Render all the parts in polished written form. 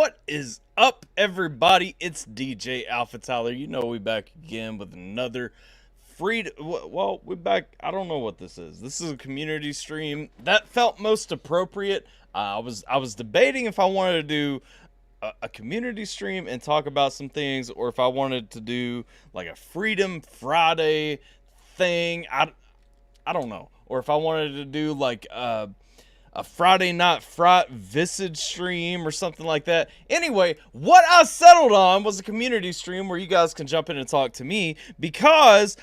What is up, everybody? It's DJ AlphaTyler. You know we back again with another free. Well, we're back. I don't know what this is. This is a community stream that felt most appropriate. I was debating if I wanted to do a community stream and talk about some things, or if I wanted to do like a Freedom Friday thing. I don't know, or if I wanted to do like a Friday Night Fright Visage stream or something like that. Anyway, what I settled on was a community stream where you guys can jump in and talk to me, because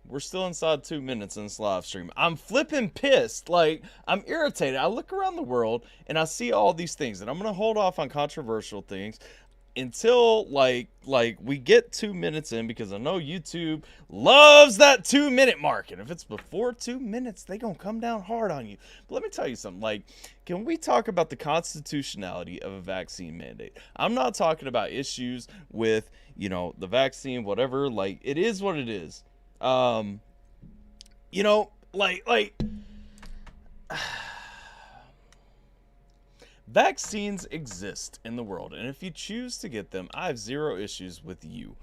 we're still inside 2 minutes in this live stream. I'm flipping pissed. Like, I'm irritated. I look around the world and I see all these things, and I'm going to hold off on controversial things until like we get 2 minutes in, because I know YouTube loves that 2 minute mark, and if it's before 2 minutes, they gonna come down hard on you. But let me tell you something. Like, can we talk about the constitutionality of a vaccine mandate? I'm not talking about issues with, you know, the vaccine, whatever. Like, it is what it is. You know, like vaccines exist in the world, and if you choose to get them, I have zero issues with you.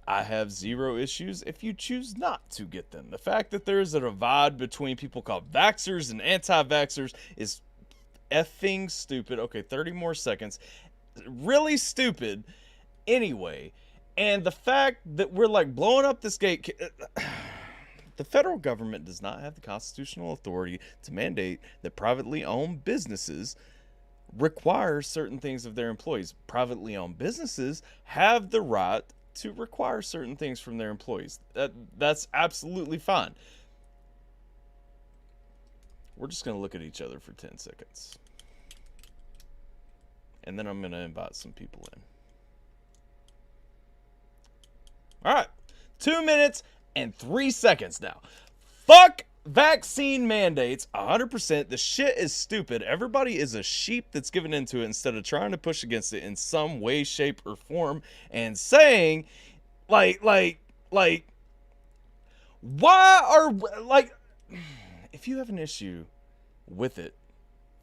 I have zero issues if you choose not to get them. The fact that there is a divide between people called vaxxers and anti-vaxxers is effing stupid. Okay, 30 more seconds. Really stupid. Anyway, and the fact that we're like blowing up this gate... The federal government does not have the constitutional authority to mandate that privately owned businesses require certain things of their employees. Privately owned businesses have the right to require certain things from their employees. That's absolutely fine. We're just going to look at each other for 10 seconds. And then I'm going to invite some people in. All right. 2 minutes and 3 seconds now. Fuck vaccine mandates 100%. The shit is stupid. Everybody is a sheep that's given into it instead of trying to push against it in some way, shape, or form, and saying like why are, like, if you have an issue with it,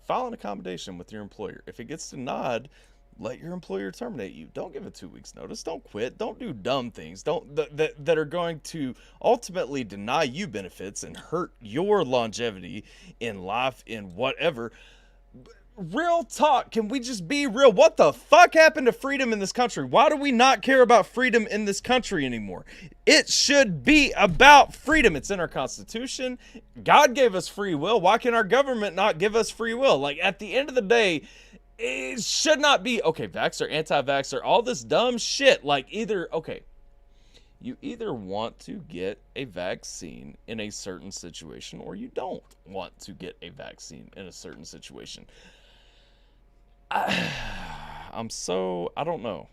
file an accommodation with your employer. If it gets denied, let your employer terminate you. Don't give a 2 weeks notice. Don't quit. Don't do dumb things. That are going to ultimately deny you benefits and hurt your longevity in life, in whatever. Real talk. Can we just be real? What the fuck happened to freedom in this country? Why do we not care about freedom in this country anymore? It should be about freedom. It's in our Constitution. God gave us free will. Why can our government not give us free will? Like, at the end of the day, it should not be, okay, vaxxer, anti-vaxxer, all this dumb shit. Like, you either want to get a vaccine in a certain situation, or you don't want to get a vaccine in a certain situation. I don't know.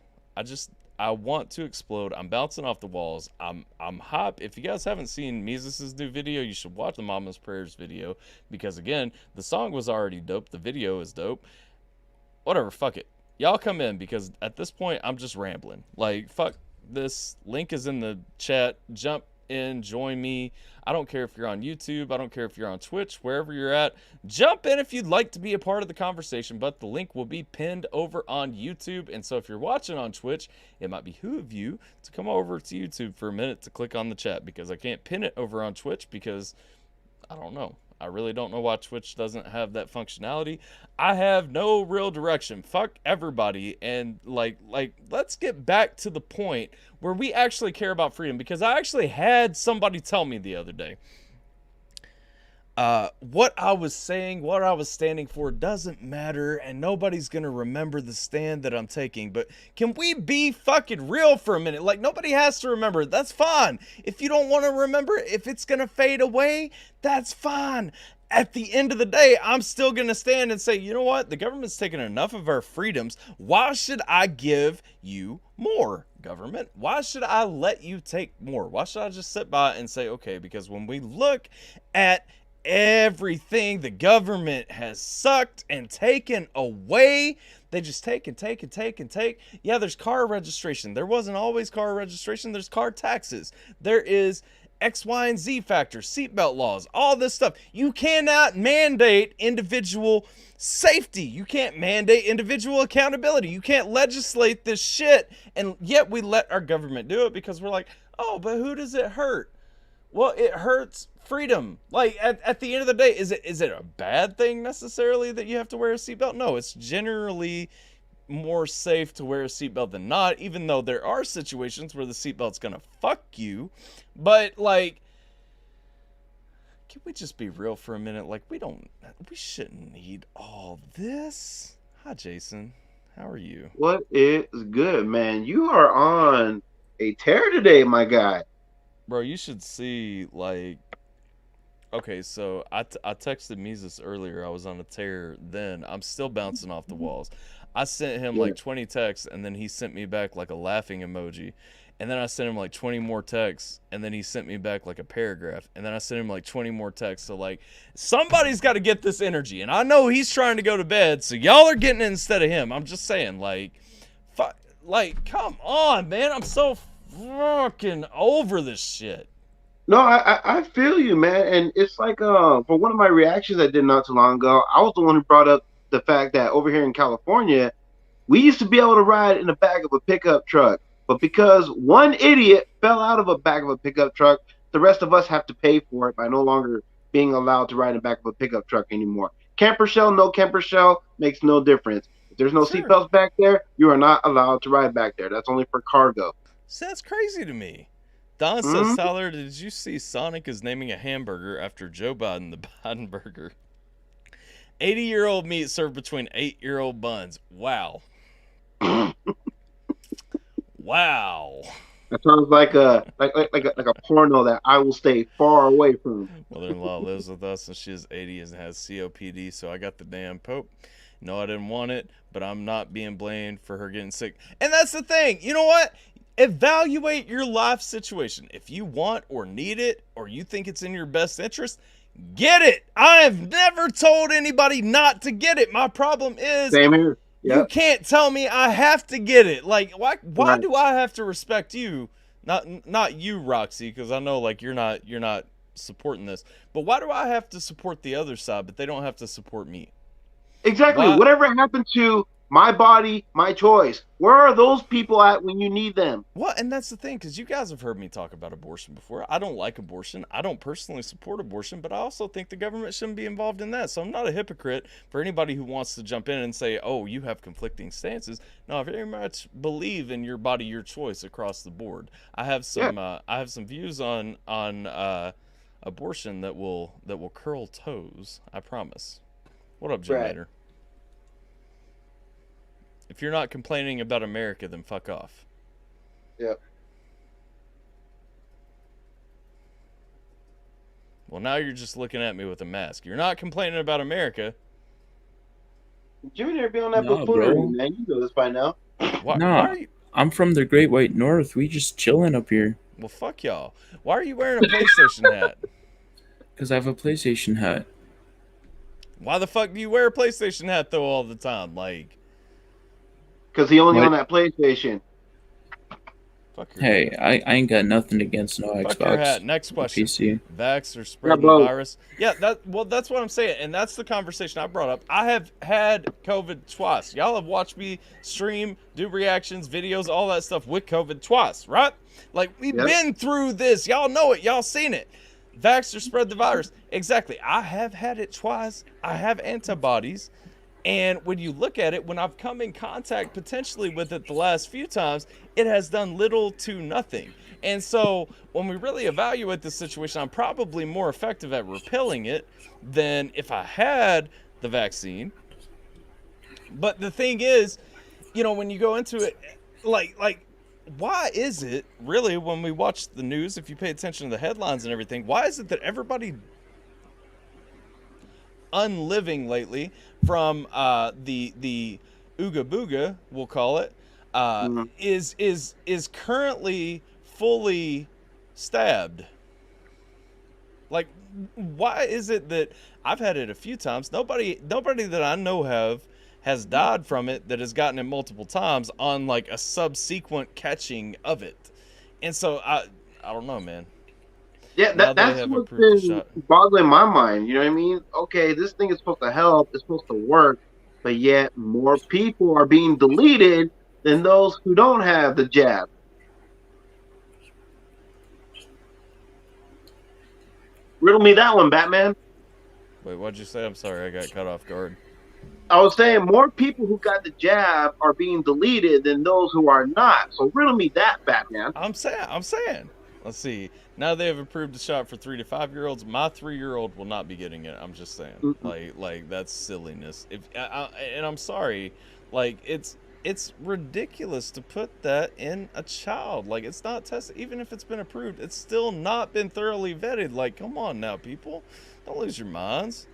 I want to explode. I'm bouncing off the walls. I'm hype. If you guys haven't seen Mises' new video, you should watch the Mama's Prayers video, because again, the song was already dope. The video is dope. Whatever, fuck it. Y'all come in, because at this point, I'm just rambling. Like, fuck this. Link is in the chat. Jump in, join me. I don't care if you're on YouTube. I don't care if you're on Twitch, wherever you're at. Jump in if you'd like to be a part of the conversation, but the link will be pinned over on YouTube. And so if you're watching on Twitch, it might behoove you to come over to YouTube for a minute to click on the chat, because I can't pin it over on Twitch, because I don't know. I really don't know why Twitch doesn't have that functionality. I have no real direction. Fuck everybody. And like, let's get back to the point where we actually care about freedom, because I actually had somebody tell me the other day, what I was saying, what I was standing for doesn't matter, and nobody's gonna remember the stand that I'm taking. But can we be fucking real for a minute? Like, nobody has to remember it. That's fine. If you don't want to remember it, if it's gonna fade away, that's fine. At the end of the day, I'm still gonna stand and say, you know what? The government's taken enough of our freedoms. Why should I give you more, government? Why should I let you take more? Why should I just sit by and say, okay, because when we look at everything the government has sucked and taken away, they just take and take and take and take. Yeah, there's car registration. There wasn't always car registration. There's car taxes. There is X, Y, and Z factors, seatbelt laws, all this stuff. You cannot mandate individual safety. You can't mandate individual accountability. You can't legislate this shit. And yet we let our government do it because we're like, oh, but who does it hurt? Well, it hurts freedom. Like, at the end of the day, is it a bad thing necessarily that you have to wear a seatbelt? No, it's generally more safe to wear a seatbelt than not, even though there are situations where the seatbelt's gonna fuck you. But, like, can we just be real for a minute? Like, we shouldn't need all this. Hi, Jason. How are you? What is good, man? You are on a tear today, my guy. Bro, you should see, like, okay, so I texted Mises earlier. I was on a tear then. I'm still bouncing off the walls. I sent him like 20 texts, and then he sent me back like a laughing emoji. And then I sent him like 20 more texts, and then he sent me back like a paragraph. And then I sent him like 20 more texts. So, like, somebody's got to get this energy. And I know he's trying to go to bed, so y'all are getting it instead of him. I'm just saying, like, come on, man. I'm so fucking over this shit. No, I feel you, man. And it's like for one of my reactions I did not too long ago, I was the one who brought up the fact that over here in California, we used to be able to ride in the back of a pickup truck. But because one idiot fell out of a back of a pickup truck, the rest of us have to pay for it by no longer being allowed to ride in the back of a pickup truck anymore. Camper shell, no camper shell, makes no difference. If there's no Sure. seatbelts back there, you are not allowed to ride back there. That's only for cargo. So that's crazy to me. Don says, Tyler, did you see Sonic is naming a hamburger after Joe Biden, the Biden burger? 80-year-old meat served between 8-year-old buns. Wow. Wow. That sounds like a porno that I will stay far away from. Mother-in-law lives with us and she is 80 and has COPD, so I got the damn Pope. No, I didn't want it, but I'm not being blamed for her getting sick. And that's the thing. You know what? Evaluate your life situation. If you want or need it, or you think it's in your best interest, get it. I have never told anybody not to get it. My problem is, Same here. Yep. You can't tell me I have to get it. Like, why do I have to respect you? Not you, Roxy, because I know like you're not supporting this. But why do I have to support the other side, but they don't have to support me? Exactly. Whatever happened to my body, my choice? Where are those people at when you need them? Well, and that's the thing, because you guys have heard me talk about abortion before. I don't like abortion. I don't personally support abortion, but I also think the government shouldn't be involved in that. So I'm not a hypocrite for anybody who wants to jump in and say, oh, you have conflicting stances. No, I very much believe in your body, your choice across the board. I have some views on abortion that will curl toes. I promise. What up, Jim Mater? If you're not complaining about America, then fuck off. Yep. Well, now you're just looking at me with a mask. You're not complaining about America. Jimmy never be on that buffoonery, man. You know this by now. Why are you... I'm from the Great White North. We just chilling up here. Well, fuck y'all. Why are you wearing a PlayStation hat? Because I have a PlayStation hat. Why the fuck do you wear a PlayStation hat, though, all the time? Like... Because he only on that PlayStation. Hey, I ain't got nothing against no Fuck Xbox. your hat. Next question. PC. Vax or spreading the virus? Yeah, that's what I'm saying, and that's the conversation I brought up. I have had COVID twice. Y'all have watched me stream, do reactions, videos, all that stuff with COVID twice, right? Like, we've been through this. Y'all know it. Y'all seen it. Vax or spread the virus. Exactly. I have had it twice. I have antibodies. And when you look at it, when I've come in contact potentially with it the last few times, it has done little to nothing. And so when we really evaluate the situation, I'm probably more effective at repelling it than if I had the vaccine. But the thing is, you know, when you go into it, like why is it really, when we watch the news, if you pay attention to the headlines and everything, why is it that everybody unliving lately from the Ooga Booga, we'll call it, is currently fully stabbed? Like, why is it that I've had it a few times? Nobody that I know has died from it that has gotten it multiple times on like a subsequent catching of it. And so I don't know, man. Yeah, Now they that's have what's approved the been shot. boggling my mind. You know what I mean? Okay, this thing is supposed to help, it's supposed to work, but yet more people are being deleted than those who don't have the jab. Riddle me that one, Batman. Wait, what'd you say? I'm sorry, I got caught off guard. I was saying more people who got the jab are being deleted than those who are not. So riddle me that, Batman. I'm saying. Let's see. Now they have approved the shot for 3 to 5 year olds. My 3-year-old will not be getting it. I'm just saying. Mm-mm. Like that's silliness. And I'm sorry. Like it's ridiculous to put that in a child. Like it's not tested. Even if it's been approved, it's still not been thoroughly vetted. Like come on now, people. Don't lose your minds.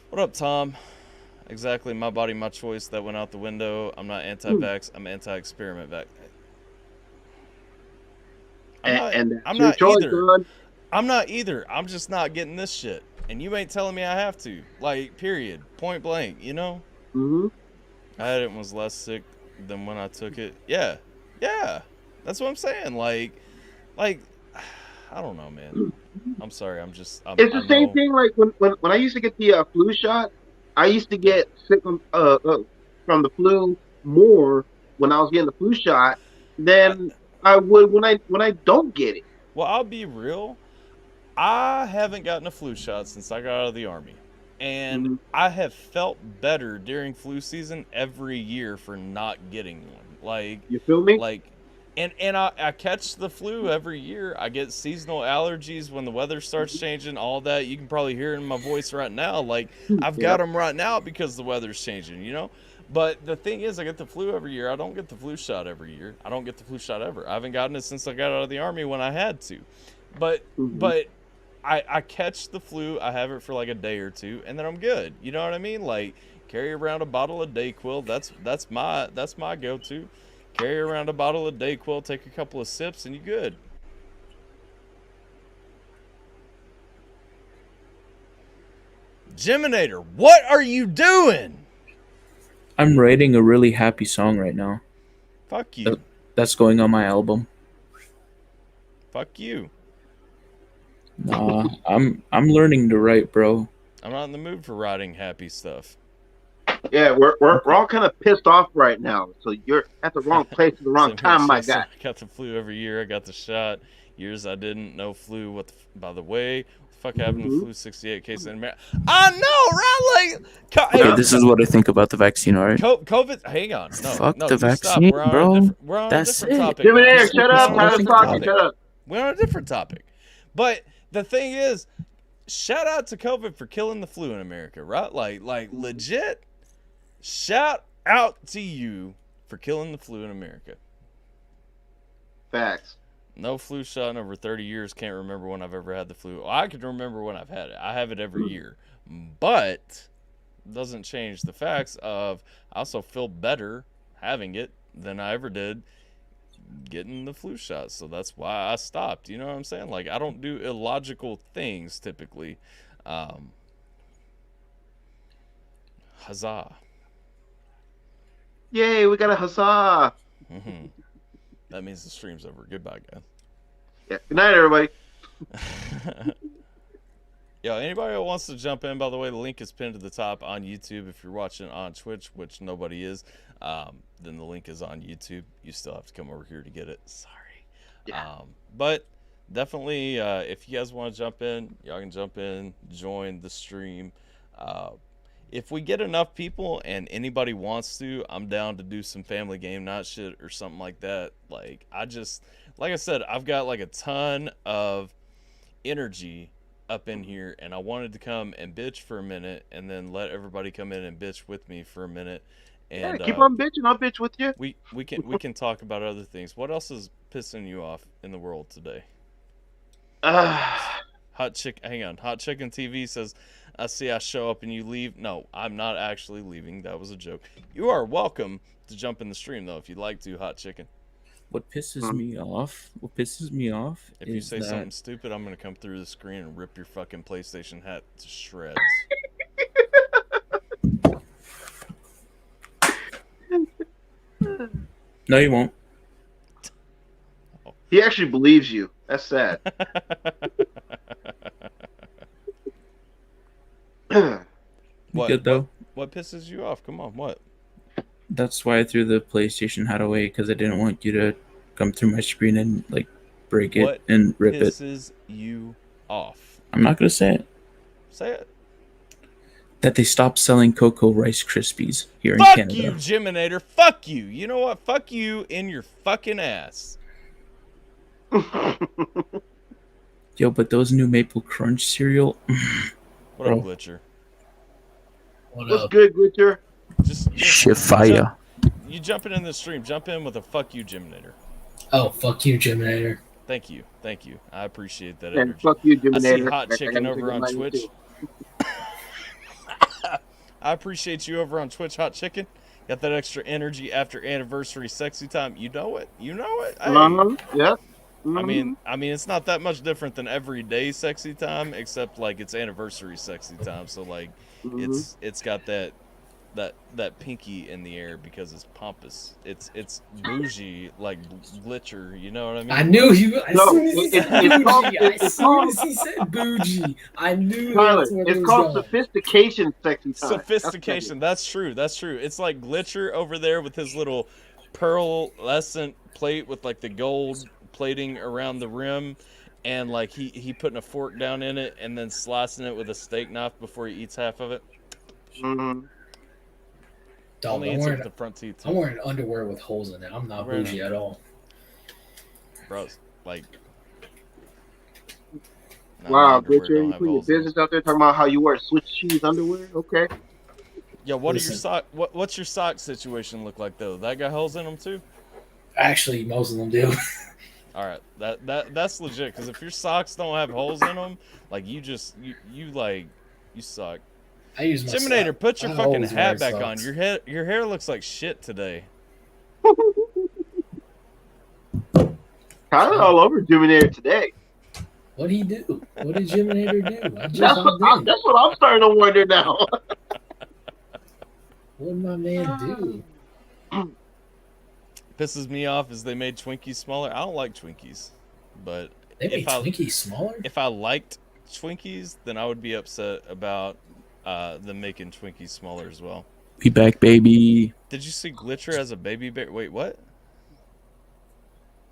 What up, Tom? Exactly, my body, my choice. That went out the window. I'm not anti-vax. I'm anti-experiment vax. I'm not. And that's I'm your not choice, either. son. I'm not either. I'm just not getting this shit. And you ain't telling me I have to. Like, period. Point blank. You know. Mm-hmm. I had it and was less sick than when I took it. Yeah. Yeah. That's what I'm saying. Like, I don't know, man. I'm sorry. It's I the same know. thing like when I used to get the flu shot, I used to Yeah. get sick from the flu more when I was getting the flu shot I, than I would when I don't get it. well, I'll be real. I haven't gotten a flu shot since I got out of the army. And Mm-hmm. I have felt better during flu season every year for not getting one. You feel me? Like and I catch the flu every year. I get seasonal allergies when the weather starts changing, all that. You can probably hear it in my voice right now. Like I've got Yep. them right now because the weather's changing, you know? But the thing is, I get the flu every year. I don't get the flu shot every year. I don't get the flu shot ever. I haven't gotten it since I got out of the army when I had to. But Mm-hmm. but I catch the flu, I have it for like a day or two, and then I'm good. You know what I mean? Like carry around a bottle of Dayquil. That's my go-to. Carry around a bottle of Dayquil, take a couple of sips, and you good. Geminator, what are you doing? I'm writing a really happy song right now. Fuck you. That's going on my album. Fuck you. Nah, I'm learning to write, bro. I'm not in the mood for writing happy stuff. Yeah, we're all kind of pissed off right now. So you're at the wrong place at the wrong Same here, time, my Chelsea. guy. I got the flu every year. I got the shot. Years I didn't. No flu. By the way, what the fuck happened to Mm-hmm. flu? 68 cases in America. I know, right? Like, Okay, hey, this is what I think about the vaccine, alright? COVID. Hang on. No, Fuck no. the You stop. vaccine, bro. We're on a That's different it. topic now. Diminator, shut That's up. what I Tyler's think talking. about it. Shut up. We're on a different topic. But the thing is, shout out to COVID for killing the flu in America, right? Like legit. Shout out to you for killing the flu in America. Facts. No flu shot in over 30 years. Can't remember when I've ever had the flu. I can remember when I've had it. I have it every year. But doesn't change the facts of I also feel better having it than I ever did getting the flu shot. So that's why I stopped. You know what I'm saying? Like I don't do illogical things typically. Huzzah. Yay, we got a huzzah. That means the stream's over. Goodbye, guys. Yeah. Good night, everybody. Yo, anybody who wants to jump in, by the way, the link is pinned to the top on YouTube. If you're watching on Twitch, which nobody is, then the link is on YouTube. You still have to come over here to get it. Sorry. Yeah. But definitely, if you guys want to jump in, y'all can jump in, join the stream. If we get enough people and anybody wants to, I'm down to do some family game night shit or something like that. Like I said, I've got like a ton of energy up in here, and I wanted to come and bitch for a minute and then let everybody come in and bitch with me for a minute. And Yeah, keep on bitching. I'll bitch with you. we can talk about other things. What else is pissing you off in the world today? Hot Chicken TV says, I see I show up and you leave. No, I'm not actually leaving. That was a joke. You are welcome to jump in the stream, though, if you'd like to, Hot Chicken. What pisses me off If you is say that something stupid, I'm going to come through the screen and rip your fucking PlayStation hat to shreds. no, you won't. Oh, He actually believes you. That's sad. We good though. What pisses you off? Come on, what? That's why I threw the PlayStation hat away, because I didn't want you to come through my screen and like break it What and rip it. pisses you off? I'm not gonna say it. Say it. That they stopped selling Cocoa Rice Krispies here in Fuck Canada. you, Jiminator. Fuck you. You know what? Fuck you in your fucking ass. Yo, but those new Maple Crunch cereal. What up, Glitcher? What's good, Glitcher? Just Shit fire. You jumping in the stream. Jump in with a fuck you, Jiminator. Oh, fuck you, Jiminator. Thank you. Thank you. I appreciate that And energy. fuck you, I see Jiminator. Hot Chicken over on Twitch. I appreciate you over on Twitch, Hot Chicken. Got that extra energy after anniversary sexy time. You know it. You know it. Hey. Yeah. I mean, it's not that much different than everyday sexy time, except like it's anniversary sexy time. So like, it's got that pinky in the air because it's pompous. It's bougie like Glitcher. You know what I mean? I knew you. As No, soon as he said bougie, it's bougie, I knew Tyler, that's what it's it was called going. sophistication sexy time. Sophistication. That's true. That's true. It's like Glitcher over there with his little pearlescent plate with like the gold plating around the rim, and like he putting a fork down in it and then slicing it with a steak knife before he eats half of it. Dog, Only eats it with the front teeth. I'm wearing underwear with holes in it. I'm not bougie at all. Bro, like... Wow, Glitcher, you put your business out there talking about how you wear Swiss cheese underwear? Okay. Yeah, what's your sock situation look like though? That got holes in them too? Actually, most of them do. All right, that's legit. Because if your socks don't have holes in them, like you suck. I use my Jiminator, put your fucking hat back on. Socks. Your hair looks like shit today. Tyler all over Jiminator today. What'd he do? What did Jiminator do? That's what I'm starting to wonder now. What did my man do? Pisses me off is they made Twinkies smaller. I don't like Twinkies, but They made Twinkies smaller? If I liked Twinkies, then I would be upset about them making Twinkies smaller as well. We back, baby. Did you see Glitcher as a baby bear? Wait, what?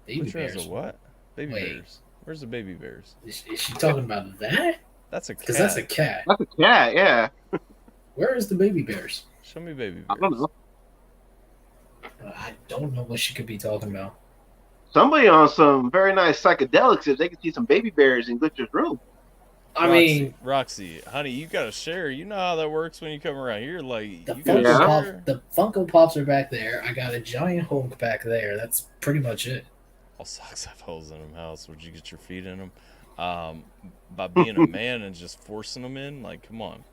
Baby Glitcher bears. as a what? Baby bears. Where's the baby bears? Is she talking about that? That's a cat. Because that's a cat. That's a cat, yeah. Where is the baby bears? Show me baby bears. I don't know. I don't know what she could be talking about. Somebody on some very nice psychedelics if they could see some baby bears in Glitcher's room. I mean, Roxy, honey, you gotta share. You know how that works when you come around here. Like, the you gotta share. The Funko Pops are back there. I got a giant Hulk back there. That's pretty much it. All socks have holes in them. How else would you get your feet in them? By being a man and just forcing them in? Like, come on.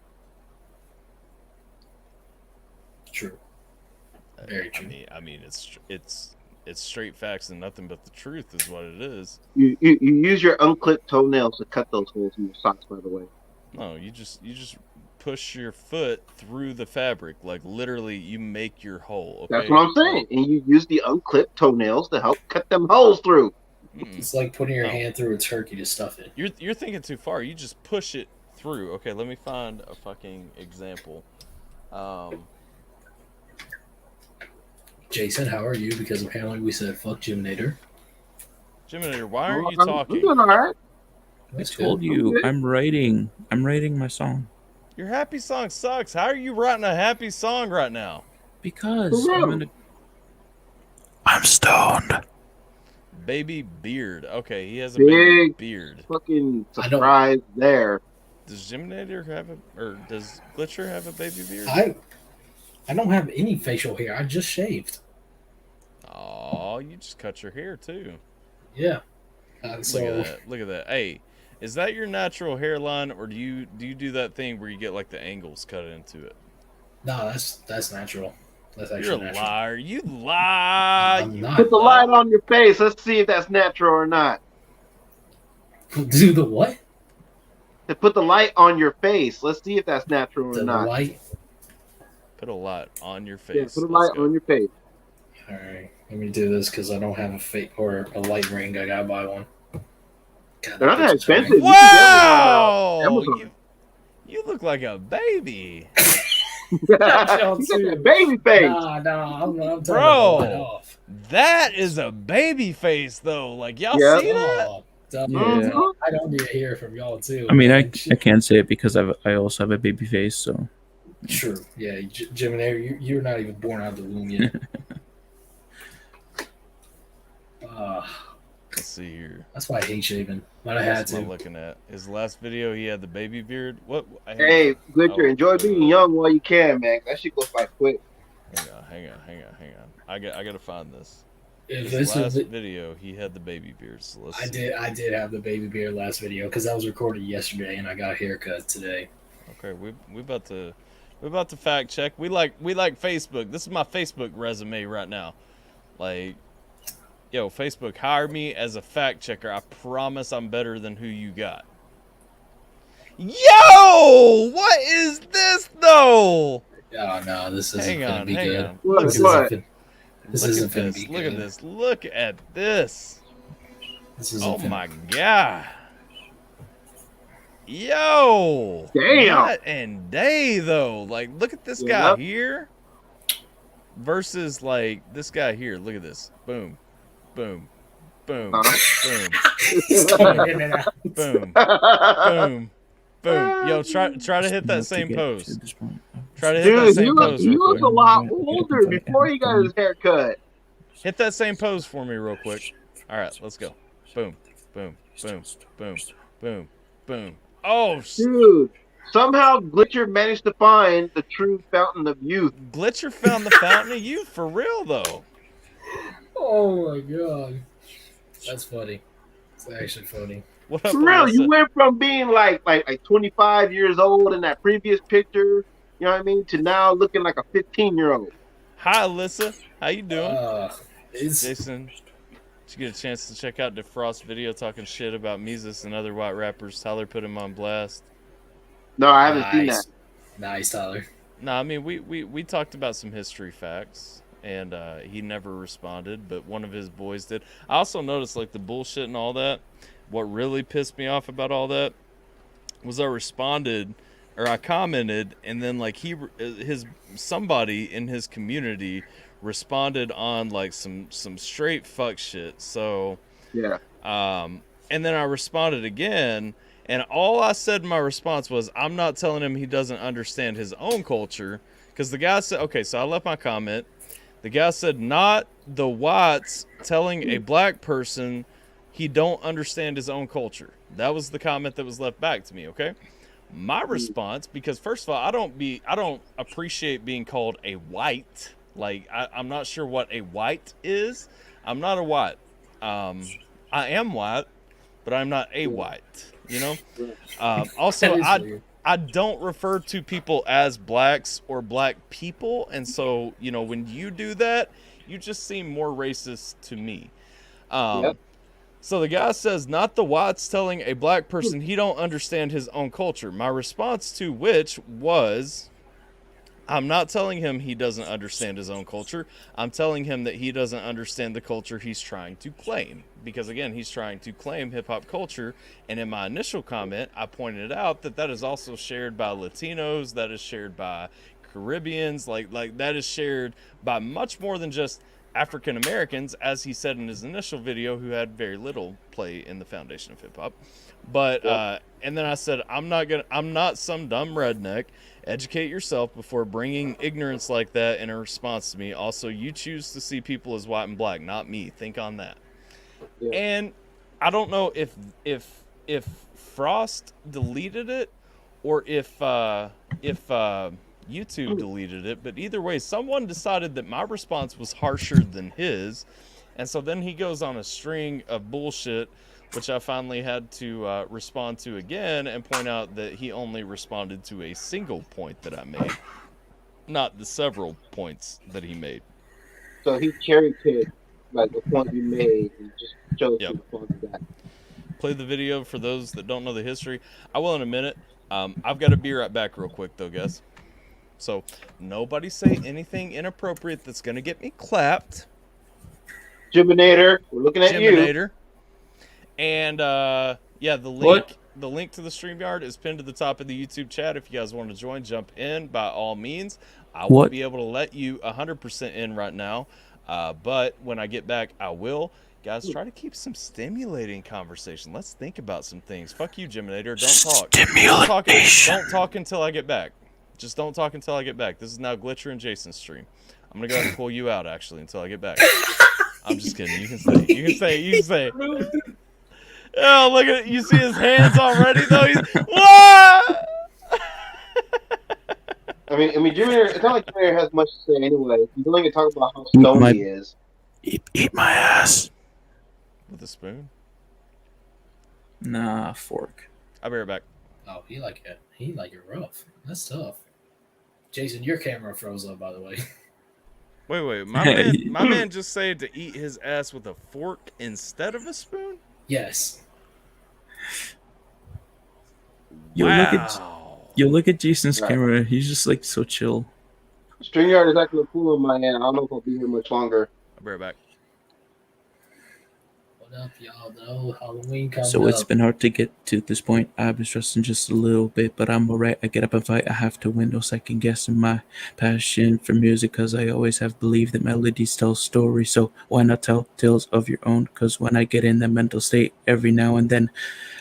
True. Very true. I mean, it's straight facts and nothing but the truth is what it is. You use your unclipped toenails to cut those holes in your socks, by the way. No, you just push your foot through the fabric. Like, literally, you make your hole. Okay? That's what I'm saying. And you use the unclipped toenails to help cut them holes through. It's like putting your hand through a turkey to stuff it. You're thinking too far. You just push it through. Okay, let me find a fucking example. Jason, how are you? Because apparently we said fuck Jiminator. Jiminator, why aren't you talking? I'm doing all right. I told you, I'm writing my song. Your happy song sucks. How are you writing a happy song right now? Because I'm stoned. Baby beard. Okay, he has a baby beard. Fucking surprise there. Does Jiminator have or does Glitcher have a baby beard? I don't have any facial hair. I just shaved. Oh, you just cut your hair too. Yeah. Look at that. Hey, is that your natural hairline, or do you do that thing where you get like the angles cut into it? No, that's natural. That's actually You're a natural. liar. You lie. I'm not. Put the light on your face. Let's see if that's natural or not. Do the what? To put the light on your face. Let's see if that's natural or not. Put a light on your face. Yeah, put a light on your face. All right. Let me do this because I don't have a fake or a light ring. I gotta buy one. God, They're not that picture's funny. expensive. Wow! Amazon. You look like a baby. You got that baby face. Nah, I'm Bro. turning the light off. That is a baby face, though. Like, y'all Yep. see that? Oh, duh. Yeah. I don't need to hear from y'all too. I mean, I Shit. can't say it because I also have a baby face, so. True. Yeah, Jim and Eric, you're not even born out of the womb yet. Let's see here. That's why I hate shaving. But I What had else am I to. looking at? His last video, he had the baby beard. What? Hey, Glitcher, enjoy being young while you can, man. That shit goes by quick. Hang on. I gotta find this. If His this last was, video, he had the baby beard. So let's I see. did have the baby beard last video because that was recorded yesterday and I got a haircut today. Okay, we about to fact check. We like Facebook. This is my Facebook resume right now. Like, yo, Facebook, hire me as a fact checker. I promise I'm better than who you got. Yo, what is this though? Oh no, this isn't Hang gonna on, be hang good. on. What? This What? isn't gonna this. be Look good. at this. Look at this. This isn't Oh gonna- my god. Yo. Damn. Night and day though. Like, look at this guy Yep. here versus like this guy here. Look at this. Boom. Boom. Boom. Boom. He's coming in and out. Boom. Boom. Boom. Yo, try to hit that same pose. Try to hit that Dude, same pose he real was a quick. lot older before he got his haircut. Hit that same pose for me real quick. All right, let's go. Boom. Boom. Boom. Boom. Boom. Boom. Oh, Dude, somehow Glitcher managed to find the true fountain of youth. Glitcher found the fountain of youth for real though. Oh my god. That's funny. It's actually funny. What up, For real, you Alyssa? went from being like 25 years old in that previous picture, you know what I mean, to now looking like a 15-year-old. Hi, Alyssa. How you doing? It's Jason, did you get a chance to check out DeFrost's video talking shit about Mesus and other white rappers? Tyler put him on blast. No, I haven't seen that. Nice, Tyler. No, I mean, we talked about some history facts, and he never responded, but one of his boys did. I also noticed, like, the bullshit and all that. What really pissed me off about all that was I responded, or I commented, and then, like, somebody in his community responded on, like, some straight fuck shit. So, Yeah. and then I responded again, and all I said in my response was, I'm not telling him he doesn't understand his own culture, because the guy said, okay, so I left my comment. The guy said, not the whites telling a black person he don't understand his own culture. That was the comment that was left back to me, okay? My response, because first of all, I don't appreciate being called a white. Like, I'm not sure what a white is. I'm not a white. I am white, but I'm not a white, you know? Also, That is weird. I don't refer to people as blacks or black people, and so, you know, when you do that, you just seem more racist to me. Yep. So the guy says, not the whites telling a black person he don't understand his own culture. My response to which was, I'm not telling him he doesn't understand his own culture. I'm telling him that he doesn't understand the culture he's trying to claim. Because, again, he's trying to claim hip-hop culture. And in my initial comment, I pointed out that that is also shared by Latinos. That is shared by Caribbeans. Like that is shared by much more than just African Americans, as he said in his initial video, who had very little play in the foundation of hip-hop. But, and then I said, I'm not some dumb redneck. Educate yourself before bringing ignorance like that in a response to me. Also, you choose to see people as white and black, not me. Think on that. Yeah. And I don't know if Frost deleted it or if YouTube deleted it, but either way, someone decided that my response was harsher than his, and so then he goes on a string of bullshit, which I finally had to respond to again and point out that he only responded to a single point that I made, not the several points that he made. So he cherry picked like the point you made and just chose Yep. to respond to that. Play the video for those that don't know the history. I will in a minute. I've got to be right back real quick, though, guys. So nobody say anything inappropriate that's going to get me clapped. Jiminator, we're looking at you. Jiminator. And yeah, the link to the StreamYard is pinned to the top of the YouTube chat. If you guys want to join, jump in by all means. I won't be able to let you 100% in right now, but when I get back, I will. Guys, try to keep some stimulating conversation. Let's think about some things. Fuck you, Jiminator. Don't talk. Don't talk until I get back. Just don't talk until I get back. This is now Glitcher and Jason's stream. I'm gonna go ahead and pull you out actually until I get back. I'm just kidding. You can say. Oh, look at it. You see his hands already though. He's what? I mean, Jiminator. It's not like Jiminator has much to say anyway. He's only gonna talk about how stoned he is. Eat my ass. With a spoon? Nah, fork. I'll be right back. Oh, he like it rough. That's tough. Jason, your camera froze up, by the way. Wait. My man just said to eat his ass with a fork instead of a spoon? Yes. Yo, look at Jason's camera. He's just like so chill. StreamYard is actually cool in my hand. I don't know if I'll be here much longer. I'll be right back. What up, y'all? Know Halloween coming So it's up. been hard to get to this point. I've been stressing just a little bit, but I'm alright. I get up and fight. I have to win. No second guessing my passion for music, because I always have believed that melodies tell stories. So why not tell tales of your own? Because when I get in that mental state every now and then,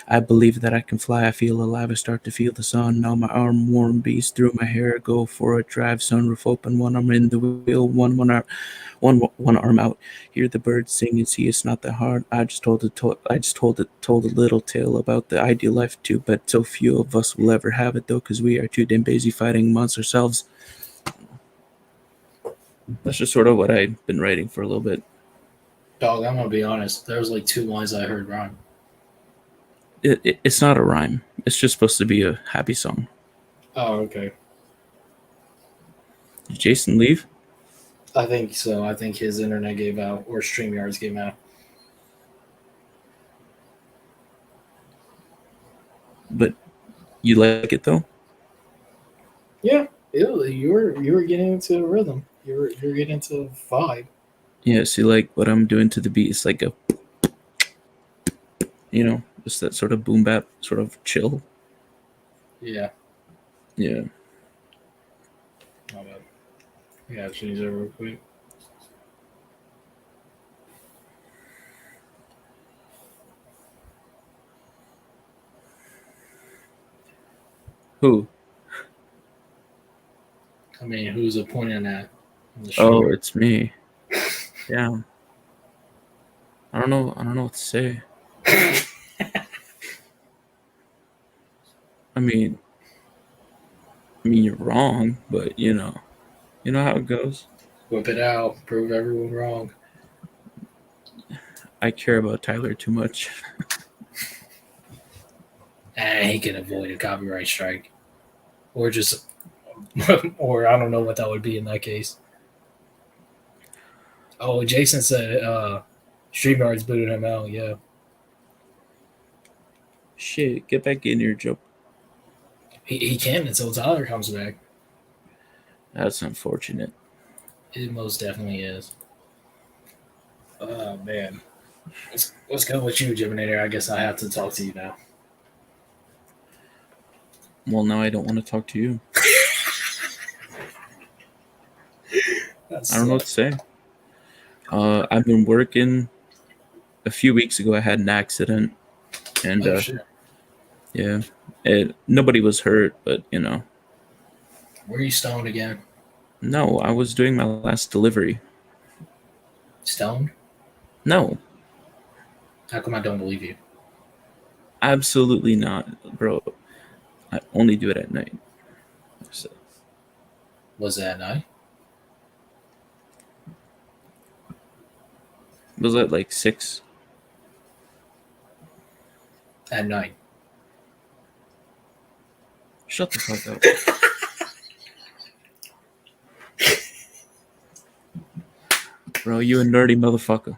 I believe that I can fly. I feel alive. I start to feel the sun. Now my arm warm beats through my hair. Go for a drive. Sunroof open. One arm in the wheel. One arm out. Hear the birds sing and see it's not that hard. I just told a little tale about the ideal life too, but so few of us will ever have it though, because we are too damn busy fighting amongst ourselves. That's just sort of what I've been writing for a little bit. Dog, I'm gonna be honest. There was like 2 lines I heard wrong. It's not a rhyme. It's just supposed to be a happy song. Oh, okay. Did Jason leave? I think so. I think his internet gave out, or StreamYards gave out. But you like it though? Yeah, you were getting into a rhythm. You're getting into a vibe. Yeah, see, like what I'm doing to the beat is like a, just that sort of boom bap, sort of chill. Yeah. Yeah. My bad. I gotta change that real quick. Who? I mean, who's it pointing at? Oh, it's me. Yeah. I don't know what to say. I mean, you're wrong, but you know how it goes. Whip it out. Prove everyone wrong. I care about Tyler too much. He can avoid a copyright strike, or just, or I don't know what that would be in that case. Oh, Jason said, StreamYard's booted him out. Yeah. Shit, get back in here, Joe. He can until Tyler comes back. That's unfortunate. It most definitely is. Oh, man. What's good with you, Jiminator? I guess I have to talk to you now. Well, now I don't want to talk to you. I don't know what to say. I've been working. A few weeks ago, I had an accident. And, yeah. Nobody was hurt, but, Were you stoned again? No, I was doing my last delivery. Stoned? No. How come I don't believe you? Absolutely not, bro. I only do it at night. So. Was it at night? Was that like 6? At night. Shut the fuck up. Bro, you a nerdy motherfucker.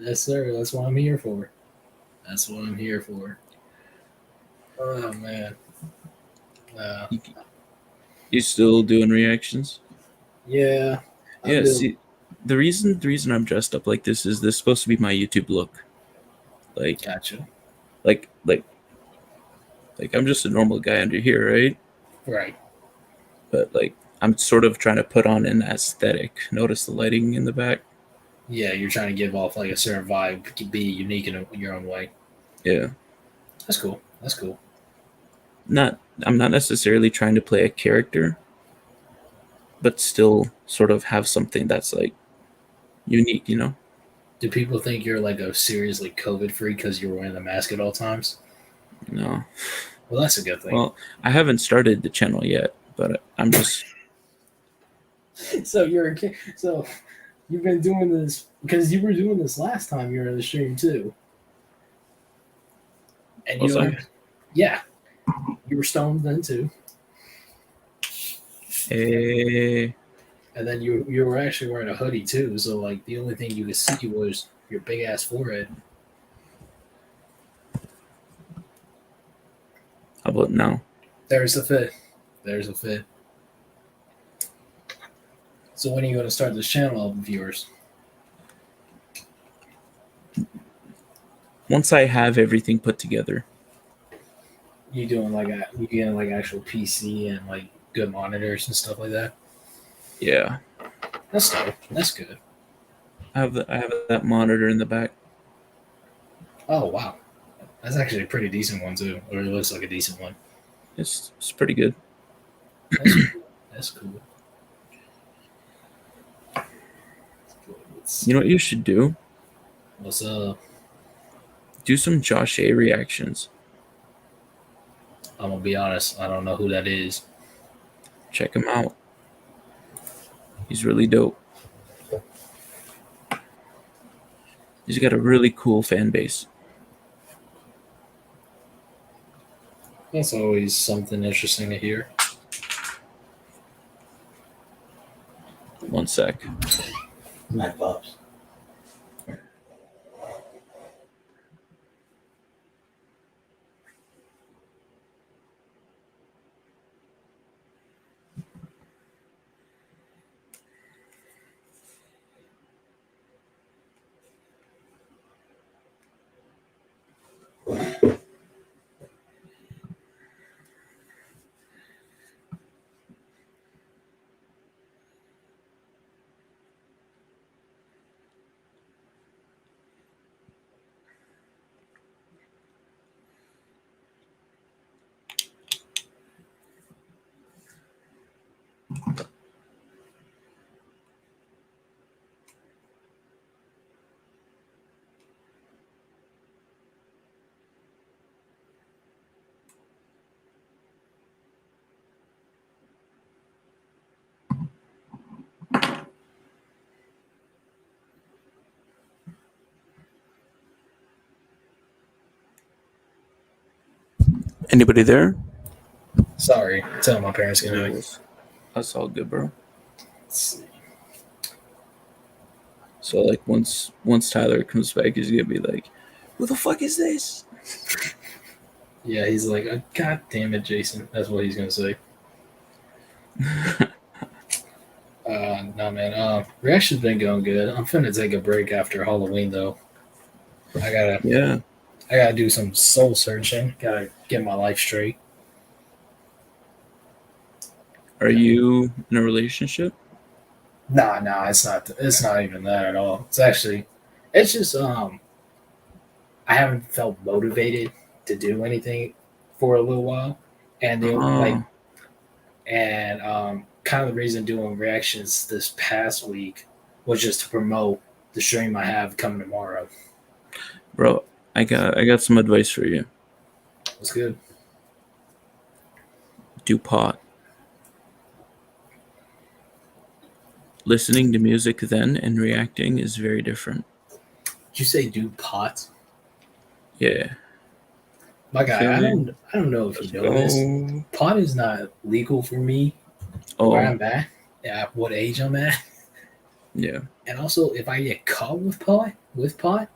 Yes, sir. That's what I'm here for. That's what I'm here for. Oh, man. You still doing reactions? Yeah. Yeah, see, the reason I'm dressed up like this is supposed to be my YouTube look. Like, Gotcha. like I'm just a normal guy under here, right? Right. But like I'm sort of trying to put on an aesthetic. Notice the lighting in the back? Yeah, you're trying to give off like a certain vibe, be unique in your own way. Yeah. That's cool. That's cool. I'm not necessarily trying to play a character, but still sort of have something that's like unique, you know? Do people think you're like a seriously COVID freak because you're wearing the mask at all times? No. Well, that's a good thing. Well, I haven't started the channel yet, but I'm just So you've been doing this because you were doing this last time you were in the stream too. And Was I? Yeah, you were stoned then too. And then you were actually wearing a hoodie too. So like the only thing you could see was your big ass forehead. how about now? There's a fit. So when are you going to start this channel, viewers? Once I have everything put together. You getting like actual PC and like good monitors and stuff like that? Yeah. That's dope. That's good. I have that monitor in the back. Oh wow, that's actually a pretty decent one too, or it looks like a decent one. It's pretty good. That's cool. You know what you should do? What's up? Do some Josh A reactions. I'm gonna be honest, I don't know who that is. Check him out. He's really dope. He's got a really cool fan base. That's always something interesting to hear. One sec. My pops. Anybody there? Sorry, tell my parents can do it. That's all good, bro. Let's see. So like once Tyler comes back, he's gonna be like, "Who the fuck is this?" Yeah, he's like, God damn it, Jason. That's what he's gonna say. No man. Reaction's been going good. I'm finna take a break after Halloween though. I gotta do some soul searching. Gotta get my life straight. Are you in a relationship? Nah, it's not. It's not even that at all. It's just I haven't felt motivated to do anything for a little while, and kind of the reason doing reactions this past week was just to promote the stream I have coming tomorrow. Bro, I got some advice for you. What's good? Do pot. Listening to music then and reacting is very different. Did you say do pot? Yeah. My guy, I don't know if you know this. Pot is not legal for me where I'm at what age I'm at. Yeah. And also, if I get caught with pot,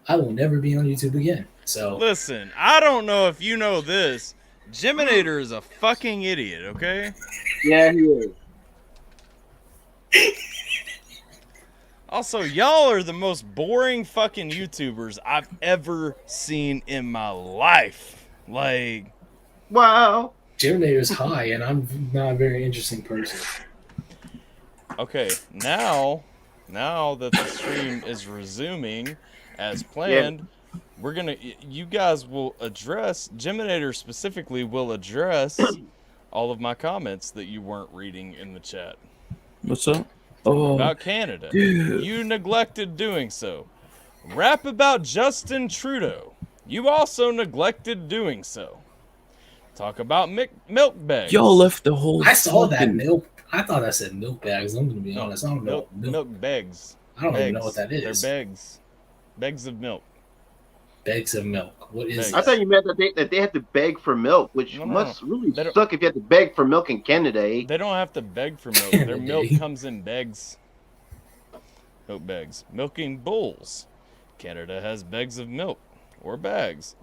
I will never be on YouTube again. So listen, I don't know if you know this. Geminator is a fucking idiot, okay? Yeah, he is. Also, y'all are the most boring fucking YouTubers I've ever seen in my life. Like, wow. Germinator's high, and I'm not a very interesting person. Okay, now that the stream is resuming as planned, you guys will address, Geminator specifically will address all of my comments that you weren't reading in the chat. What's up? Oh, about Canada. Dude. You neglected doing so. Rap about Justin Trudeau. You also neglected doing so. Talk about milk bags. Y'all left the whole. I saw that milk. I thought I said milk bags. I'm gonna be honest. I don't know. Milk bags. I don't even know what that is. They're bags. Bags of milk. Bags of milk. What is? I thought you meant that they had to beg for milk, which must really suck if you have to beg for milk in Canada. Eh? They don't have to beg for milk. Their milk comes in bags. Milk bags. Milking bulls. Canada has bags of milk or bags.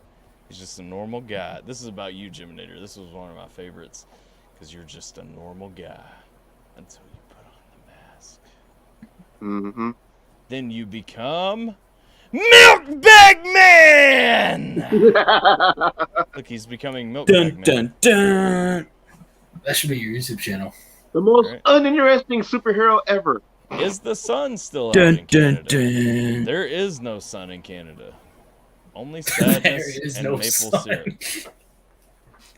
He's just a normal guy. This is about you, Geminator. This was one of my favorites because you're just a normal guy until you put on the mask. Mm-hmm. Then you become Milk Bag Man. Look, he's becoming Milk Bag Man. Dun dun. That should be your YouTube channel. The most uninteresting superhero ever. Is the sun still out in Canada? There is no sun in Canada. Only sadness and maple syrup.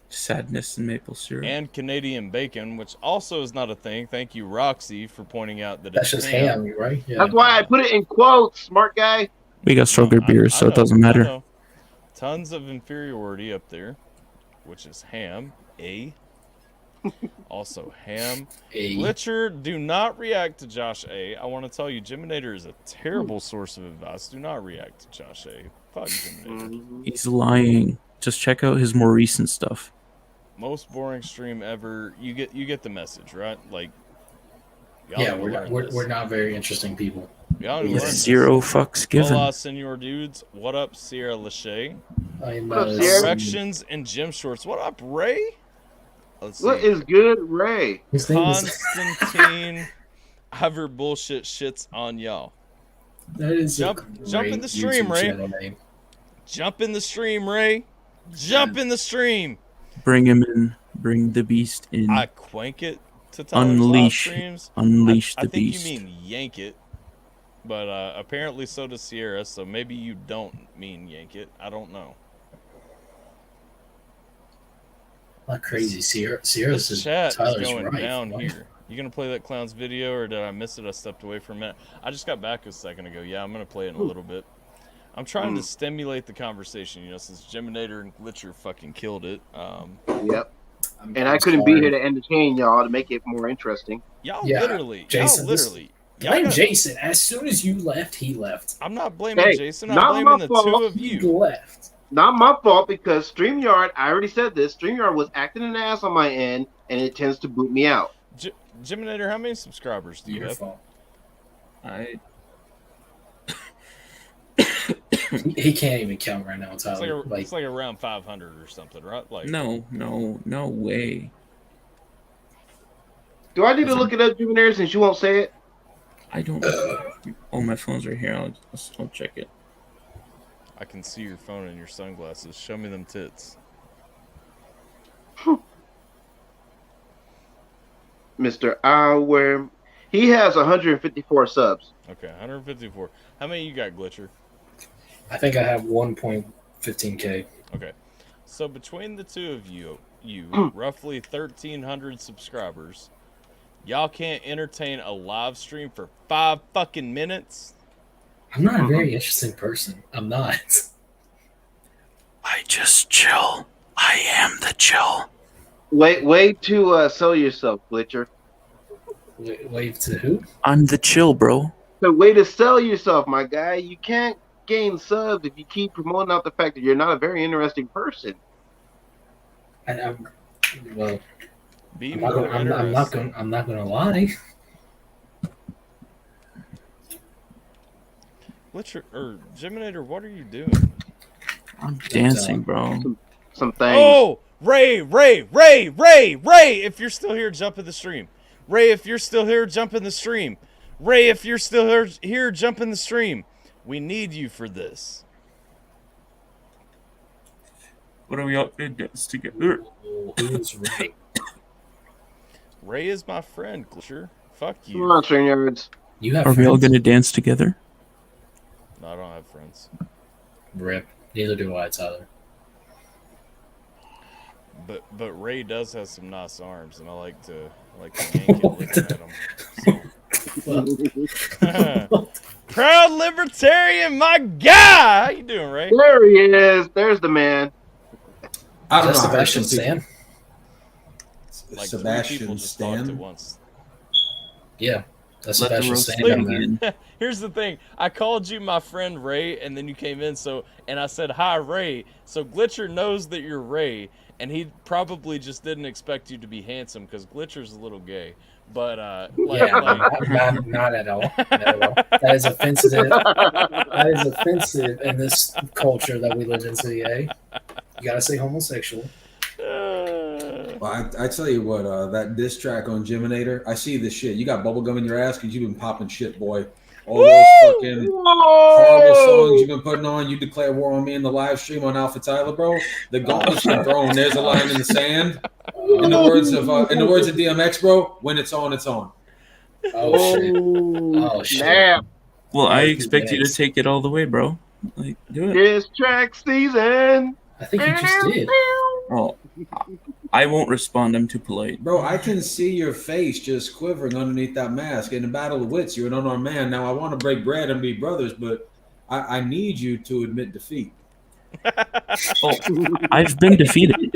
Sadness and maple syrup. And Canadian bacon, which also is not a thing. Thank you, Roxy, for pointing out that that's it's just ham, right? Yeah. That's why I put it in quotes, smart guy. We got stronger beers, so it doesn't matter. Tons of inferiority up there, which is ham. Also ham. Glitcher, do not react to Josh A. I want to tell you, Geminator is a terrible source of advice. Do not react to Josh A. Fuck Geminator. He's lying. Just check out his more recent stuff. Most boring stream ever. You get the message, right? Like, yeah, we're not very interesting people. With zero fucks given. Hola, senor dudes. What up, Sierra Lachey? Directions and gym shorts. What up, Ray? What is good, Ray? Constantine Hover bullshit shits on y'all. That is jump in the stream, Ray. Jump in the stream, Ray. Jump in the stream. Bring him in. Bring the beast in. I quank it to Tyler's live streams. Unleash the beast. I think you mean yank it. But apparently so does Sierra, so maybe you don't mean yank it. I don't know. Not crazy. Sierra's just chat Tyler's is going right. down here. You gonna play that clown's video, or did I miss it? I stepped away for a minute. I just got back a second ago. Yeah, I'm gonna play it in a little bit. I'm trying to stimulate the conversation, since Geminator and Glitcher fucking killed it. Yep. And I couldn't be here to entertain y'all to make it more interesting. Y'all literally. Blame Jason. As soon as you left, he left. I'm not blaming Jason. I'm blaming the two of you. He left. Not my fault, because StreamYard, I already said this, StreamYard was acting an ass on my end, and it tends to boot me out. Geminator, how many subscribers do you have? He can't even count right now, Tyler. It's like around 500 or something, right? Like no way. Do I need to look it up, Geminator, since you won't say it? I don't. Oh, my phone's right here. I'll check it. I can see your phone and your sunglasses. Show me them tits. Mr. Hour. He has 154 subs. Okay, 154. How many you got, Glitcher? I think I have 1.15K. Okay. So between the two of you, roughly 1,300 subscribers, y'all can't entertain a live stream for 5 fucking minutes? I'm not a very interesting person. I'm not. I just chill. I am the chill. Wait to sell yourself, Glitcher. Wait to who? I'm the chill, bro. So way to sell yourself, my guy. You can't gain subs if you keep promoting out the fact that you're not a very interesting person. I'm not gonna lie. Geminator, what are you doing? I'm dancing, bro. Some things. Oh, Ray! If you're still here, jump in the stream. Ray, if you're still here, jump in the stream. Ray, if you're still here, jump in the stream. We need you for this. What are we all gonna dance together? Who's Ray? Ray is my friend, Glitcher. Fuck you. Come on, StreamYards. You have Are we all friends? gonna dance together? No, I don't have friends. Rip. Neither do I, Tyler. But Ray does have some nice arms, and I like to yank it looking at him. So. Proud libertarian, my guy. How you doing, Ray? There he is. There's the man. I don't Just know. Sebastian Stan? Like Sebastian 3 people just talked at Stan. once. Yeah. That's Let the Sebastian roast Stan down begin. there. Here's the thing. I called you my friend Ray, and then you came in, and I said, hi, Ray. So Glitcher knows that you're Ray, and he probably just didn't expect you to be handsome, because Glitcher's a little gay. But, Not at all. Not at all. That is offensive. That is offensive in this culture that we live in, CA. You gotta say homosexual. Well, I tell you what, that diss track on Geminator, I see this shit. You got bubblegum in your ass because you've been popping shit, boy. All those fucking horrible songs you've been putting on. You declare war on me in the live stream on AlphaTyler, bro. The gauntlet's been thrown. There's a line in the sand. In the words of DMX, bro, when it's on, it's on. Oh shit. Oh shit. Snap. Well, I expect you to take it all the way, bro. Like, do it. Diss track season. I think you just did. Oh, I won't respond. I'm too polite. Bro, I can see your face just quivering underneath that mask. In a battle of wits, you're an unarmed man. Now, I want to break bread and be brothers, but I need you to admit defeat. Oh, I've been defeated.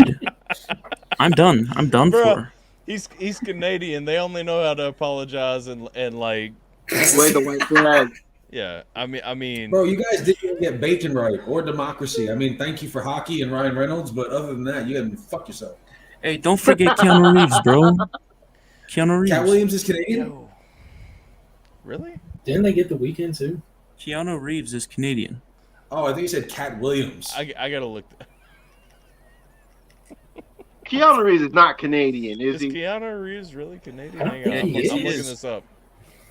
I'm done. I'm done Bro. for. he's Canadian. They only know how to apologize and like, Wave the white flag. yeah. I mean, Bro, you guys didn't get bacon right or democracy. I mean, thank you for hockey and Ryan Reynolds, but other than that, you gotta fuck yourself. Hey, don't forget Keanu Reeves, bro. Keanu Reeves. Cat Williams is Canadian? yo. Really? Didn't they get the weekend too? Keanu Reeves is Canadian. Oh, I think you said Cat Williams. I gotta look. Keanu Reeves is not Canadian, is Is he? Keanu Reeves really Canadian? I Hang on, think I'm he looking is. this up.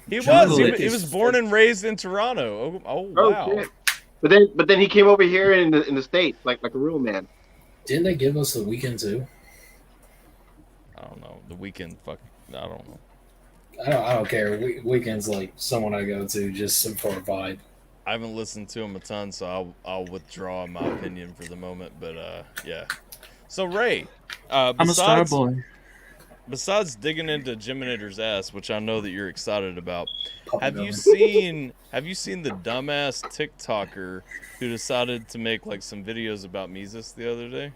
He John was. Lick He is- was born and raised in Toronto. Oh wow. Oh shit. But then he came over here in the States like a real man. Didn't they give us the weekend too? I don't know. The weekend. Fuck. I don't know. I don't care. Weekend's like someone I go to just for a vibe. I haven't listened to him a ton, so I'll withdraw my opinion for the moment. But yeah. So Ray, I'm a star boy. besides digging into Geminator's ass, which I know that you're excited about, have you Popping seen the dumbass TikToker who decided to make like some videos about Mises the other day?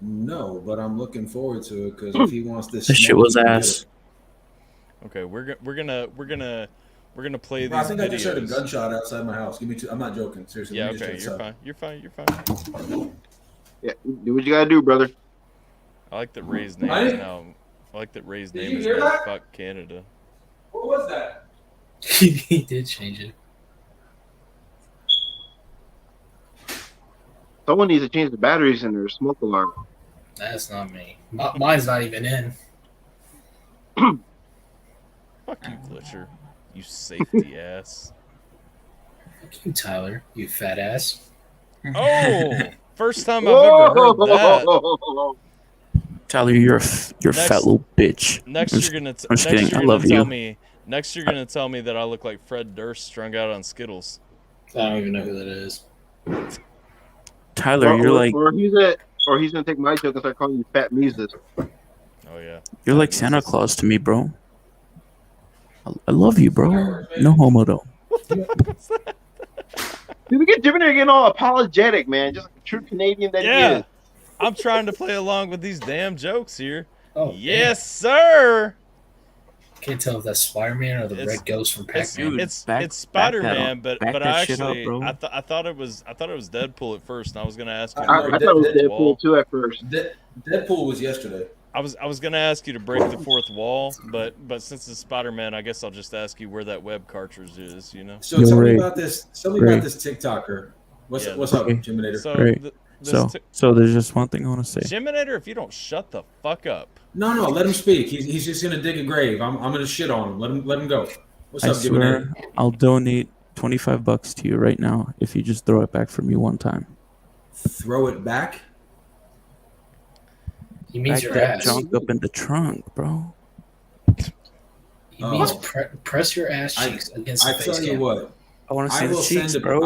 No, but I'm looking forward to it because if he wants this, This shit was ass. Okay, we're gonna play these Bro, I think videos. I just heard a gunshot outside my house. Give me two. I'm not joking. Seriously. Yeah, let me just okay, check you're this fine. out. You're fine. Yeah, do what you gotta do, brother. I like that Ray's name Right? is now. I like that Ray's Did name you is hear now that? Fuck Canada. What was that? he did change it. Someone needs to change the batteries in their smoke alarm. That's not me. Mine's not even in. Fuck you, Glitcher. You safety ass. Fuck you, Tyler. You fat ass. Oh, first time I've ever heard that. Whoa! Tyler, you're a fat little bitch. Next, I'm you're gonna I'm just kidding. I love tell you. me. Next, you're gonna tell me that I look like Fred Durst strung out on Skittles. I don't even know who that is. Tyler, you're like or he's gonna take my joke and start calling you Fat Mises. Oh yeah. you're like Santa Claus to me, bro. I love you, bro. No homo though. Dude, we get Jiminy getting all apologetic, man, just like a true Canadian that he Yeah. is. I'm trying to play along with these damn jokes here. Oh, Yes, sir. Can't tell if that's Spider-Man or the It's- Red Ghost from Pac-Man. Dude, It's back Spider-Man, that but up. I Back that shit up, actually bro. I thought it was Deadpool at first, and I was gonna ask you. To I break thought the it was fourth Deadpool wall. too at first. Deadpool was yesterday. I was gonna ask you to break the fourth wall, but since it's Spider-Man, I guess I'll just ask you where that web cartridge is. You know. So Yo, tell me Ray. about this. Tell me Ray. about this TikToker. What's Yeah. what's up, Okay. Jiminator? So Great. this So there's just one thing I want to say. Geminator, if you don't shut the fuck up. No, let him speak. He's just gonna dig a grave. I'm gonna shit on him. Let him go. What's I up, swear, Jimmy? I'll donate $25 to you right now if you just throw it back for me one time. Throw it back? He means Back your that ass. junk up in the trunk, bro. He means press your ass cheeks against the face tell you what. I want to see I the will cheeks, send bro.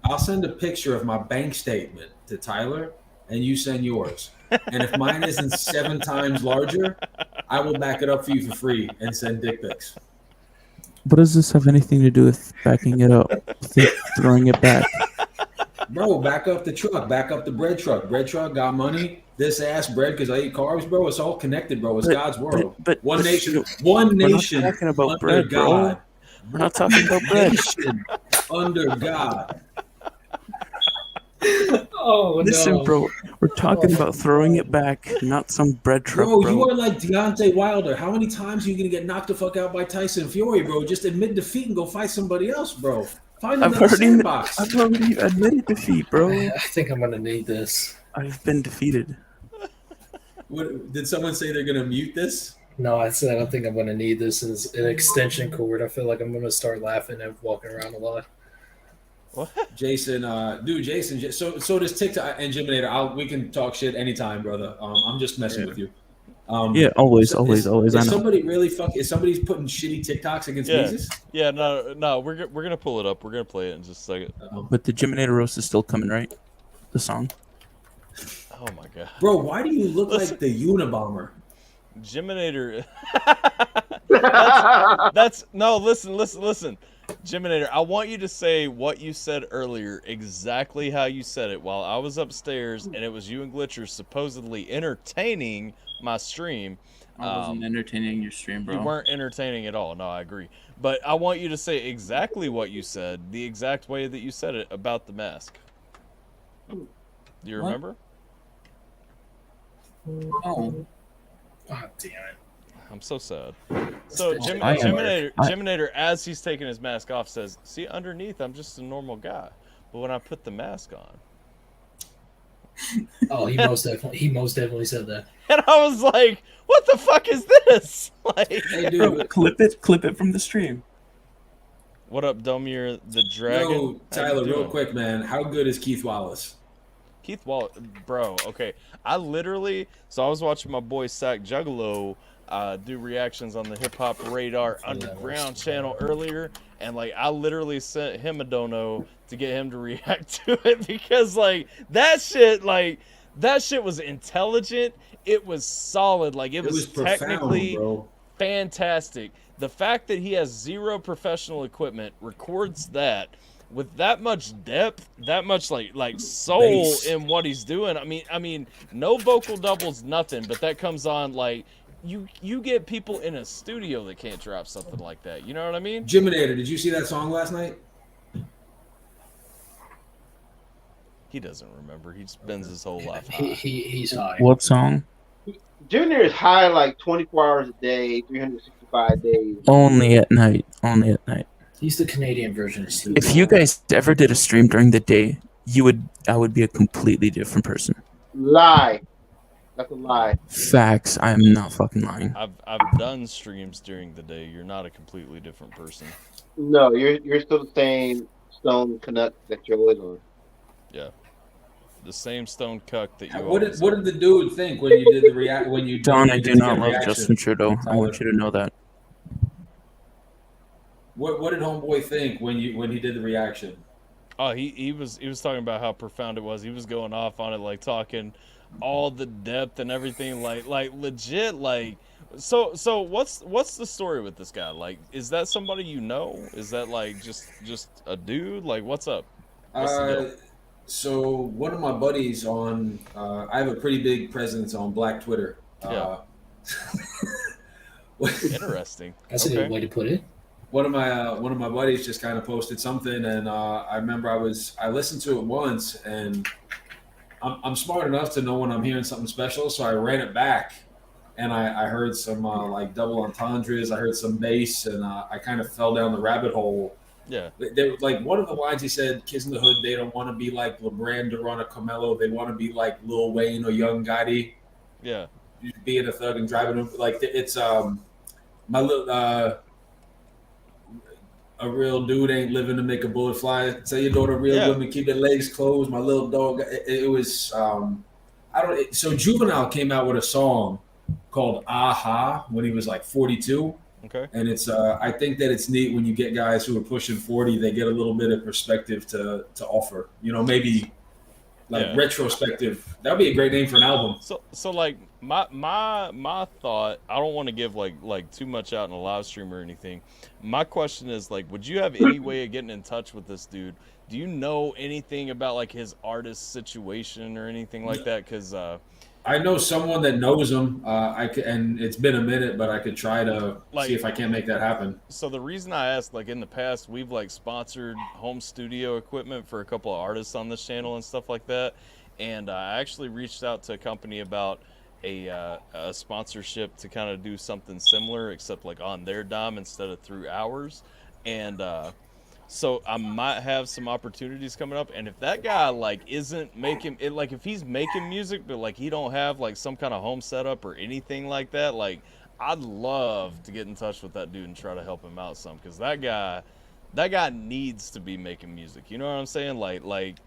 I'll send a picture of my bank statement to Tyler, and you send yours. And if mine isn't 7 times larger, I will back it up for you for free and send dick pics. What does this have anything to do with backing it up? Throwing it back? Bro, back up the truck. Back up the bread truck. Bread truck got money. This ass bread because I eat carbs, bro. It's all connected, bro. It's God's world. One nation we're not talking about under bread, God. Bro. We're not talking about bread. Nation under God. Listen, bro. We're talking about throwing it back, not some bread truck, Bro, bro. you are like Deontay Wilder. How many times are you going to get knocked the fuck out by Tyson Fury, bro? Just admit defeat and go fight somebody else, bro. I've already admitted defeat, bro. I think I'm gonna need this. I've been defeated. What, did someone say they're gonna mute this? No, I said I don't think I'm gonna need this as an extension cord. I feel like I'm gonna start laughing and walking around a lot. What? Jason, so does TikTok and Jiminator. We can talk shit anytime, brother. I'm just messing with you. Yeah, always. Is I know. somebody really is somebody's putting shitty TikToks against Mises? Yeah, no, we're gonna pull it up. We're gonna play it in just a second. But the Jiminator roast is still coming, right? The song. Oh my god, bro, why do you look like the Unabomber? Jiminator. Listen. Jiminator, I want you to say what you said earlier, exactly how you said it while I was upstairs and it was you and Glitcher supposedly entertaining my stream. I wasn't entertaining your stream, bro. You weren't entertaining at all. No, I agree. But I want you to say exactly what you said, the exact way that you said it about the mask. Do you remember? Oh. God damn it. I'm so sad. So Jiminator, as he's taking his mask off, says, "See, underneath, I'm just a normal guy, but when I put the mask on." Oh, he most definitely said that. And I was like, "What the fuck is this?" Like, hey, dude, clip it from the stream. What up, Domir the Dragon? Yo, Tyler, real quick, man. How good is Keith Wallace? Keith Wallace, bro. Okay, I was watching my boy Sack Juggalo do reactions on the Hip Hop Radar Underground channel earlier, and like I literally sent him a dono to get him to react to it because like that shit was intelligent. It was solid. Like it was technically profound, fantastic. The fact that he has zero professional equipment, records that with that much depth, that much like soul Bass in what he's doing. I mean, no vocal doubles, nothing, but that comes on like you get people in a studio that can't drop something like that. You know what I mean? Jiminator, did you see that song last night? He doesn't remember. He spends his whole life high. He's high. What song? Junior is high like 24 hours a day, 365 days. Only at night. He's the Canadian version of Steve. If you guys ever did a stream during the day, I would be a completely different person. Lie. That's a lie. Facts. I'm not fucking lying. I've done streams during the day. You're not a completely different person. No, you're still the same stone Canuck that you're always on. Yeah. The same stone cuck that you. What did the dude think when you did the react? When you Don, I do not love Justin Trudeau. I want you to know that. What did homeboy think when he did the reaction? Oh, he was talking about how profound it was. He was going off on it, like talking all the depth and everything, like legit, like. So what's the story with this guy? Like, is that somebody you know? Is that like just a dude? Like, what's up? What's the deal? So one of my buddies on, I have a pretty big presence on Black Twitter. Yeah. Interesting. That's a good way to put it. One of my buddies just kind of posted something, and I remember I listened to it once, and I'm smart enough to know when I'm hearing something special, so I ran it back, and I heard some like double entendres, I heard some bass, and I kind of fell down the rabbit hole. Yeah. Like one of the lines he said, "Kids in the Hood, they don't want to be like LeBron, Duran, or Carmelo. They want to be like Lil Wayne or Young Gotti." Yeah. Being a thug and driving like it's my little a real dude ain't living to make a bullet fly. Tell your daughter real women keep their legs closed. My little dog. It was I don't. So Juvenile came out with a song called Aha when he was like 42. Okay. And it's I think that it's neat when you get guys who are pushing 40, they get a little bit of perspective to offer. You know, maybe like retrospective. That'd be a great name for an album. So like my thought, I don't want to give like too much out in a live stream or anything. My question is like, would you have any way of getting in touch with this dude? Do you know anything about like his artist situation or anything like that? Because I know someone that knows him. And it's been a minute, but I could try to see if I can't make that happen. So the reason I asked, like in the past, we've like sponsored home studio equipment for a couple of artists on this channel and stuff like that. And I actually reached out to a company about a sponsorship to kind of do something similar, except like on their dime instead of through ours. And so I might have some opportunities coming up, and if that guy like isn't making it, like if he's making music but like he don't have like some kind of home setup or anything like that, like I'd love to get in touch with that dude and try to help him out some, because that guy needs to be making music. You know what I'm saying? Like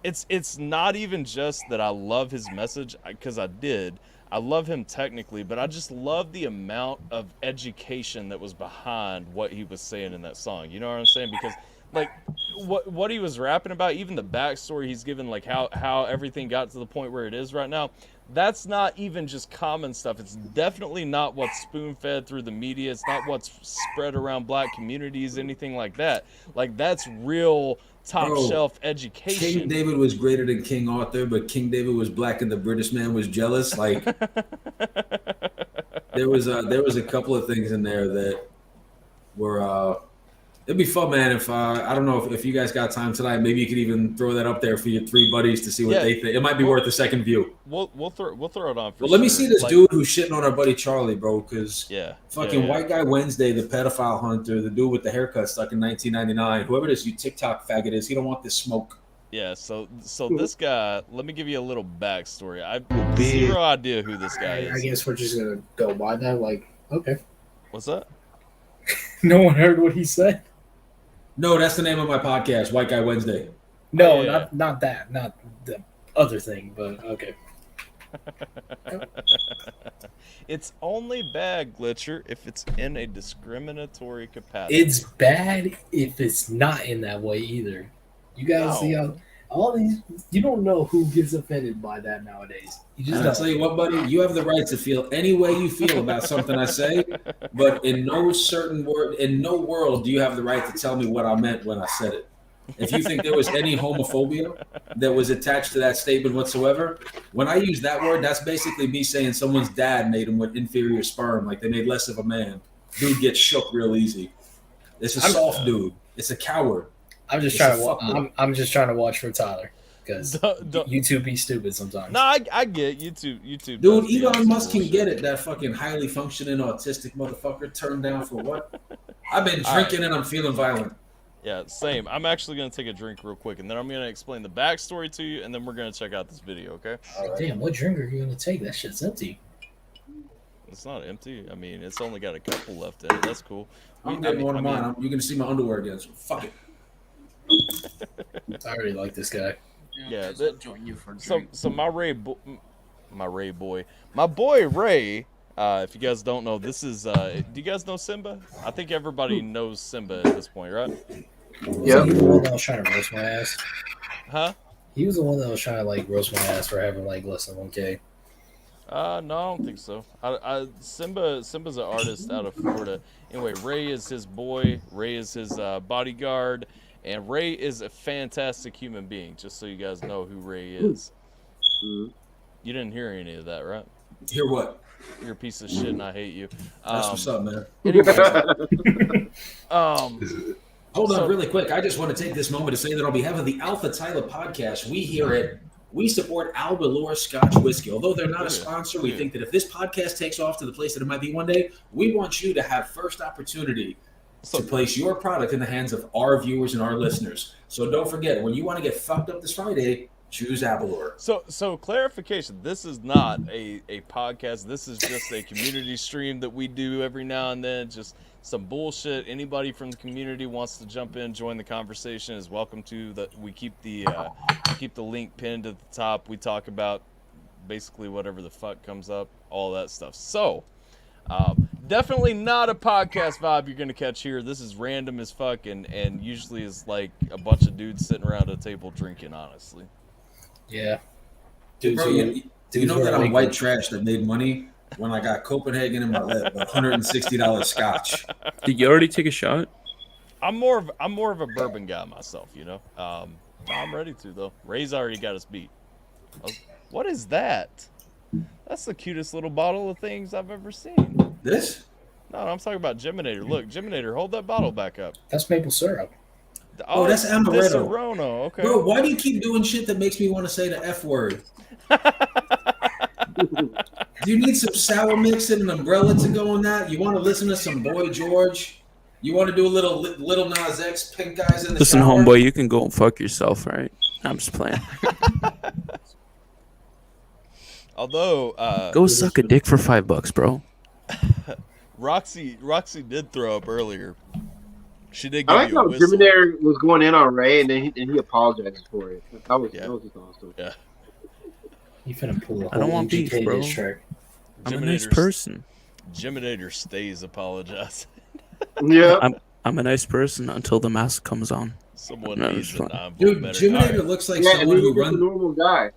it's not even just that I love his message, because I love him technically, but I just love the amount of education that was behind what he was saying in that song. You know what I'm saying? Because like what he was rapping about, even the backstory he's given, like how everything got to the point where it is right now, that's not even just common stuff. It's definitely not what's spoon-fed through the media. It's not what's spread around black communities, anything like that. Like that's real top shelf education. King David was greater than King Arthur, but King David was black and the British man was jealous. Like there was a couple of things in there that were it'd be fun, man. If I don't know if you guys got time tonight, maybe you could even throw that up there for your three buddies to see what they think. It might be worth a second view. We'll throw it on. Well, let me see this dude who's shitting on our buddy Charlie, bro. Because fucking White Guy Wednesday, the pedophile hunter, the dude with the haircut stuck in 1999. Whoever this you TikTok faggot is, he don't want this smoke. Yeah. So this guy. Let me give you a little backstory. I have zero idea who this guy is. I guess we're just gonna go by that. Like, okay. What's that? No one heard what he said. No, that's the name of my podcast, White Guy Wednesday. No, not that, not the other thing, but okay. It's only bad, Glitcher, if it's in a discriminatory capacity. It's bad if it's not in that way either. You guys see how all these, you don't know who gets offended by that nowadays. You just I'll tell you what, buddy, you have the right to feel any way you feel about something I say, but in no world do you have the right to tell me what I meant when I said it. If you think there was any homophobia that was attached to that statement whatsoever, when I use that word, that's basically me saying someone's dad made him with inferior sperm, like they made less of a man. Dude gets shook real easy. It's a soft dude. It's a coward. I'm just trying to. I'm just trying to watch for Tyler because YouTube be stupid sometimes. No, I get YouTube. Dude, Elon Musk can get it. That fucking highly functioning autistic motherfucker turned down for what? I've been drinking and I'm feeling violent. Yeah, same. I'm actually gonna take a drink real quick, and then I'm gonna explain the backstory to you, and then we're gonna check out this video. Okay? Right. Damn, what drink are you gonna take? That shit's empty. It's not empty. I mean, it's only got a couple left in it. That's cool. I'm getting one of mine. You're gonna see my underwear again. So fuck it. I already like this guy. Yeah. So my boy Ray. If you guys don't know, this is. Do you guys know Simba? I think everybody knows Simba at this point, right? Yeah. He was the one that was trying to roast my ass. Huh? He was the one that was trying to like roast my ass for having like less than 1K. No, I don't think so. Simba's an artist out of Florida. Anyway, Ray is his boy. Ray is his bodyguard. And Ray is a fantastic human being, just so you guys know who Ray is. You didn't hear any of that, right? Hear what? You're a piece of shit and I hate you. That's what's up, man. Anyways, hold on really quick. I just want to take this moment to say that on behalf of the AlphaTyler podcast, we support AlphaTyler Scotch Whiskey. Although they're not a sponsor, we think that if this podcast takes off to the place that it might be one day, we want you to have first opportunity to place your product in the hands of our viewers and our listeners. So don't forget, when you want to get fucked up this Friday, choose AlphaTyler. So clarification, this is not a podcast. This is just a community stream that we do every now and then. Just some bullshit. Anybody from the community wants to jump in, join the conversation is welcome to. We keep the link pinned at the top. We talk about basically whatever the fuck comes up, all that stuff. So, definitely not a podcast vibe you're gonna catch here. This is random as fuck, and usually is like a bunch of dudes sitting around a table drinking. Honestly, Yeah. Bro, you know that I'm white trash that made money when I got Copenhagen in my lip, $160 scotch. Did you already take a shot? I'm more of a bourbon guy myself, you know. I'm ready to though. Ray's already got us beat. What is that? That's the cutest little bottle of things I've ever seen. This? No, I'm talking about Geminator. Look, Geminator, hold that bottle back up. That's maple syrup. Oh, that's amaretto. Disaronno, okay. Bro, why do you keep doing shit that makes me want to say the F word? Do you need some sour mix and an umbrella to go on that? You want to listen to some Boy George? You want to do a little Nas X, Pink Guys in the Listen, shower? homeboy, you can go and fuck yourself, right? I'm just playing. Although, Go suck a dick for $5, bro. Roxy did throw up earlier. She did I give like you a how whistle. Jiminator was going in on Ray, and then he apologized for it. That was just awesome. Yeah. You finna pull a I don't want beef, bro. Track. I'm a nice person. Jiminator stays apologizing. Yeah. I'm a nice person until the mask comes on. Someone No, needs it's an fine. Dude, envelope. Jiminator looks like Yeah, someone and who he's a runs. normal guy.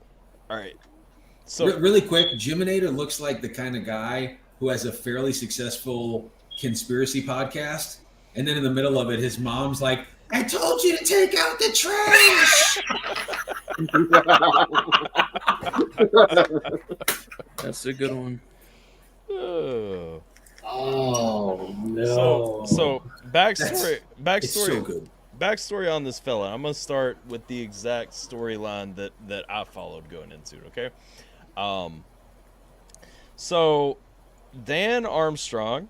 All right. So Really quick, Jiminator looks like the kind of guy who has a fairly successful conspiracy podcast, and then in the middle of it, his mom's like, "I told you to take out the trash." That's a good one. Oh no! So backstory. It's so good. Backstory on this fella. I'm gonna start with the exact storyline that I followed going into it. Okay. So Dan Armstrong,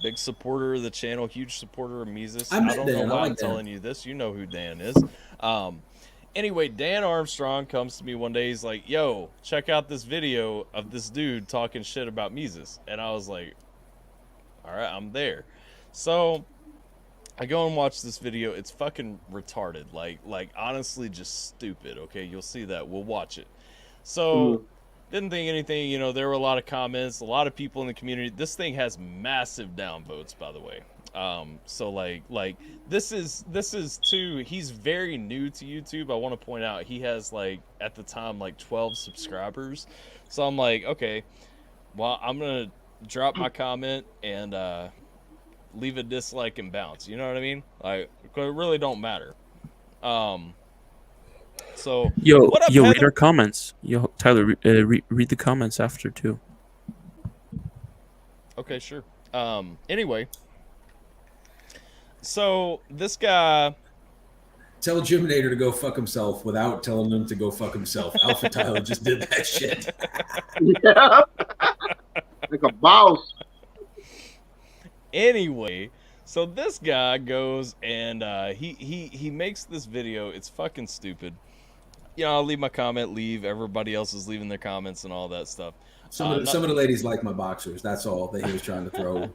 big supporter of the channel, huge supporter of Mises. I don't know why I'm telling you this. You know who Dan is. Anyway, Dan Armstrong comes to me one day. He's like, "Yo, check out this video of this dude talking shit about Mises," and I was like, "All right, I'm there." So I go and watch this video. It's fucking retarded. Like honestly, just stupid. Okay, you'll see that. We'll watch it. So didn't think anything. You know, there were a lot of comments, a lot of people in the community. This thing has massive downvotes, by the way. So like this is too. He's very new to YouTube. I want to point out he has like at the time like 12 subscribers. So I'm like, okay, well I'm gonna drop my comment and leave a dislike and bounce. You know what I mean? Like it really don't matter. So Yo, what up, read our comments. Yo, Tyler, read the comments after too. Okay, sure. Anyway, so this guy. Tell Jiminator to go fuck himself without telling him to go fuck himself. AlphaTyler just did that shit. Yeah. Like a boss. Anyway, so this guy goes and he makes this video. It's fucking stupid. You know, I'll leave my comment, leave. Everybody else is leaving their comments and all that stuff. Some of the ladies like my boxers. That's all that he was trying to throw.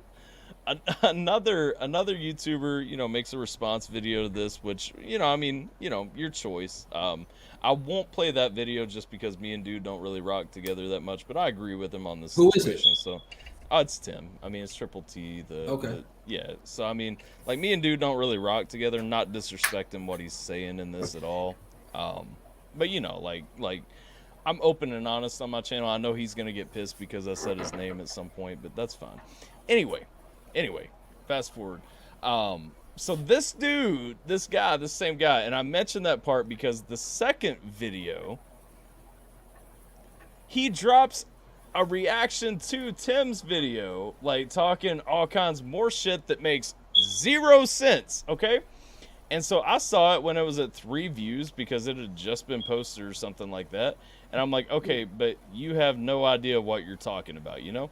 Another YouTuber, you know, makes a response video to this, which, you know, I mean, you know, your choice. I won't play that video just because me and Dude don't really rock together that much, but I agree with him on this situation. Who is it? So, it's Tim. I mean, it's Triple T. Okay. Yeah. So, I mean, like me and Dude don't really rock together. Not disrespecting what he's saying in this at all. But you know, like I'm open and honest on my channel. I know he's gonna get pissed because I said his name at some point, but that's fine. Anyway, fast forward. So this dude, this same guy, and I mentioned that part because the second video, he drops a reaction to Tim's video, like talking all kinds more shit that makes 0 sense, okay? And so I saw it when it was at 3 views because it had just been posted or something like that. And I'm like, okay, but you have no idea what you're talking about, you know?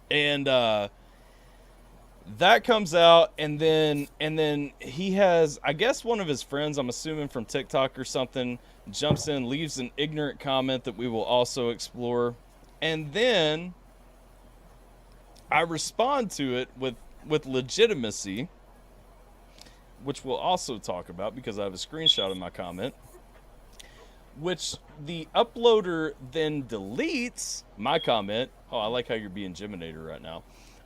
And that comes out, and then he has, I guess one of his friends, I'm assuming from TikTok or something, jumps in, leaves an ignorant comment that we will also explore. And then I respond to it with with legitimacy, which we'll also talk about because I have a screenshot of my comment, which the uploader then deletes my comment. Oh, I like how you're being Geminator right now.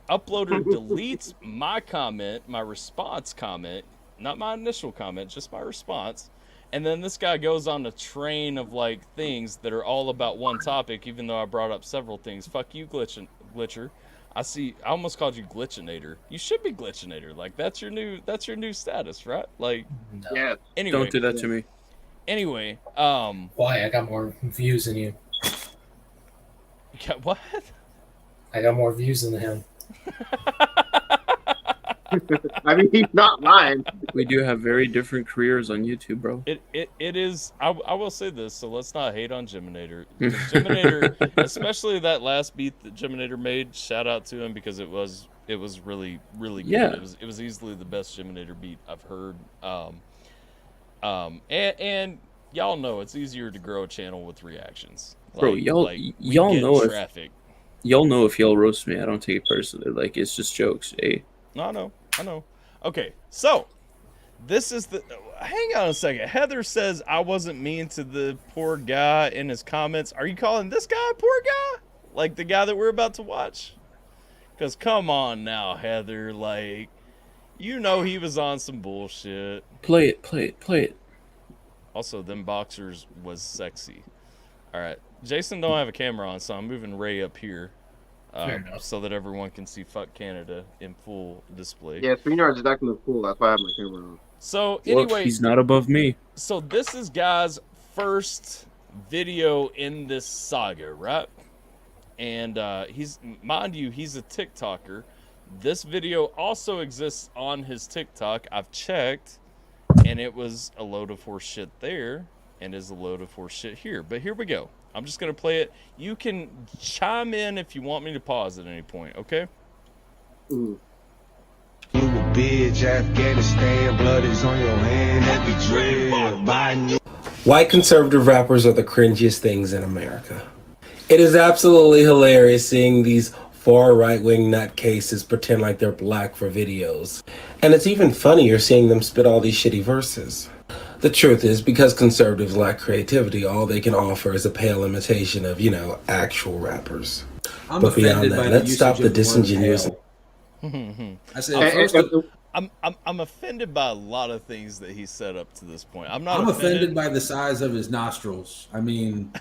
Uploader deletes my comment, my response comment, not my initial comment, just my response. And then this guy goes on a train of like things that are all about one topic, even though I brought up several things. Fuck you, Glitcher. I almost called you Glitchinator. You should be Glitchinator. Like that's your new status, right? Like, yeah. Anyway, Don't do that to me. Anyway, why? I got more views than you. What? I got more views than him. I mean, he's not lying. We do have very different careers on YouTube, bro. It is. I will say this, so let's not hate on Geminator. Geminator, especially that last beat that Geminator made. Shout out to him because it was really good. Yeah. It was easily the best Geminator beat I've heard. And y'all know it's easier to grow a channel with reactions. Bro, y'all know traffic. Y'all know if y'all roast me, I don't take it personally. Like, it's just jokes. Hey. No, I know. Okay, so this is the. Hang on a second. Heather says I wasn't mean to the poor guy in his comments. Are you calling this guy a poor guy? Like the guy that we're about to watch? Because come on now, Heather. Like, you know he was on some bullshit. Play it. Also, them boxers was sexy. All right. Jason don't have a camera on, so I'm moving Ray up here. So that everyone can see Fuck Canada in full display. Yeah, StreamYard is acting cool. That's why I have my camera on. So Well, anyway, he's not above me. So this is Guy's first video in this saga, right? And he's, mind you, he's a TikToker. This video also exists on his TikTok. I've checked, and it was a load of horse shit there, and is a load of horse shit here. But here we go. I'm just going to play it. You can chime in if you want me to pause at any point, okay? Ooh. You a bitch, Afghanistan, blood is on your hand, every dread, Biden. White conservative rappers are the cringiest things in America. It is absolutely hilarious seeing these far right-wing nutcases pretend like they're black for videos. And it's even funnier seeing them spit all these shitty verses. The truth is, because conservatives lack creativity, all they can offer is a pale imitation of, actual rappers. But beyond that, let's stop the disingenuous. I said first. I'm offended by a lot of things that he said up to this point. I'm offended by the size of his nostrils. I mean,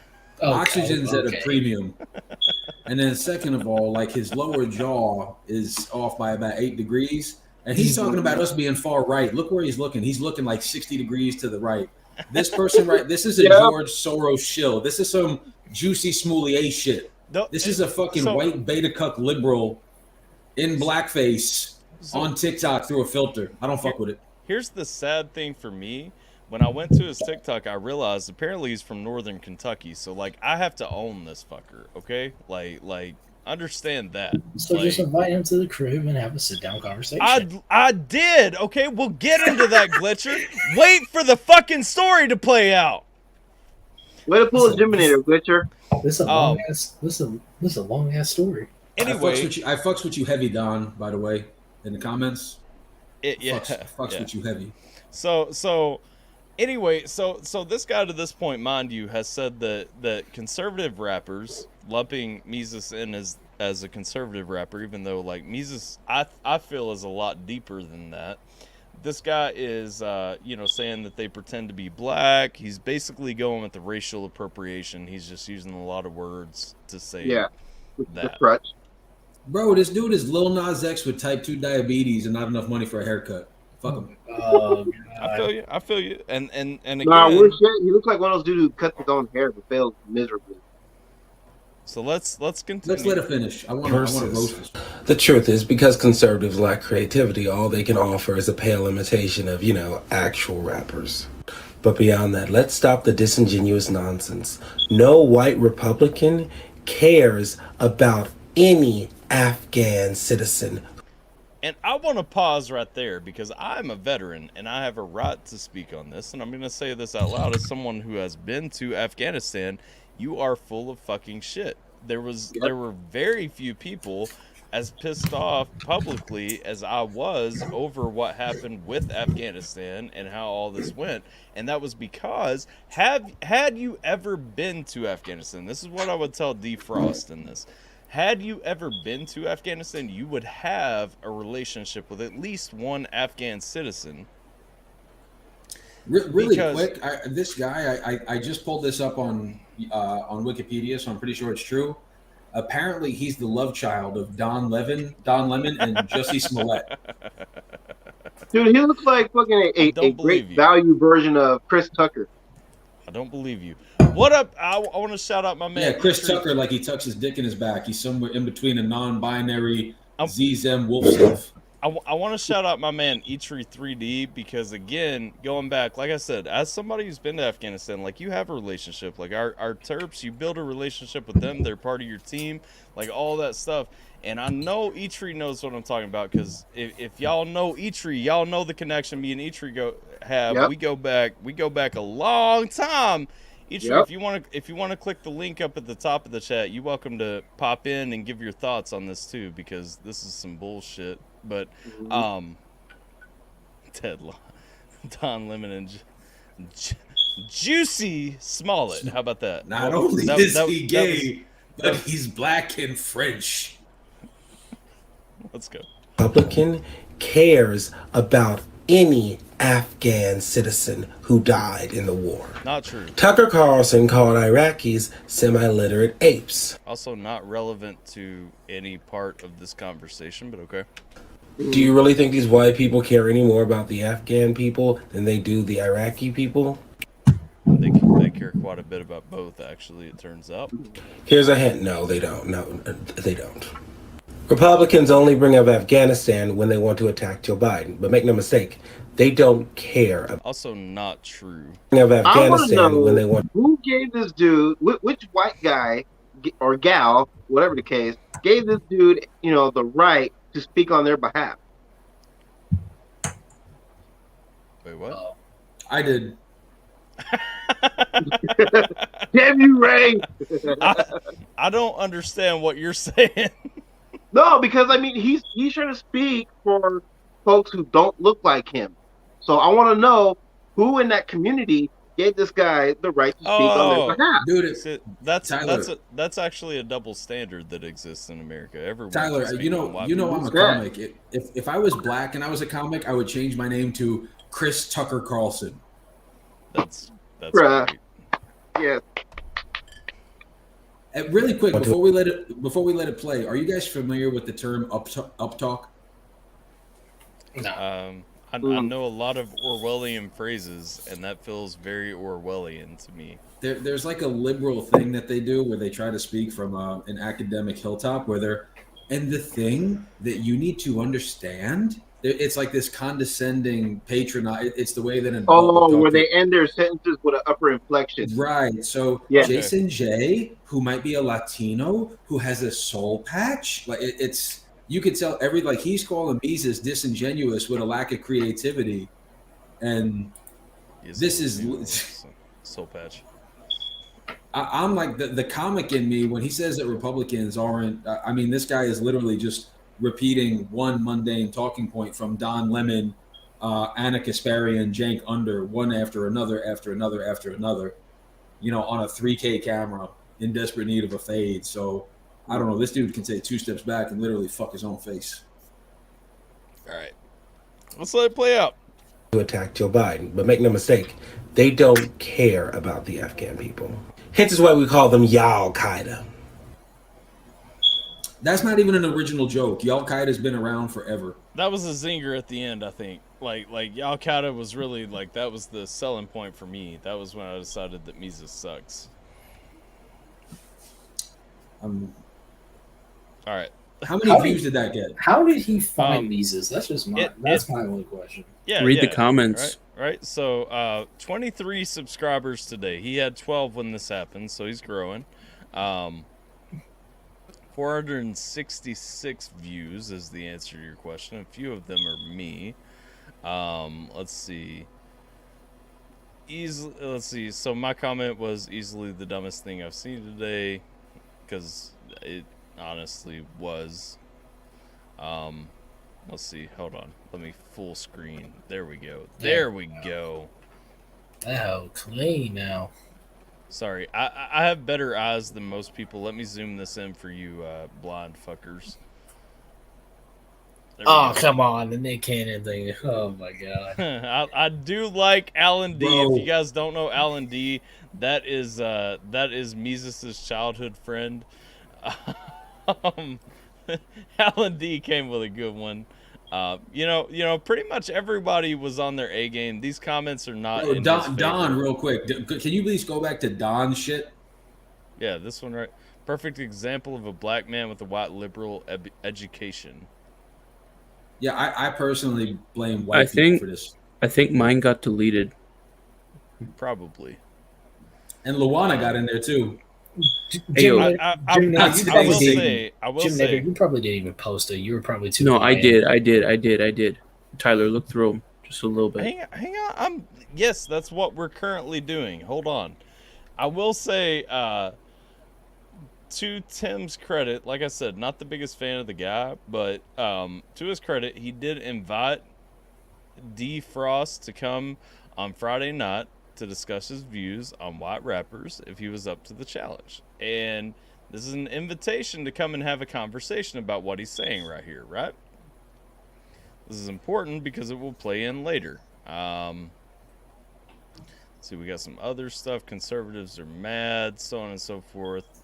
oxygen's at a premium. And then second of all, like his lower jaw is off by about 8 degrees. And he's talking about us being far right. Look where he's looking. He's looking like 60 degrees to the right. This person this is a George Soros shill. This is some Juicy Smollett shit. This is a fucking white beta cuck liberal in blackface on TikTok through a filter. I don't fuck with it. Here's the sad thing for me. When I went to his TikTok, I realized apparently he's from Northern Kentucky. So, like, I have to own this fucker, okay? Like, understand that. So just invite him to the crib and have a sit-down conversation. I did, okay? We'll get into that, Glitcher. Wait for the fucking story to play out. Way to pull a Geminator, Glitcher. This is a long ass story. Anyway, I fucks with you heavy, Don. By the way, in the comments, fucks with you heavy. So anyway, so this guy to this point, mind you, has said that conservative rappers, lumping Mises in as a conservative rapper, even though like Mises, I feel is a lot deeper than that. This guy is, saying that they pretend to be black. He's basically going with the racial appropriation. He's just using a lot of words to say that. Crutch. Bro, this dude is Lil Nas X with type 2 diabetes and not enough money for a haircut. Fuck him. I feel you. And again, we're shit. He looks like one of those dudes who cuts his own hair but fails miserably. So let's continue. Let's let it finish. I want to roast this. The truth is, because conservatives lack creativity, all they can offer is a pale imitation of, actual rappers. But beyond that, let's stop the disingenuous nonsense. No white Republican cares about any Afghan citizen. And I want to pause right there because I'm a veteran and I have a right to speak on this. And I'm going to say this out loud as someone who has been to Afghanistan. You are full of fucking shit. There were very few people as pissed off publicly as I was over what happened with Afghanistan and how all this went. And that was because had you ever been to Afghanistan, this is what I would tell D Frost in this. Had you ever been to Afghanistan, you would have a relationship with at least one Afghan citizen. Really quick, this guy, I just pulled this up on Wikipedia, so I'm pretty sure it's true. Apparently, he's the love child of Don Lemon, and Jussie Smollett. Dude, he looks like fucking a great value version of Chris Tucker. I don't believe you. What up? I want to shout out my man. Yeah, Chris Tucker, like he tucks his dick in his back. He's somewhere in between a non-binary ZZM wolf stuff. I want to shout out my man Eitri 3D because, again, going back, like I said, as somebody who's been to Afghanistan, like, you have a relationship. Like, our Terps, you build a relationship with them. They're part of your team, like, all that stuff. And I know Eitri knows what I'm talking about because if y'all know Eitri, y'all know the connection me and Eitri have. Yep. We go back a long time. Eitri, yep. if you want to click the link up at the top of the chat, you're welcome to pop in and give your thoughts on this too, because this is some bullshit. But Don Lemon and Juicy Smollett. How about that? Not only is he gay, but he's black and French. Let's go. Republican cares about any Afghan citizen who died in the war. Not true. Tucker Carlson called Iraqis semi-literate apes. Also not relevant to any part of this conversation, but okay. Do you really think these white people care any more about the Afghan people than they do the Iraqi people? They care quite a bit about both, actually, it turns out. Here's a hint. No, they don't. No, they don't. Republicans only bring up Afghanistan when they want to attack Joe Biden. But make no mistake, they don't care. Also not true. Of Afghanistan when they want. Who gave this dude, which white guy or gal, whatever the case, gave this dude, the right to speak on their behalf? Wait, what? I did. Damn you, Ray! I don't understand what you're saying. No, because he's trying to speak for folks who don't look like him. So I want to know who in that community gave this guy the right to speak on their behalf. Dude, that's actually a double standard that exists in America. Everyone Tyler, I'm a comic. If I was black and I was a comic, I would change my name to Chris Tucker Carlson. That's great. Yeah. Really quick, before we let it play, are you guys familiar with the term up talk? No. I know a lot of Orwellian phrases, and that feels very Orwellian to me. There's like a liberal thing that they do where they try to speak from an academic hilltop, and the thing that you need to understand, it's like this condescending patronize. It's the way that where they end their sentences with an upper inflection. Right. So Jason J, who might be a Latino, who has a soul patch, like it's. You could tell he's calling Mises disingenuous with a lack of creativity, and this is soul patch. I'm like the comic in me when he says that Republicans aren't. This guy is literally just repeating one mundane talking point from Don Lemon, Anna Kasparian, Cenk Under, one after another, on a 3K camera in desperate need of a fade. So. I don't know. This dude can take 2 steps back and literally fuck his own face. All right. Let's let it play out. To attack Joe Biden. But make no mistake, they don't care about the Afghan people. Hence is why we call them Al-Qaeda. That's not even an original joke. Al-Qaeda's been around forever. That was a zinger at the end, I think. Like Al-Qaeda was really, that was the selling point for me. That was when I decided that Mises sucks. All right. How many views did that get? How did he find Mises? That's just my only question. Yeah, read the comments. Right. So 23 subscribers today. He had 12 when this happened, so he's growing. 466 views is the answer to your question. A few of them are me. Let's see. So my comment was easily the dumbest thing I've seen today, because it honestly was. Let's see. Hold on. Let me full screen. There we go. There we go. Oh, clean now. Sorry, I have better eyes than most people. Let me zoom this in for you, blind fuckers. Oh, come on, the Nick Cannon thing. Oh my god. I do like Alan D. Bro. If you guys don't know Alan D, that is Mises' childhood friend. Alan D came with a good one. You know, pretty much everybody was on their A game. These comments are not. Bro, Don, real quick. Can you please go back to Don's shit? Yeah, this one right. Perfect example of a black man with a white liberal education. Yeah, I personally blame white people for this. I think mine got deleted. Probably. And Luana got in there too. I will say, you probably didn't even post it. You were probably too. No, I did. Tyler, look through them just a little bit. Hang on. Yes, that's what we're currently doing. Hold on. I will say, to Tim's credit, like I said, not the biggest fan of the guy, but to his credit, he did invite D Frost to come on Friday night to discuss his views on white rappers if he was up to the challenge. And this is an invitation to come and have a conversation about what he's saying right here, right? This is important because it will play in later. See, we got some other stuff. Conservatives are mad, so on and so forth.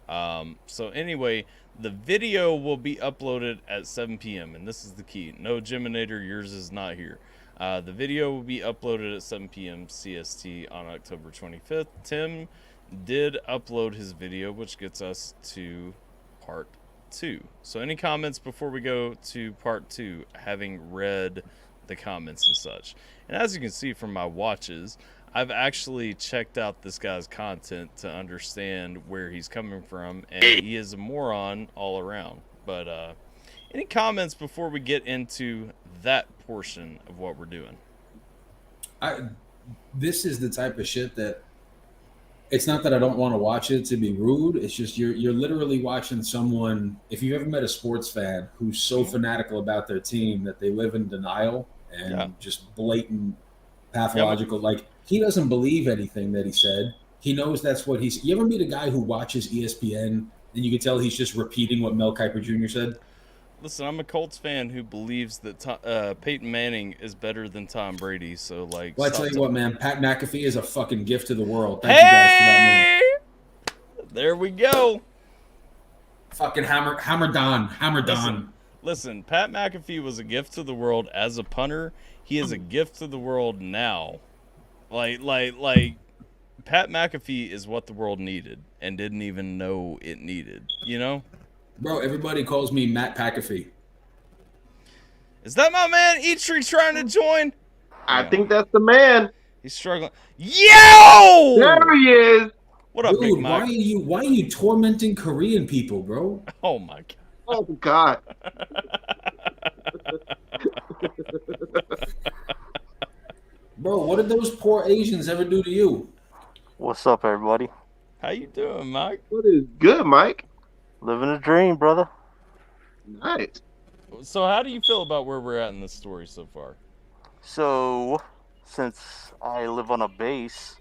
So anyway, the video will be uploaded at 7 p.m. and this is the key. No Geminator, yours is not here. The video will be uploaded at 7 p.m. CST on October 25th. Tim did upload his video, which gets us to part 2. So any comments before we go to part 2, having read the comments and such? And as you can see from my watches, I've actually checked out this guy's content to understand where he's coming from, and he is a moron all around. But any comments before we get into that portion of what we're doing? This is the type of shit that it's not that I don't want to watch it to be rude. It's just you're literally watching someone. If you've ever met a sports fan who's so fanatical about their team that they live in denial and just blatant pathological, like he doesn't believe anything that he said. He knows that's what he's. You ever meet a guy who watches ESPN and you can tell he's just repeating what Mel Kiper Jr. said? Listen, I'm a Colts fan who believes that Peyton Manning is better than Tom Brady. So, like, well, I tell you what, man, Pat McAfee is a fucking gift to the world. Thank you guys for that, man. There we go. Fucking hammer Don. Listen, Pat McAfee was a gift to the world as a punter. He is a gift to the world now. Like, Pat McAfee is what the world needed and didn't even know it needed. You know? Bro, everybody calls me Matt McAfee. Is that my man Eitri trying to join? I think that's the man. He's struggling. Yo! There he is. What up, Dude, Big Mike? why are you tormenting Korean people, bro? Oh my god. Oh god. Bro, what did those poor Asians ever do to you? What's up, everybody? How you doing, Mike? What is good, Mike? Living a dream, brother. Nice. So how do you feel about where we're at in this story so far? So, since I live on a base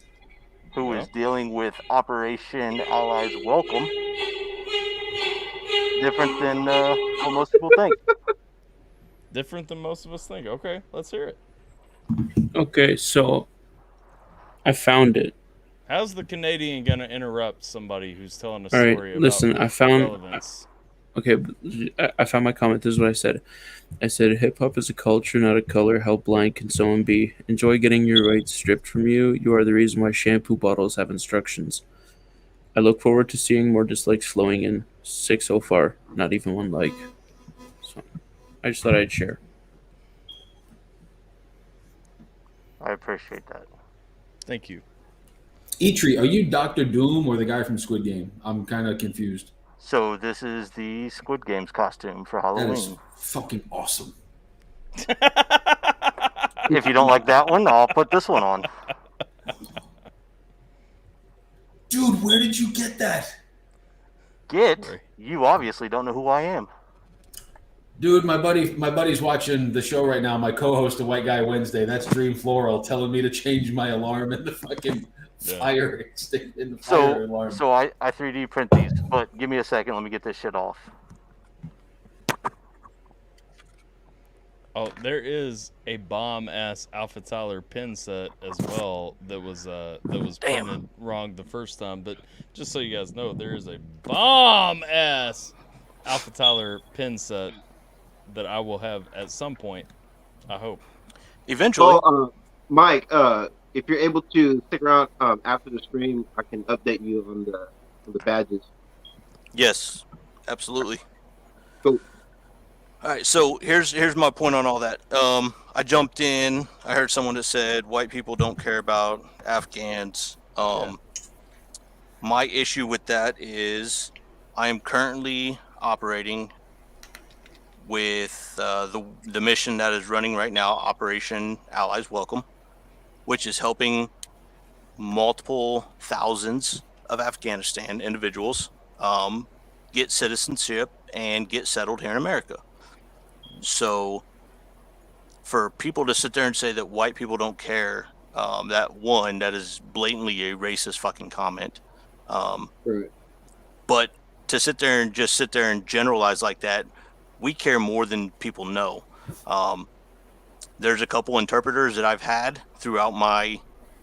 who is dealing with Operation Allies Welcome, different than what most people think. Different than most of us think. Okay, let's hear it. Okay, so I found it. How's the Canadian gonna interrupt somebody who's telling a All story right, about listen, I found. relevance? Okay, I found my comment. This is what I said. I said, hip hop is a culture, not a color. How blind can someone be? Enjoy getting your rights stripped from you. You are the reason why shampoo bottles have instructions. I look forward to seeing more dislikes flowing in. 6 so far, not even one like. So I just thought I'd share. I appreciate that. Thank you. Eitri, are you Dr. Doom or the guy from Squid Game? I'm kind of confused. So this is the Squid Games costume for That is Halloween. fucking awesome. If you don't like that one, I'll put this one on. Dude, where did you get that? You obviously don't know who I am. Dude, my buddy's watching the show right now. My co-host of White Guy Wednesday. That's Dream Floral telling me to change my alarm in the fucking fire alarm. So I 3D print these, but give me a second. Let me get this shit off. Oh, there is a bomb ass AlphaTyler pin set as well that was printed wrong the first time. But just so you guys know, there is a bomb ass AlphaTyler pin set that I will have at some point. I hope. Eventually. Oh, Mike, if you're able to stick around after the stream, I can update you on the badges. Yes, absolutely. Cool. All right, so here's my point on all that. I jumped in. I heard someone that said white people don't care about Afghans. My issue with that is I am currently operating with the mission that is running right now, Operation Allies Welcome, which is helping multiple thousands of Afghanistan individuals get citizenship and get settled here in America. So for people to sit there and say that white people don't care, that is blatantly a racist fucking comment. Right. But to sit there and generalize like that, we care more than people know. There's a couple interpreters that I've had throughout my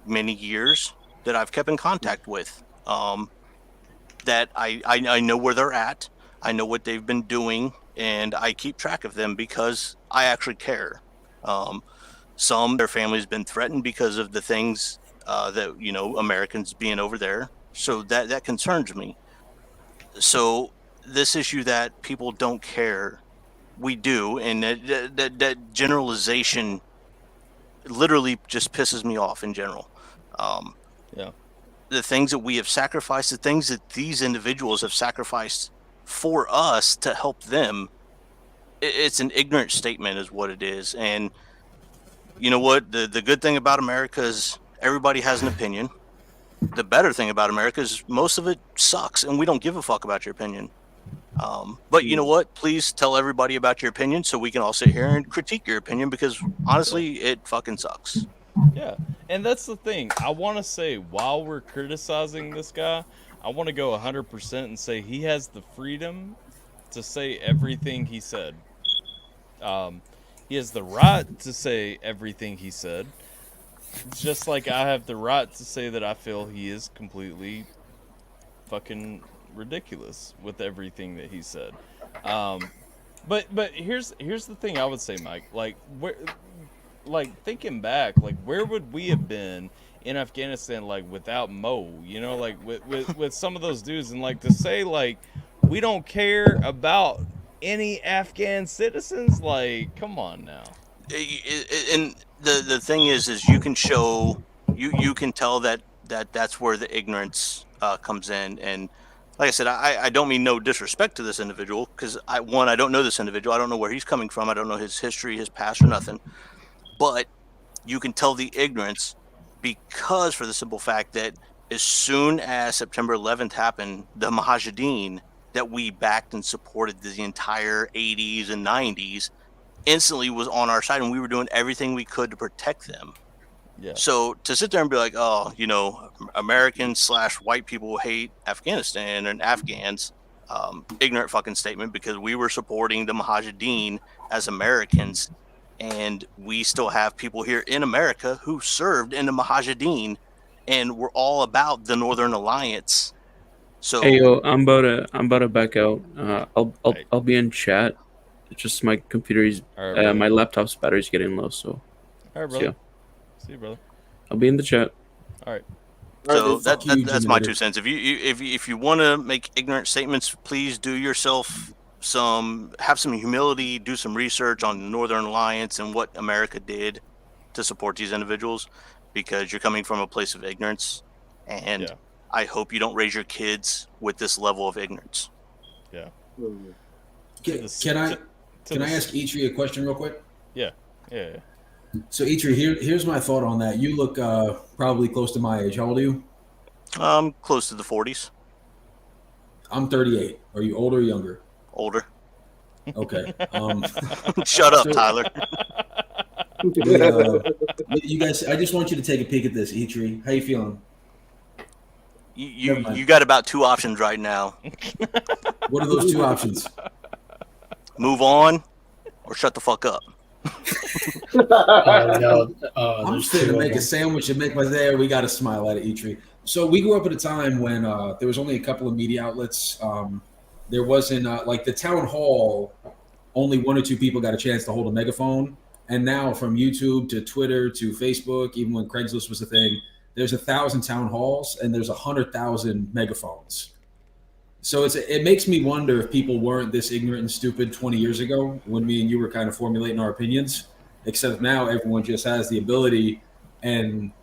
many years that I've kept in contact with, that I know where they're at. I know what they've been doing, and I keep track of them because I actually care. Their family's been threatened because of the things that, Americans being over there. So that concerns me. So this issue that people don't care, we do, and that generalization literally just pisses me off in general. The things that we have sacrificed, the things that these individuals have sacrificed for us to help them, it's an ignorant statement is what it is. And you know what? The good thing about America is everybody has an opinion. The better thing about America is most of it sucks, and we don't give a fuck about your opinion. But you know what? Please tell everybody about your opinion so we can all sit here and critique your opinion, because honestly, it fucking sucks. Yeah, and that's the thing. I want to say, while we're criticizing this guy, I want to go 100% and say he has the freedom to say everything he said. He has the right to say everything he said, just like I have the right to say that I feel he is completely fucking ridiculous with everything that he said. But here's the thing I would say, Mike. Thinking back, where would we have been in Afghanistan, without Mo? With some of those dudes, and to say we don't care about any Afghan citizens, come on now. And the thing is you can show, you can tell that's where the ignorance comes in. And like I said, I don't mean no disrespect to this individual, because I don't know this individual. I don't know where he's coming from. I don't know his history, his past, or nothing. But you can tell the ignorance because, for the simple fact that as soon as September 11th happened, the Mujahideen that we backed and supported the entire 80s and 90s instantly was on our side, and we were doing everything we could to protect them. Yeah. So to sit there and be like, oh, Americans / white people hate Afghanistan and Afghans, ignorant fucking statement, because we were supporting the Mujahideen as Americans, and we still have people here in America who served in the Mujahideen, and we're all about the Northern Alliance. So hey, yo, I'm about to back out. I'll be in chat. It's just my computer's my laptop's battery's getting low, so. All right, brother. See you, brother. I'll be in the chat. All right. So that's my 2 cents. If you want to make ignorant statements, please do yourself have some humility, do some research on the Northern Alliance and what America did to support these individuals, because you're coming from a place of ignorance, and I hope you don't raise your kids with this level of ignorance. Yeah. Can I ask Eitri a question real quick? Yeah. So Eitri, here's my thought on that. You look probably close to my age. How old are you? Close to the 40s. I'm 38. Are you older or younger? Older. Okay. Shut up, So- Tyler. You guys, I just want you to take a peek at this, Eitri. How you feeling? You got about 2 options right now. What are those 2 options? Move on or shut the fuck up. I'm just going to make a sandwich and make my day. We got to smile at it, Eitri. So we grew up at a time when there was only a couple of media outlets. There wasn't like the town hall. Only 1 or 2 people got a chance to hold a megaphone. And now from YouTube to Twitter to Facebook, even when Craigslist was a thing, there's 1,000 town halls and there's 100,000 megaphones. So it makes me wonder if people weren't this ignorant and stupid 20 years ago when me and you were kind of formulating our opinions, except now everyone just has the ability, and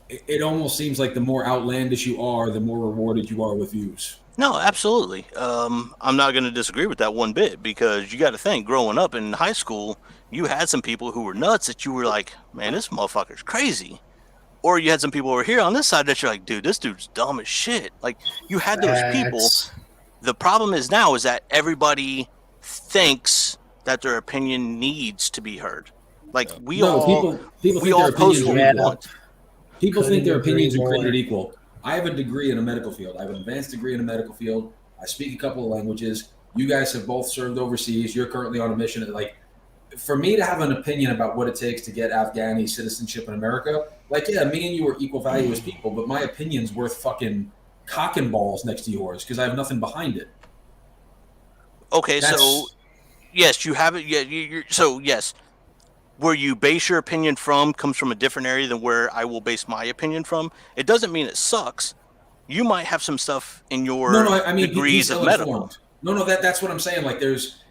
it almost seems like the more outlandish you are, the more rewarded you are with views. No, absolutely. I'm not going to disagree with that one bit, because you got to think, growing up in high school, you had some people who were nuts that you were like, man, this motherfucker's crazy. Or you had some people over here on this side that you're like, dude, this dude's dumb as shit. Like, you had those people. The problem is now is that everybody thinks that their opinion needs to be heard. Like, people think we all post what we want. People think their opinions are created equal. I have a degree in a medical field. I have an advanced degree in a medical field. I speak a couple of languages. You guys have both served overseas. You're currently on a mission. Like, for me to have an opinion about what it takes to get Afghani citizenship in America, like, yeah, me and you are equal value as people, but my opinion's worth fucking cock and balls next to yours because I have nothing behind it. Okay, so yes, you have it. Yeah, so yes, where you base your opinion from comes from a different area than where I will base my opinion from. It doesn't mean it sucks. You might have some stuff in your degrees of medical. No, that's what I'm saying. Like,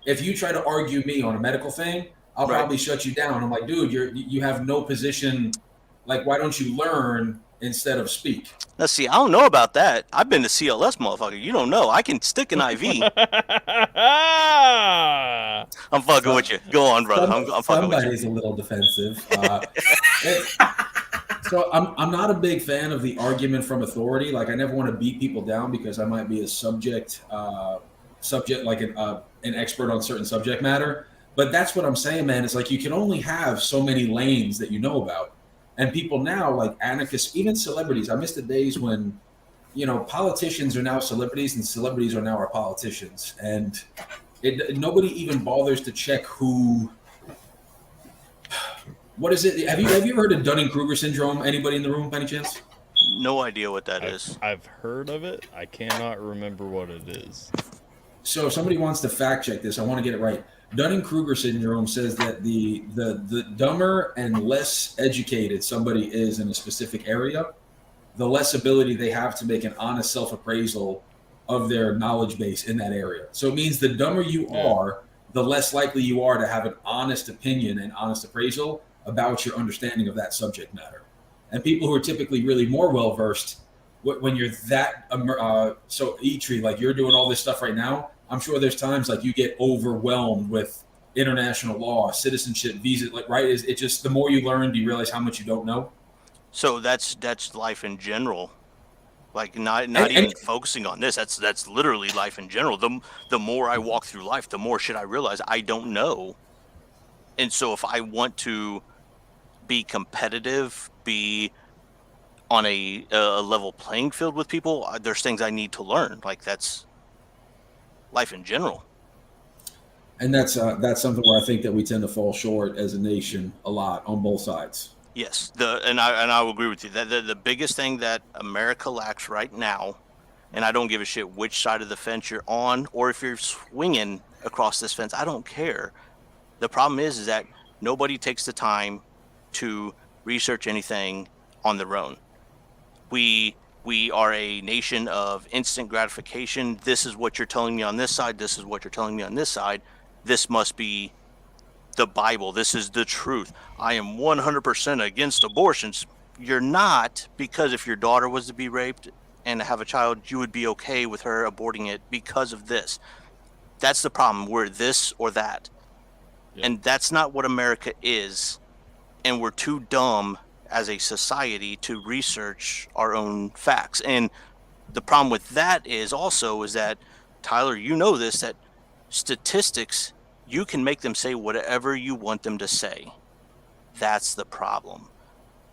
if you try to argue me on a medical thing, I'll probably shut you down. I'm like, dude, you have no position. Like, why don't you learn instead of speak? Let's see. I don't know about that. I've been to CLS, motherfucker. You don't know. I can stick an IV. I'm fucking with you. Go on, brother. I'm fucking with you. Somebody's a little defensive. So I'm not a big fan of the argument from authority. Like, I never want to beat people down because I might be a subject like an expert on certain subject matter. But that's what I'm saying, man. It's like you can only have so many lanes that you know about. And people now, like anarchists, even celebrities. I miss the days when, politicians are now celebrities and celebrities are now our politicians. And nobody even bothers to check who. What is it? Have you ever heard of Dunning-Kruger syndrome? Anybody in the room, by any chance? No idea what that is. I've heard of it. I cannot remember what it is. So if somebody wants to fact check this, I want to get it right. Dunning-Kruger syndrome says that the dumber and less educated somebody is in a specific area, the less ability they have to make an honest self-appraisal of their knowledge base in that area. So it means the dumber you are, the less likely you are to have an honest opinion and honest appraisal about your understanding of that subject matter. And people who are typically really more well-versed, when you're that, so Eitri, like you're doing all this stuff right now, I'm sure there's times like you get overwhelmed with international law, citizenship, visa, like, right? It just, the more you learn, do you realize how much you don't know? So that's life in general. Like not even focusing on this. That's literally life in general. The more I walk through life, the more shit I realize I don't know. And so if I want to be competitive, be on a level playing field with people, there's things I need to learn. Like that's life in general. And that's something where I think that we tend to fall short as a nation a lot on both sides. Yes, and I will agree with you that the biggest thing that America lacks right now, and I don't give a shit which side of the fence you're on or if you're swinging across this fence, I don't care. The problem is that nobody takes the time to research anything on their own. We are a nation of instant gratification. This is what you're telling me on this side. This is what you're telling me on this side. This must be the Bible. This is the truth. I am 100% against abortions. You're not, because if your daughter was to be raped and have a child, you would be okay with her aborting it because of this. That's the problem. We're this or that. Yeah. And that's not what America is. And we're too dumb as a society to research our own facts. And the problem with that is that, Tyler, you know this, that Statistics, you can make them say whatever you want them to say. That's the problem.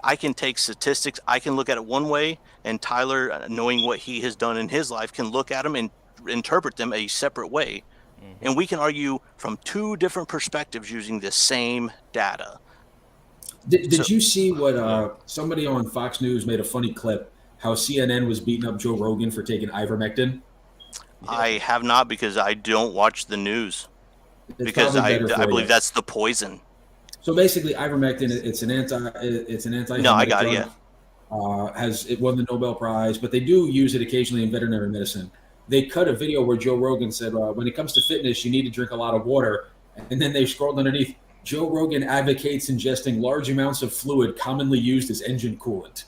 I can take statistics, I can look at it one way, and Tyler, knowing what he has done in his life, can look at them and interpret them a separate way. And we can argue from two different perspectives using the same data. Did you see what somebody on Fox News made a funny clip, how CNN was beating up Joe Rogan for taking ivermectin? I have not, because I don't watch the news. Because I believe that's the poison. So basically, ivermectin, it's an anti. No, I got it. Yeah. It won the Nobel Prize, but they do use it occasionally in veterinary medicine. They cut a video where Joe Rogan said, when it comes to fitness, you need to drink a lot of water. And then they scrolled underneath. Joe Rogan advocates ingesting large amounts of fluid commonly used as engine coolant.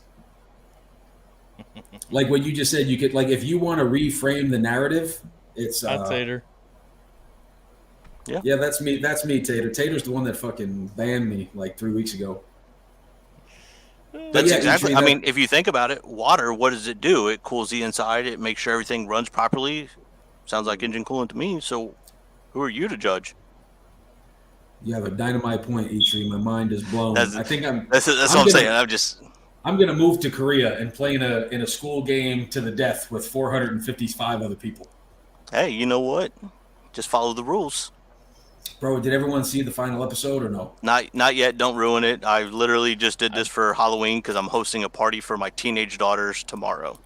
Like what you just said, you could, like, if you want to reframe the narrative, it's Tater. Yeah, that's me. That's me, Tater. Tater's the one that fucking banned me like 3 weeks ago. That's exactly. I mean, if you think about it, water, what does it do? It cools the inside. It makes sure everything runs properly. Sounds like engine coolant to me. So, who are you to judge? You have a dynamite point, Eitri. My mind is blown. That's what I'm saying. I'm gonna move to Korea and play in a school game to the death with 455 other people. Hey, you know what? Just follow the rules. Bro, did everyone see the final episode or no? Not yet. Don't ruin it. I literally just did this for Halloween because I'm hosting a party for my teenage daughters tomorrow.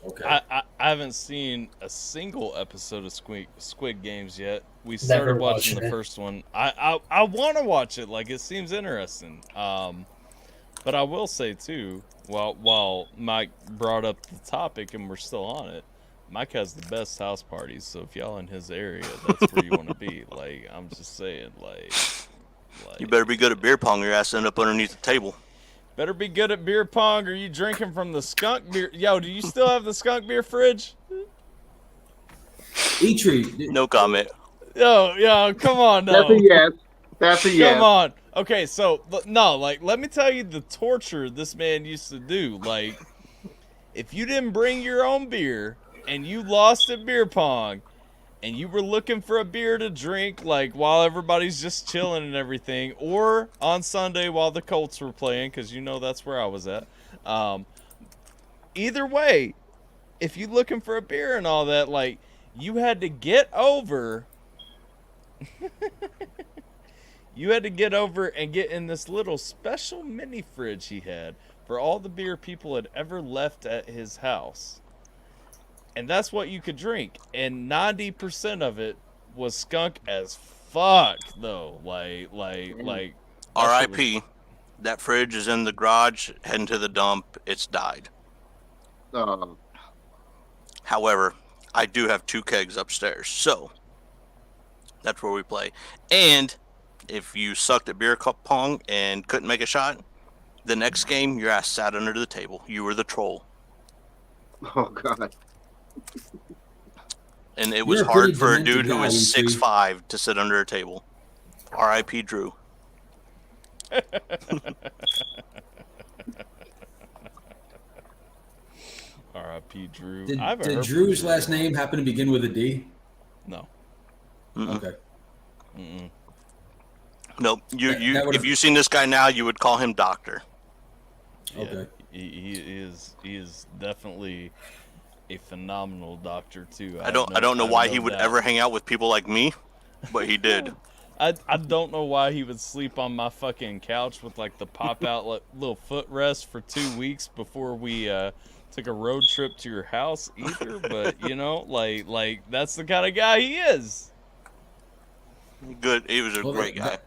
Okay. I haven't seen a single episode of Squid Games yet. We started watching the first one. I want to watch it. Like, it seems interesting. But I will say too, while Mike brought up the topic and we're still on it, Mike has the best house parties, so if y'all in his area, that's where you want to be. Like, I'm just saying, like, you better be good at beer pong, or your ass end up underneath the table. Better be good at beer pong, or you drinking from the skunk beer. Yo, do you still have the skunk beer fridge? Eitri. No comment. Yo, come on, no. That's a yes. That's a yes. Come on. Okay, so, no, like, let me tell you the torture this man used to do. Like, if you didn't bring your own beer, and you lost at beer pong, and you were looking for a beer to drink, like, while everybody's just chilling and everything, or on Sunday while the Colts were playing, because you know that's where I was at. Either way, if you looking for a beer and all that, like, you had to get over... you had to get over and get in this little special mini fridge he had for all the beer people had ever left at his house. And that's what you could drink. And 90% of it was skunk as fuck, though. Like. R.I.P. That fridge is in the garage, heading to the dump. It's died. However, I do have 2 kegs upstairs, so that's where we play. And if you sucked at beer pong and couldn't make a shot, the next game, your ass sat under the table. You were the troll. Oh, God. And it was hard for a dude who was 6'5" to sit under a table. R.I.P. Drew. R.I.P. Drew. Did Drew's last name happen to begin with a D? No. Okay. Nope. If you seen this guy now, you would call him Doctor. Okay. He is definitely a phenomenal doctor too. I don't know why he would ever hang out with people like me, but he did. I don't know why he would sleep on my fucking couch with like the pop out little footrest for 2 weeks before we took a road trip to your house either. But you know, like that's the kind of guy he is. Good. He was a great guy.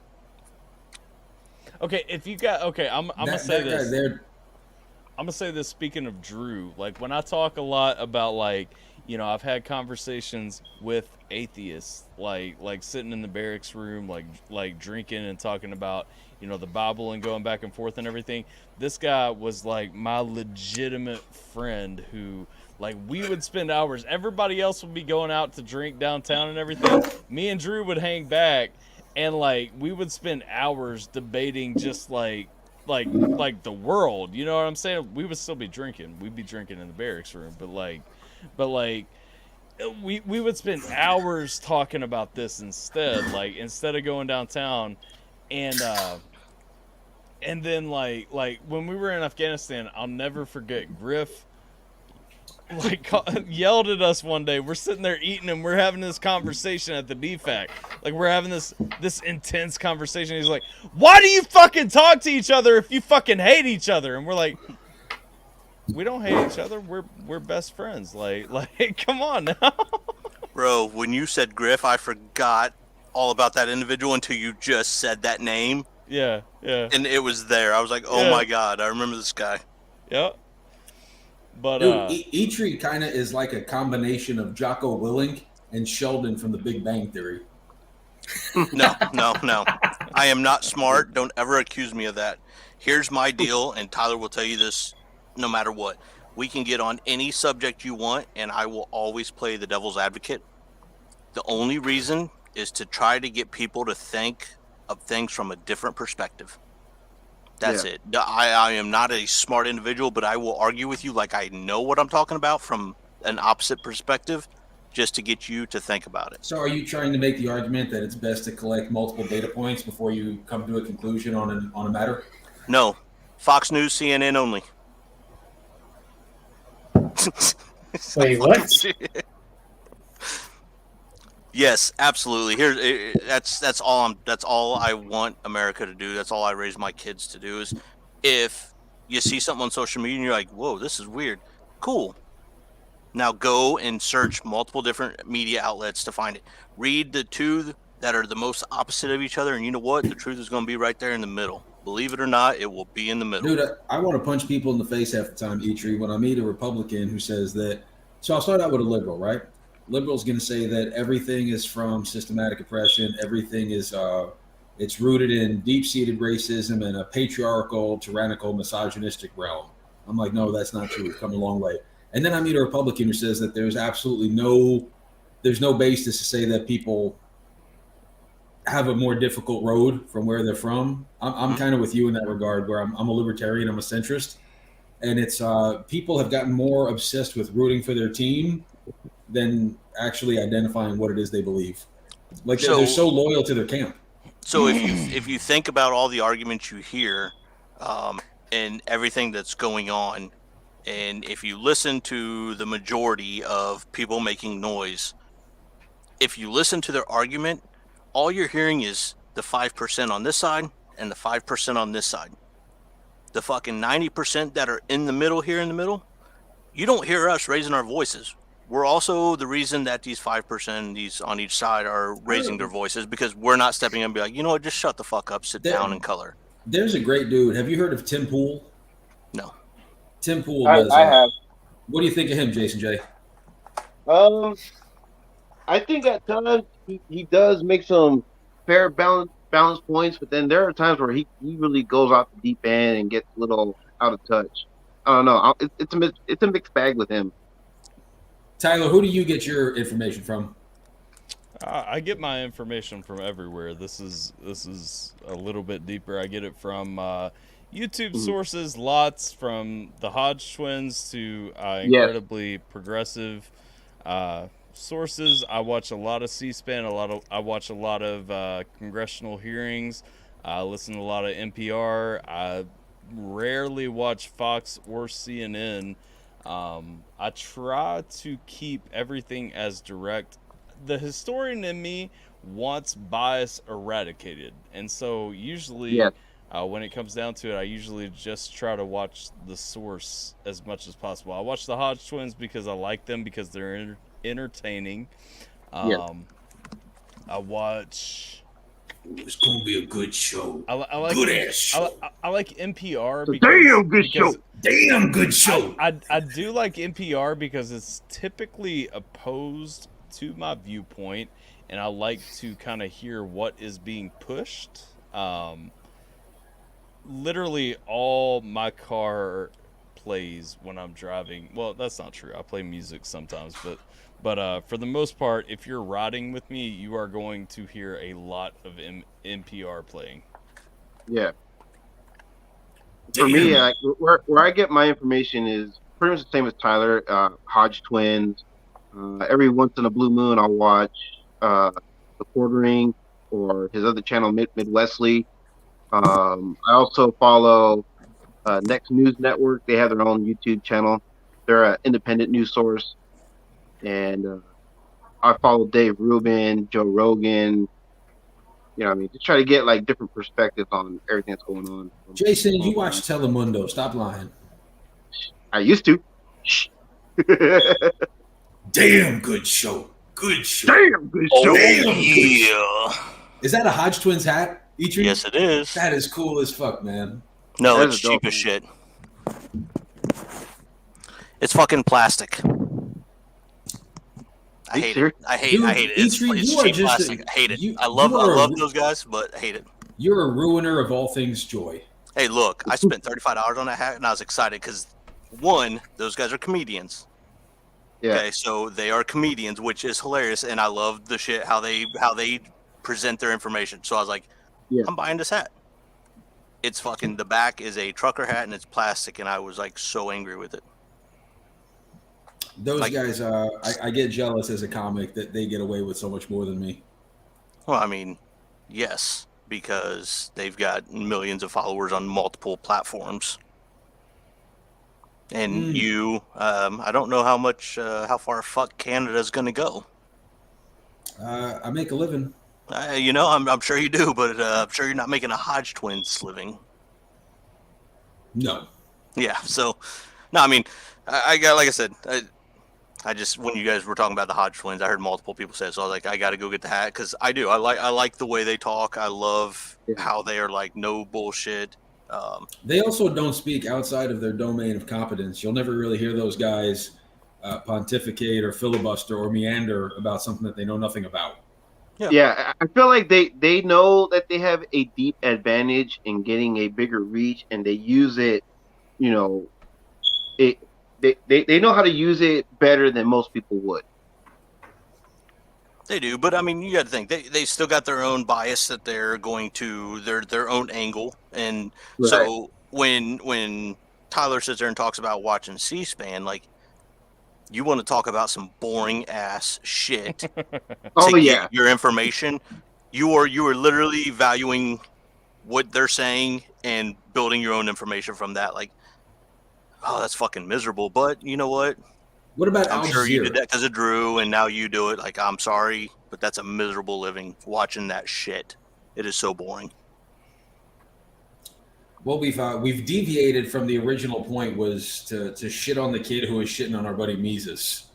Okay, I'm gonna say this. I'm gonna say this. Speaking of Drew, like when I talk a lot about like, you know, I've had conversations with atheists, like sitting in the barracks room, like drinking and talking about, you know, the Bible and going back and forth and everything. This guy was like my legitimate friend who, like, we would spend hours. Everybody else would be going out to drink downtown and everything. Me and Drew would hang back, and like we would spend hours debating just like the world, you know what I'm saying? We would still be drinking. We'd be drinking in the barracks room, but we would spend hours talking about this instead. Like instead of going downtown, and then like when we were in Afghanistan, I'll never forget Griff. Like yelled at us one day. We're sitting there eating and we're having this conversation at the DFAC. Like we're having this intense conversation. He's like, "Why do you fucking talk to each other if you fucking hate each other?" And we're like, "We don't hate each other. We're best friends." Like come on now. Bro, when you said Griff, I forgot all about that individual until you just said that name. Yeah. And it was there. I was like, "Oh my god, I remember this guy." Yep. But dude, Eitri kind of is like a combination of Jocko Willink and Sheldon from The Big Bang Theory. No. I am not smart. Don't ever accuse me of that. Here's my deal, and Tyler will tell you this no matter what. We can get on any subject you want, and I will always play the devil's advocate. The only reason is to try to get people to think of things from a different perspective. That's it. I am not a smart individual, but I will argue with you like I know what I'm talking about from an opposite perspective just to get you to think about it. So are you trying to make the argument that it's best to collect multiple data points before you come to a conclusion on a matter? No. Fox News, CNN only. Wait, what? Yes, absolutely. That's all I want America to do. That's all I raise my kids to do. Is if you see something on social media and you're like, "Whoa, this is weird," cool. Now go and search multiple different media outlets to find it. Read the two that are the most opposite of each other, and you know what? The truth is going to be right there in the middle. Believe it or not, it will be in the middle. Dude, I want to punch people in the face half the time, Eitri, when I meet a Republican who says that. So I'll start out with a liberal, right? Liberal's going to say that everything is from systematic oppression. Everything is it's rooted in deep-seated racism and a patriarchal, tyrannical, misogynistic realm. I'm like, no, that's not true. We've come a long way. And then I meet a Republican who says that there's absolutely no basis to say that people have a more difficult road from where they're from. I'm kind of with you in that regard, where I'm a libertarian, I'm a centrist, and it's people have gotten more obsessed with rooting for their team than actually identifying what it is they believe. Like they're so loyal to their camp. So if you think about all the arguments you hear and everything that's going on, and if you listen to the majority of people making noise, if you listen to their argument, all you're hearing is the 5% on this side and the 5% on this side. The fucking 90% that are in the middle here in the middle, you don't hear us raising our voices. We're also the reason that these 5% these on each side are raising their voices, because we're not stepping in and be like, you know what, just shut the fuck up, sit down and color. There's a great dude. Have you heard of Tim Pool? No. Tim Pool does. I have. What do you think of him, Jason J? I think at times he does make some fair balance points, but then there are times where he really goes off the deep end and gets a little out of touch. I don't know. It's a mixed bag with him. Tyler, who do you get your information from? I get my information from everywhere. This is a little bit deeper. I get it from YouTube sources, lots, from the Hodge twins to incredibly progressive sources. I watch a lot of C-SPAN. I watch a lot of congressional hearings. I listen to a lot of NPR. I rarely watch Fox or CNN. I try to keep everything as direct. The historian in me wants bias eradicated, and so usually when it comes down to it, I usually just try to watch the source as much as possible. I watch the Hodge twins because I like them, because they're entertaining. I watch... It's gonna be a good show. I like good ass show. I like NPR because damn good show. Damn good show. I do like NPR because it's typically opposed to my viewpoint, and I like to kind of hear what is being pushed. Literally all my car plays when I'm driving. Well, that's not true. I play music sometimes, but for the most part, if you're riding with me, you are going to hear a lot of NPR playing. Yeah. For me, where I get my information is pretty much the same as Tyler. Hodge twins, Every once in a blue moon, I'll watch The Quartering or his other channel, Midwestly. I also follow Next News Network. They have their own YouTube channel. They're an independent news source. And I follow Dave Rubin, Joe Rogan. You know what I mean? To try to get like different perspectives on everything that's going on. Jason, you watch Telemundo. Stop lying. I used to. Damn good show. Good show. Damn good show. Oh, Damn yeah. Is that a Hodge Twins hat? Eitri? Yes, it is. That is cool as fuck, man. No, That it's is dope, cheap man. as shit. It's fucking plastic. I hate it. I hate it. It's Eitri, it's you are cheap just plastic. I hate it. you I love are a- those guys, but I hate it. You're a ruiner of all things joy. Hey, look, I spent $35 on that hat, and I was excited because, one, those guys are comedians. Yeah. Okay, so they are comedians, which is hilarious, and I love the shit how they present their information. So I was like, Yeah. I'm buying this hat. It's fucking, the back is a trucker hat and it's plastic, and I was like so angry with it. Those Like- guys, I get jealous as a comic that they get away with so much more than me. Well, I mean, yes, because they've got millions of followers on multiple platforms. And you, I don't know how far fuck Canada's gonna go. I make a living. You know, I'm sure you do, but I'm sure you're not making a Hodge Twins living. No. Yeah, so, no, I mean, I got, like I said, I just, when you guys were talking about the Hodge Twins, I heard multiple people say it, so I was like, I got to go get the hat, because I do. I like the way they talk. I love how they are like, no bullshit. They also don't speak outside of their domain of competence. You'll never really hear those guys pontificate or filibuster or meander about something that they know nothing about. Yeah, I feel like they know that they have a deep advantage in getting a bigger reach, and they use it. You know, they know how to use it better than most people would. They do, but I mean, you got to think they still got their own bias that they're going to their own angle, and Right. so when Tyler sits there and talks about watching C-SPAN, like, you want to talk about some boring ass shit. Oh to yeah, get your information. You are literally valuing what they're saying and building your own information from that. Like, oh, that's fucking miserable. But you know what? What about I'm Al sure you Jazeera? did that because of Drew, and now you do it. Like, I'm sorry, but that's a miserable living watching that shit. It is so boring. What we've deviated from the original point was to shit on the kid who was shitting on our buddy Mises.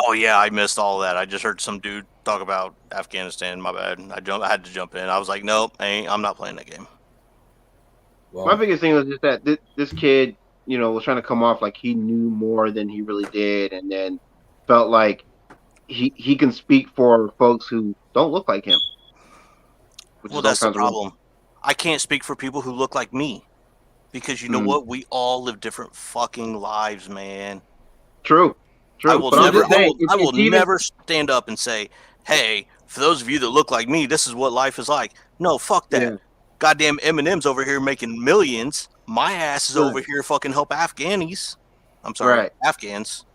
Oh yeah, I missed all that. I just heard some dude talk about Afghanistan. My bad. I had to jump in. I was like, nope, I'm not playing that game. Well, my biggest thing was just that this kid, you know, was trying to come off like he knew more than he really did, and then felt like he can speak for folks who don't look like him. which Well, is all that's the kinds of wrong. problem. I can't speak for people who look like me, because you know what? We all live different fucking lives, man. True. I will But I'm never, just saying, I will it's even- never stand up and say, "Hey, for those of you that look like me, this is what life is like." No, fuck that. Yeah. Goddamn Eminem's over here making millions. My ass is Right. over here fucking help Afghanis. I'm sorry, Right. Afghans.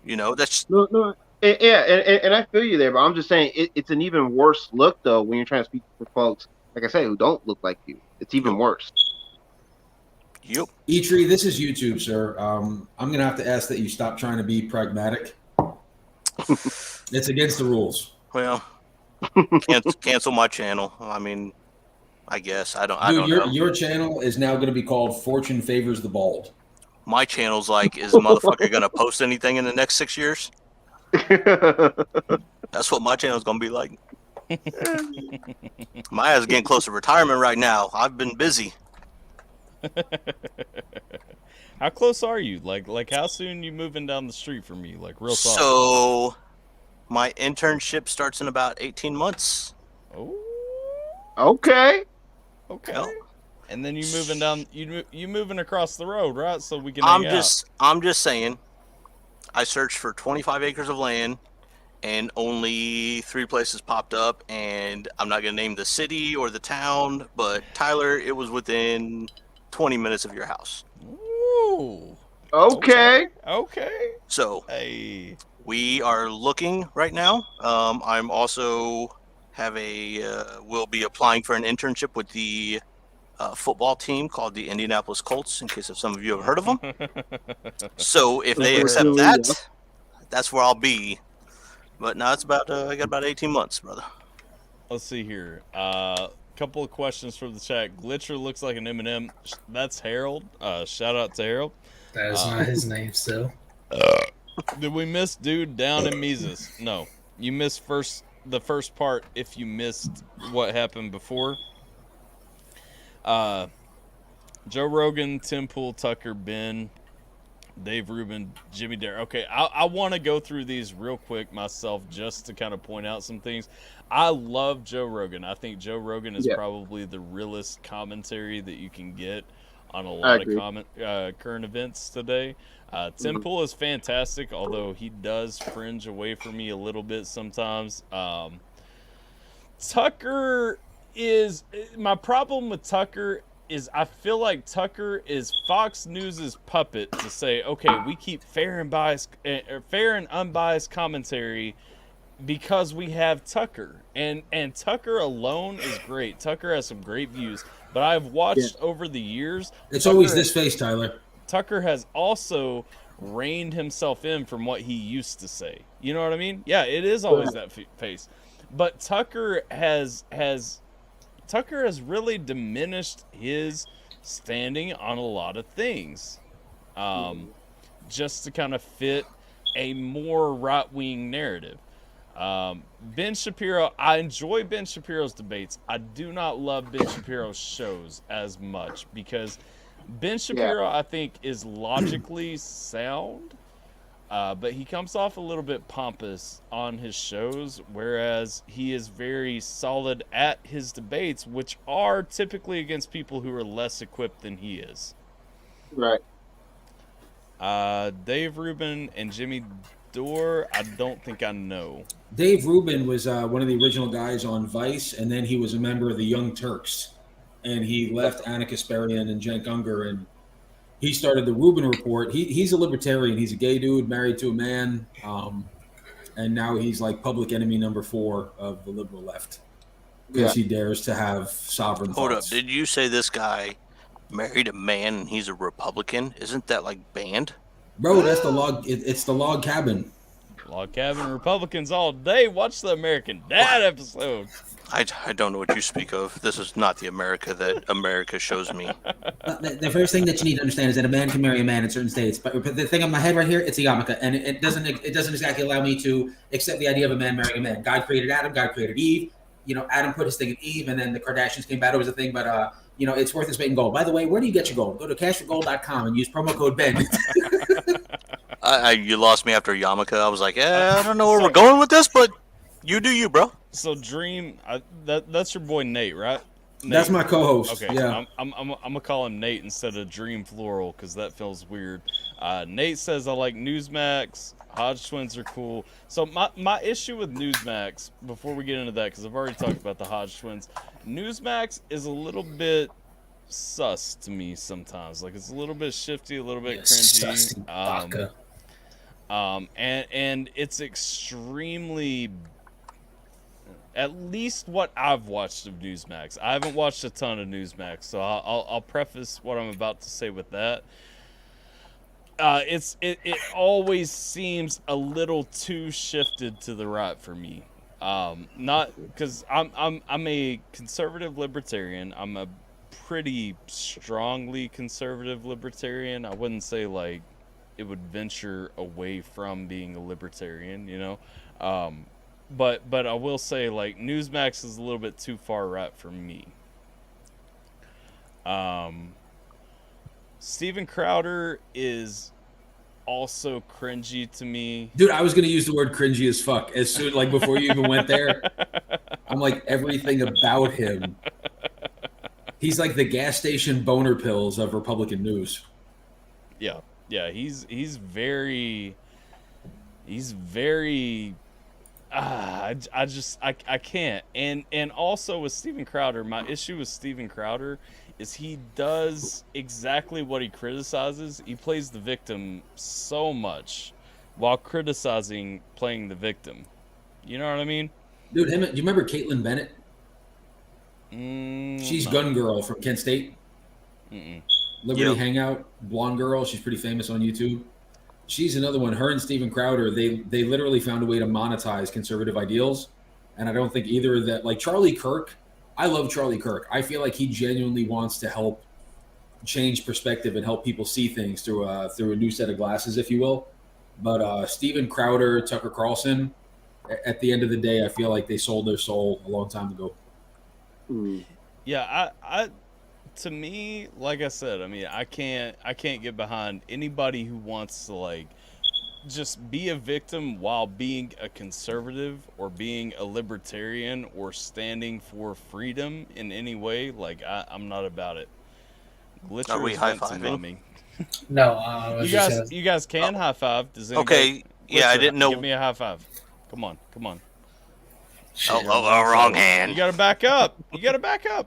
You know, that's No. And I feel you there, but I'm just saying it's an even worse look though when you're trying to speak for folks, like I say, who don't look like you. It's even worse. Yep. Eitri, this is YouTube, sir. I'm going to have to ask that you stop trying to be pragmatic. It's against the rules. Well, cancel my channel. I mean, I guess I don't Dude, know. your channel is now going to be called Fortune Favors the Bald. My channel's like, is the motherfucker gonna post anything in the next 6 years? That's what my channel's gonna be like. My ass is getting close to retirement right now. I've been busy. How close are you? Like how soon you moving down the street from me? Like real soft. So, my internship starts in about 18 months. Oh, Okay. okay. Well, And then you moving down, you moving across the road, right? So we can. Hang I'm just saying. I searched for 25 acres of land, and only 3 places popped up. And I'm not gonna name the city or the town, but Tyler, it was within 20 minutes of your house. Ooh. Okay. So hey, we are looking right now. I'm also will be applying for an internship with the football team called the Indianapolis Colts, in case if some of you have heard of them. So if they accept that, that's where I'll be. But now it's about I got about 18 months, brother. Let's see here. Couple of questions from the chat. Glitcher looks like an M&M. That's Harold. Shout out to Harold. That is not his name still. Did we miss dude down in Mises? No. You missed the first part if you missed what happened before. Joe Rogan, Tim Pool, Tucker, Ben, Dave Rubin, Jimmy Dare. Okay, I want to go through these real quick myself just to kind of point out some things. I love Joe Rogan. I think Joe Rogan is probably the realest commentary that you can get on a lot of current events today. Tim Pool is fantastic, although he does fringe away from me a little bit sometimes. Tucker is my problem with Tucker is I feel like Tucker is Fox News's puppet to say, okay, we keep fair and unbiased commentary because we have Tucker, and Tucker alone is great. Tucker has some great views, but I've watched over the years. It's always this face, Tyler. Tucker has also reined himself in from what he used to say. You know what I mean? Yeah, it is always that face, but Tucker has really diminished his standing on a lot of things, just to kind of fit a more right-wing narrative. Ben Shapiro, I enjoy Ben Shapiro's debates. I do not love Ben Shapiro's shows as much because Ben Shapiro, I think, is logically sound, but he comes off a little bit pompous on his shows, whereas he is very solid at his debates, which are typically against people who are less equipped than he is. Right. Dave Rubin and Jimmy Dore, I don't think I know. Dave Rubin was one of the original guys on Vice, and then he was a member of the Young Turks, and he left Anna Kasparian and Cenk Unger, and he started the Rubin Report. He's a libertarian. He's a gay dude married to a man, and now he's like public enemy number 4 of the liberal left because he dares to have sovereign thoughts. Hold up. Did you say this guy married a man and he's a Republican? Isn't that like banned? Bro, that's the log. It's the log cabin. Log cabin Republicans all day. Watch the American Dad episode. I don't know what you speak of. This is not the America that America shows me. The first thing that you need to understand is that a man can marry a man in certain states. But the thing on my head right here, it's a yarmulke, and it doesn't exactly allow me to accept the idea of a man marrying a man. God created Adam. God created Eve. You know, Adam put his thing in Eve, and then the Kardashians came back. It was a thing, but you know, it's worth its weight in gold. By the way, where do you get your gold? Go to cashforgold.com and use promo code Ben. You lost me after yarmulke. I was like, I don't know where we're going with this, but you do you, bro. So Dream, that's your boy Nate, right? Nate? That's my co-host. Okay, yeah. I'm gonna call him Nate instead of Dream Floral because that feels weird. Nate says I like Newsmax. Hodge twins are cool. So my issue with Newsmax, before we get into that, because I've already talked about the Hodge twins, Newsmax is a little bit sus to me sometimes. Like it's a little bit shifty, a little bit cringy. And it's extremely, at least what I've watched of Newsmax. I haven't watched a ton of Newsmax, so I'll preface what I'm about to say with that. It always seems a little too shifted to the right for me. Not because I'm a conservative libertarian. I'm a pretty strongly conservative libertarian. I wouldn't say like it would venture away from being a libertarian, you know. But I will say like Newsmax is a little bit too far right for me. Steven Crowder is also cringy to me. Dude, I was going to use the word cringy as fuck as soon, like before you even went there. I'm like, everything about him. He's like the gas station boner pills of Republican news. Yeah. Yeah, he's very I can't. And also with Steven Crowder, my issue with Steven Crowder is he does exactly what he criticizes. He plays the victim so much while criticizing playing the victim. You know what I mean? Dude, do you remember Caitlin Bennett? She's No. Gun Girl from Kent State. Liberty Hangout, blonde girl. She's pretty famous on YouTube. She's another one. Her and Steven Crowder, they literally found a way to monetize conservative ideals. And I don't think either of that, like Charlie Kirk, I love Charlie Kirk. I feel like he genuinely wants to help change perspective and help people see things through a new set of glasses, if you will. But Steven Crowder, Tucker Carlson, at the end of the day, I feel like they sold their soul a long time ago. Yeah, I to me, like I said, I mean, I can't get behind anybody who wants to like just be a victim while being a conservative or being a libertarian or standing for freedom in any way. Like I'm not about it. Glitcher Are we is high-fiving? venting on me. No, you guys can high five. Does anybody, Okay, yeah, I didn't know. Give me a high five. Come on. Wrong hand. You gotta back up.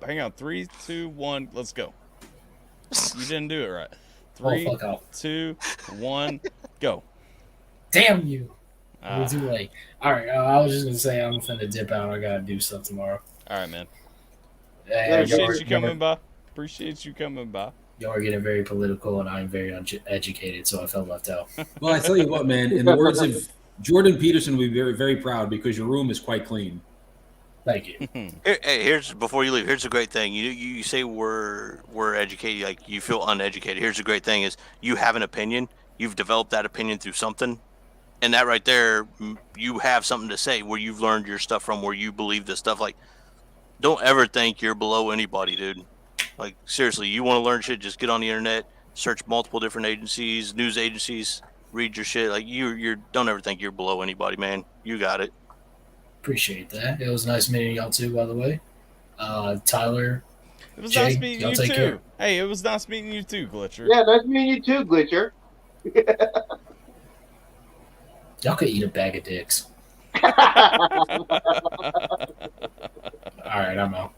Hang on. 3, 2, 1. Let's go. You didn't do it right. 3, 2, 1, go. Damn you! It was too late. All right, I was just gonna say I'm finna dip out. I gotta do stuff tomorrow. All right, man. Appreciate you coming by. Y'all are getting very political, and I'm very educated, so I felt left out. Well, I tell you what, man. In the words of Jordan Peterson, will be very, very proud because your room is quite clean. Thank you. Here's before you leave. Here's a great thing. You say we're educated, like you feel uneducated. Here's the great thing: is you have an opinion. You've developed that opinion through something, and that right there, you have something to say where you've learned your stuff from, where you believe this stuff. Like, don't ever think you're below anybody, dude. Like, seriously, you want to learn shit, just get on the internet, search multiple different agencies, news agencies, read your shit. Like, you don't ever think you're below anybody, man. You got it. Appreciate that. It was nice meeting y'all too, by the way. Tyler. It was Jay, nice meeting y'all you take too. care. Hey, it was nice meeting you too, Glitcher. Yeah, nice meeting you too, Glitcher. Y'all could eat a bag of dicks. All right, I'm out.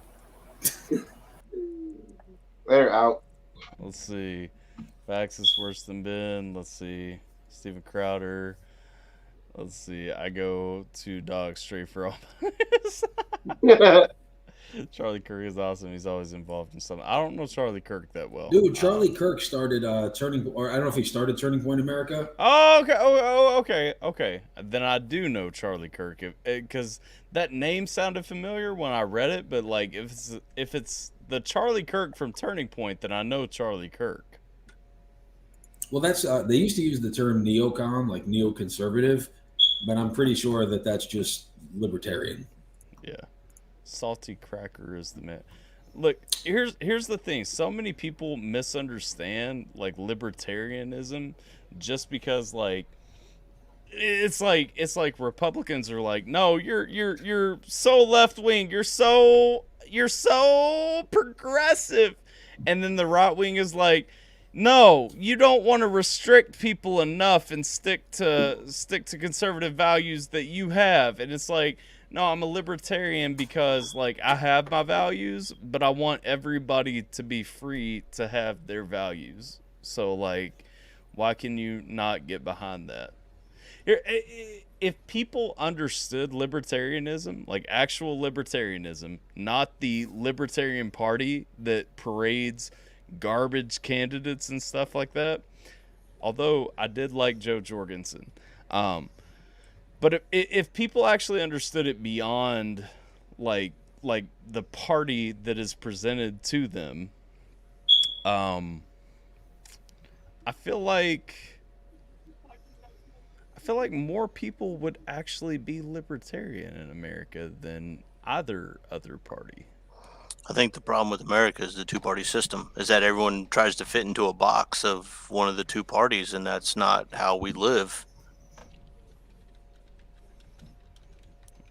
They're out. Let's see. Vax is worse than Ben. Let's see. Steven Crowder. Let's see. I go to dog straight for all. Charlie Kirk is awesome. He's always involved in something. I don't know Charlie Kirk that well. Dude, Charlie Kirk started Turning, or I don't know if he started Turning Point America. Oh, okay. Okay. Then I do know Charlie Kirk because that name sounded familiar when I read it. But like, if it's the Charlie Kirk from Turning Point, then I know Charlie Kirk. Well, that's they used to use the term neocon, like neoconservative, but I'm pretty sure that that's just libertarian. Yeah. Salty Cracker is the man. Look, here's the thing. So many people misunderstand like libertarianism just because like it's like Republicans are like, no, you're so left wing, you're so progressive, and then the right wing is like, no, you don't want to restrict people enough and stick to conservative values that you have, and it's like, no, I'm a libertarian because, like, I have my values, but I want everybody to be free to have their values. So, like, why can you not get behind that? If people understood libertarianism, like actual libertarianism, not the Libertarian Party that parades garbage candidates and stuff like that, although I did like Joe Jorgensen, but if people actually understood it beyond like the party that is presented to them, I feel like more people would actually be libertarian in America than either other party. I think the problem with America is the two-party system, is that everyone tries to fit into a box of one of the two parties, and that's not how we live.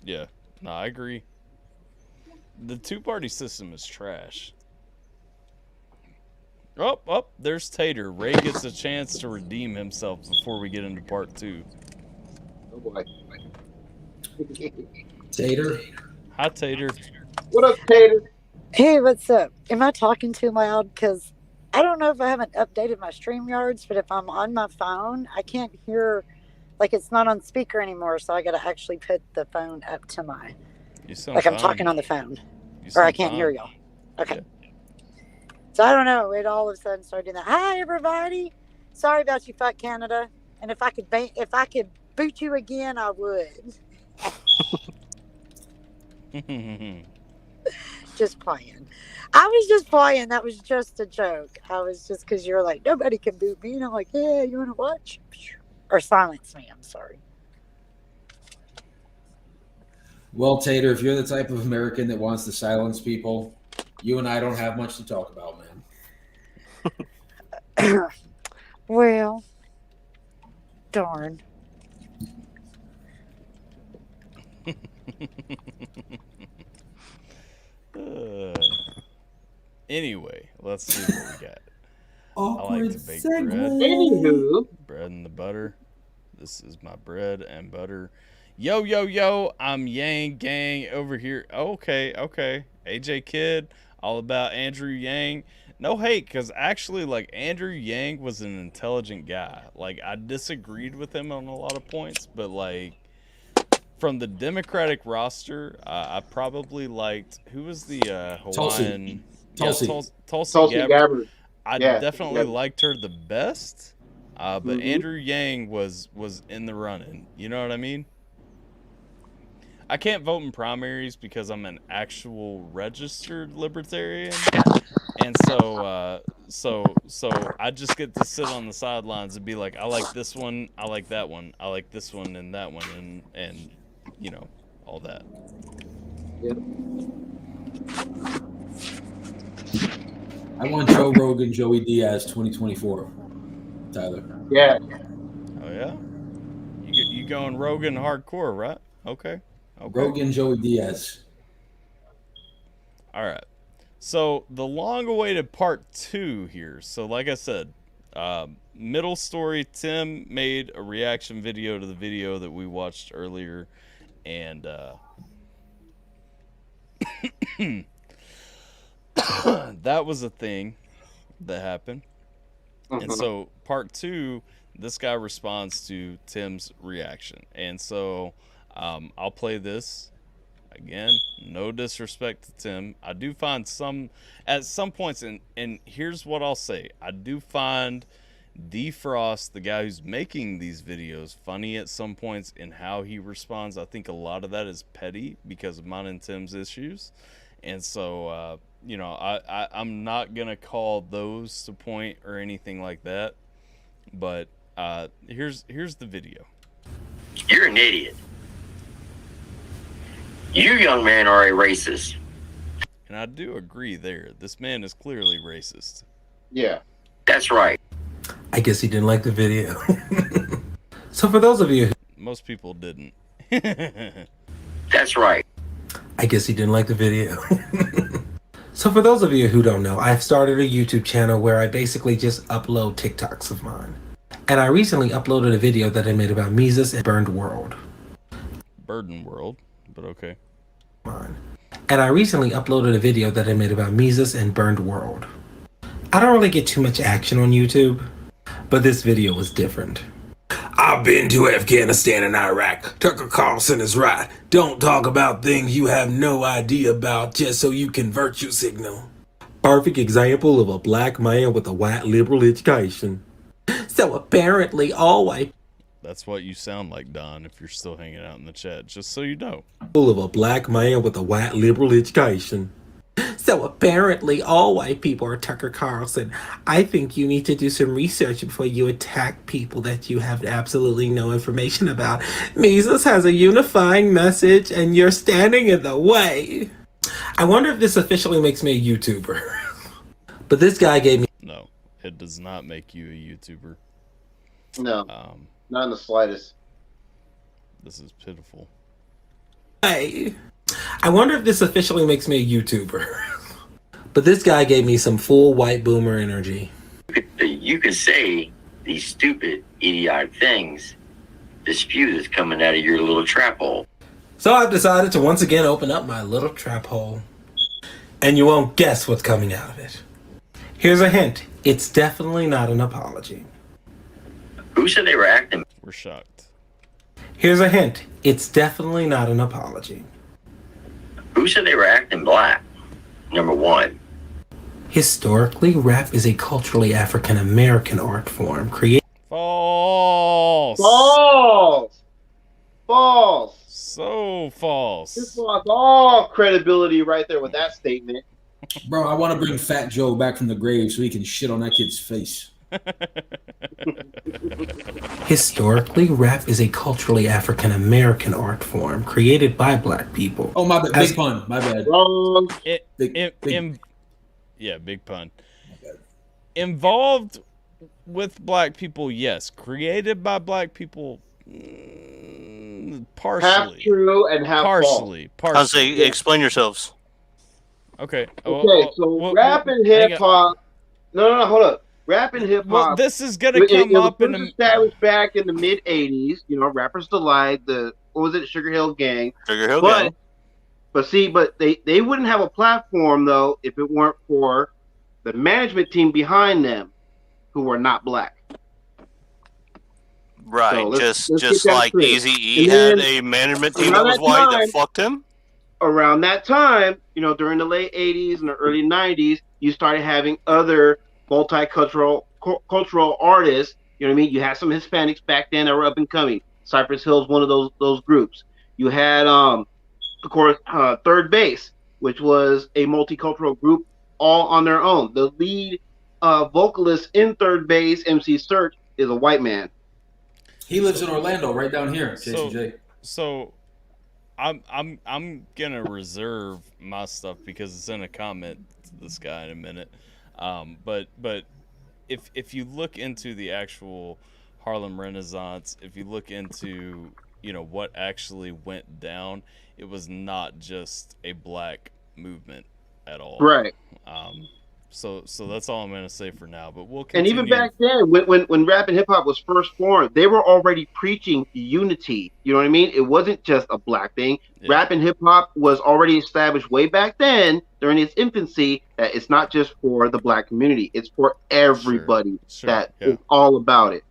Yeah, no, I agree. The two-party system is trash. Oh, there's Tater. Ray gets a chance to redeem himself before we get into part 2. Oh boy. Tater. Hi, Tater. What up, Tater? Hey, what's up? Am I talking too loud? Because I don't know if I haven't updated my StreamYards, but if I'm on my phone, I can't hear, like it's not on speaker anymore, so I got to actually put the phone up to my, You sound like I'm fine. talking on the phone, You or I sound can't hear fine. y'all. Okay. Yeah. So I don't know. It all of a sudden started doing that. Hi, everybody. Sorry about you, fuck Canada. And if I could boot you again, I would. Just playing. I was just playing. That was just a joke. I was just because you're like, nobody can boot me. And I'm like, yeah, you want to watch? Or silence me. I'm sorry. Well, Tater, if you're the type of American that wants to silence people, you and I don't have much to talk about, man. Well, darn. Anyway, let's see what we got. Awkward I like to bake segue. bread. Anywho, Bread and the butter. This is my bread and butter. Yo, yo, yo, I'm Yang Gang over here. Okay. AJ Kid, all about Andrew Yang. No hate, because actually, like, Andrew Yang was an intelligent guy. Like, I disagreed with him on a lot of points, but, like, from the Democratic roster, I probably liked, who was the Hawaiian? Tulsi. Yeah, Tulsi Tulsi Gabbard. Gabbard. I Yeah, definitely liked her the best, but Mhm. Andrew Yang was in the running. You know what I mean? I can't vote in primaries because I'm an actual registered libertarian, and so I just get to sit on the sidelines and be like, I like this one, I like that one, I like this one and that one, and you know, all that. Yep. I want Joe Rogan, Joey Diaz 2024. Tyler. Yeah. Oh yeah? You going Rogan hardcore, right? Okay. Rogan, Joey Diaz. All right. So the long-awaited part 2 here. So like I said, middle story, Tim made a reaction video to the video that we watched earlier, and that was a thing that happened. And so part 2, this guy responds to Tim's reaction. And so I'll play this. Again, no disrespect to Tim. I do find at some points, and here's what I'll say. I do find Defrost, the guy who's making these videos, funny at some points in how he responds. I think a lot of that is petty because of mine and Tim's issues. And so, I'm not going to call those to point or anything like that. But here's the video. You're an idiot. You, young man, are a racist. And I do agree there. This man is clearly racist. Yeah. That's right. I guess he didn't like the video. So for those of you... Most people didn't. That's right. I guess he didn't like the video. So for those of you who don't know, I've started a YouTube channel where I basically just upload TikToks of mine. And I recently uploaded a video that I made about Mises and Burned World. Burden World, but okay. And I recently uploaded a video that I made about Mises and Burned World. I don't really get too much action on YouTube, but this video was different. I've been to Afghanistan and Iraq. Tucker Carlson is right. Don't talk about things you have no idea about just so you can virtue signal. Perfect example of a black man with a white liberal education. So apparently all white... That's what you sound like, Don, if you're still hanging out in the chat, just so you know. Full of a black man with a white liberal education. So apparently all white people are Tucker Carlson. I think you need to do some research before you attack people that you have absolutely no information about. Mises has a unifying message and you're standing in the way. I wonder if this officially makes me a YouTuber. But this guy gave me... No, it does not make you a YouTuber. No, not in the slightest. This is pitiful. Hey, I wonder if this officially makes me a YouTuber. But this guy gave me some full white boomer energy. You could say these stupid, idiotic things. The spew that's coming out of your little trap hole. So I've decided to once again open up my little trap hole. and you won't guess what's coming out of it. Here's a hint. It's definitely not an apology. Who said they were acting? We're shocked. Here's a hint. It's definitely not an apology. Who said they were acting black? Number one. Historically, rap is a culturally African American art form created. False. False. False. So false. Just lost all credibility right there with that statement. Bro, I want to bring Fat Joe back from the grave so he can shit on that kid's face. Historically, rap is a culturally African American art form created by black people. Oh, my bad. Big pun. My bad. Wrong. Yeah, big pun. Involved with black people, yes. Created by black people, partially. Half true and half partially. false. I'll say, explain yourselves. Okay. Okay, so rap and hip hop. No, hold up. Rap and hip hop. Well, this is gonna come up in the established back in the mid '80s. You know, Rappers Delight, what was it, Sugar Hill Gang. Sugar Hill Gang. But they wouldn't have a platform though if it weren't for the management team behind them, who were not black. Right, So let's just get that like straight. Eazy-E And had then a management team that around was that white time- that fucked him. Around that time, you know, during the late '80s and the early '90s, you started having other multicultural cultural artists. You know what I mean? You had some Hispanics back then that were up and coming. Cypress Hill's one of those groups. You had, of course, Third Base, which was a multicultural group all on their own. The lead vocalist in Third Base, MC Search, is a white man. He lives in Orlando, right down here, Jason J. So I'm gonna reserve my stuff because it's in a comment to this guy in a minute. But if you look into the actual Harlem Renaissance, if you look into, you know, what actually went down, it was not just a black movement at all. Right. So that's all I'm gonna say for now. But we'll And continue. even back then, when rap and hip hop was first formed, they were already preaching unity. You know what I mean? It wasn't just a black thing. Yeah. Rap and hip hop was already established way back then, during its infancy, that it's not just for the black community; it's for everybody. Sure. Is all about it.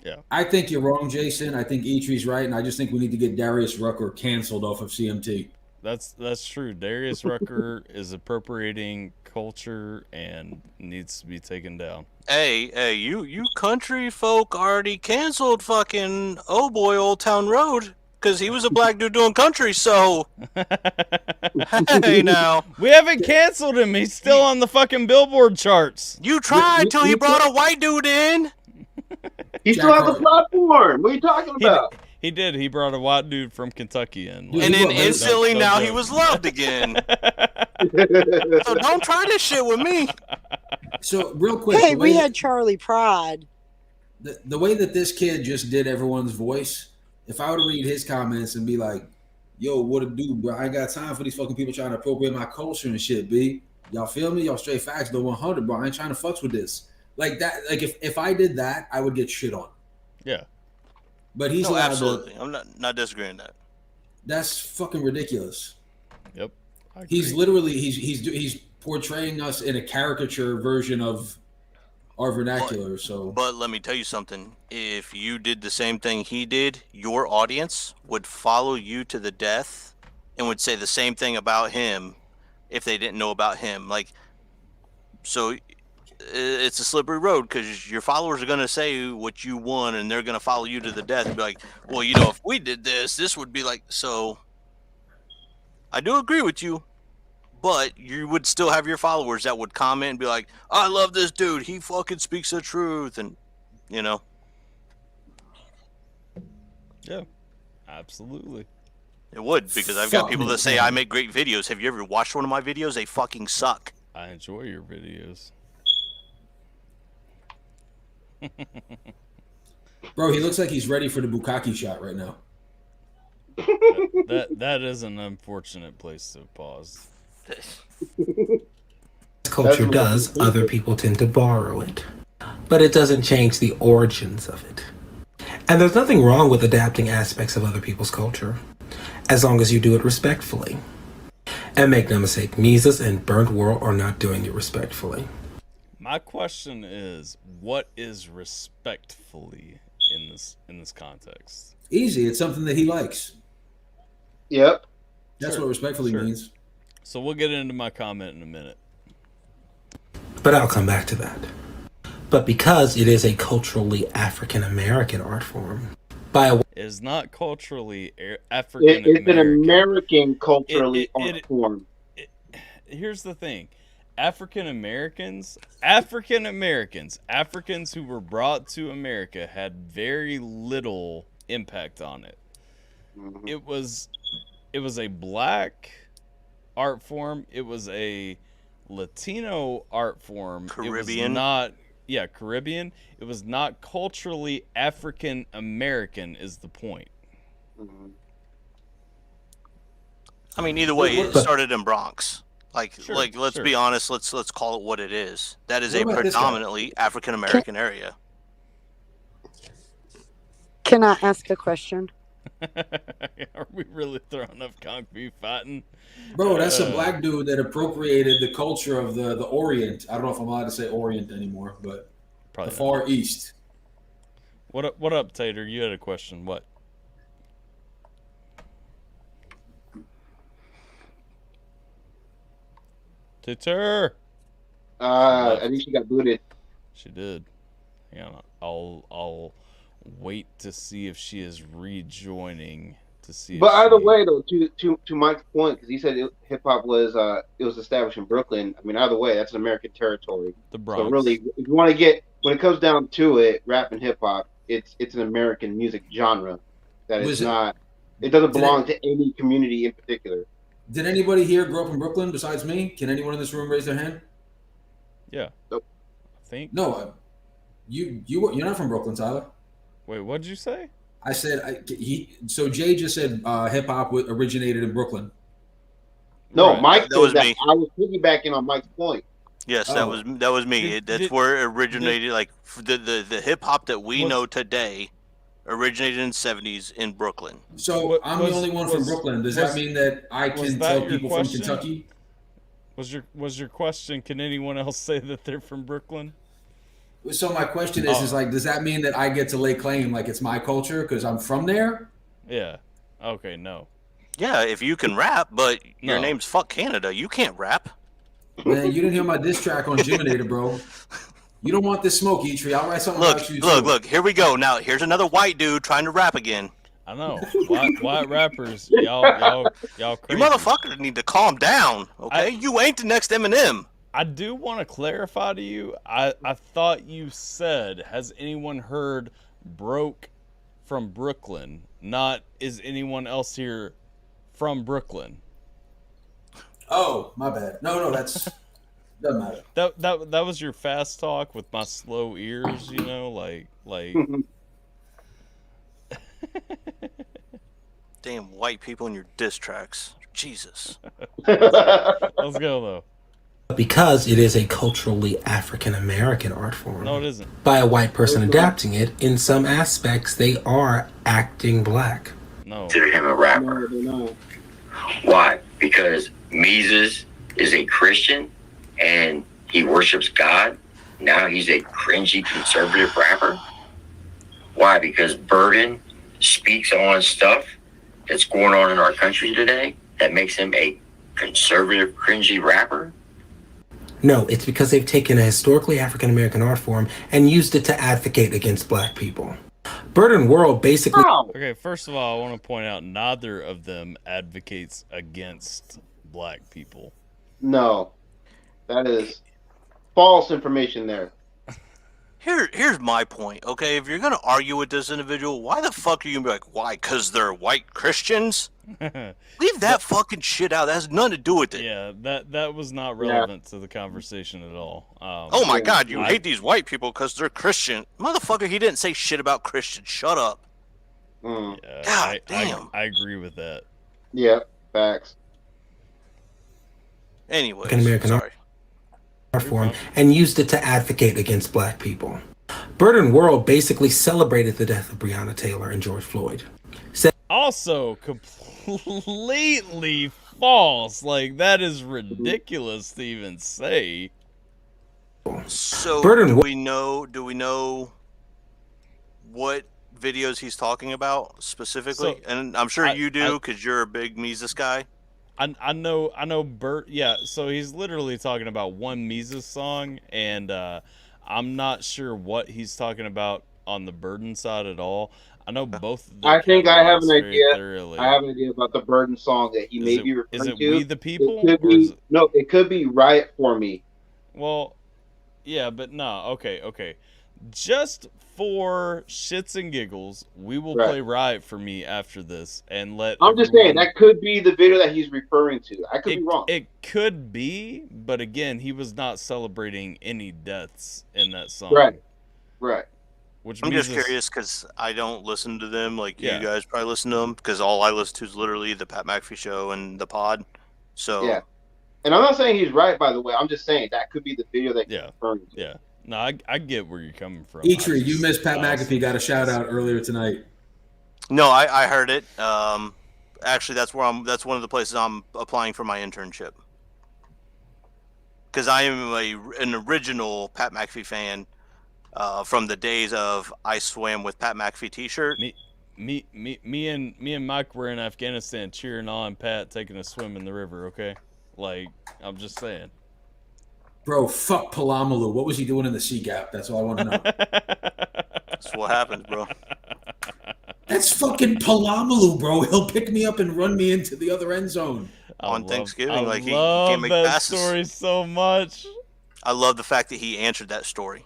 Yeah. I think you're wrong, Jason. I think Eitree's right, and I just think we need to get Darius Rucker canceled off of CMT. That's true. Darius Rucker is appropriating culture and needs to be taken down. Hey, you country folk already canceled fucking oh boy Old Town Road because he was a black dude doing country. So hey now, we haven't canceled him. He's still on the fucking Billboard charts. You tried till he brought a white dude in. He still has a platform. What are you talking about? He did. He brought a white dude from Kentucky in. And then instantly now he was loved again. So don't try this shit with me. So real quick, Hey, we had Charlie Pride. The way that this kid just did everyone's voice, if I were to read his comments and be like, yo, what it do, bro? I ain't got time for these fucking people trying to appropriate my culture and shit, B. Y'all feel me? Y'all straight facts, the 100, bro. I ain't trying to fucks with this. Like that, like if I did that, I would get shit on. Yeah. But he's no, allowed absolutely. to. I'm not disagreeing that. That's fucking ridiculous. Yep. He's literally he's portraying us in a caricature version of our vernacular. But let me tell you something. If you did the same thing he did, your audience would follow you to the death and would say the same thing about him if they didn't know about him. Like, so it's a slippery road because your followers are going to say what you want and they're going to follow you to the death and be like, well, you know, if we did this would be like, so I do agree with you, but you would still have your followers that would comment and be like, I love this dude. He fucking speaks the truth. And, you know. Yeah, absolutely. It would, because I've got people that say I make great videos. Have you ever watched one of my videos? They fucking suck. I enjoy your videos. Bro, he looks like he's ready for the bukkake shot right now. That is an unfortunate place to pause. Culture does, other people tend to borrow it. But it doesn't change the origins of it. And there's nothing wrong with adapting aspects of other people's culture, as long as you do it respectfully. And make no mistake, Mises and Burnt World are not doing it respectfully. My question is, what is respectfully in this context? Easy. It's something that he likes. Yep. That's what respectfully means. So we'll get into my comment in a minute. But I'll come back to that. But because it is a culturally African American art form, it is not culturally African American. It's an American culturally art form. Here's the thing. African Americans who were brought to America had very little impact on it. Mm-hmm. It was a black art form. It was a Latino art form. Caribbean. Caribbean. It was not culturally African American is the point. Mm-hmm. I mean, either way, it started in Bronx. Let's be honest. Let's call it what it is. That is a predominantly African American area. Can I ask a question? Are we really throwing up concrete fighting? Bro, that's a black dude that appropriated the culture of the Orient. I don't know if I'm allowed to say Orient anymore, but probably the Far East. What up, Tater? You had a question. What? Tater. I think she got booted. She did. Hang on. I'll wait to see if she is rejoining to see. But either way, though, to Mike's point, because he said hip hop was it was established in Brooklyn. I mean, either way, that's an American territory. The Bronx. So really, if you want to get when it comes down to it, rap and hip hop, it's an American music genre that is not. It doesn't belong to any community in particular. Did anybody here grow up in Brooklyn besides me? Can anyone in this room raise their hand? Yeah. Nope. I think. No, you're not from Brooklyn, Tyler. Wait, what did you say? I said so Jay just said hip hop originated in Brooklyn. No, Right. Mike That was said me. I was piggybacking on Mike's point. Yes, that was me. That's where it originated. Like the hip hop that we know today originated in the 70s in Brooklyn. So I'm the only one from Brooklyn. Does that mean that I can tell people from question? Kentucky? Was your question? Can anyone else say that they're from Brooklyn? So my question is like, does that mean that I get to lay claim like it's my culture because I'm from there? Yeah. Okay. No. Yeah, if you can rap, but your No. name's Fuck Canada, you can't rap. Man, you didn't hear my diss track on Jiminator, bro. You don't want this smoke, E-Tree. I'll write something about you too. Look, here we go. Now, here's another white dude trying to rap again. I know. White rappers, y'all crazy. You motherfucker need to calm down, okay? You ain't the next Eminem. I do want to clarify to you. I thought you said, has anyone heard Broke from Brooklyn? Not, is anyone else here from Brooklyn? Oh, my bad. No, that's doesn't matter. That was your fast talk with my slow ears, you know, like. Damn white people in your diss tracks. Jesus. Let's go though. Because it is a culturally African American art form. No, it isn't. By a white person adapting it, in some aspects, they are acting black. No. Consider him a rapper. Why? Because Mises is a Christian and he worships God. Now he's a cringy conservative rapper. Why? Because Burden speaks on stuff that's going on in our country today that makes him a conservative, cringy rapper. No, it's because they've taken a historically African American art form and used it to advocate against black people. Burden World basically. Okay, first of all, I want to point out neither of them advocates against black people. No, that is false information there. Here's my point, okay? If you're gonna argue with this individual, why the fuck are you gonna be like, why? Because they're white Christians? Leave that fucking shit out. That has nothing to do with it. Yeah, that was not relevant to the conversation at all. Oh my God, you hate these white people because they're Christian. Motherfucker, he didn't say shit about Christians. Shut up. Mm. God damn. I agree with that. Yeah, facts. Anyway, African American art form and used it to advocate against black people. Burden World basically celebrated the death of Breonna Taylor and George Floyd. Also, completely completely false. Like, that is ridiculous to even say. So do we know what videos he's talking about specifically? And I'm sure you do because you're a big Mises guy. I know Bert. Yeah, so he's literally talking about one Mises song, and I'm not sure what he's talking about on the Burden side at all. I know both. I think I have an idea. I have an idea about the Burden song that he may be referring to. Is it We the People? No, it could be Riot for Me. Well, yeah, but no. Okay. Just for shits and giggles, we will play Riot for Me after this and let. I'm just saying that could be the video that he's referring to. I could be wrong. It could be, but again, he was not celebrating any deaths in that song. Right. I'm just curious because I don't listen to them like you guys probably listen to them because all I listen to is literally the Pat McAfee show and the pod. So yeah, and I'm not saying he's right, by the way. I'm just saying that could be the video that he's referring to. Yeah. No, I get where you're coming from. Eitri, you missed Pat McAfee got a shout out earlier tonight. No, I heard it. Actually, that's one of the places I'm applying for my internship because I am an original Pat McAfee fan. From the days of I swam with Pat McAfee T-shirt. Me and Mike were in Afghanistan cheering on Pat taking a swim in the river. Okay, like I'm just saying. Bro, fuck Palamalu. What was he doing in the Sea Gap? That's all I want to know. That's what happens, bro. That's fucking Palamalu, bro. He'll pick me up and run me into the other end zone on Thanksgiving. He can't make passes. Story so much. I love the fact that he answered that story.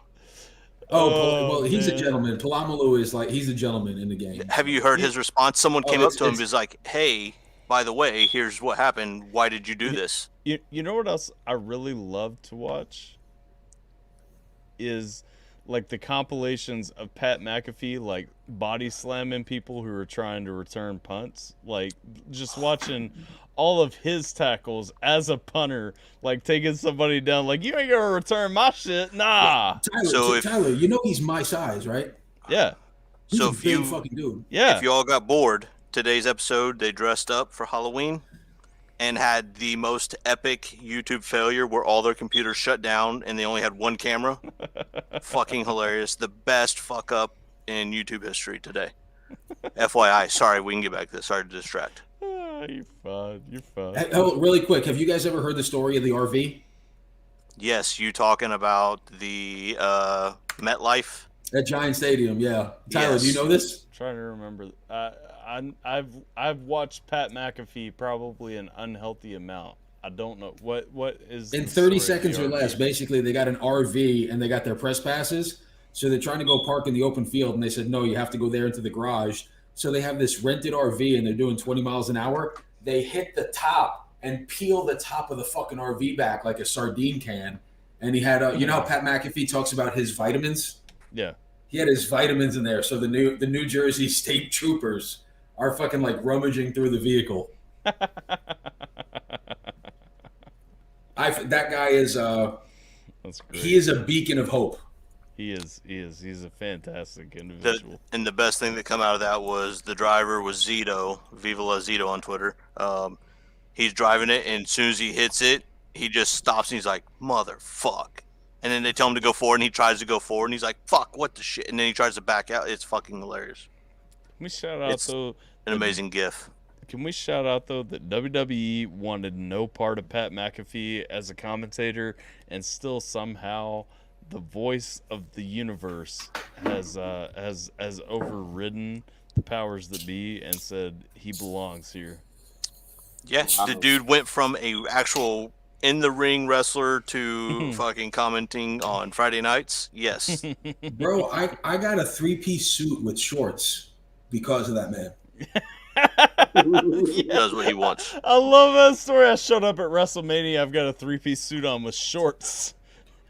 Well, he's a gentleman. Palamalu is he's a gentleman in the game. Have you heard his response? Someone came up to him and was like, hey, by the way, here's what happened. Why did you do this? You know what else I really love to watch? Is like the compilations of Pat McAfee like body slamming people who are trying to return punts. Like just watching all of his tackles as a punter, like taking somebody down, like, you ain't gonna return my shit, nah. Tyler, you know he's my size, right? Yeah. He's a big fucking dude. Yeah. If you all got bored, today's episode, they dressed up for Halloween and had the most epic YouTube failure where all their computers shut down and they only had one camera. Fucking hilarious. The best fuck up in YouTube history today. FYI. Sorry, we can get back to this. Sorry to distract. You're fine. Oh, really quick. Have you guys ever heard the story of the RV? Yes, you talking about the MetLife? At Giant Stadium, yeah. Tyler, yes. Do you know this? I'm trying to remember. I've watched Pat McAfee probably an unhealthy amount. I don't know what is in 30 seconds or less. Basically, they got an RV and they got their press passes, so they're trying to go park in the open field, and they said no, you have to go there into the garage. So they have this rented RV and they're doing 20 miles an hour. They hit the top and peel the top of the fucking RV back like a sardine can. And he had, you know how Pat McAfee talks about his vitamins? Yeah. He had his vitamins in there. So the New Jersey State Troopers are fucking like rummaging through the vehicle. That guy is, that's great. He is a beacon of hope. He is. He's a fantastic individual. And the best thing that come out of that was the driver was Zito, Viva La Zito on Twitter. He's driving it, and as soon as he hits it, he just stops, and he's like, motherfuck. And then they tell him to go forward, and he tries to go forward, and he's like, fuck, what the shit? And then he tries to back out. It's fucking hilarious. Can we shout out, though? An amazing gif. Can we shout out, though, that WWE wanted no part of Pat McAfee as a commentator, and still somehow the voice of the universe has overridden the powers that be and said he belongs here. Yeah, wow. The dude went from a actual in the ring wrestler to fucking commenting on Friday nights. Yes, bro, I got a 3-piece suit with shorts because of that man. He does what he wants. I love that story. I showed up at WrestleMania. I've got a 3-piece suit on with shorts.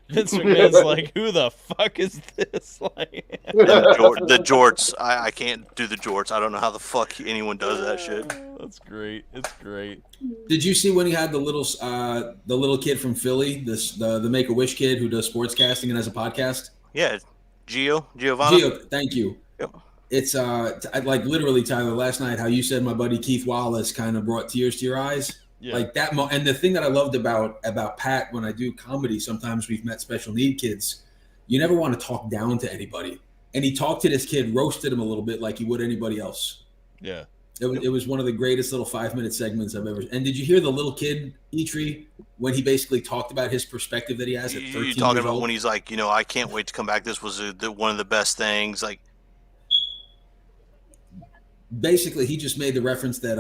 Vince McMahon's like, who the fuck is this? Like, the jorts. I can't do the jorts. I don't know how the fuck anyone does that shit. That's great. It's great. Did you see when he had the little kid from Philly, the Make-A-Wish kid who does sports casting and has a podcast? Yeah, Giovanni. Thank you. Yep. It's like literally, Tyler, last night how you said my buddy Keith Wallace kind of brought tears to your eyes. Yeah. Like that. And the thing that I loved about Pat, when I do comedy, sometimes we've met special need kids. You never want to talk down to anybody. And he talked to this kid, roasted him a little bit like he would anybody else. Yeah. It was one of the greatest little 5-minute segments I've ever. And did you hear the little kid, Eitri, when he basically taled about his perspective that he has at 13 You talking years about old? when he's like, you know, I can't wait to come back. This was one of the best things. Like, basically, he just made the reference that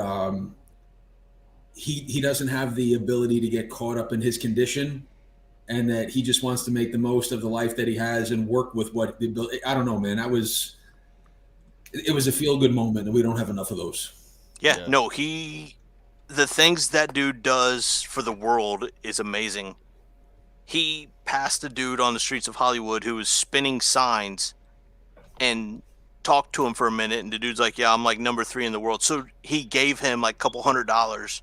he doesn't have the ability to get caught up in his condition, and that he just wants to make the most of the life that he has and work with what the ability. I don't know, man. It was a feel good moment, and we don't have enough of those. yeah, no, the things that dude does for the world is amazing. He passed a dude on the streets of Hollywood who was spinning signs and talked to him for a minute, and the dude's like, yeah, I'm like number 3 in the world. So he gave him like $200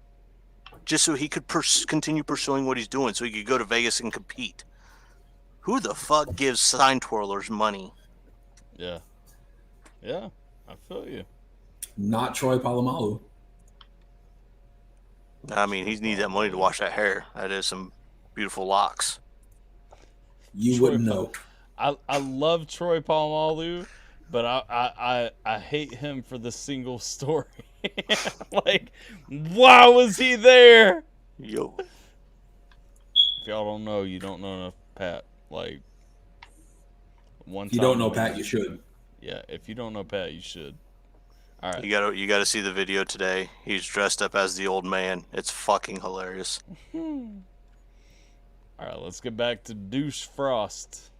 just so he could continue pursuing what he's doing, so he could go to Vegas and compete. Who the fuck gives sign twirlers money? Yeah. Yeah, I feel you. Not Troy Polamalu. I mean, he needs that money to wash that hair. That is some beautiful locks. You wouldn't know. I love Troy Polamalu, but I hate him for the single story. Like, why was he there? Yo. If y'all don't know, you don't know enough Pat. Like, If you don't know Pat, you should. Yeah, if you don't know Pat, you should. All right. You gotta see the video today. He's dressed up as the old man. It's fucking hilarious. All right, let's get back to Douche Frost.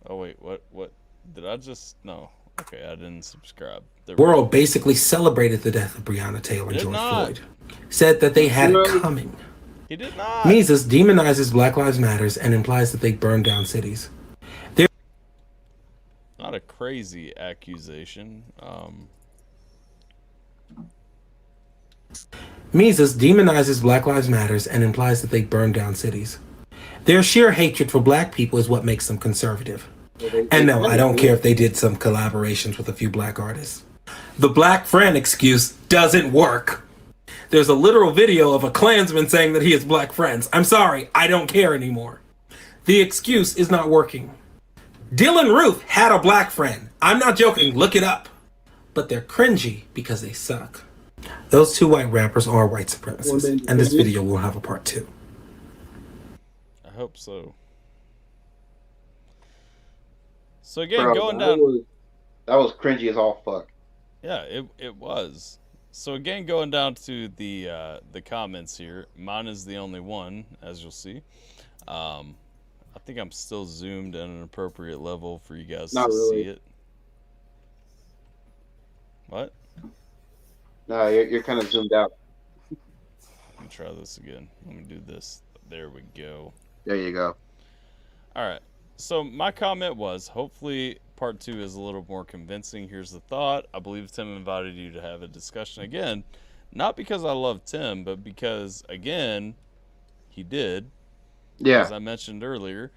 Oh wait, what did I just no? Okay, I didn't subscribe. The world basically celebrated the death of Breonna Taylor and George Floyd. Said that they had it coming. He did not. Mises demonizes Black Lives Matters and implies that they burn down cities. Not a crazy accusation. Mises demonizes Black Lives Matters and implies that they burn down cities. Their sheer hatred for black people is what makes them conservative. And no, I don't care if they did some collaborations with a few black artists. The black friend excuse doesn't work. There's a literal video of a Klansman saying that he has black friends. I'm sorry, I don't care anymore. The excuse is not working. Dylan Ruth had a black friend. I'm not joking, look it up. But they're cringy because they suck. Those two white rappers are white supremacists, and this video will have a part 2. I hope so. So again, going down. That was cringy as all fuck. Yeah, it was. So again, going down to the comments here. Mine is the only one, as you'll see. I think I'm still zoomed at an appropriate level for you guys to see it. What? No, you're kind of zoomed out. Let me try this again. Let me do this. There we go. There you go. All right. So my comment was, hopefully part 2 is a little more convincing. Here's the thought. I believe Tim invited you to have a discussion again. Not because I love Tim, but because, again, he did. Yeah. As I mentioned earlier.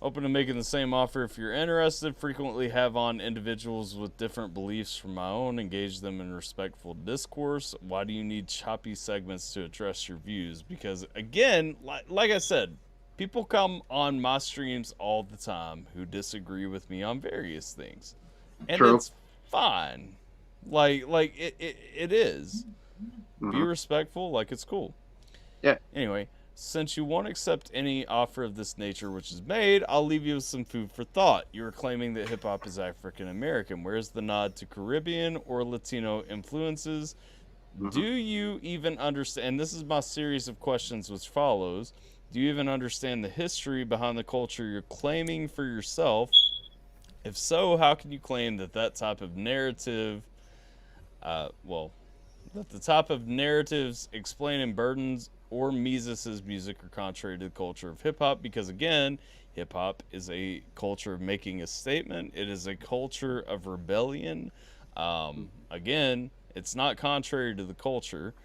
Open to making the same offer if you're interested. Frequently have on individuals with different beliefs from my own. Engage them in respectful discourse. Why do you need choppy segments to address your views? Because, again, like I said, people come on my streams all the time who disagree with me on various things. And True. it's fine. Like it is. Mm-hmm. Be respectful, like it's cool. Yeah. Anyway, since you won't accept any offer of this nature which is made, I'll leave you with some food for thought. You are claiming that hip-hop is African-American. Where's the nod to Caribbean or Latino influences? Mm-hmm. Do you even understand, and this is my series of questions which follows, do you even understand the history behind the culture you're claiming for yourself? If so, how can you claim that type of narrative, that the type of narratives explaining burdens or Mises' music are contrary to the culture of hip-hop? Because, again, hip-hop is a culture of making a statement. It is a culture of rebellion. Again, it's not contrary to the culture.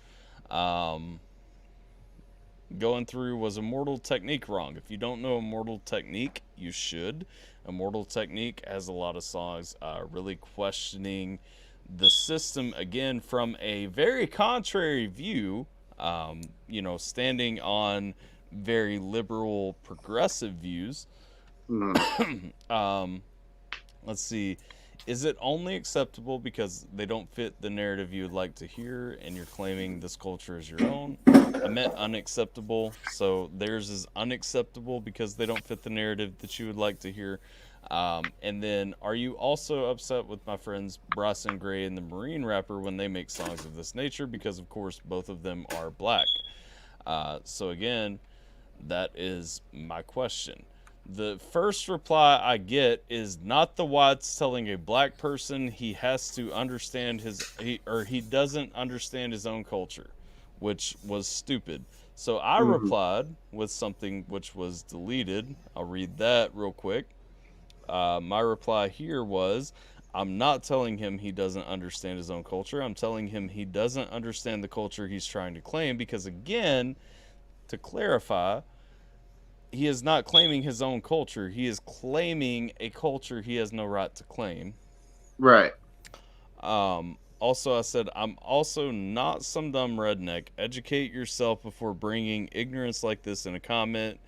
going through was Immortal Technique wrong. If you don't know Immortal Technique, you should. Immortal Technique has a lot of songs really questioning the system, again, from a very contrary view, you know, standing on very liberal, progressive views. Let's see. Is it only acceptable because they don't fit the narrative you would like to hear and you're claiming this culture is your own? I meant unacceptable. So theirs is unacceptable because they don't fit the narrative that you would like to hear. And then, are you also upset with my friends Bryson Gray and the Marine rapper when they make songs of this nature? Because, of course, both of them are black. So again, that is my question. The first reply I get is not the Watts telling a black person he has to understand he doesn't understand his own culture, which was stupid. So I replied with something which was deleted. I'll read that real quick. My reply here was, I'm not telling him he doesn't understand his own culture. I'm telling him he doesn't understand the culture he's trying to claim because, again, to clarify, he is not claiming his own culture. He is claiming a culture he has no right to claim. Right. Also, I said, I'm also not some dumb redneck. Educate yourself before bringing ignorance like this in a comment,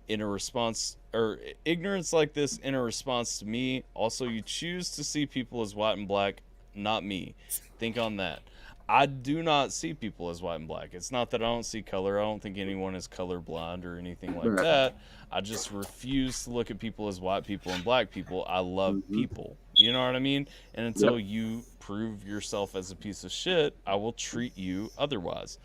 in a response, or ignorance like this in a response to me. Also, you choose to see people as white and black, not me. Think on that. I do not see people as white and black. It's not that I don't see color. I don't think anyone is colorblind or anything like that. I just refuse to look at people as white people and black people. I love people. You know what I mean? And until you prove yourself as a piece of shit, I will treat you otherwise.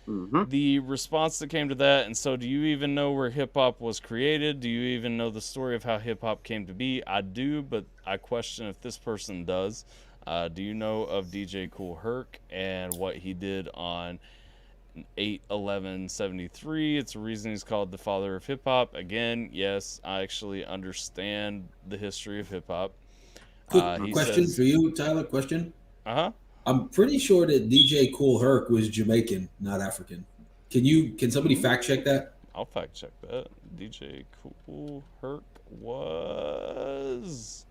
The response that came to that, and so do you even know where hip-hop was created? Do you even know the story of how hip-hop came to be? I do, but I question if this person does. Do you know of DJ Kool Herc and what he did on 8/11/73? It's a reason he's called the father of hip-hop. Again, yes, I actually understand the history of hip-hop. Question for you, Tyler. Question. Uh-huh. I'm pretty sure that DJ Kool Herc was Jamaican, not African. Can somebody fact check that? I'll fact check that. DJ Kool Herc was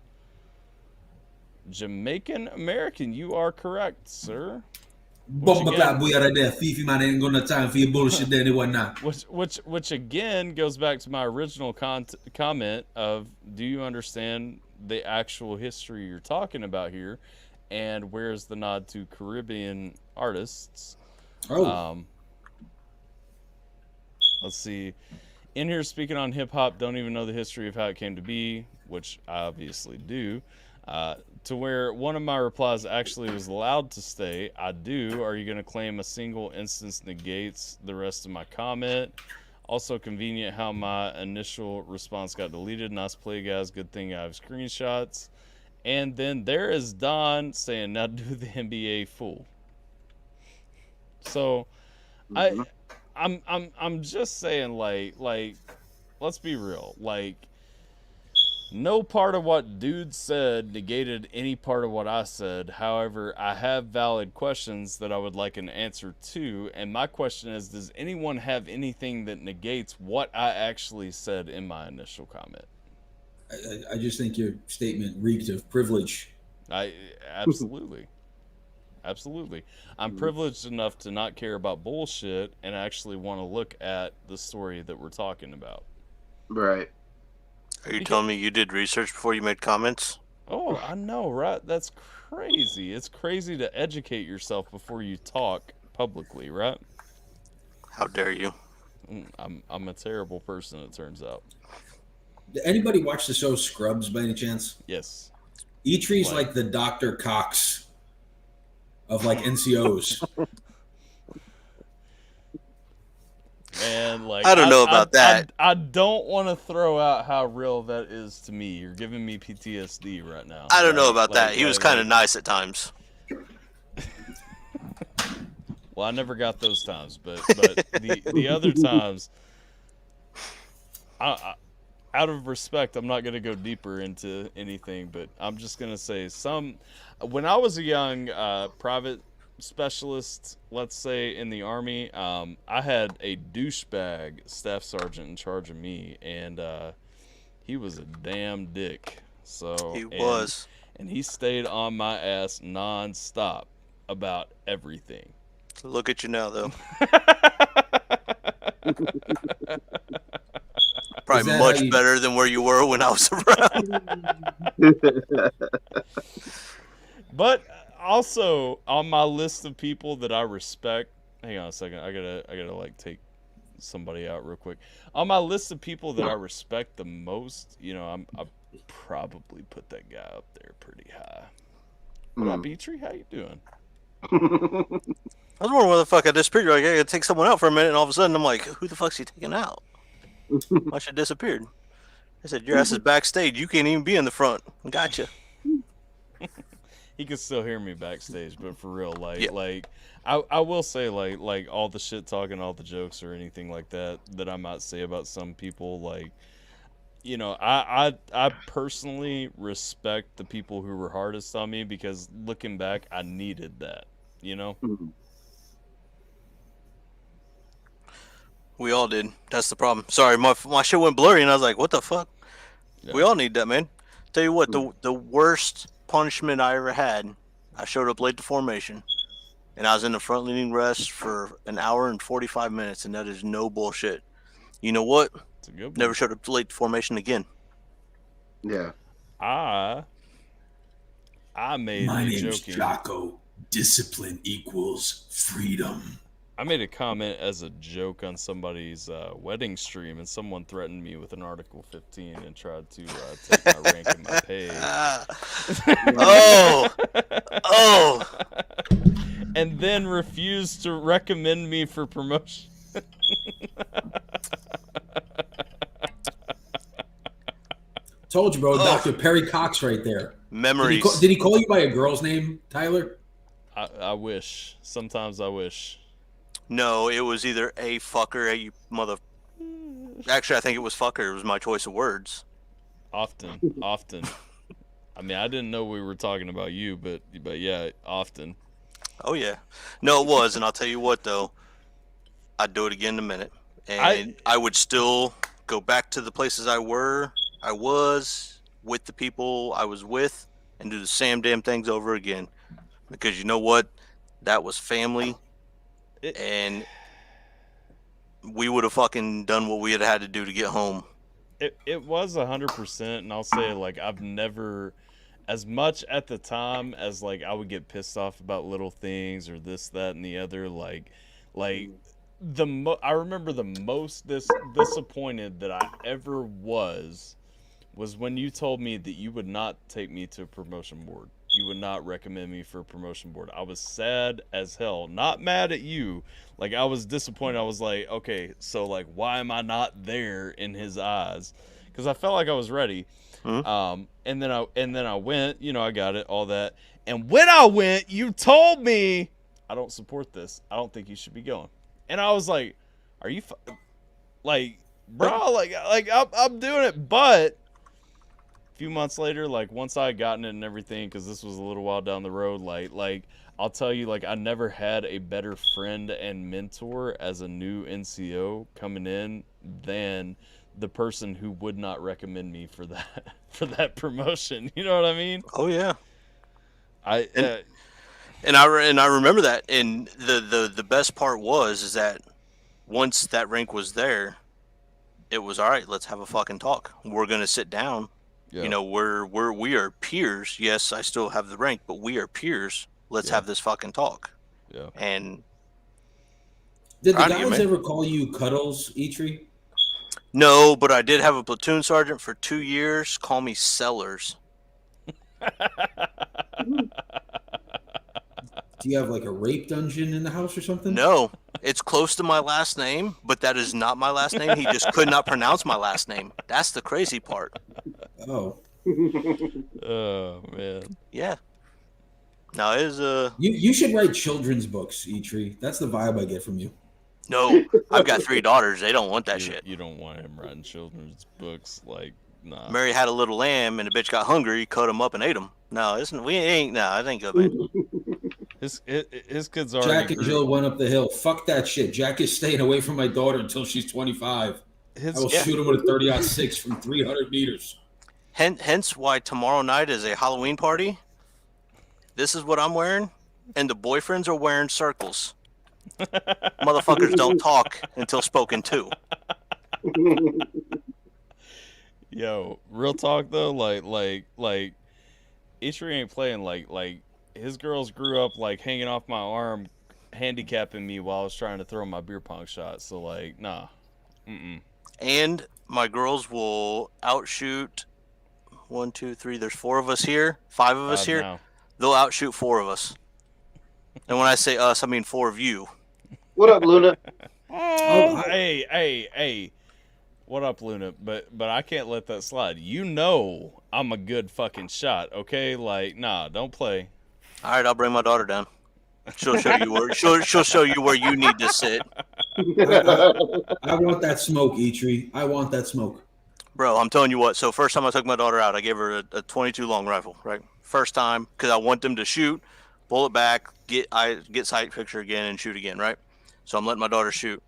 Jamaican American. You are correct, sir. Bomba clap boy right there. Fifi man ain't got no time for your bullshit there, whatnot. Which again goes back to my original comment of, do you understand the actual history you're talking about here, and where's the nod to Caribbean artists? Let's see. In here speaking on hip hop, don't even know the history of how it came to be, which I obviously do. To where one of my replies actually was allowed to stay. I do. Are you going to claim a single instance negates the rest of my comment? Also convenient how my initial response got deleted. Nice play, guys. Good thing I have screenshots. And then there is Don saying, now do the NBA fool. So I'm just saying, like let's be real. Like, no part of what dude said negated any part of what I said. However, I have valid questions that I would like an answer to. And my question is, does anyone have anything that negates what I actually said in my initial comment? I just think your statement reeked of privilege. Absolutely. Absolutely. I'm privileged enough to not care about bullshit and actually want to look at the story that we're talking about. Right. Are you telling me you did research before you made comments? Oh, I know, right? That's crazy. It's crazy to educate yourself before you talk publicly, right? How dare you? I'm a terrible person, it turns out. Did anybody watch the show Scrubs by any chance? Yes. Eitree's like the Dr. Cox of like NCOs. And like, I don't know about that. I don't want to throw out how real that is to me. You're giving me PTSD right now. I don't know about that. He was kind of nice at times. Well, I never got those times, but the other times, I out of respect, I'm not going to go deeper into anything, but I'm just going to say when I was a young private specialist, let's say, in the Army, I had a douchebag staff sergeant in charge of me, and he was a damn dick. So He was. And he stayed on my ass nonstop about everything. Look at you now, though. Probably much better than where you were when I was around. But also on my list of people that I respect, hang on a second, I gotta like take somebody out real quick. On my list of people that I respect the most, you know, I probably put that guy up there pretty high. What up, Petrie? How you doing? I was wondering where the fuck I disappeared. Like, I gotta take someone out for a minute, and all of a sudden I'm like, who the fuck's he taking out? Why should disappeared? I said, your ass is backstage. You can't even be in the front. Gotcha. He can still hear me backstage, but for real, like I will say, like all the shit talking, all the jokes or anything like that I might say about some people, like, you know, I personally respect the people who were hardest on me, because looking back, I needed that, you know? We all did. That's the problem. Sorry, my shit went blurry, and I was like, what the fuck? Yeah. We all need that, man. Tell you what, the worst punishment I ever had, I showed up late to formation, and I was in the front leaning rest for an hour and 45 minutes, and that is no bullshit. You know what? It's a good one. Never showed up late to formation again. Yeah. I made My a name's joking. Jocko. Discipline equals freedom. I made a comment as a joke on somebody's wedding stream, and someone threatened me with an Article 15 and tried to take my rank and my pay. Oh! And then refused to recommend me for promotion. Told you, bro. Dr. Perry Cox right there. Memories. Did he call you by a girl's name, Tyler? I wish. Sometimes I wish. No, it was either a fucker, a mother. Actually, I think it was fucker. It was my choice of words. Often. I mean, I didn't know we were talking about you, but yeah, often. Oh yeah, no, it was, and I'll tell you what though, I'd do it again in a minute, and I would still go back to the places I was with the people I was with, and do the same damn things over again, because you know what, that was family. And we would have fucking done what we had to do to get home. It was 100%, and I'll say, like, I've never, as much at the time as, like, I would get pissed off about little things or this, that, and the other, I remember the most disappointed that I ever was when you told me that you would not take me to a promotion board. You would not recommend me for a promotion board. I was sad as hell. Not mad at you. Like, I was disappointed. I was like, okay, so, like, why am I not there in his eyes? Because I felt like I was ready. And then I went, you know, I got it, all that. And when I went, you told me, I don't support this. I don't think you should be going. And I was like, are you, like, bro, like I'm doing it, but few months later, like, once I had gotten it and everything, because this was a little while down the road, like I'll tell you, like, I never had a better friend and mentor as a new NCO coming in than the person who would not recommend me for that promotion. You know what I mean? Oh yeah. And I remember that, and the best part is that once that rank was there, it was all right. Let's have a fucking talk. We're gonna sit down. Yeah. You know, we are peers. Yes, I still have the rank, but we are peers. Let's have this fucking talk. Yeah. And did the guys ever call you Cuddles, Eitri? No, but I did have a platoon sergeant for 2 years call me Sellers. Do you have like a rape dungeon in the house or something? No, it's close to my last name, but that is not my last name. He just could not pronounce my last name. That's the crazy part. Oh. Oh man. Yeah. Now is You should write children's books, Eitri. That's the vibe I get from you. No, I've got 3 daughters. They don't want that shit. You don't want him writing children's books, like, nah. Mary had a little lamb, and the bitch got hungry, cut him up, and ate him. No, that ain't good, man. His kids Jack already and Jill went up the hill. Fuck that shit. Jack is staying away from my daughter until she's 25. I will shoot him with a 30-06 from 300 meters. Hence why tomorrow night is a Halloween party. This is what I'm wearing, and the boyfriends are wearing circles. Motherfuckers don't talk until spoken to. Yo, real talk though, like Ishri ain't playing like his girls grew up like hanging off my arm, handicapping me while I was trying to throw my beer pong shot. So like, nah. And my girls will outshoot 1, 2, 3. There's 4 of us here, 5 of us here. Now. They'll outshoot 4 of us. And when I say us, I mean 4 of you. What up, Luna? Hey. What up, Luna? But I can't let that slide. You know I'm a good fucking shot, okay? Like, nah, don't play. All right, I'll bring my daughter down. She'll show you where she'll show you where you need to sit. I want that smoke, Eitri. I want that smoke. Bro, I'm telling you what. So first time I took my daughter out, I gave her a 22 long rifle, right? First time, because I want them to shoot, pull it back, get sight picture again, and shoot again, right? So I'm letting my daughter shoot,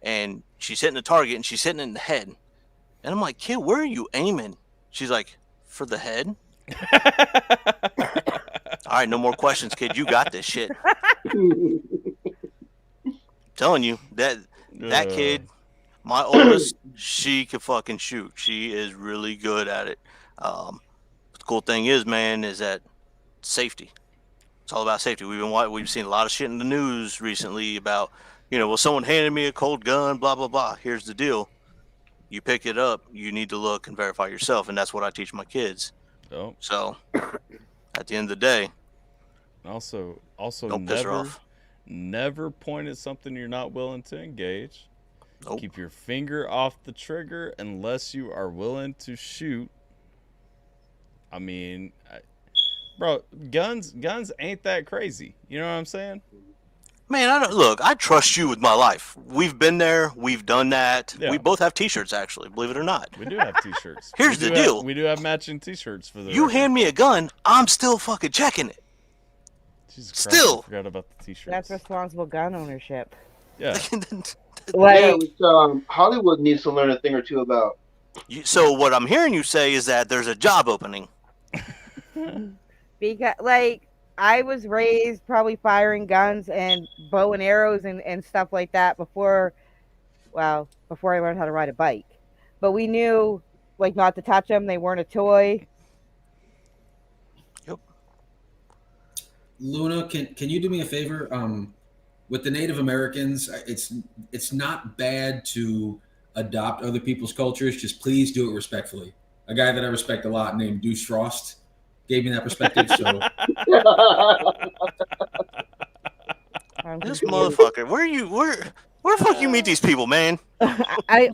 and she's hitting the target, and she's hitting it in the head. And I'm like, kid, where are you aiming? She's like, for the head. All right, no more questions, kid. You got this shit. Telling you that kid, my oldest, she can fucking shoot. She is really good at it. The cool thing is, man, is that safety. It's all about safety. We've seen a lot of shit in the news recently about, well, someone handed me a cold gun, blah blah blah. Here's the deal: you pick it up, you need to look and verify yourself, and that's what I teach my kids. Oh. So, at the end of the day, also don't piss her off. Never point at something you're not willing to engage. Nope. Keep your finger off the trigger unless you are willing to shoot. I mean, bro, guns ain't that crazy. You know what I'm saying? Man, I trust you with my life. We've been there. We've done that. Yeah. We both have T-shirts, actually, believe it or not. We do have T-shirts. Here's the deal. We do have matching T-shirts for the You record. hand me a gun, I'm still fucking checking it. Jesus Christ, Still. I forgot about the T-shirts. That's responsible gun ownership. Yeah. Yeah, which Hollywood needs to learn a thing or two about. So what I'm hearing you say is that there's a job opening. Because, I was raised probably firing guns and bow and arrows and stuff like that before I learned how to ride a bike. But we knew, not to touch them. They weren't a toy. Yep. Luna, can you do me a favor? With the Native Americans, it's not bad to adopt other people's cultures. Just please do it respectfully. A guy that I respect a lot named Deuce Frost gave me that perspective. So this motherfucker, where the fuck you meet these people, man? Am I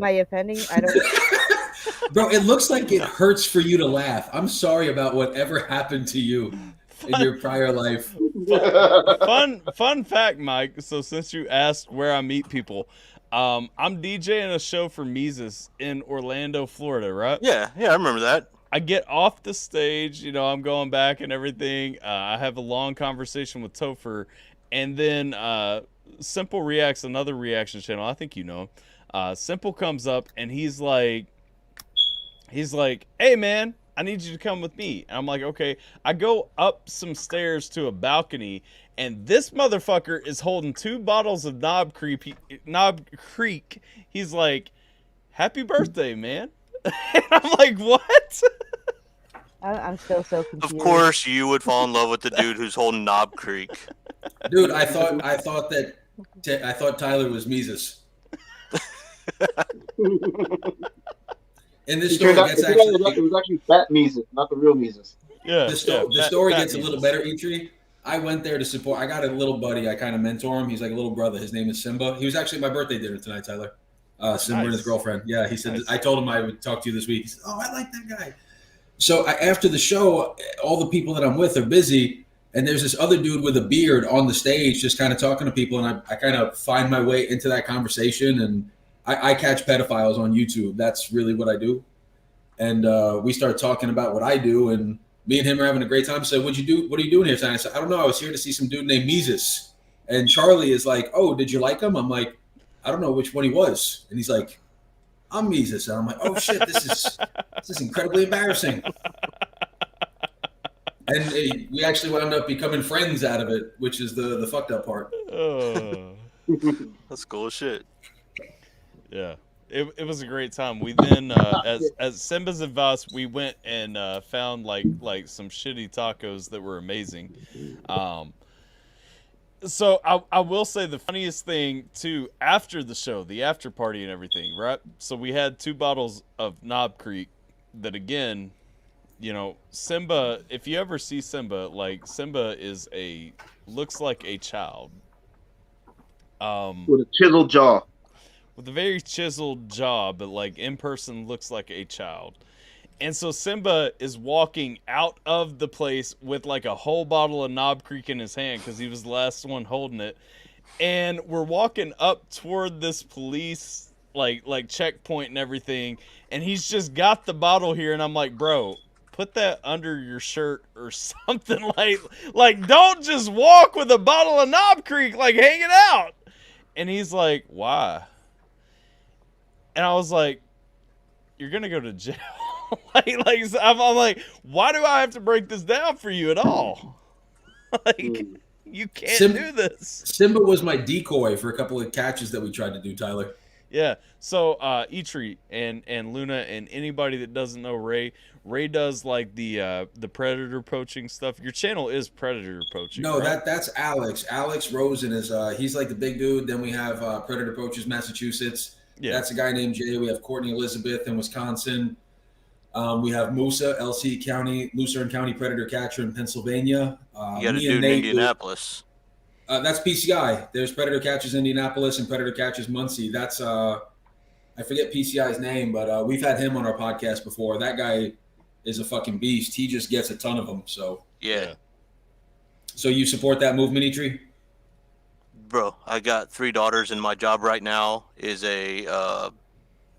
offending? I don't. Bro, it looks like it hurts for you to laugh. I'm sorry about whatever happened to you in your prior life. Fun fact, Mike. So since you asked where I meet people, I'm DJing a show for Mises in Orlando, Florida, right? Yeah, I remember that. I get off the stage, I'm going back and everything. I have a long conversation with Topher, and then Simple reacts, another reaction channel. I think you know him. Simple comes up and he's like, "Hey man, I need you to come with me." And I'm like, "Okay." I go up some stairs to a balcony, and this motherfucker is holding 2 bottles of Knob Creek. He's like, "Happy birthday, man." And I'm like, "What?" I'm still so confused. Of course, you would fall in love with the dude who's holding Knob Creek. Dude, I thought Tyler was Mises. In this story, it was actually Fat Mises, not the real Mises. Yeah. The story gets a little better, Eitri. I went there to support. I got a little buddy. I kind of mentor him. He's like a little brother. His name is Simba. He was actually at my birthday dinner tonight, Tyler. Simba and his girlfriend. Yeah, he said. Nice. I told him I would talk to you this week. He said, "Oh, I like that guy." So after the show, all the people that I'm with are busy, and there's this other dude with a beard on the stage just kind of talking to people, and I kind of find my way into that conversation, and I catch pedophiles on YouTube. That's really what I do. And we start talking about what I do, and Me and him are having a great time. So what'd you do? What are you doing here tonight? I said, I don't know. I was here to see some dude named Mises. And Charlie is like, oh, did you like him? I'm like, I don't know which one he was. And he's like, I'm Mises. And I'm like, oh shit, this is incredibly embarrassing. And we actually wound up becoming friends out of it, which is the fucked up part. That's cool as shit. Yeah. It was a great time. We then, as Simba's advice, we went and found like some shitty tacos that were amazing. So I will say the funniest thing too, after the show, the after party and everything, right? So we had 2 bottles of Knob Creek that, again, you know, Simba, if you ever see Simba, like, Simba looks like a child. With a chiseled jaw. With a very chiseled jaw, but like in person looks like a child. And so Simba is walking out of the place with like a whole bottle of Knob Creek in his hand because he was the last one holding it. And we're walking up toward this police like checkpoint and everything. And he's just got the bottle here. And I'm like, bro, put that under your shirt or something. Like don't just walk with a bottle of Knob Creek like hanging out. And he's like, why? And I was like, you're going to go to jail. I'm like, why do I have to break this down for you at all? Like, you can't do this. Simba was my decoy for a couple of catches that we tried to do, Tyler. Yeah. So, Eitri and Luna and anybody that doesn't know Ray does like the predator poaching stuff. Your channel is predator poaching. No, right? that's Alex. Alex Rosen is he's like the big dude. Then we have Predator Poachers Massachusetts. Yeah. That's a guy named Jay. We have Courtney Elizabeth in Wisconsin. We have Musa, LC County, Lucerne County Predator Catcher in Pennsylvania. You got a dude in Indianapolis. That's PCI. There's Predator Catchers Indianapolis and Predator Catchers Muncie. That's I forget PCI's name, but we've had him on our podcast before. That guy is a fucking beast. He just gets a ton of them. So yeah. So you support that movement, Eitri? Bro, I got 3 daughters, and my job right now is a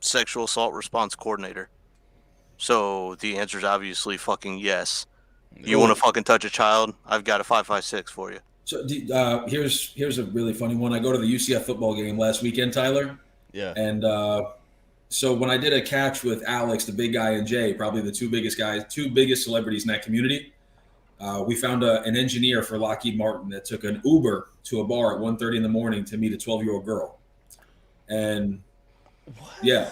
sexual assault response coordinator. So the answer is obviously fucking yes. You want to fucking touch a child? I've got a 5.56 for you. So here's a really funny one. I go to the UCF football game last weekend, Tyler. Yeah. And so when I did a catch with Alex, the big guy, and Jay, probably the 2 biggest guys, 2 biggest celebrities in that community, we found an engineer for Lockheed Martin that took an Uber to a bar at 1:30 in the morning to meet a 12-year-old girl. And yeah.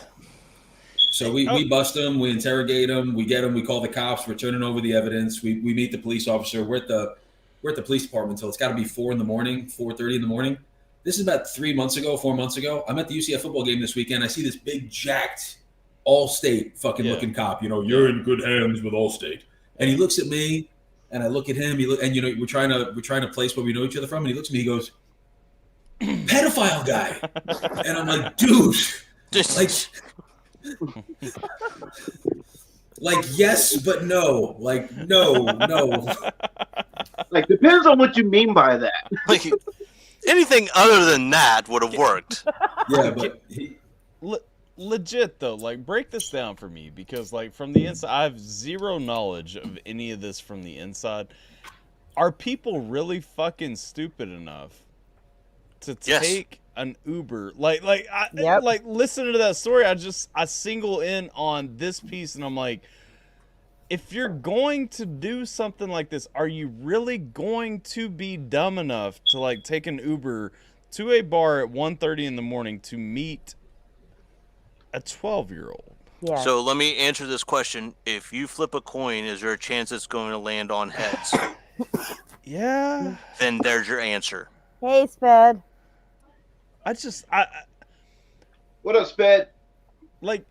So we bust him, we interrogate him, we get him, we call the cops, we're turning over the evidence, we meet the police officer. We're at the police department until it's got to be 4 in the morning, 4:30 in the morning. This is about 4 months ago. I'm at the UCF football game this weekend. I see this big jacked Allstate fucking looking cop. You know, you're in good hands with Allstate. And he looks at me, and I look at him. And you know, we're trying to place where we know each other from. And he looks at me, he goes, "Pedophile guy," and I'm like, dude, like yes, but no, like no. Like depends on what you mean by that. Like anything other than that would have worked. Yeah, but legit though, like break this down for me because like from the inside, I have zero knowledge of any of this from the inside. Are people really fucking stupid enough to take an Uber? Like listen to that story. I single in on this piece and I'm like, if you're going to do something like this, are you really going to be dumb enough to like take an Uber to a bar at 1:30 in the morning to meet a 12-year-old? Yeah. So let me answer this question. If you flip a coin, is there a chance it's going to land on heads? Yeah. Then there's your answer. Hey, Sped. What up, Sped? Like,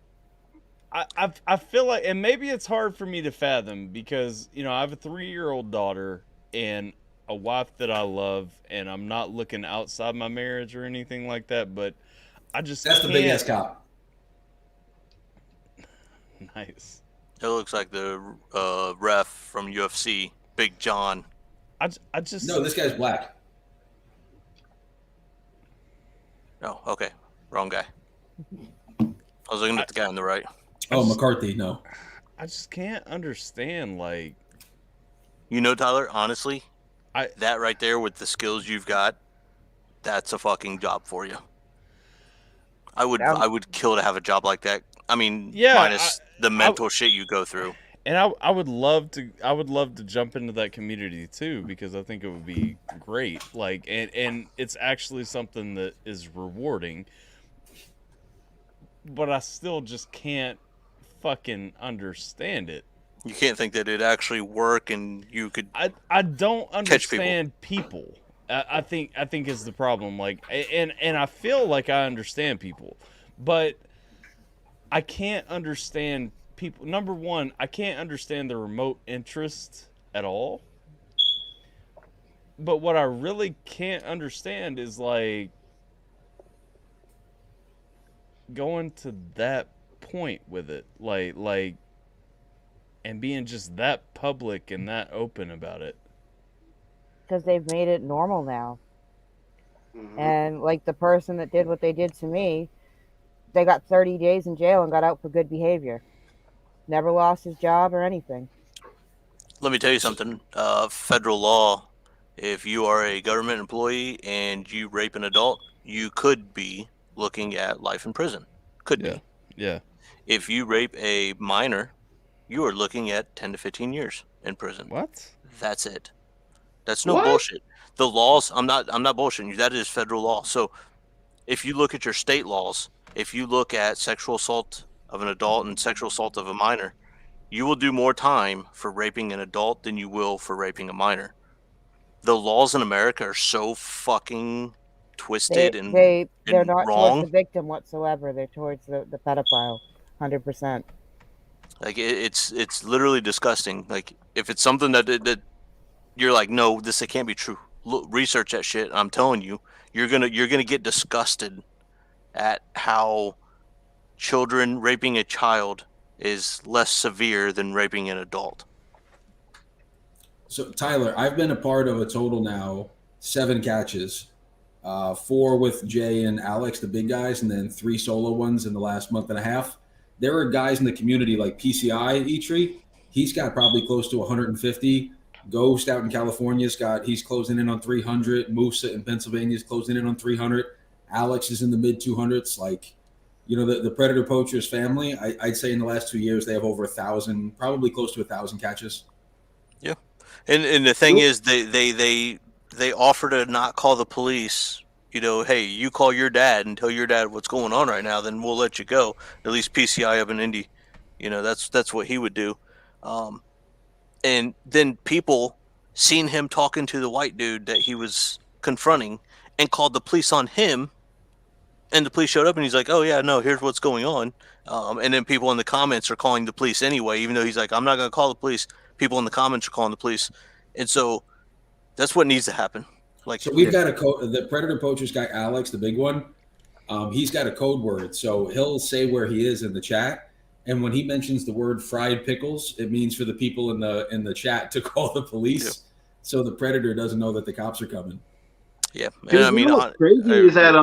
I feel like, and maybe it's hard for me to fathom because, you know, I have a 3-year-old daughter and a wife that I love, and I'm not looking outside my marriage or anything like that, but I just That's the big ass cop. Nice. It looks like the ref from UFC, Big John. I just No, this guy's black. Oh, okay. Wrong guy. I was looking at the guy on the right. Oh, McCarthy, no. I just can't understand, like, You know, Tyler, honestly, that right there with the skills you've got, that's a fucking job for you. I would kill to have a job like that. I mean, minus the mental shit you go through. And I would love to jump into that community too, because I think it would be great. Like, and it's actually something that is rewarding. But I still just can't fucking understand it. You can't think that it'd actually work, and you could. I don't understand people. I think is the problem. Like, and I feel like I understand people, but I can't understand people. Number one, I can't understand the remote interest at all. But what I really can't understand is like going to that point with it, like and being just that public and that open about it. Because they've made it normal now. And like the person that did what they did to me, they got 30 days in jail and got out for good behavior. Never lost his job or anything. Let me tell you something. Federal law, if you are a government employee and you rape an adult, you could be looking at life in prison. Could be. Yeah. If you rape a minor, you are looking at 10 to 15 years in prison. What? That's it. That's no bullshit. The laws, I'm not bullshitting you. That is federal law. So if you look at your state laws, if you look at sexual assault of an adult and sexual assault of a minor, you will do more time for raping an adult than you will for raping a minor. The laws in America are so fucking twisted They're and not wrong. towards the victim whatsoever. They're towards the pedophile, 100%. Like it's literally disgusting. Like if it's something that you're like, no, it can't be true. Look, research that shit. I'm telling you, you're gonna get disgusted at how raping a child is less severe than raping an adult. So Tyler, I've been a part of a total now 7 catches, 4 with Jay and Alex, the big guys, and then 3 solo ones in the last month and a half. There are guys in the community like PCI Etri. He's got probably close to 150. Ghost out in California's he's closing in on 300. Musa in Pennsylvania's closing in on 300. Alex is in the mid 200s. Like, you know, the Predator Poachers family, I'd say in the last 2 years, they have over 1,000, probably close to 1,000 catches. Yeah. And the thing is, they offer to not call the police. You know, hey, you call your dad and tell your dad what's going on right now, then we'll let you go. At least PCI up in Indy, you know, that's what he would do. And then people seen him talking to the white dude that he was confronting and called the police on him. And the police showed up and he's like, oh, yeah, no, here's what's going on. And then people in the comments are calling the police anyway, even though he's like, I'm not going to call the police. People in the comments are calling the police. And so that's what needs to happen. Like, so we've got the Predator Poachers guy, Alex, the big one. He's got a code word. So he'll say where he is in the chat. And when he mentions the word fried pickles, it means for the people in the chat to call the police. Yep. So the Predator doesn't know that the cops are coming. Yeah. And I mean, what's crazy is that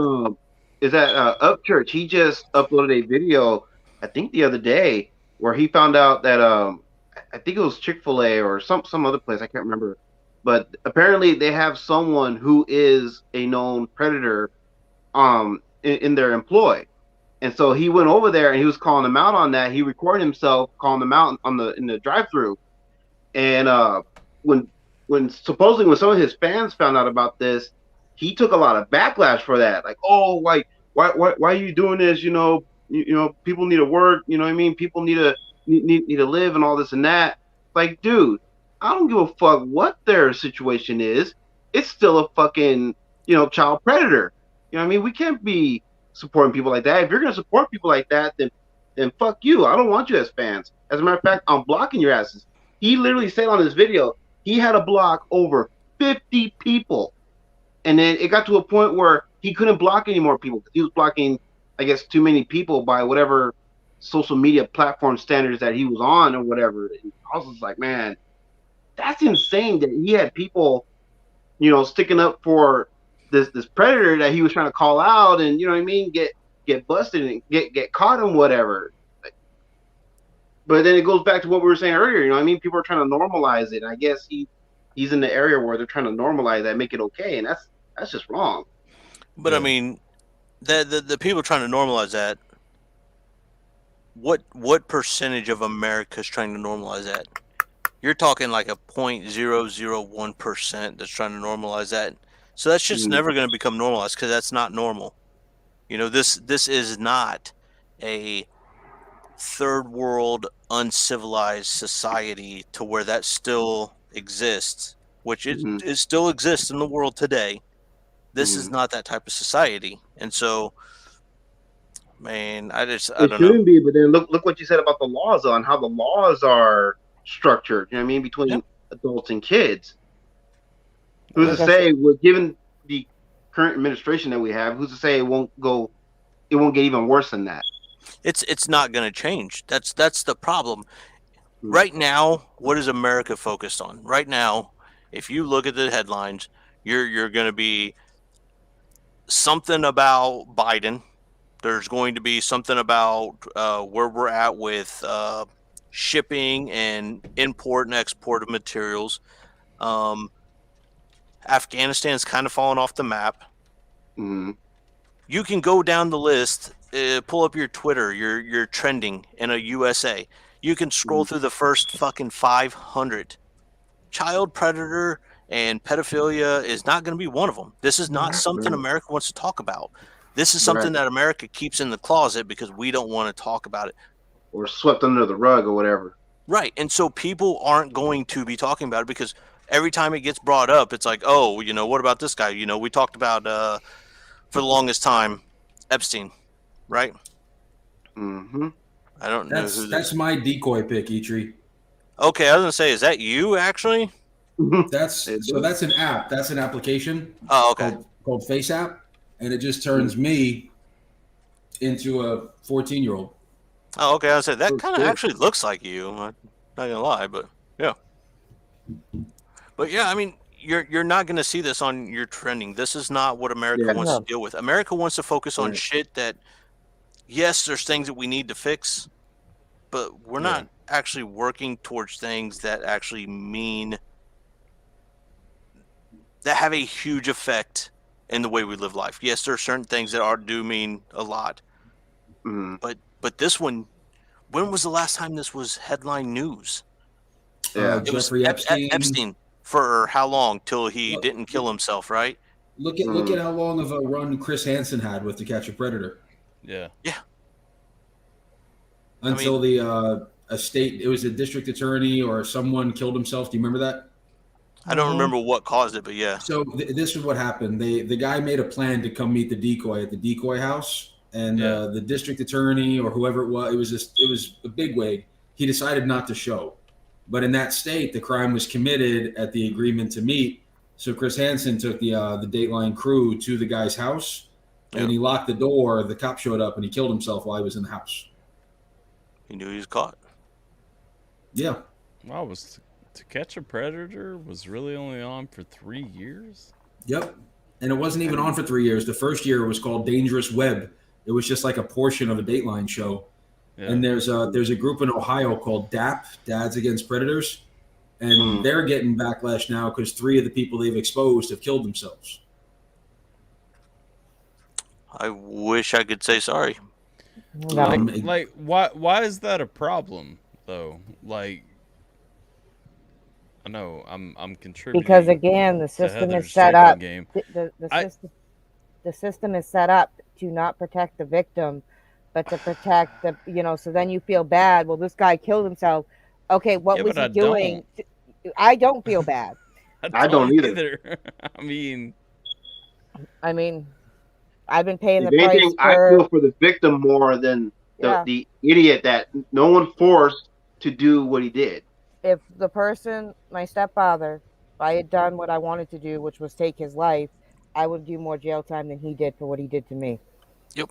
Upchurch, he just uploaded a video, I think the other day, where he found out that I think it was Chick-fil-A or some other place, I can't remember. But apparently they have someone who is a known predator in their employ. And so he went over there and he was calling them out on that. He recorded himself calling them out in the drive-thru. And when supposedly when some of his fans found out about this, he took a lot of backlash for that. Like, oh, like why are you doing this? You know, people need to work. You know what I mean? People need to live and all this and that. Like, dude, I don't give a fuck what their situation is. It's still a fucking, child predator. You know what I mean? We can't be supporting people like that. If you're going to support people like that, then fuck you. I don't want you as fans. As a matter of fact, I'm blocking your asses. He literally said on his video, he had to block over 50 people. And then it got to a point where he couldn't block any more people because he was blocking, I guess, too many people by whatever social media platform standards that he was on or whatever. And I was just like, man, that's insane that he had people, sticking up for this predator that he was trying to call out and, you know what I mean, get busted and get caught and whatever. But then it goes back to what we were saying earlier. You know what I mean? People are trying to normalize it. And I guess he's in the area where they're trying to normalize that, make it okay, and that's just wrong. But I mean, the people trying to normalize that. What percentage of America is trying to normalize that? You're talking like a 0.001% that's trying to normalize that. So that's just never going to become normalized because that's not normal. You know, this is not a third world uncivilized society to where that still exists, which it still exists in the world today. This is not that type of society. And so, man, I don't know. It shouldn't be, but then look what you said about the laws on how the laws are structured. You know what I mean? Between adults and kids. Who's to say, given the current administration that we have, who's to say it won't get even worse than that? It's not going to change. That's the problem. Right now, what is America focused on? Right now, if you look at the headlines, you're going to be something about Biden. There's going to be something about where we're at with shipping and import and export of materials. Afghanistan's kind of fallen off the map. You can go down the list, pull up your Twitter, your trending in a USA. You can scroll through the first fucking 500. Child predator and pedophilia is not going to be one of them. This is not something America wants to talk about. This is something that America keeps in the closet because we don't want to talk about it. Or swept under the rug or whatever. Right. And so people aren't going to be talking about it because every time it gets brought up, it's like, oh, you know, what about this guy? You know, we talked about, for the longest time, Epstein, right? I don't know who that's my decoy pick, Eitri. Okay, I was gonna say, is that you actually? That's an app. That's an application. Oh, okay. Called Face App, and it just turns me into a 14-year-old. Oh, okay. I said that kind of actually looks like you. I'm not gonna lie, but yeah. But yeah, I mean, you're not gonna see this on your trending. This is not what America wants to deal with. America wants to focus on shit that, yes, there's things that we need to fix, but we're not actually working towards things that actually mean that have a huge effect in the way we live life. Yes, there are certain things that do mean a lot, but this one, when was the last time this was headline news? It was Jeffrey Epstein for how long till he didn't kill himself, right? Look at how long of a run Chris Hansen had with To Catch a Predator. Yeah. Until it was a district attorney or someone killed himself. Do you remember that? I don't remember what caused it, but yeah. So this is what happened. The guy made a plan to come meet the decoy at the decoy house, and the district attorney or whoever it was a bigwig. He decided not to show, but in that state, the crime was committed at the agreement to meet. So Chris Hansen took the Dateline crew to the guy's house, and he locked the door. The cop showed up, and he killed himself while he was in the house. He knew he was caught. Yeah. Wow, To Catch a Predator was really only on for 3 years? Yep. And it wasn't even on for 3 years. The first year was called Dangerous Web. It was just like a portion of a Dateline show. Yeah. And there's a group in Ohio called DAP, Dads Against Predators. And they're getting backlash now because 3 of the people they've exposed have killed themselves. I wish I could say sorry. Like why is that a problem though? Like, I know I'm contributing because again the system is set up. The system is set up to not protect the victim, but to protect the So then you feel bad. Well, this guy killed himself. Okay, what was he doing? I don't feel bad. I don't either. I mean, I've been paying the price. I feel for the victim more than the idiot that no one forced to do what he did. If the person, my stepfather, if I had done what I wanted to do, which was take his life, I would do more jail time than he did for what he did to me. Yep.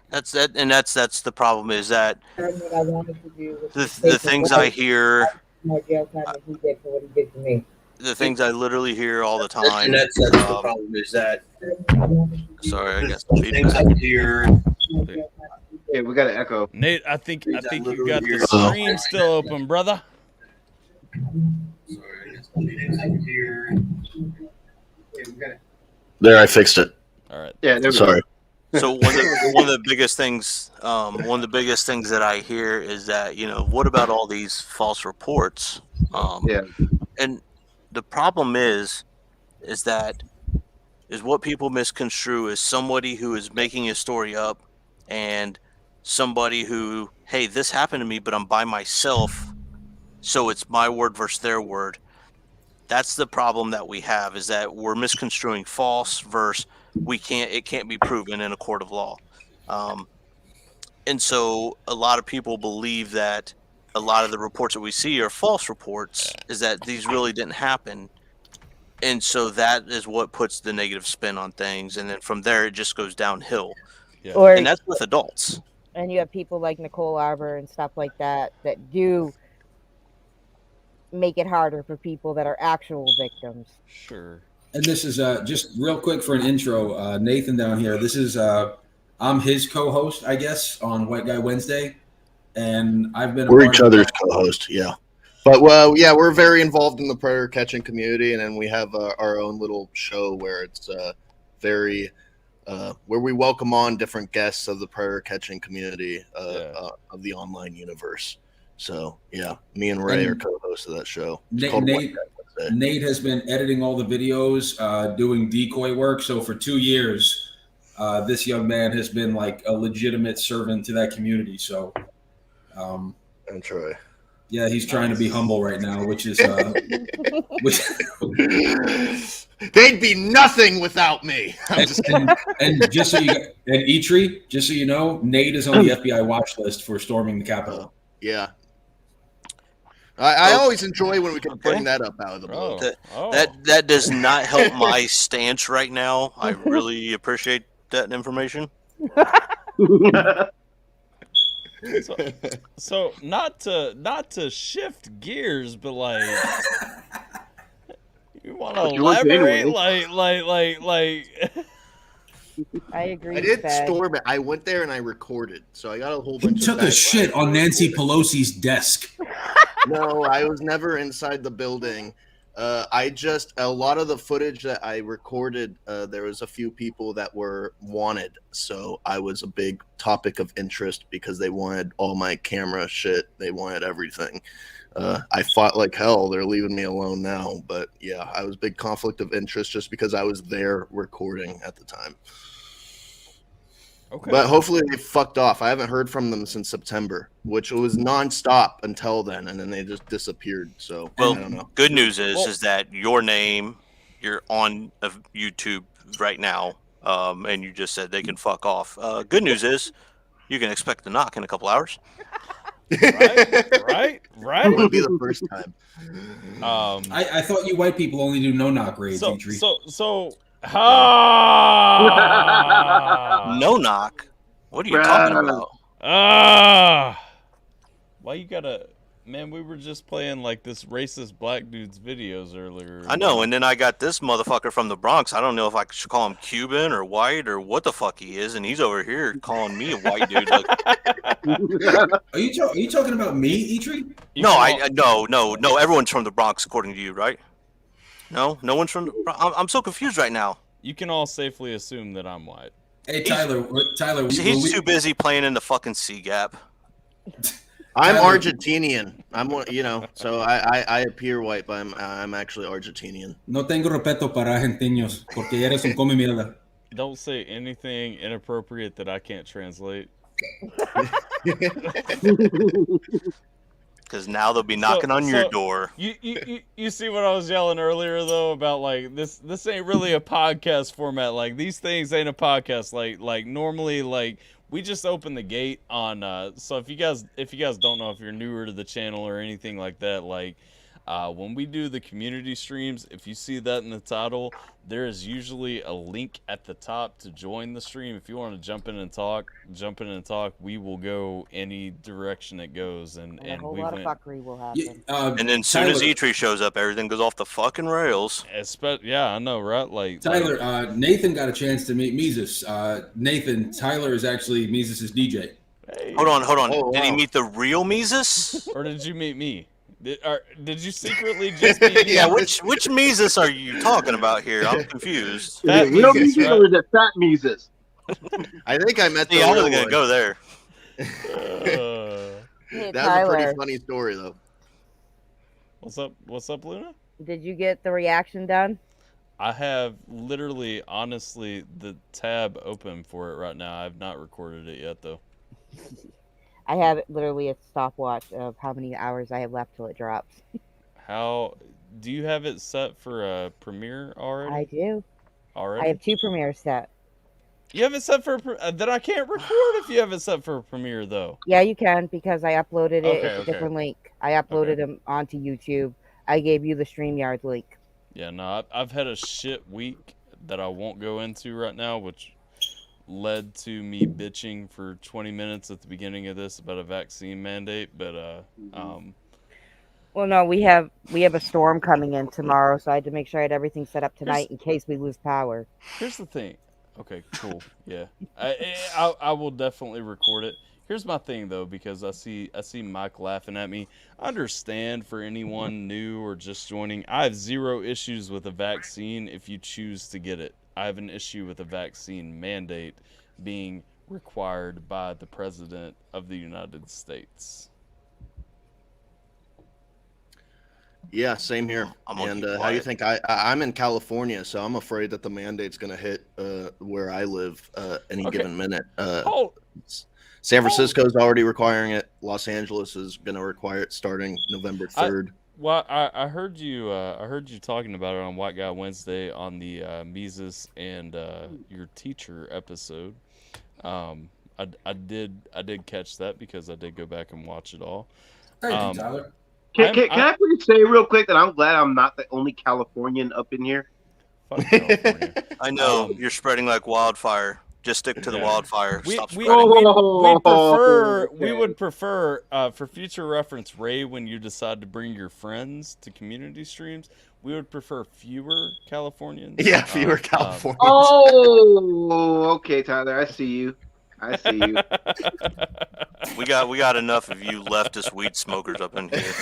That's that, and that's the problem is that what I wanted to do was the things I hear. More jail time than he did for what he did to me. The things I literally hear all the time. And that's the problem is that. Sorry, I guess the things I hear. Hey, we got an echo. Nate, I think you got the stream still open, brother. There, I fixed it. All right. Yeah, there we Sorry. So one of the biggest things that I hear is that, you know, what about all these false reports? Yeah. And the problem is what people misconstrue is somebody who is making a story up, and somebody who, hey, this happened to me, but I'm by myself, so it's my word versus their word. That's the problem that we have, is that we're misconstruing false versus it can't be proven in a court of law. And so a lot of people believe that a lot of the reports that we see are false reports, is that these really didn't happen. And so that is what puts the negative spin on things. And then from there, it just goes downhill. Yeah. And that's with adults. And you have people like Nicole Arbor and stuff like that do make it harder for people that are actual victims. Sure. And this is just real quick for an intro. Nathan down here. This is I'm his co-host, I guess, on White Guy Wednesday, and I've been. We're each other's co-host, yeah. But yeah, we're very involved in the predator catching community, and then we have our own little show where it's very where we welcome on different guests of the predator catching community of the online universe. So yeah, me and Ray are co-hosts of that show. Nate has been editing all the videos, doing decoy work. So for 2 years, this young man has been like a legitimate servant to that community. So, and Troy. Yeah, he's trying to be humble right now, which is they'd be nothing without me. I'm just kidding. And just so Eitri, just so you know, Nate is on the FBI watch list for storming the Capitol. Yeah. I always enjoy when we can bring that up out of the blue. That does not help my stance right now. I really appreciate that information. So not to shift gears, but like you want to elaborate, like. I agree. I did storm it. I went there and I recorded, so I got a whole bunch. He took a shit on Nancy Pelosi's desk. No, I was never inside the building. A lot of the footage that I recorded, there was a few people that were wanted, so I was a big topic of interest because they wanted all my camera shit. They wanted everything. I fought like hell. They're leaving me alone now, but yeah, I was a big conflict of interest just because I was there recording at the time. Okay. But hopefully they fucked off. I haven't heard from them since September, which was nonstop until then, and then they just disappeared. So I don't know. Good news is that you're on YouTube right now, and you just said they can fuck off. Good news is you can expect a knock in a couple hours. Right. It would be the first time. I thought you white people only do no-knock raids, Eitri. No knock? What are you talking about? Why you gotta... Man, we were just playing like this racist black dude's videos earlier. I know, and then I got this motherfucker from the Bronx. I don't know if I should call him Cuban or white or what the fuck he is, and he's over here calling me a white dude. Like... Are you talking about me, Eitri? No. Everyone's from the Bronx, according to you, right? No one's from the Bronx. I'm so confused right now. You can all safely assume that I'm white. Hey, Tyler. He's too busy playing in the fucking C Gap. I'm Argentinian. So I appear white, but I'm actually Argentinian. No tengo respeto para argentinos, porque eres un come mierda. Don't say anything inappropriate that I can't translate. Because now they'll be knocking on your door. You see what I was yelling earlier though about like this ain't really a podcast format. Like these things ain't a podcast. Like normally like we just open the gate on. So if you guys don't know, if you're newer to the channel or anything like that, like when we do the community streams, if you see that in the title, there is usually a link at the top to join the stream. If you want to jump in and talk, we will go any direction it goes, and a whole lot of fuckery will happen. And then soon as Eitri shows up, everything goes off the fucking rails. Yeah, I know, right? Like Tyler, Nathan got a chance to meet Mises. Tyler is actually Mises' DJ. Hey. Hold on. Oh, Did he wow. meet the real Mises? Or did you meet me? Did you secretly just meet me? Yeah, which Mises are you talking about here? I'm confused. Fat Real Mises, Mises right? or is it Fat Mises? I think I met the Yeah, I real wasn't gonna one. go there. Hey, That was a pretty Tyler, funny story, though. What's up, Luna? did you get the reaction done? I have literally, honestly, the tab open for it right now. I've not recorded it yet, though. I have literally a stopwatch of how many hours I have left till it drops. How do you have it set for a premiere already? I do. Already? I have 2 premieres set. You have it set for then I can't record if you have it set for a premiere, though. Yeah, you can because I uploaded it. Okay, It's a okay. different link. I uploaded them onto YouTube. I gave you the StreamYard link. Yeah, no, I've had a shit week that I won't go into right now, which led to me bitching for 20 minutes at the beginning of this about a vaccine mandate. But Well, no, we have a storm coming in tomorrow, so I had to make sure I had everything set up tonight in case we lose power. here's the thing. Okay, cool. Yeah, I will definitely record it. Here's my thing though, because I see Mike laughing at me. I understand for anyone new or just joining, I have 0 issues with a vaccine if you choose to get it. I have an issue with a vaccine mandate being required by the President of the United States. Yeah, same here. And how do you think I'm in California, so I'm afraid that the mandate's going to hit where I live any given minute. San Francisco's already requiring it. Los Angeles is going to require it starting November 3rd. I heard you talking about it on White Guy Wednesday on the Mises and your teacher episode. I did catch that because I did go back and watch it all. Thank you, Tyler. Can I please say real quick that I'm glad I'm not the only Californian up in here? Fuck California. I know you're spreading like wildfire. Just stick to the wildfire. Stop We spreading. would prefer for future reference, Ray, when you decide to bring your friends to community streams, we would prefer fewer Californians. Yeah, fewer Californians. Oh, okay, Tyler, I see you. We got enough of you leftist weed smokers up in here.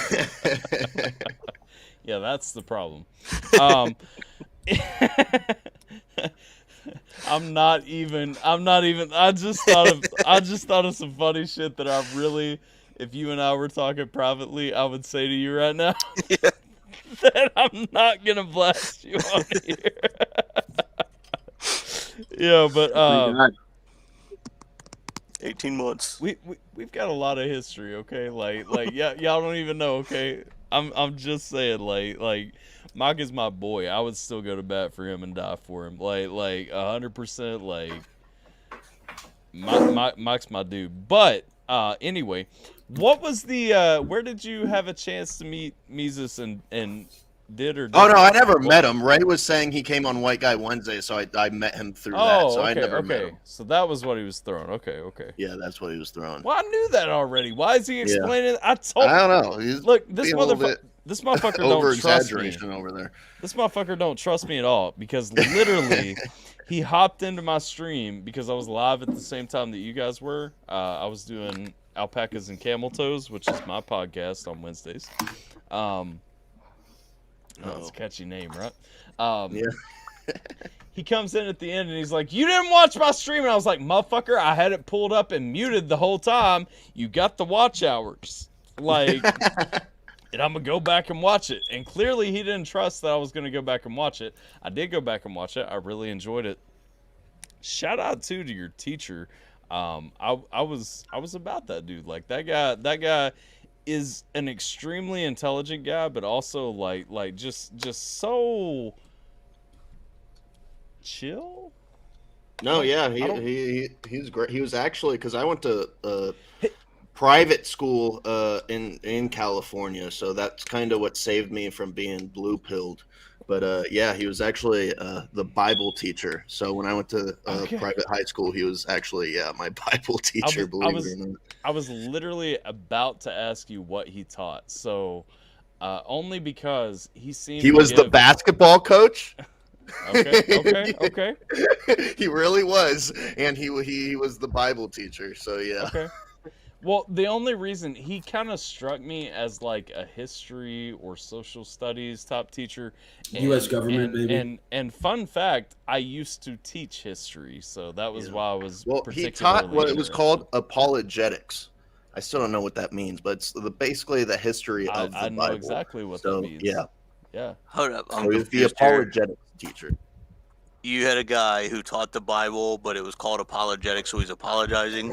Yeah, that's the problem. I'm not even. I just thought of some funny shit that I really, if you and I were talking privately, I would say to you right now. Yeah. That I'm not gonna blast you on here. Yeah, but 18 months. We've got a lot of history, okay? Like y'all don't even know, okay? I'm just saying, like Mike is my boy. I would still go to bat for him and die for him. Like 100%. Like Mike's my dude. But anyway, what was the where did you have a chance to meet Mises and did or didn't? Oh no, I never met him. Ray was saying he came on White Guy Wednesday, so I met him through that. So I never met him. So that was what he was throwing. Okay. Yeah, that's what he was throwing. Well, I knew that already. Why is he explaining it? I don't know. He's Look, this being a little motherfucker don't over trust me. exaggeration over there. This motherfucker don't trust me at all because literally he hopped into my stream because I was live at the same time that you guys were. I was doing Alpacas and Camel Toes, which is my podcast on Wednesdays. That's a catchy name, right? Yeah. He comes in at the end and he's like, "You didn't watch my stream," and I was like, "Motherfucker, I had it pulled up and muted the whole time. You got the watch hours, like." And I'm going to go back and watch it. And clearly he didn't trust that I was going to go back and watch it. I did go back and watch it. I really enjoyed it. Shout out to your teacher. I was about that dude. Like that guy is an extremely intelligent guy, but also like just so chill. No, yeah, he's great. He was actually, because I went to private school in California, so that's kind of what saved me from being blue pilled. But yeah, he was actually the Bible teacher. So when I went to private high school, he was actually my Bible teacher. Believe it or not. I was literally about to ask you what he taught. So only because he seemed he was the basketball coach. Okay. He really was, and he was the Bible teacher. So yeah. Okay. Well, the only reason he kind of struck me as like a history or social studies top teacher. U.S. government, maybe. And fun fact, I used to teach history, so that was why I was Well, particularly he taught what it was interested. called apologetics. I still don't know what that means, but it's basically the history of the I Bible. know exactly what so, that means. Yeah. Yeah. Hold up. I'm So he's the confused here. apologetics teacher. You had a guy who taught the Bible, but it was called apologetics, so he's apologizing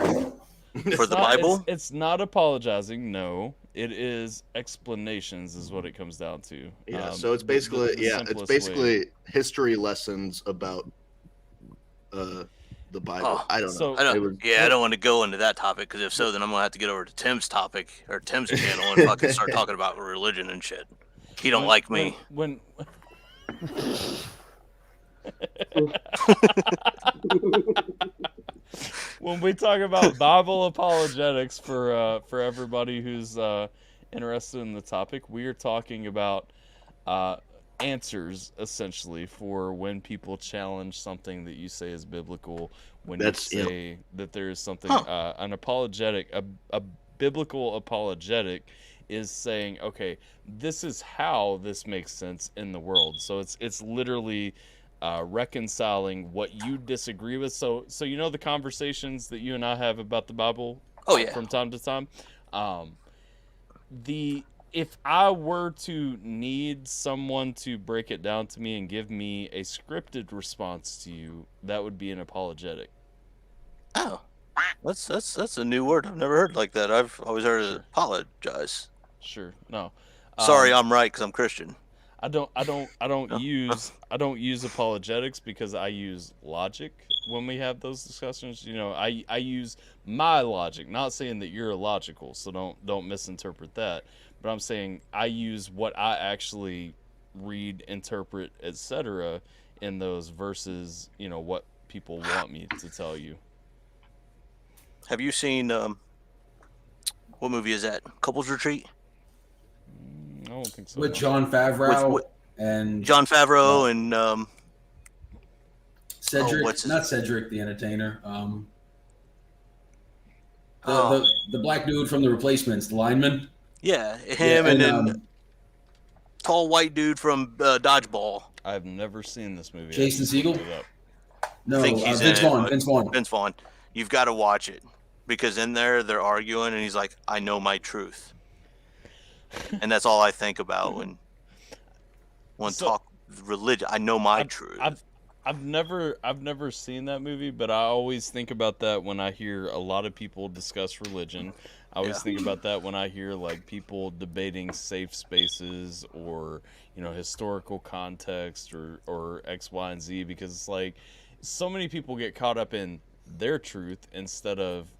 for the Bible? It's not apologizing, no. It is explanations is what it comes down to. Yeah, so it's basically it's basically history lessons about the Bible. I don't know. I don't want to go into that topic, because if so, then I'm gonna have to get over to Tim's topic or Tim's channel and fucking start talking about religion and shit. He don't like me. When we talk about Bible apologetics for everybody who's interested in the topic, we are talking about answers essentially for when people challenge something that you say is biblical. When you say that there is something an apologetic, a biblical apologetic is saying, okay, this is how this makes sense in the world. So it's literally reconciling what you disagree with. So you know the conversations that you and I have about the Bible from time to time. If I were to need someone to break it down to me and give me a scripted response to you, that would be an apologetic. Oh, that's a new word I've never heard like that. I've always heard it apologize. Sure, no. Sorry, I'm right because I'm Christian. I don't use apologetics because I use logic when we have those discussions. You know, I use my logic. Not saying that you're illogical, so don't misinterpret that. But I'm saying I use what I actually read, interpret, etc. in those versus, you know, what people want me to tell you. Have you seen what movie is that? Couples Retreat? I don't think so. With Jon Favreau and Jon Favreau and Cedric, not Cedric the Entertainer. The black dude from The Replacements, the lineman. Yeah, him and then tall white dude from Dodgeball. I've never seen this movie. Jason Segel? No, Vince Vaughn. Vince Vaughn. You've got to watch it because in there they're arguing and he's like, "I know my truth," and that's all I think about when talk religion. I know my truth. I've never seen that movie, but I always think about that when I hear a lot of people discuss religion. I always think about that when I hear like people debating safe spaces or, you know, historical context or X, Y, and Z, because it's like so many people get caught up in their truth instead of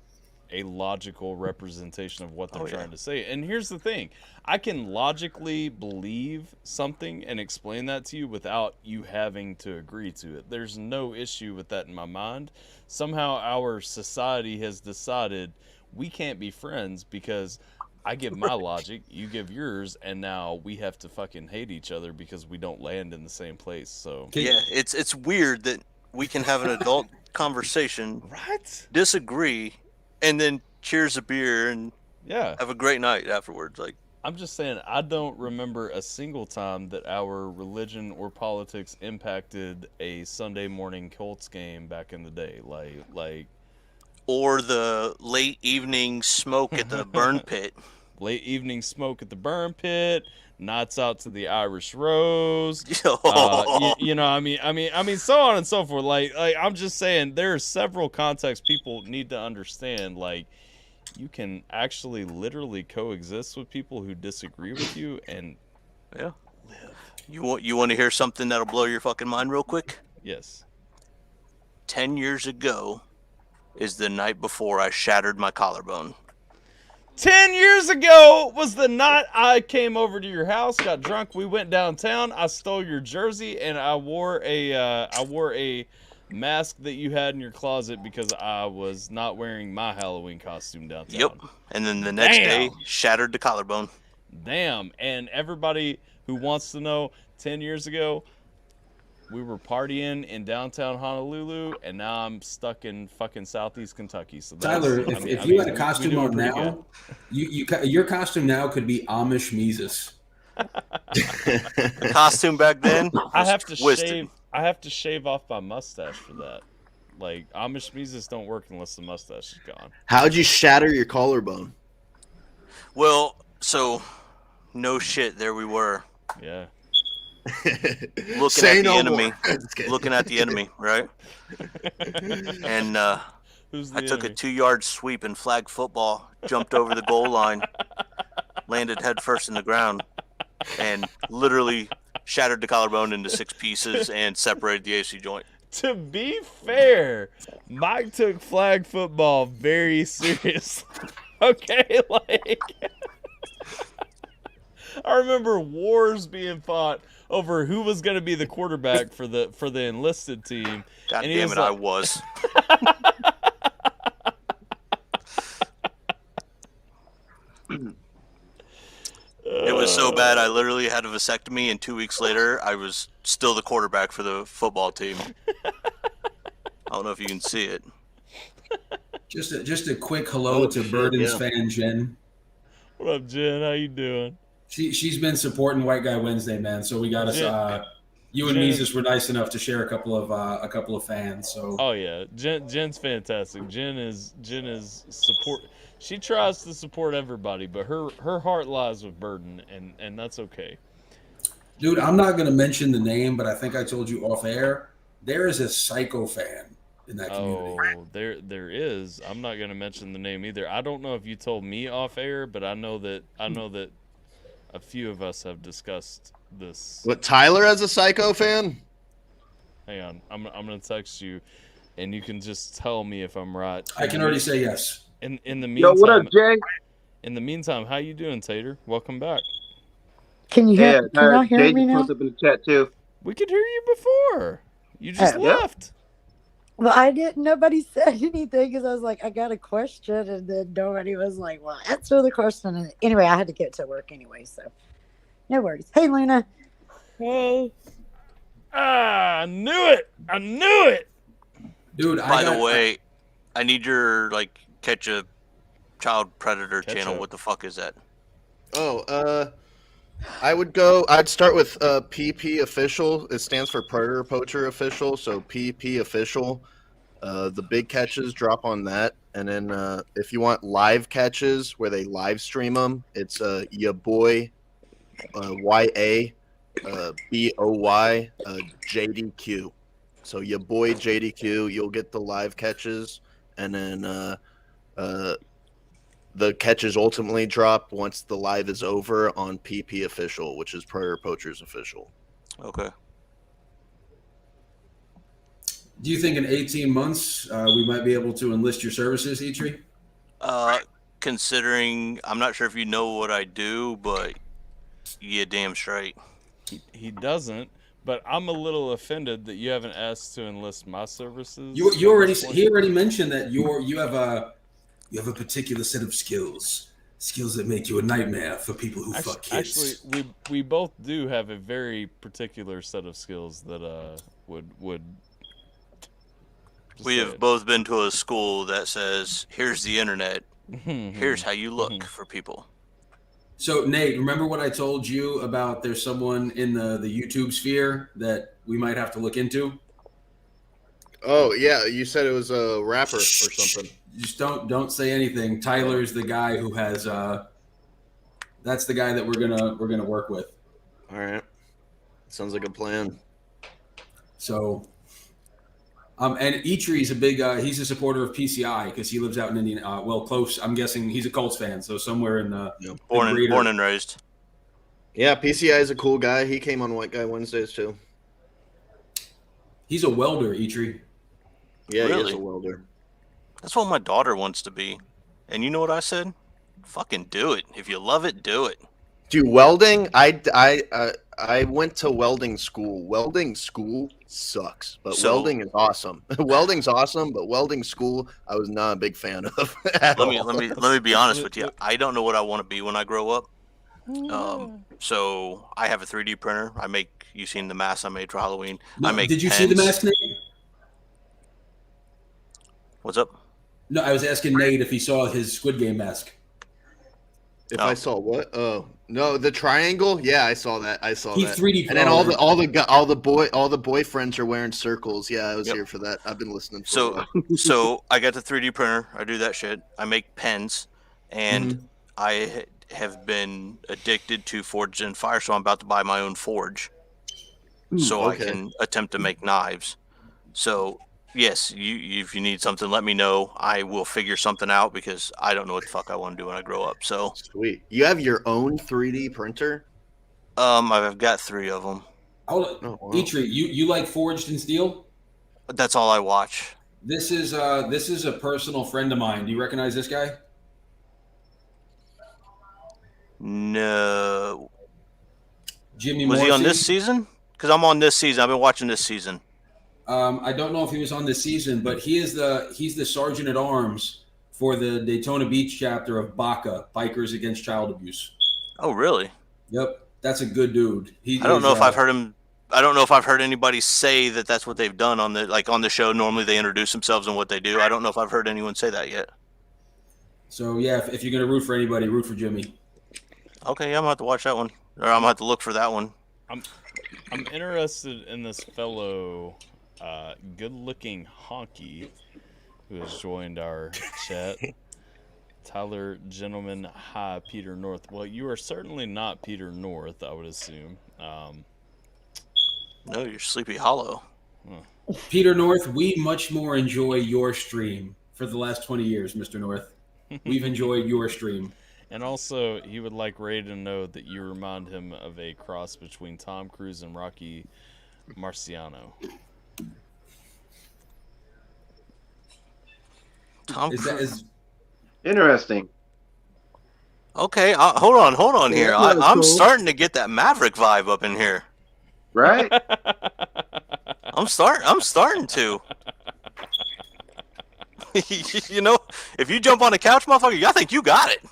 a logical representation of what they're trying to say. And here's the thing. I can logically believe something and explain that to you without you having to agree to it. There's no issue with that in my mind. Somehow our society has decided we can't be friends because I give my logic, you give yours, and now we have to fucking hate each other because we don't land in the same place. So yeah, it's weird that we can have an adult conversation, right? Disagree, and then cheers a beer and have a great night afterwards. Like, I'm just saying, I don't remember a single time that our religion or politics impacted a Sunday morning Colts game back in the day. Like, or the late evening smoke at the burn pit. Late evening smoke at the burn pit. Nights out to the Irish Rose. You know, I mean, so on and so forth. Like I'm just saying, there are several contexts people need to understand. Like, you can actually literally coexist with people who disagree with you and live. You want to hear something that'll blow your fucking mind real quick? Yes. 10 years ago is the night before I shattered my collarbone. 10 years ago was the night I came over to your house, got drunk, we went downtown, I stole your jersey, and I wore a mask that you had in your closet because I was not wearing my Halloween costume downtown. Yep. And then the next day, shattered the collarbone. Damn. And everybody who wants to know, 10 years ago, we were partying in downtown Honolulu, and now I'm stuck in fucking Southeast Kentucky. So Tyler, if you had a costume on now, your costume now could be Amish Mises. The costume back then, I have to shave off my mustache for that. Like, Amish Mises don't work unless the mustache is gone. How'd you shatter your collarbone? Well, so no shit, there we were. Yeah. Looking at the enemy. Looking at the enemy, right? And I took a 2-yard sweep in flag football, jumped over the goal line, landed head first in the ground, and literally shattered the collarbone into 6 pieces and separated the AC joint. To be fair, Mike took flag football very seriously. Okay, like I remember wars being fought over who was going to be the quarterback for the enlisted team. God damn it, I was. It was so bad, I literally had a vasectomy, and 2 weeks later, I was still the quarterback for the football team. I don't know if you can see it. Just a quick hello to Burden's fan, Jen. What up, Jen? How you doing? She's been supporting White Guy Wednesday, man. So we got us. You and Mises were nice enough to share a couple of fans. So. Oh yeah, Jen's fantastic. Jen is support. She tries to support everybody, but her heart lies with Burden, and that's okay. Dude, I'm not gonna mention the name, but I think I told you off air. There is a psycho fan in that community. Oh, there is. I'm not gonna mention the name either. I don't know if you told me off air, but I know that a few of us have discussed this. What, Tyler as a psycho fan? Hang on, I'm gonna text you, and you can just tell me if I'm right. I can already say yes. In the meantime, Yo, what up, Jay? In the meantime, how you doing, Tater? Welcome back. Can you hear? Can y'all hear Jay me now? just up in the chat too. We could hear you before. You just left. Well, I didn't. Nobody said anything because I was like, I got a question, and then nobody was like, "Well, answer the question." And anyway, I had to get to work anyway, so no worries. Hey, Luna. Hey. Ah, I knew it. Dude, By the way, I need your catch a child predator channel. Up. What the fuck is that? Oh, I'd start with PP Official. It stands for Predator Poacher Official, so PP Official. The big catches drop on that, and then if you want live catches where they live stream them, it's ya boy YA BOY JDQ. So ya boy JDQ, you'll get the live catches, and then the catches ultimately drop once the live is over on PP Official, which is Predator Poachers Official. Okay. Do you think in 18 months we might be able to enlist your services, Eitri? Considering, I'm not sure if you know what I do, but yeah, damn straight. He doesn't, but I'm a little offended that you haven't asked to enlist my services. He already mentioned that you have a particular set of skills that make you a nightmare for people who fuck kids. Actually, we both do have a very particular set of skills that would. We have both been to a school that says, "Here's the internet. Here's how you look for people." So, Nate, remember what I told you about there's someone in the YouTube sphere that we might have to look into? Oh, yeah. You said it was a rapper or something. Just don't say anything. Tyler's the guy who has that's the guy that we're gonna work with. All right. Sounds like a plan. So and Eitri's a big he's a supporter of PCI because he lives out in Indiana. Close. I'm guessing he's a Colts fan, so somewhere in the born and raised. Yeah, PCI is a cool guy. He came on White Guy Wednesdays too. He's a welder, Eitri. Yeah, Really? He is a welder. That's what my daughter wants to be. And you know what I said? Fucking do it. If you love it, do it. Dude, welding, I went to welding school. Welding school sucks, but welding is awesome. Welding's awesome, but welding school I was not a big fan of. Let me be honest with you. I don't know what I want to be when I grow up. So I have a 3D printer. You've seen the mask I made for Halloween. No, I make did you pens. see the mask, Nate? What's up? No, I was asking Nate if he saw his Squid Game mask. If I saw what? Oh no, the triangle. Yeah, I saw that. I saw He that. 3D and then all the boyfriends are wearing circles. Yeah, I was here for that. I've been listening. For a while. So I got the 3D printer. I do that shit. I make pens, and I have been addicted to Forged in Fire, so I'm about to buy my own forge, so I can attempt to make knives. So yes, if you need something, let me know. I will figure something out because I don't know what the fuck I want to do when I grow up. So sweet. You have your own 3D printer? I've got 3 of them. Eitri, you like Forged in Steel? That's all I watch. This is a personal friend of mine. Do you recognize this guy? No. Jimmy Was he on Morrissey? this season? Because I'm on this season. I've been watching this season. I don't know if he was on this season, but he's the sergeant at arms for the Daytona Beach chapter of BACA, Bikers Against Child Abuse. Oh, really? Yep, that's a good dude. I don't know if I've heard him. I don't know if I've heard anybody say that that's what they've done on the show. Normally they introduce themselves and what they do. I don't know if I've heard anyone say that yet. So yeah, if you're gonna root for anybody, root for Jimmy. Okay, yeah, I'm gonna have to watch that one, or I'm gonna have to look for that one. I'm interested in this fellow, good-looking honky, who has joined our chat. Tyler, gentleman, hi, Peter North. Well, you are certainly not Peter North, I would assume. No, you're Sleepy Hollow. Peter North, we much more enjoy your stream for the last 20 years, Mr. North. We've enjoyed your stream. And also, he would like Ray to know that you remind him of a cross between Tom Cruise and Rocky Marciano. Interesting. Okay, hold on here. I'm starting to get that Maverick vibe up in here. Right? I'm starting to. You know, if you jump on the couch, motherfucker, I think you got it.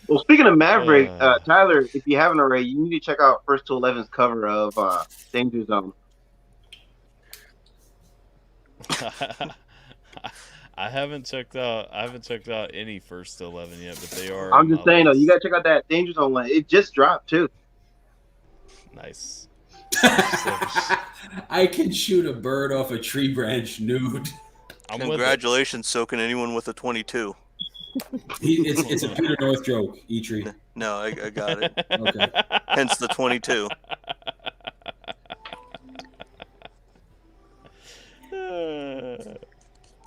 Well, speaking of Maverick, Tyler, if you haven't already, you need to check out First to 11's cover of Danger Zone. I haven't checked out any First to 11 yet, but they are. I'm just saying though, you gotta check out that Danger Zone one. It just dropped too. Nice. I can shoot a bird off a tree branch nude. Congratulations, soaking anyone with a 22. It's a Peter North joke, Eitri. No, I got it. Okay. Hence the 22.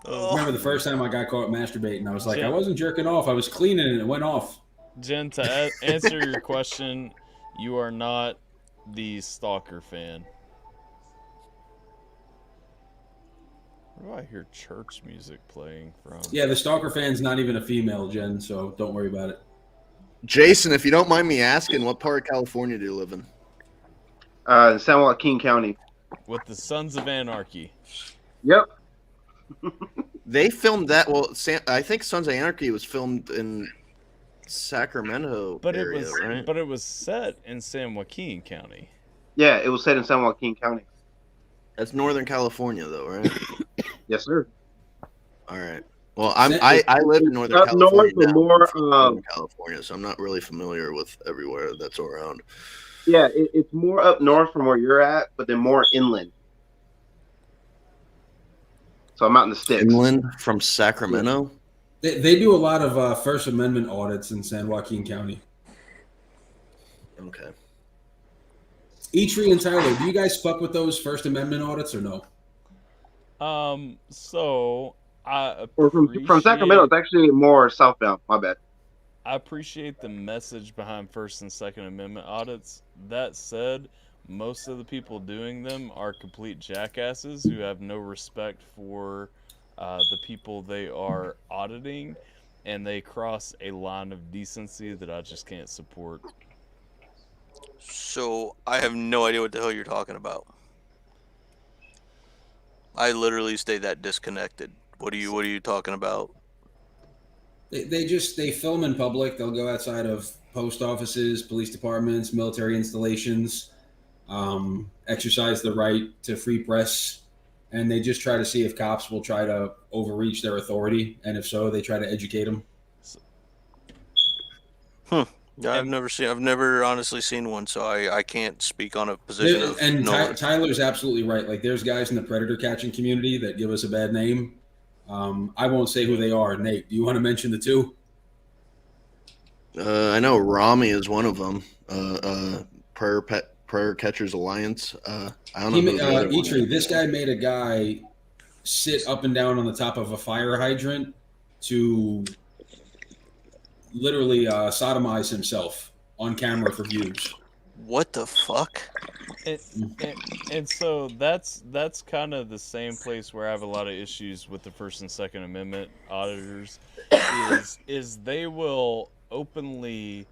Remember the first time I got caught masturbating, I was like, I wasn't jerking off, I was cleaning and it went off. Jen, to answer your question, you are not the Stalker fan. Where do I hear church music playing from? Yeah, the Stalker fan's not even a female, Jen, so don't worry about it. Jason, if you don't mind me asking, what part of California do you live in? San Joaquin County. With the Sons of Anarchy. Yep. They filmed that. Well, I think Sons of Anarchy was filmed in Sacramento area, right? But it was set in San Joaquin County. Yeah, it was set in San Joaquin County. That's Northern California, though, right? Yes, sir. All right. Well, I live in Northern California now. Northern California, so I'm not really familiar with everywhere that's around. Yeah, it's more up north from where you're at, but then more inland. So I'm out in the sticks. Inland from Sacramento? They do a lot of First Amendment audits in San Joaquin County. Okay. Eitri and Tyler, do you guys fuck with those First Amendment audits or no? So I from Sacramento, it's actually more southbound. My bad. I appreciate the message behind First and Second Amendment audits. That said, most of the people doing them are complete jackasses who have no respect for the people they are auditing, and they cross a line of decency that I just can't support. So I have no idea what the hell you're talking about. I literally stay that disconnected. What are you talking about? They film in public. They'll go outside of post offices, police departments, military installations, exercise the right to free press, and they just try to see if cops will try to overreach their authority, and if so, they try to educate them. Yeah, I've never honestly seen one, so I can't speak on a position of And knowing. Tyler's absolutely right. Like, there's guys in the predator catching community that give us a bad name. I won't say who they are. Nate, do you want to mention the two? I know Rami is one of them. Prayer Catchers Alliance. I don't know. This guy made a guy sit up and down on the top of a fire hydrant to literally sodomize himself on camera for views. What the fuck? And so that's kind of the same place where I have a lot of issues with the First and Second Amendment auditors. is they will openly.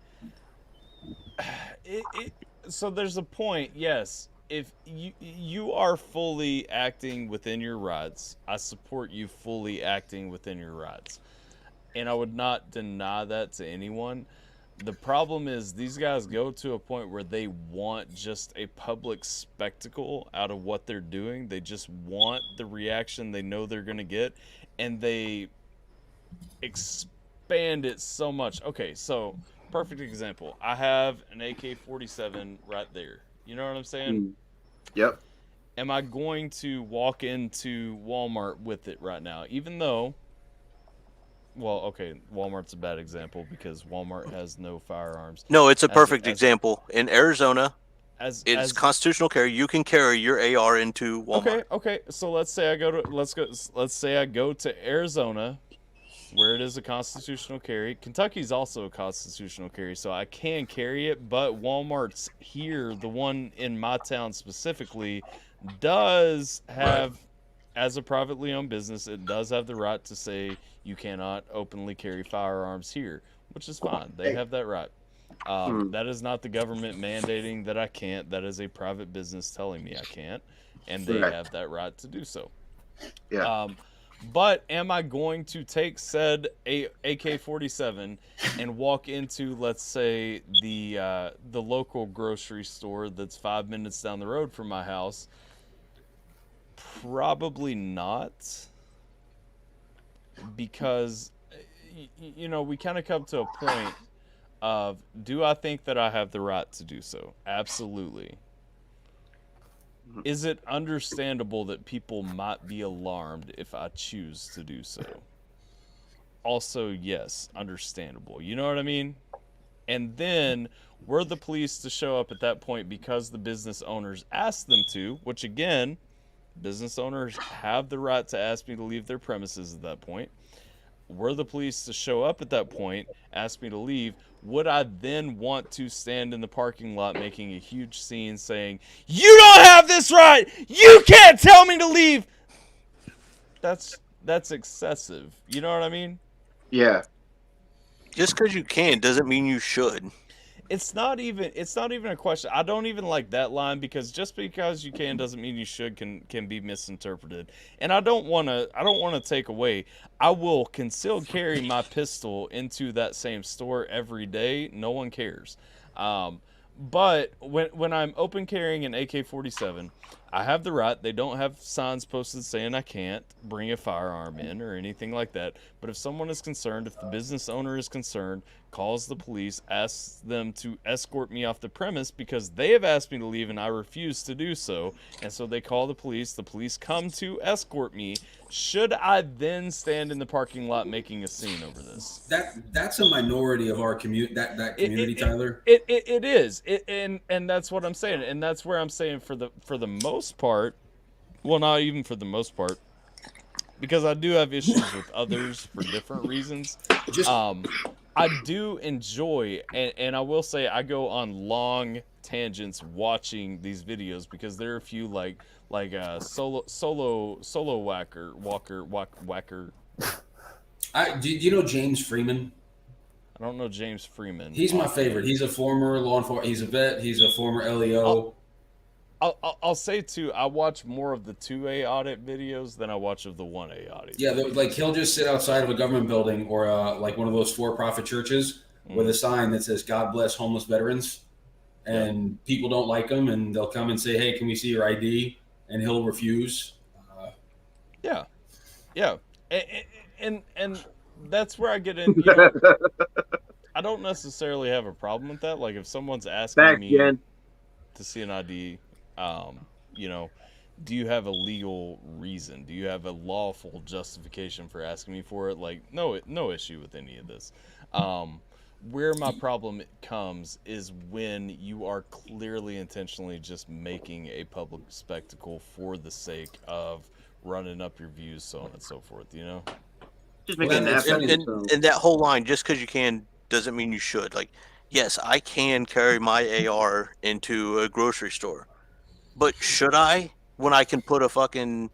So there's a point. Yes, if you are fully acting within your rights, I support you fully acting within your rights. And I would not deny that to anyone. The problem is these guys go to a point where they want just a public spectacle out of what they're doing. They just want the reaction they know they're going to get, and they expand it so much. Okay, so perfect example. I have an AK-47 right there. You know what I'm saying? Yep. Am I going to walk into Walmart with it right now? Even though... Well, okay, Walmart's a bad example because Walmart has no firearms. No, it's a perfect example. In Arizona, it's constitutional carry. You can carry your AR into Walmart. Okay. So let's say I go to Arizona, where it is a constitutional carry. Kentucky's also a constitutional carry, so I can carry it. But Walmart's here, the one in my town specifically, does have. As a privately owned business, it does have the right to say you cannot openly carry firearms here, which is fine. They have that right. That is not the government mandating that I can't. That is a private business telling me I can't, and they have that right to do so. Yeah. But am I going to take said AK-47 and walk into, let's say, the local grocery store that's 5 minutes down the road from my house? Probably not, because we kind of come to a point of, do I think that I have the right to do so? Absolutely. Is it understandable that people might be alarmed if I choose to do so? Also, yes, understandable. You know what I mean? And then were the police to show up at that point because the business owners asked them to, which again, business owners have the right to ask me to leave their premises at that point. Were the police to show up at that point, ask me to leave, would I then want to stand in the parking lot making a huge scene saying, "You don't have this right! You can't tell me to leave!" That's excessive. You know what I mean? Yeah. Just because you can doesn't mean you should. It's not even a question. I don't even like that line, because just because you can doesn't mean you should can be misinterpreted. And I don't want to take away. I will concealed carry my pistol into that same store every day. No one cares. But when I'm open carrying an AK-47, I have the right. They don't have signs posted saying I can't bring a firearm in or anything like that. But if someone is concerned, if the business owner is concerned, calls the police, asks them to escort me off the premise because they have asked me to leave and I refuse to do so, and so they call the police come to escort me, should I then stand in the parking lot making a scene over this? That's a minority of our community. That community, Tyler. It is, and that's what I'm saying, and that's where I'm saying for the most part, well, not even for the most part, because I do have issues with others for different reasons. I do enjoy, and I will say I go on long tangents watching these videos, because there are a few like solo whacker. Do you know James Freeman? I don't know James Freeman. He's my favorite. He's a former law enforcement. He's a vet. He's a former LEO. I'll say too, I watch more of the 2A audit videos than I watch of the 1A audit. Yeah, like he'll just sit outside of a government building or like one of those for-profit churches with a sign that says "God bless homeless veterans," and people don't like him, and they'll come and say, "Hey, can we see your ID?" And he'll refuse. Yeah, and that's where I get in. You know, I don't necessarily have a problem with that. Like if someone's asking me to see an ID, you know, do you have a legal reason? Do you have a lawful justification for asking me for it? Like, no issue with any of this. Where my problem comes is when you are clearly intentionally just making a public spectacle for the sake of running up your views, so on and so forth, you know? Just making and that whole line, just because you can doesn't mean you should. Like, yes, I can carry my AR into a grocery store, but should I when I can put a fucking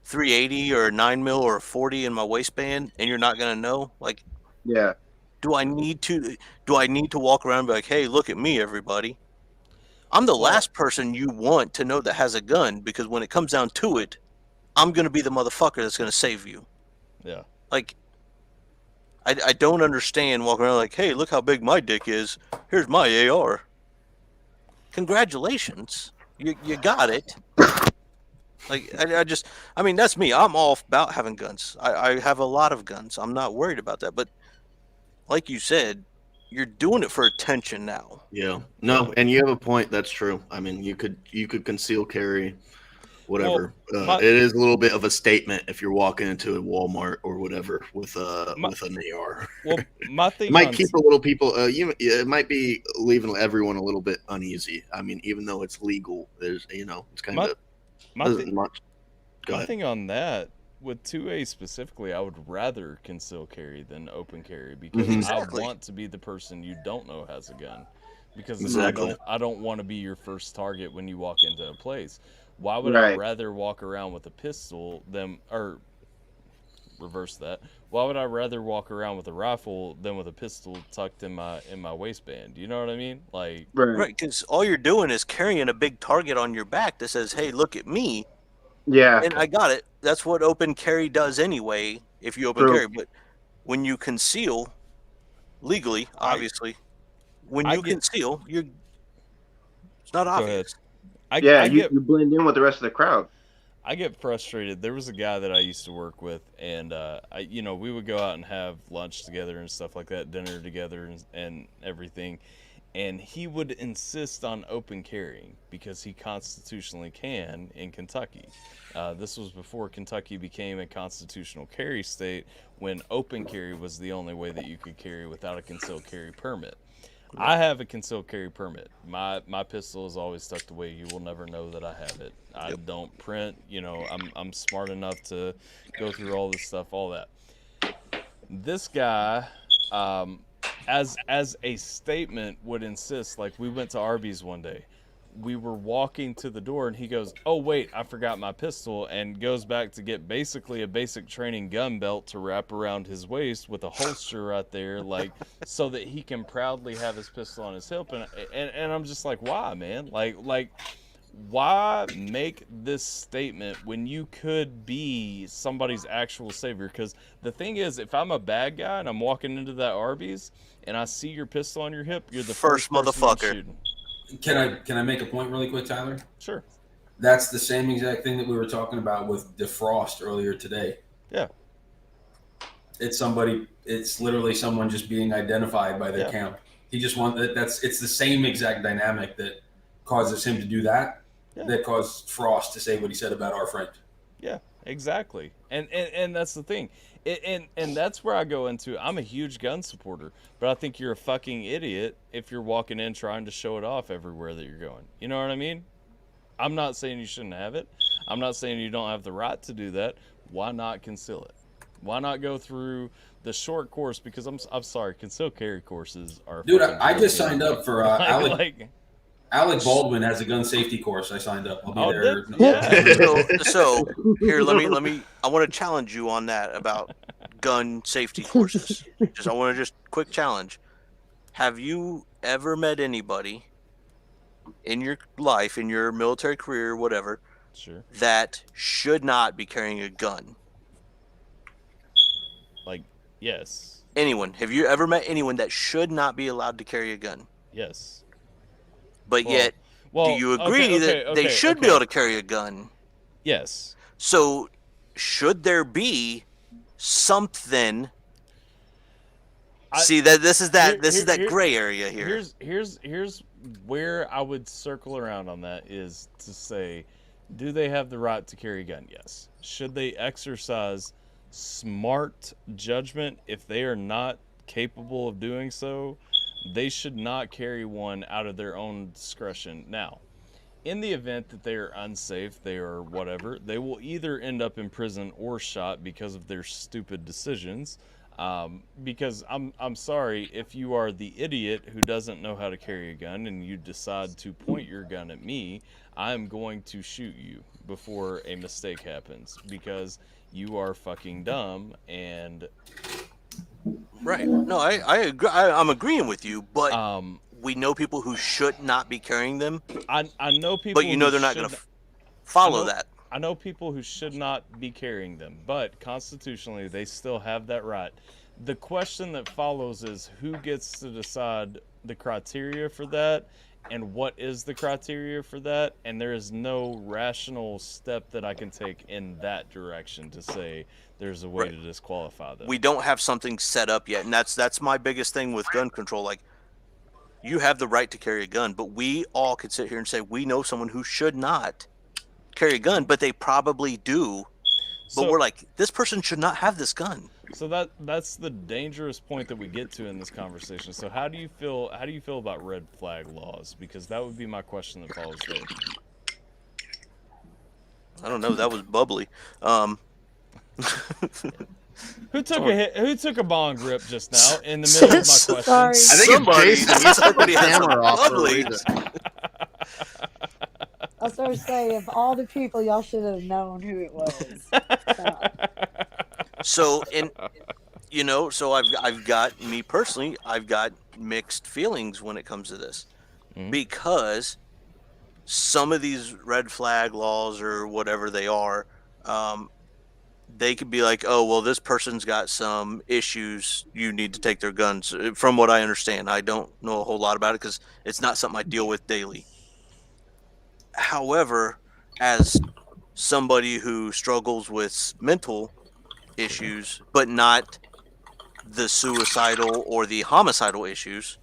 380 or a 9mm or a 40 in my waistband and you're not gonna know? Like, yeah. Do I need to walk around and be like, hey, look at me, everybody? I'm the last person you want to know that has a gun, because when it comes down to it, I'm going to be the motherfucker that's going to save you. Yeah. Like, I don't understand walking around like, hey, look how big my dick is. Here's my AR. Congratulations. You got it. Like, I mean, that's me. I'm all about having guns. I have a lot of guns. I'm not worried about that. But like you said, you're doing it for attention now. Yeah. No, and you have a point. That's true. I mean, you could conceal carry, whatever. It is a little bit of a statement if you're walking into a Walmart or whatever with an AR. Well, my thing it might keep a little people. It might be leaving everyone a little bit uneasy. I mean, even though it's legal, there's it's kind of much. My thing on that. With 2A specifically, I would rather conceal carry than open carry, because I want to be the person you don't know has a gun, because I don't want to be your first target when you walk into a place. Why would I rather walk around with a pistol than, or reverse that? Why would I rather walk around with a rifle than with a pistol tucked in my waistband? You know what I mean? Like, right, because all you're doing is carrying a big target on your back that says, "Hey, look at me." Yeah. And I got it. That's what open carry does anyway, if you open carry. But when you conceal, legally, obviously, conceal, it's not obvious. You blend in with the rest of the crowd. I get frustrated. There was a guy that I used to work with, and we would go out and have lunch together and stuff like that, dinner together and everything. And he would insist on open carrying because he constitutionally can in Kentucky. This was before Kentucky became a constitutional carry state, when open carry was the only way that you could carry without a concealed carry permit. I have a concealed carry permit. My pistol is always tucked away. You will never know that I have it. I don't print. I'm smart enough to go through all this stuff, all that. This guy, as a statement, would insist. Like, we went to Arby's one day. We were walking to the door, and he goes, "Oh wait, I forgot my pistol," and goes back to get basically a basic training gun belt to wrap around his waist with a holster right there, like, so that he can proudly have his pistol on his hip. And I'm just like, why, man? Like why make this statement when you could be somebody's actual savior? Because the thing is, if I'm a bad guy and I'm walking into that Arby's and I see your pistol on your hip, you're the first motherfucker. Can I make a point really quick, Tyler? Sure. That's the same exact thing that we were talking about with defrost earlier today. Yeah. It's literally someone just being identified by their camp. He just it's the same exact dynamic that causes him to do that. Yeah. That caused Frost to say what he said about our friend. Yeah, exactly. And that's the thing. And that's where I go into, I'm a huge gun supporter, but I think you're a fucking idiot if you're walking in trying to show it off everywhere that you're going. You know what I mean? I'm not saying you shouldn't have it. I'm not saying you don't have the right to do that. Why not conceal it? Why not go through the short course? Because I'm sorry, concealed carry courses are... Dude, I just signed up for Alec Baldwin has a gun safety course. I signed up. I'll be there. Yeah. So here, let me. I want to challenge you on that about gun safety courses. I want to quick challenge. Have you ever met anybody in your life, in your military career, whatever, that should not be carrying a gun? Like, yes. Anyone? Have you ever met anyone that should not be allowed to carry a gun? Yes. But yet, do you agree that they should be able to carry a gun? Yes. So, should there be something? See that this is that gray area here. Here's where I would circle around on that is to say, do they have the right to carry a gun? Yes. Should they exercise smart judgment if they are not capable of doing so? They should not carry one out of their own discretion. Now, in the event that they are unsafe, they are whatever, they will either end up in prison or shot because of their stupid decisions. Because I'm sorry, if you are the idiot who doesn't know how to carry a gun and you decide to point your gun at me, I'm going to shoot you before a mistake happens because you are fucking dumb. And right, no, I agree. I'm agreeing with you, but we know people who should not be carrying them. I know people, but you know they're not going to follow that. I know people who should not be carrying them, but constitutionally they still have that right. The question that follows is who gets to decide the criteria for that and what is the criteria for that, and there is no rational step that I can take in that direction to say there's a way to disqualify them. We don't have something set up yet, and that's my biggest thing with gun control. Like, you have the right to carry a gun, but we all could sit here and say we know someone who should not carry a gun, but they probably do. But we're like, this person should not have this gun. So that's the dangerous point that we get to in this conversation. So how do you feel about red flag laws? Because that would be my question that follows there. I don't know, that was bubbly. Who took a bong rip just now in the middle of my question? Sorry. I think somebody has a bubbly. I was going to say, of all the people, y'all should have known who it was. So, so I've got, me personally, I've got mixed feelings when it comes to this. Because some of these red flag laws or whatever they are, they could be like, oh, well, this person's got some issues, you need to take their guns. From what I understand, I don't know a whole lot about it because it's not something I deal with daily. However, as somebody who struggles with mental issues, but not the suicidal or the homicidal issues,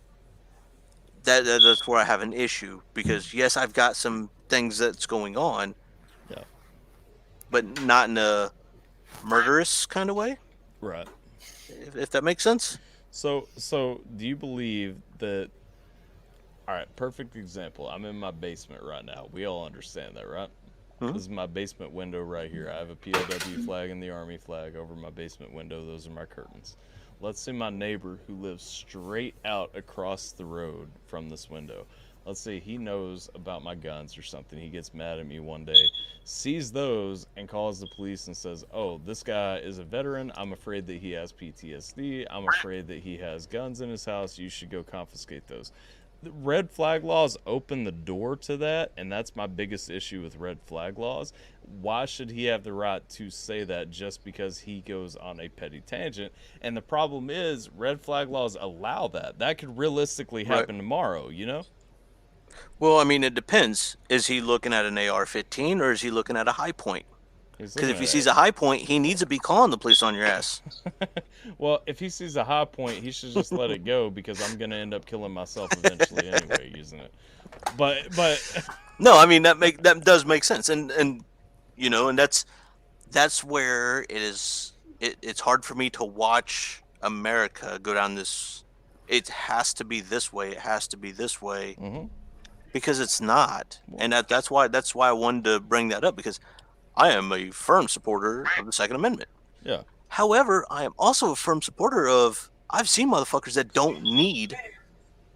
that's where I have an issue. Because yes, I've got some things that's going on, but not in a murderous kind of way. Right. If that makes sense. So do you believe that? All right, perfect example. I'm in my basement right now. We all understand that, right? This is my basement window right here. I have a POW flag and the Army flag over my basement window. Those are my curtains. Let's say my neighbor who lives straight out across the road from this window. Let's say he knows about my guns or something. He gets mad at me one day, sees those, and calls the police and says, oh, this guy is a veteran. I'm afraid that he has PTSD. I'm afraid that he has guns in his house. You should go confiscate those. The red flag laws open the door to that, and that's my biggest issue with red flag laws. Why should he have the right to say that just because he goes on a petty tangent? And the problem is red flag laws allow that. That could realistically happen tomorrow, you know? Well, I mean, it depends. Is he looking at an AR-15 or is he looking at a high point? Because if he sees a high point, he needs to be calling the police on your ass. Well, if he sees a high point, he should just let it go because I'm going to end up killing myself eventually anyway using it. But no, I mean that does make sense, and you know, and that's where it's hard for me to watch America go down this. It has to be this way. It has to be this way. Because it's not, and that's why I wanted to bring that up, because I am a firm supporter of the Second Amendment. Yeah. However, I am also a firm supporter of, I've seen motherfuckers that don't need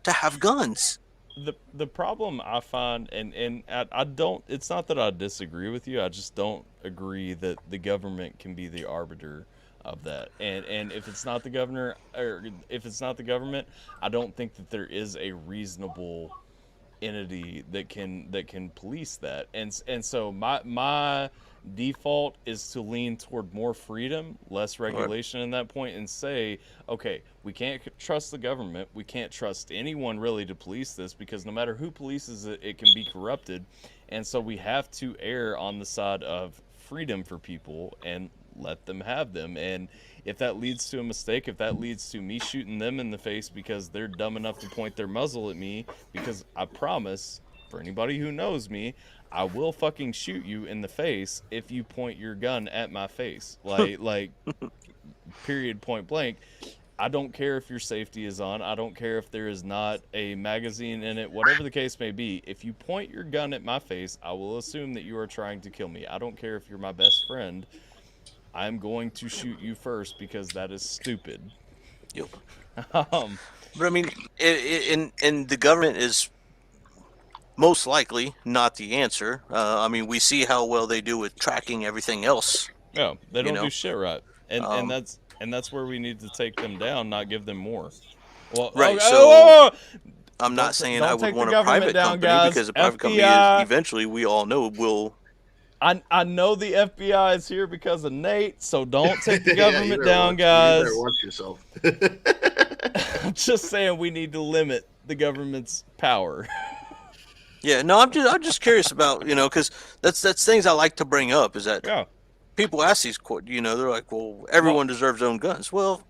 to have guns. The problem I find, and I don't, it's not that I disagree with you, I just don't agree that the government can be the arbiter of that. And if it's not the governor, or if it's not the government, I don't think that there is a reasonable entity that can police that. And so my default is to lean toward more freedom, less regulation in that point, and say, okay, we can't trust the government, we can't trust anyone really to police this, because no matter who polices it, it can be corrupted. And so we have to err on the side of freedom for people and let them have them. And if that leads to a mistake, if that leads to me shooting them in the face because they're dumb enough to point their muzzle at me, because I promise, for anybody who knows me, I will fucking shoot you in the face if you point your gun at my face. Like period, point blank. I don't care if your safety is on. I don't care if there is not a magazine in it, whatever the case may be. If you point your gun at my face, I will assume that you are trying to kill me. I don't care if you're my best friend. I'm going to shoot you first because that is stupid. Yep. But I mean, and the government is most likely not the answer. I mean, we see how well they do with tracking everything else. No, they don't do shit right, and that's where we need to take them down, not give them more. Well, right. Okay, so I'm not saying I would want a private company, guys. because a private company is eventually, we all know, will. I know the FBI is here because of Nate, so don't take the government down, guys. You better watch yourself. I'm just saying we need to limit the government's power. Yeah, no, I'm just curious about, because that's things I like to bring up, is that people ask these, they're like, well, everyone deserves their own guns. Well,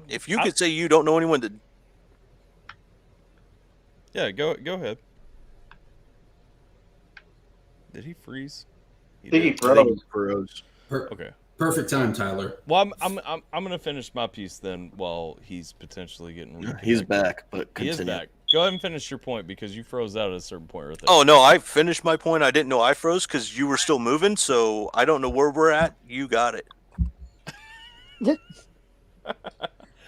if you could say you don't know anyone that. Yeah, go ahead. Did he freeze? I think he froze. Okay. Perfect time, Tyler. Well, I'm gonna finish my piece then while he's potentially getting reconnected. He's back, but he is back. Go ahead and finish your point, because you froze out at a certain point right there. Oh no, I finished my point. I didn't know I froze because you were still moving, so I don't know where we're at. You got it.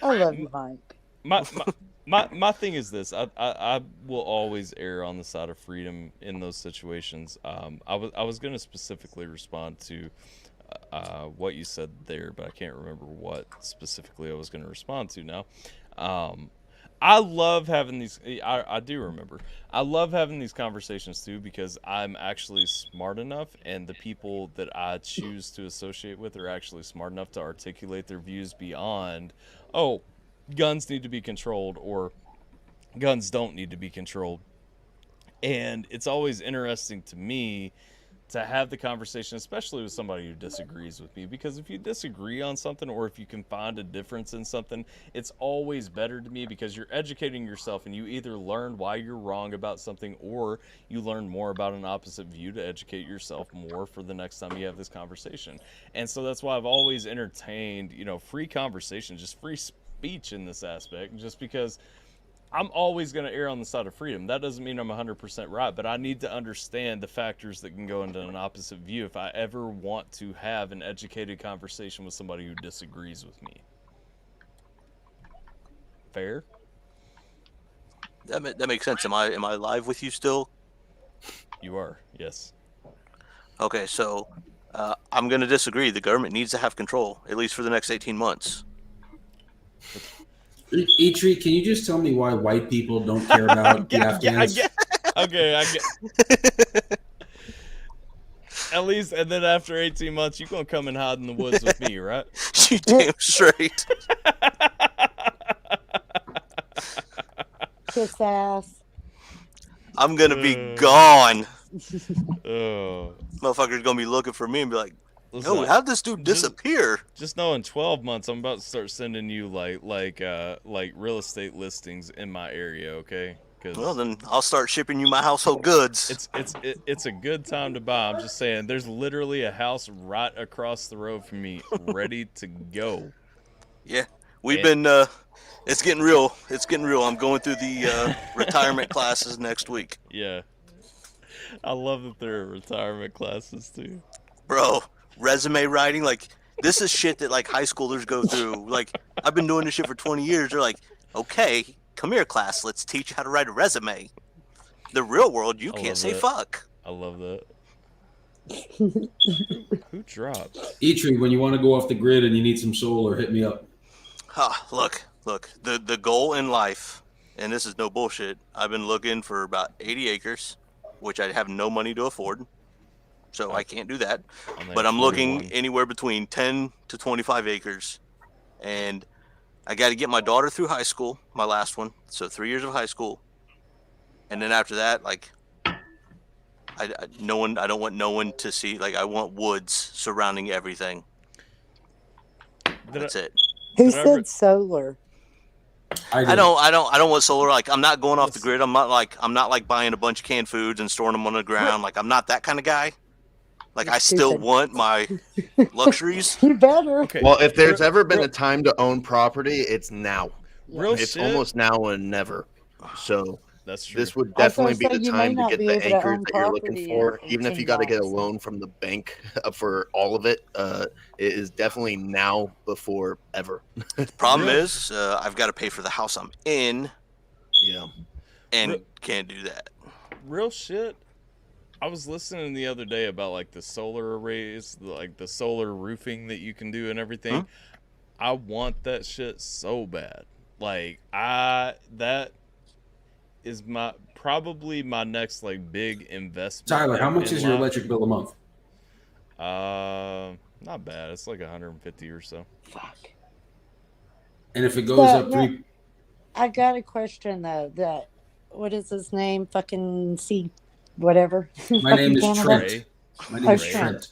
I love you, Mike. My thing is this: I will always err on the side of freedom in those situations. I was going to specifically respond to what you said there, but I can't remember what specifically I was going to respond to now. I love having these. I do remember. I love having these conversations too, because I'm actually smart enough, and the people that I choose to associate with are actually smart enough to articulate their views beyond, oh, guns need to be controlled, or guns don't need to be controlled. And it's always interesting to me to have the conversation, especially with somebody who disagrees with me, because if you disagree on something, or if you can find a difference in something, it's always better to me, because you're educating yourself, and you either learn why you're wrong about something, or you learn more about an opposite view to educate yourself more for the next time you have this conversation. And so that's why I've always entertained, free conversation, just free speech in this aspect, just because I'm always going to err on the side of freedom. That doesn't mean I'm 100% right, but I need to understand the factors that can go into an opposite view if I ever want to have an educated conversation with somebody who disagrees with me. Fair? That makes sense. Am I live with you still? You are, yes. Okay, so I'm going to disagree. The government needs to have control, at least for the next 18 months. Eitri, can you just tell me why white people don't care about the Afghans? I get. At least, and then after 18 months, you're going to come and hide in the woods with me, right? You damn straight. Kiss ass. I'm going to be gone. Oh. Motherfucker's going to be looking for me and be like, listen, oh, how'd this dude disappear? Just know in 12 months, I'm about to start sending you like real estate listings in my area, okay? Well, then I'll start shipping you my household goods. It's a good time to buy. I'm just saying, there's literally a house right across the road from me, ready to go. Yeah, we've been. It's getting real. It's getting real. I'm going through the retirement classes next week. Yeah, I love that there are retirement classes too, bro. Resume writing, like, this is shit that like high schoolers go through. Like, I've been doing this shit for 20 years. They're like, okay, come here, class. Let's teach you how to write a resume. The real world, you can't say fuck. I love that. Who dropped? Eitri, when you want to go off the grid and you need some solar, hit me up. Look. The goal in life and this is no bullshit, I've been looking for about 80 acres, which I have no money to afford, so I can't do that. But I'm looking anywhere between 10 to 25 acres, and I got to get my daughter through high school, my last one, so 3 years of high school, and then after that, like, I don't want no one to see. Like, I want woods surrounding everything. That's it. Who said solar? I don't want solar. Like, I'm not going off the grid. I'm not like buying a bunch of canned foods and storing them on the ground. Like, I'm not that kind of guy. Like, I still want my luxuries. You better. Okay. Well, if there's ever been a time to own property, it's now. It's shit. almost now and never. So that's true. This would definitely be the you time may to not get be the able to acres own that you're looking property for. in Even if you 10 got to get a dollars. loan from the bank for all of it, it is definitely now before ever. Problem is, I've got to pay for the house I'm in. Yeah. And can't do that. Real shit. I was listening the other day about like the solar arrays, like the solar roofing that you can do and everything. Huh? I want that shit so bad. Like that is probably my next like big investment. Tyler, how much in is your life. electric bill a month? Not bad. It's like 150 or so. Fuck. And if it goes up three, I got a question though. That what is his name? Fucking C, whatever. my name is Canada? Trent. My name is Trent.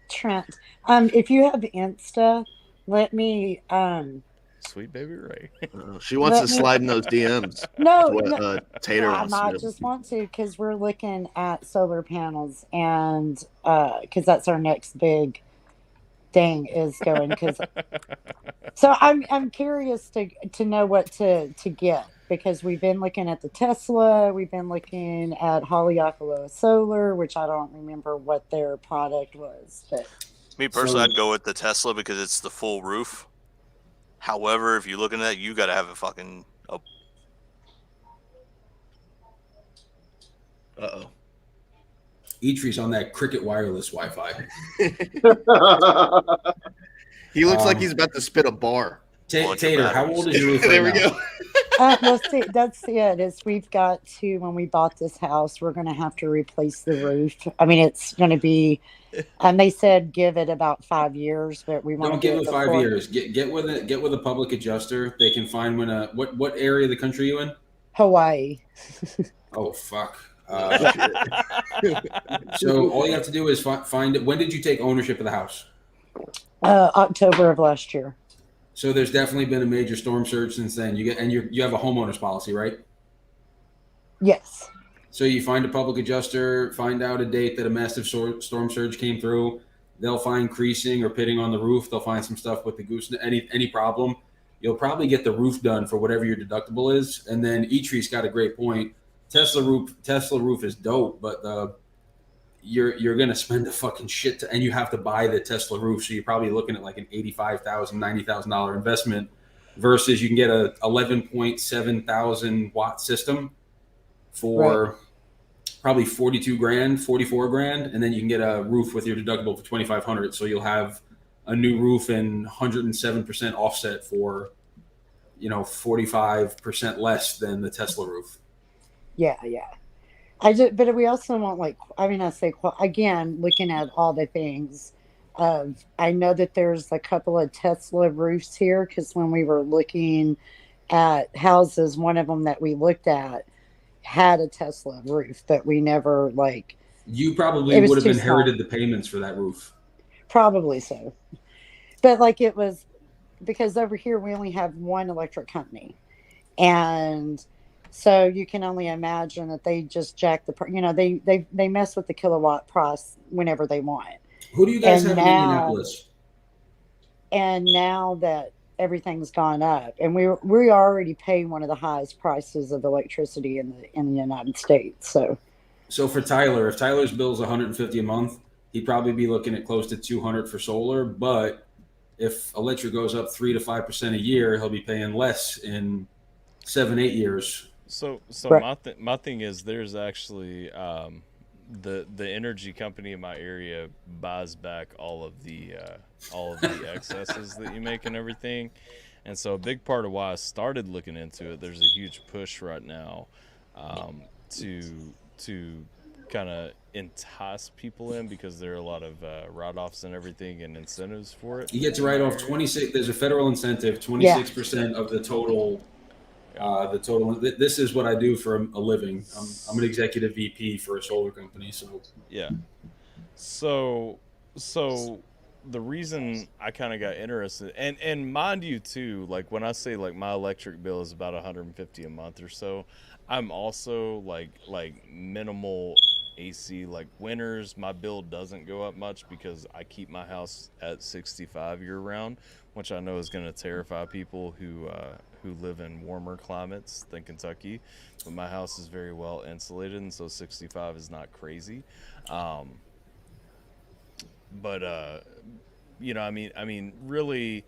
Trent. Trent. If you have Insta, let me. Sweet baby Ray. She wants to slide in those DMs. No, Tater I wants to might do. just want to because we're looking at solar panels and because that's our next big thing is going. So I'm curious to know what to get because we've been looking at the Tesla, we've been looking at Haleakala Solar, which I don't remember what their product was, but Me personally, I'd go with the Tesla because it's the full roof. However, if you're looking at that, you got to have a fucking. Eatree's on that Cricket wireless Wi-Fi. He looks like he's about to spit a bar. Tater, how old is your roof? There right we now? go. well, see, that's it. Is we've got to when we bought this house, we're going to have to replace the roof. I mean, it's going to be. They said give it about 5 years, but we want Don't to give it 5 years. Get with a public adjuster. They can find when what area of the country are you in? Hawaii. Oh fuck. So all you have to do is find it. When did you take ownership of the house? October of last year. So there's definitely been a major storm surge since then. You have a homeowner's policy, right? Yes. So you find a public adjuster, find out a date that a massive storm surge came through. They'll find creasing or pitting on the roof. They'll find some stuff with the goose. Any problem, you'll probably get the roof done for whatever your deductible is. And then Eatree's got a great point. Tesla roof is dope, but you're gonna spend a fucking shit, and you have to buy the Tesla roof. So you're probably looking at like an $85,000, $90,000 investment, versus you can get a 11.7 thousand watt system for probably 42 grand, 44 grand, and then you can get a roof with your deductible for 2,500. So you'll have a new roof and 107% offset for 45% less than the Tesla roof. Yeah. But we also want again, looking at all the things. I know that there's a couple of Tesla roofs here because when we were looking at houses, one of them that we looked at had a Tesla roof, but we never You probably would have inherited the payments for that roof. Probably so. But it was because over here we only have one electric company. And so you can only imagine that they just jack they mess with the kilowatt price whenever they want. Who do you guys have in Indianapolis? And now that everything's gone up, and we already pay one of the highest prices of electricity in the United States. So for Tyler, if Tyler's bill's $150 a month, he'd probably be looking at close to $200 for solar. But if electric goes up 3 to 5% a year, he'll be paying less in 7-8 years. So my thing is, there's actually the energy company in my area buys back all of the excesses that you make and everything, And so a big part of why I started looking into it, there's a huge push right now to kind of entice people in, because there are a lot of write-offs and everything and incentives for it. You get to write off 26. There's a federal incentive, 26% of the total. This is what I do for a living. I'm an executive VP for a solar company. So yeah. So the reason I kind of got interested, and mind you too, like when I say like my electric bill is about $150 a month or so, I'm also like minimal AC. Like winters, my bill doesn't go up much because I keep my house at 65 year round, which I know is going to terrify people who live in warmer climates than Kentucky. But my house is very well insulated, and so 65 is not crazy. But you know, I mean, really,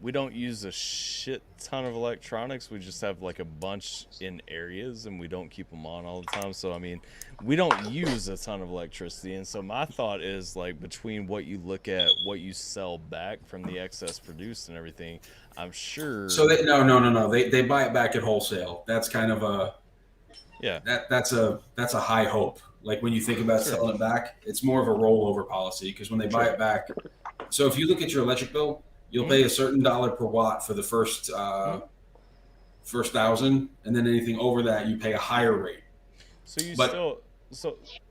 we don't use a shit ton of electronics. We just have like a bunch in areas, and we don't keep them on all the time. So I mean, we don't use a ton of electricity. And so my thought is, like, between what you look at, what you sell back from the excess produced and everything, I'm sure. So no. They buy it back at wholesale. That's kind of a That's a high hope. Like when you think about selling it back, it's more of a rollover policy, because when they buy it back. So if you look at your electric bill, you'll pay a certain dollar per watt for the first 1,000, and then anything over that you pay a higher rate. So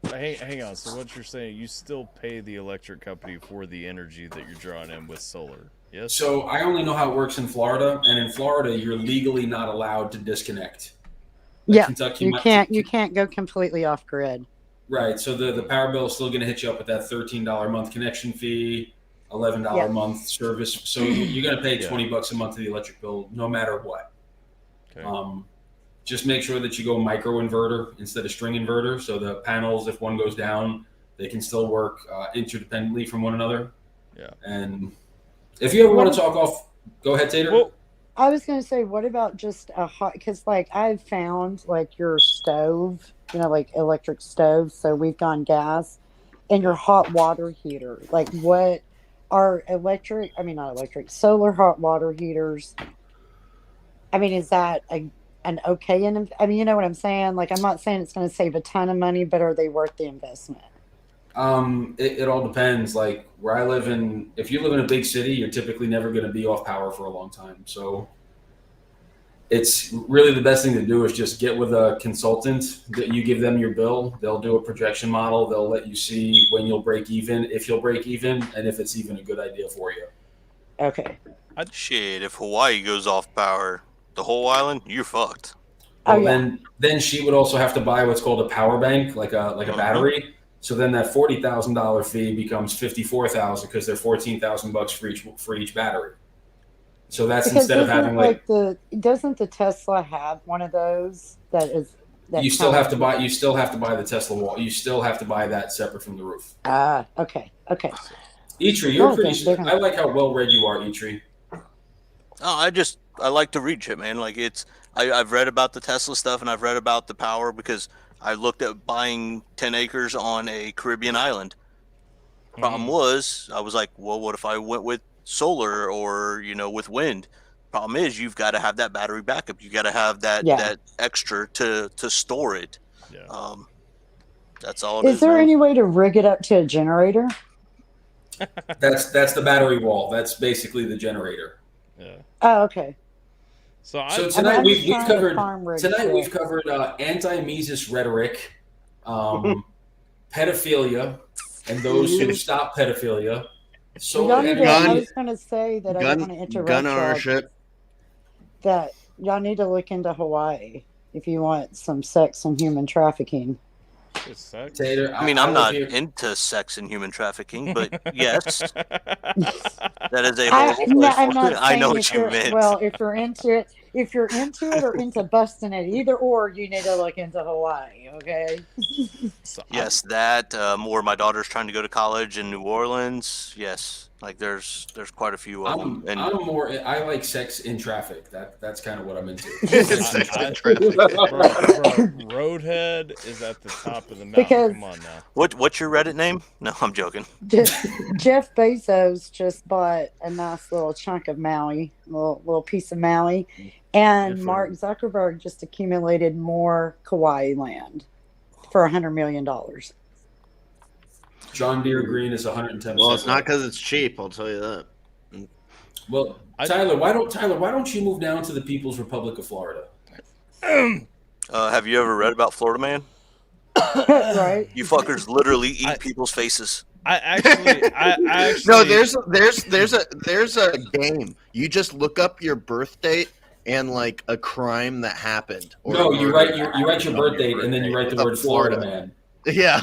hang on. So what you're saying, you still pay the electric company for the energy that you're drawing in with solar? Yes. So I only know how it works in Florida, and in Florida, you're legally not allowed to disconnect. Like Kentucky, you can't go completely off grid. Right. So the power bill is still going to hit you up with that $13 a month connection fee, $11 a month service. So you're going to pay $20 a month to the electric bill, no matter what. Okay. Just make sure that you go micro inverter instead of string inverter. So the panels, if one goes down, they can still work interdependently from one another. Yeah. And if you ever want to talk off, go ahead, Tater. Well, I was going to say, what about just a hot, because like I've found like your stove, you know, like electric stove. So we've gone gas, and your hot water heater. Like what are solar hot water heaters? I mean, is that an okay? I mean, you know what I'm saying? Like, I'm not saying it's going to save a ton of money, but are they worth the investment? It all depends. Like where I live if you live in a big city, you're typically never going to be off power for a long time. So it's really the best thing to do is just get with a consultant. That you give them your bill. They'll do a projection model. They'll let you see when you'll break even, if you'll break even, and if it's even a good idea for you. Okay. Shit, if Hawaii goes off power, the whole island, you're fucked. Then she would also have to buy what's called a power bank, like a battery. So then that $40,000 fee becomes $54,000 because they're $14,000 for each battery. So that's instead of having doesn't the Tesla have one of those you still have to buy the Tesla wall. You still have to buy that separate from the roof. Okay. Eitri, you're pretty. I like how well read you are, Eitri. Oh, I like to read shit, man. Like I've read about the Tesla stuff, and I've read about the power because I looked at buying 10 acres on a Caribbean island. Problem was, I was like, well, what if I went with solar or, with wind? Problem is, you've got to have that battery backup. You got to have that extra to store it. Yeah. That's all it is. Is there any way to rig it up to a generator? That's the battery wall. That's basically the generator. Yeah. Oh, okay. So tonight we've covered anti-Mises rhetoric, pedophilia, and those who stop pedophilia. I was going to say that I don't want to interrupt. Gun ownership. That y'all need to look into Hawaii if you want some sex and human trafficking. Tater, I'm not into sex and human trafficking, but yes, that is a whole. I know what you meant. Well, if you're into it or into busting it, either or, you need to look into Hawaii. Okay. Yes, that or my daughter's trying to go to college in New Orleans. Yes, Like there's quite a few of them. And I like sex in traffic. That's kind of what I'm into. Roadhead is at the top of the mountain. Because- Come on now. What's your Reddit name? No, I'm joking. Jeff Bezos just bought a nice little chunk of Maui, little piece of Maui, and Mark Zuckerberg just accumulated more Kauai land for $100 million. John Deere Green is 110%. Well, it's not because it's cheap. I'll tell you that. Well, Tyler, why don't you move down to the People's Republic of Florida? Have you ever read about Florida Man? Right. You fuckers literally eat people's faces. I actually No, there's a game. You just look up your birth date and like a crime that happened. No, you write your birth date and then you write the word Florida Man. Yeah.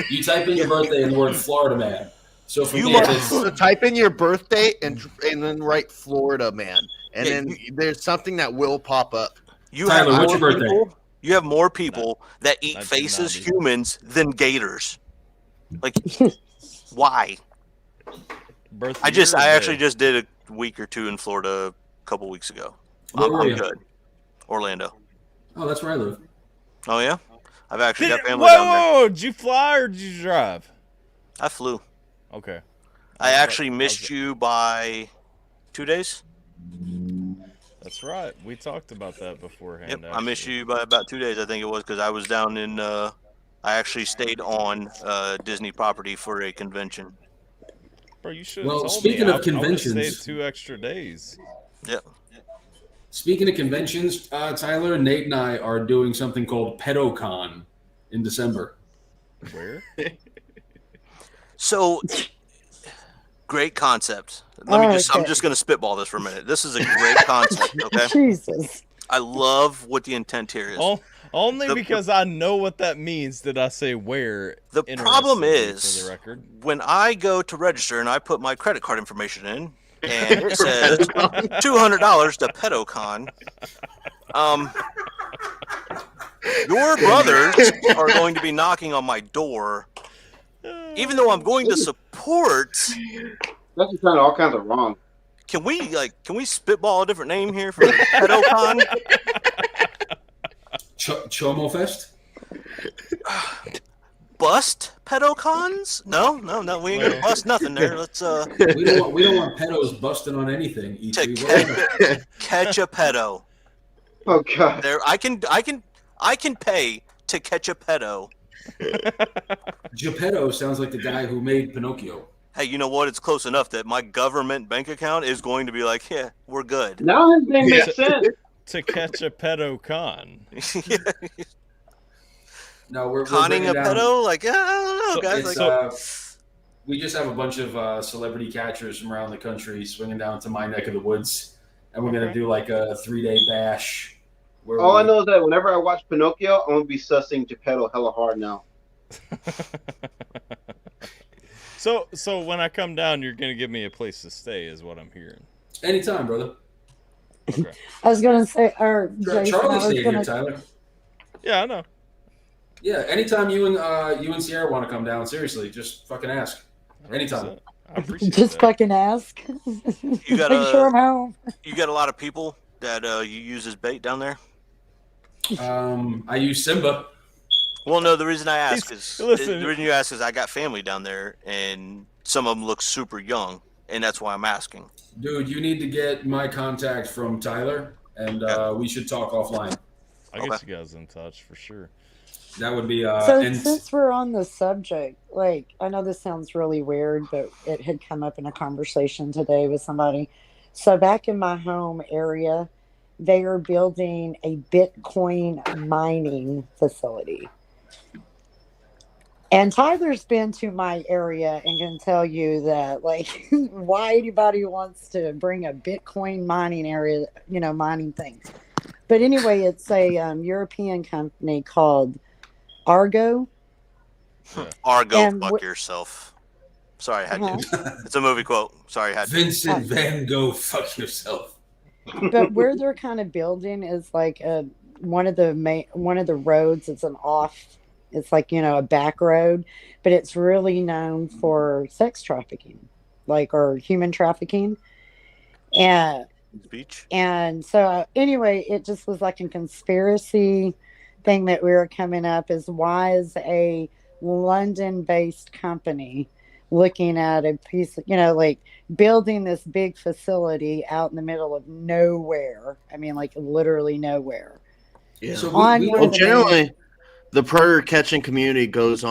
You type in your birthday and the word Florida Man. So for me, so type in your birth date and then write Florida Man, and then there's something that will pop up. Tyler, what's your birthday? You have more people that eat faces, humans, than gators. Like, why? I actually just did a week or two in Florida a couple weeks ago. Where were you? Good. Orlando. Oh, that's where I live. Oh yeah, I've actually got family down there. Whoa! Did you fly or did you drive? I flew. Okay. I actually missed you by 2 days. That's right. We talked about that beforehand. Yep, I missed you by about 2 days. I think it was because I was down in. I actually stayed on Disney property for a convention. Bro, you should. Well, told speaking me. of conventions, I stayed 2 extra days. Yep. Speaking of conventions, Tyler, Nate, and I are doing something called PedoCon in December. Where? So, great concept. I'm just going to spitball this for a minute. This is a great concept, okay? Jesus. I love what the intent here is. Only because I know what that means did I say where. The problem is, for the record. when I go to register and I put my credit card information in, and it says $200 to PedoCon, your brothers are going to be knocking on my door. Even though I'm going to support, that's just kind of all kinds of wrong. Can we spitball a different name here for PedoCon? Chomo Fest? Bust pedocons? No, we ain't gonna bust nothing there. Let's we don't want pedos busting on anything. Catch a pedo. Oh god. There, I can pay to catch a pedo. Geppetto sounds like the guy who made Pinocchio. Hey, you know what? It's close enough that my government bank account is going to be like, yeah, we're good. Now his name makes sense. To catch a pedocon. No, we're conning a down, pedo. Like, I don't know, guys. We just have a bunch of celebrity catchers from around the country swinging down to my neck of the woods, and we're gonna do like a 3-day bash. All I know is that whenever I watch Pinocchio, I'm gonna be sussing Geppetto hella hard now. So when I come down, you're gonna give me a place to stay, is what I'm hearing. Anytime, brother. Okay. I was gonna say, or Jason, Charlie I was stayed gonna... here, Tyler. Yeah, I know. Yeah, anytime you and Sierra want to come down, seriously, just fucking ask. Anytime. I appreciate Just that. fucking ask. You got Make sure I'm home. You got a lot of people that you use as bait down there. I use Simba. Well, no, the reason I ask listen. the reason you ask is I got family down there, and some of them look super young, and that's why I'm asking. Dude, you need to get my contact from Tyler, and we should talk offline. I'll get you guys in touch for sure. That would be. So since we're on the subject, like, I know this sounds really weird, but it had come up in a conversation today with somebody. So back in my home area, they are building a Bitcoin mining facility. And Tyler's been to my area and can tell you that, like, why anybody wants to bring a Bitcoin mining area, mining things. But anyway, it's a European company called Argo. Argo, fuck yourself. Sorry, I had to. It's a movie quote. Sorry, I had to. Vincent Van Gogh, fuck yourself. But where they're kind of building is like one of the roads. It's like a back road, but it's really known for sex trafficking. like, or human trafficking. And Beach. And so anyway, it just was like a conspiracy thing that we were coming up is why is a London-based company looking at a piece of, like building this big facility out in the middle of nowhere. I mean, like literally nowhere. Yeah. So generally, the predator catching community goes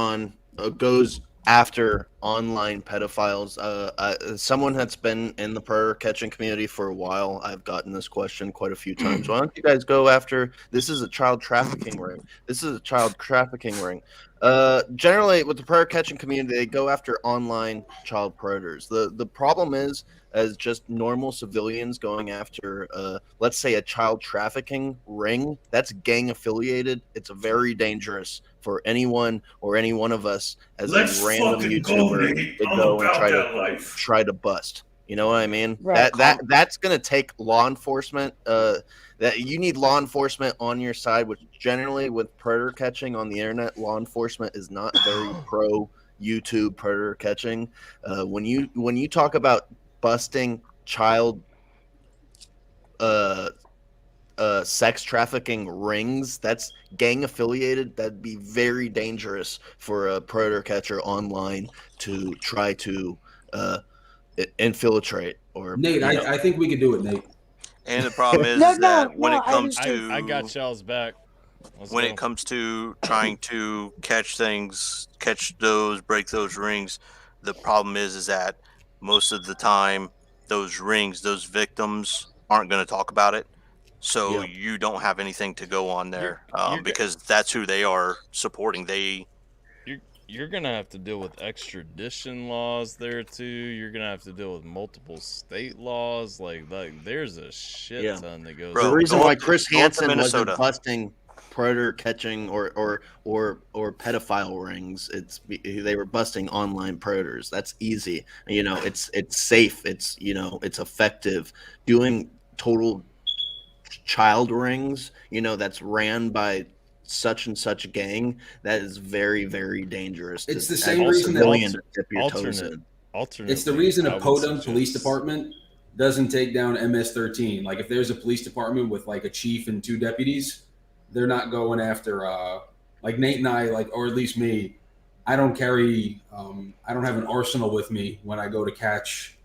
after online pedophiles. Someone that's been in the predator catching community for a while, I've gotten this question quite a few times. Why don't you guys go after? This is a child trafficking ring. This is a child trafficking ring. Generally, with the predator catching community, they go after online child predators. The problem is, as just normal civilians going after, let's say, a child trafficking ring, that's gang affiliated. It's very dangerous for anyone or any one of us as a random YouTuber to go and try to bust. You know what I mean? Right. That's gonna take law enforcement. That you need law enforcement on your side, which generally with predator catching on the internet, law enforcement is not very pro YouTube predator catching. When you talk about busting child sex trafficking rings, that's gang affiliated. That'd be very dangerous for a predator catcher online to try to infiltrate. Or Nate, I think we could do it, Nate. And the problem is when it comes to I got y'all's back. When it comes to trying to catch those, break those rings, the problem is that most of the time those victims aren't going to talk about it. So you don't have anything to go on there because that's who they are supporting. You're going to have to deal with extradition laws there too. You're going to have to deal with multiple state laws. Like there's a shit ton that goes on. The reason why Chris Hansen wasn't busting predator catching or pedophile rings, they were busting online predators. That's easy. It's safe. It's effective. Doing total child rings, that's ran by such and such gang, that is very, very dangerous. It's the same reason that It's the reason a Podunk police department doesn't take down MS-13. Like if there's a police department with like a chief and 2 deputies, they're not going after like Nate and I, or at least me. I don't carry I don't have an arsenal with me when I go to catch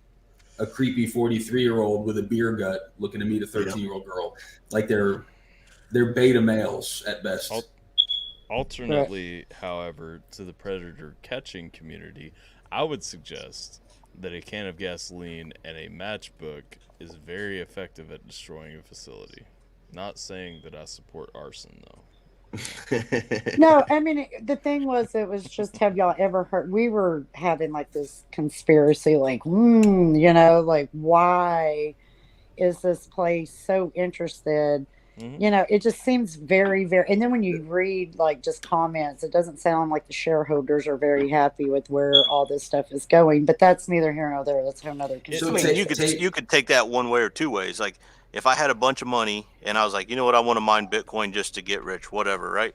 a creepy 43-year-old with a beer gut looking to meet a 13-year-old girl. Like they're beta males at best. Alternately, however, to the predator catching community, I would suggest that a can of gasoline and a matchbook is very effective at destroying a facility. Not saying that I support arson, though. No, I mean, the thing was, it was just, have y'all ever heard, we were having like this conspiracy, like, like, why is this place so interested? It just seems very, very, and then when you read like just comments, it doesn't sound like the shareholders are very happy with where all this stuff is going, but that's neither here nor there. That's another conspiracy. You could take that one way or two ways. Like if I had a bunch of money and I was like, you know what, I want to mine Bitcoin just to get rich, whatever, right?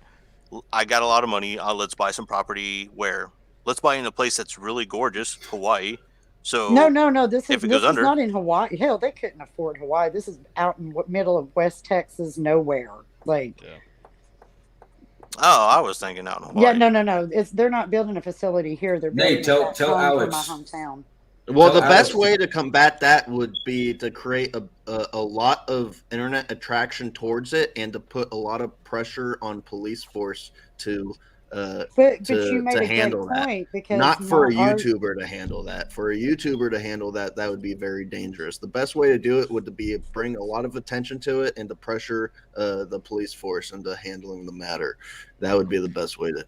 I got a lot of money. Let's buy some property let's buy in a place that's really gorgeous, Hawaii. So no. This is not in Hawaii. Hell, they couldn't afford Hawaii. This is out in middle of West Texas, nowhere. Like, oh, I was thinking out in Hawaii. Yeah, no. They're not building a facility here. They're building tell Alex. my hometown. Well, the best way to combat that would be to create a lot of internet attraction towards it and to put a lot of pressure on police force to you made a handle great point, because not for a YouTuber to handle that. For a YouTuber to handle that would be very dangerous. The best way to do it would be bring a lot of attention to it and to pressure the police force into handling the matter. That would be the best way to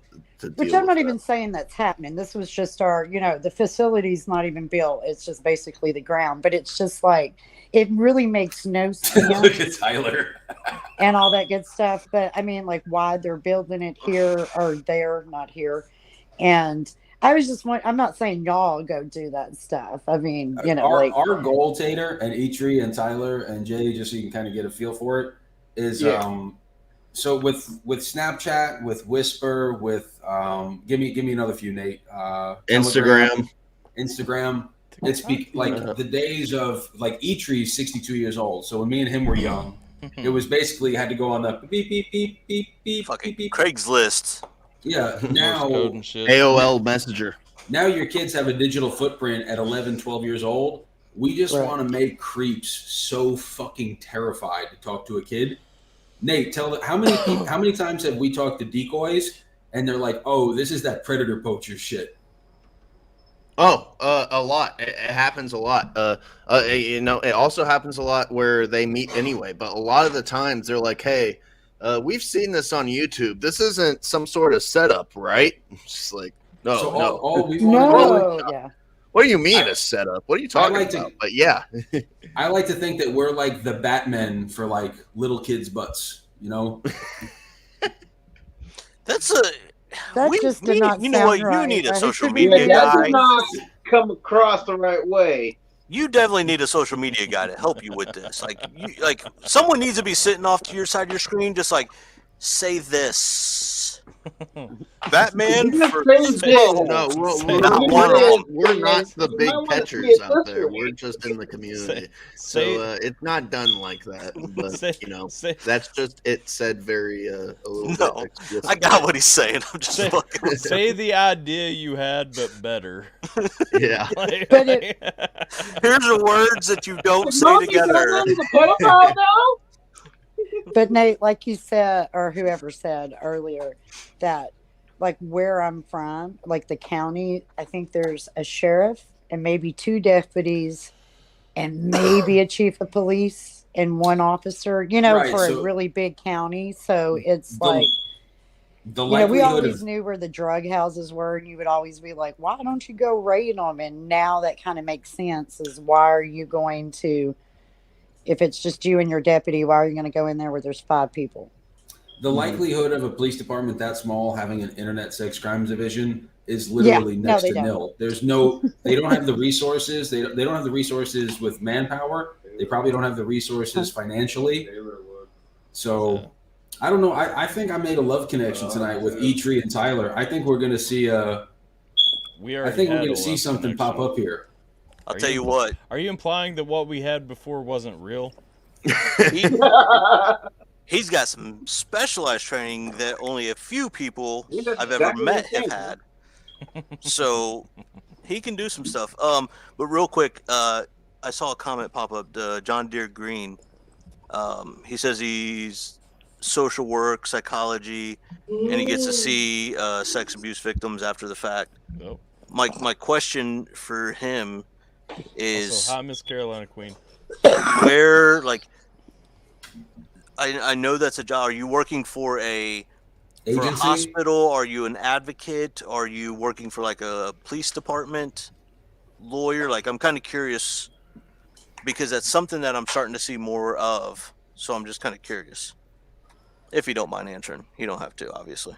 Which I'm not even saying that's happening. This was just the facility's not even built. It's just basically the ground. But it's just like, it really makes no sense. Look at Tyler. And all that good stuff. But I mean, like, why they're building it here or there, not here. And I was just I'm not saying y'all go do that stuff. I mean, our goal, Tater and Eitri and Tyler and Jay, just so you can kind of get a feel for it, is so with Snapchat, with Whisper, with give me another few, Nate. Instagram, It's like the days of like Etree's 62 years old. So when me and him were young, it was basically had to go on the beep beep beep beep beep fucking beep beep. Craigslist. Yeah, now code and shit. AOL Messenger. Now your kids have a digital footprint at 11, 12 years old. We just want to make creeps so fucking terrified to talk to a kid. Nate, how many times have we talked to decoys and they're like, "Oh, this is that predator poacher shit." Oh, a lot. It happens a lot. You know, it also happens a lot where they meet anyway. But a lot of the times they're like, "Hey, we've seen this on YouTube. This isn't some sort of setup, right?" Just like, no, So no. all we want No, yeah. What do you mean a setup? What are you talking about? But yeah, I like to think that we're like the Batmen for like little kids' butts. You know, That's a. That just did not you know sound what? right. You need a Right? social It should be media That guy. did not come across the right way. You definitely need a social media guy to help you with this. Like someone needs to be sitting off to your side of your screen, just like say this. Batman for no, we're not the big catchers out there. We're just in the community, so it's not done like that. But you know, that's just it said very a little bit explicit. I got what he's saying. I'm just fucking. Say the idea you had, but better. Yeah. But it, Here's the words that you don't say together. But Nate, like you said, or whoever said earlier, that like where I'm from, like the county, I think there's a sheriff and maybe 2 deputies and maybe a chief of police and 1 officer, you know, Right, for so a really big county. So it's the like, the you know, we likelihood always of knew where the drug houses were, and you would always be like, why don't you go raid them? And now that kind of makes sense is why are you going to, if it's just you and your deputy, why are you going to go in there where there's 5 people? the likelihood of a police department that small having an internet sex crimes division is literally next to nil. There's no, they don't have the resources. They don't have the resources with manpower. They probably don't have the resources financially. So I don't know. I think I made a love connection tonight with E-Tree and Tyler. I think we're going to see I think we're going to see something pop up here. I'll tell you what. Are you implying that what we had before wasn't real? He's got some specialized training that only a few people I've ever met have had. So he can do some stuff. But real quick, I saw a comment pop up. John Deere Green. He says he's social work, psychology, and he gets to see sex abuse victims after the fact. Nope. My question for him is, also, hi, Miss Carolina Queen. Where, like, I know that's a job. Are you working for a hospital? Are you an advocate? Are you working for like a police department lawyer? Like, I'm kind of curious because that's something that I'm starting to see more of. So I'm just kind of curious. If you don't mind answering, you don't have to, obviously.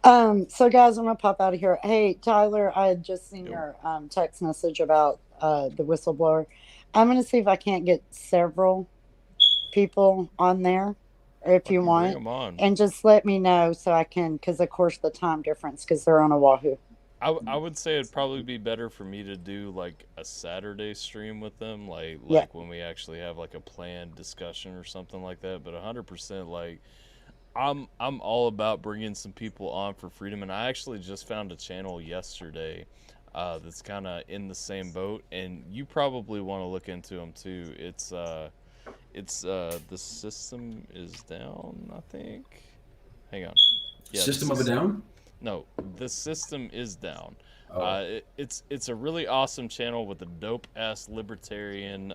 So guys, I'm gonna pop out of here. Hey, Tyler, I had just seen your text message about the whistleblower. I'm gonna see if I can't get several people on there, if you want, them on. and just let me know so I can, because of course the time difference, because they're on Oahu. I would say it'd probably be better for me to do like a Saturday stream with them, like when we actually have like a planned discussion or something like that. But 100%, like I'm all about bringing some people on for freedom, and I actually just found a channel yesterday that's kind of in the same boat, and you probably want to look into them too. It's the System is Down, I think. Hang on. Yeah, System of a Down? No, The System is Down. Oh. It's a really awesome channel with a dope-ass libertarian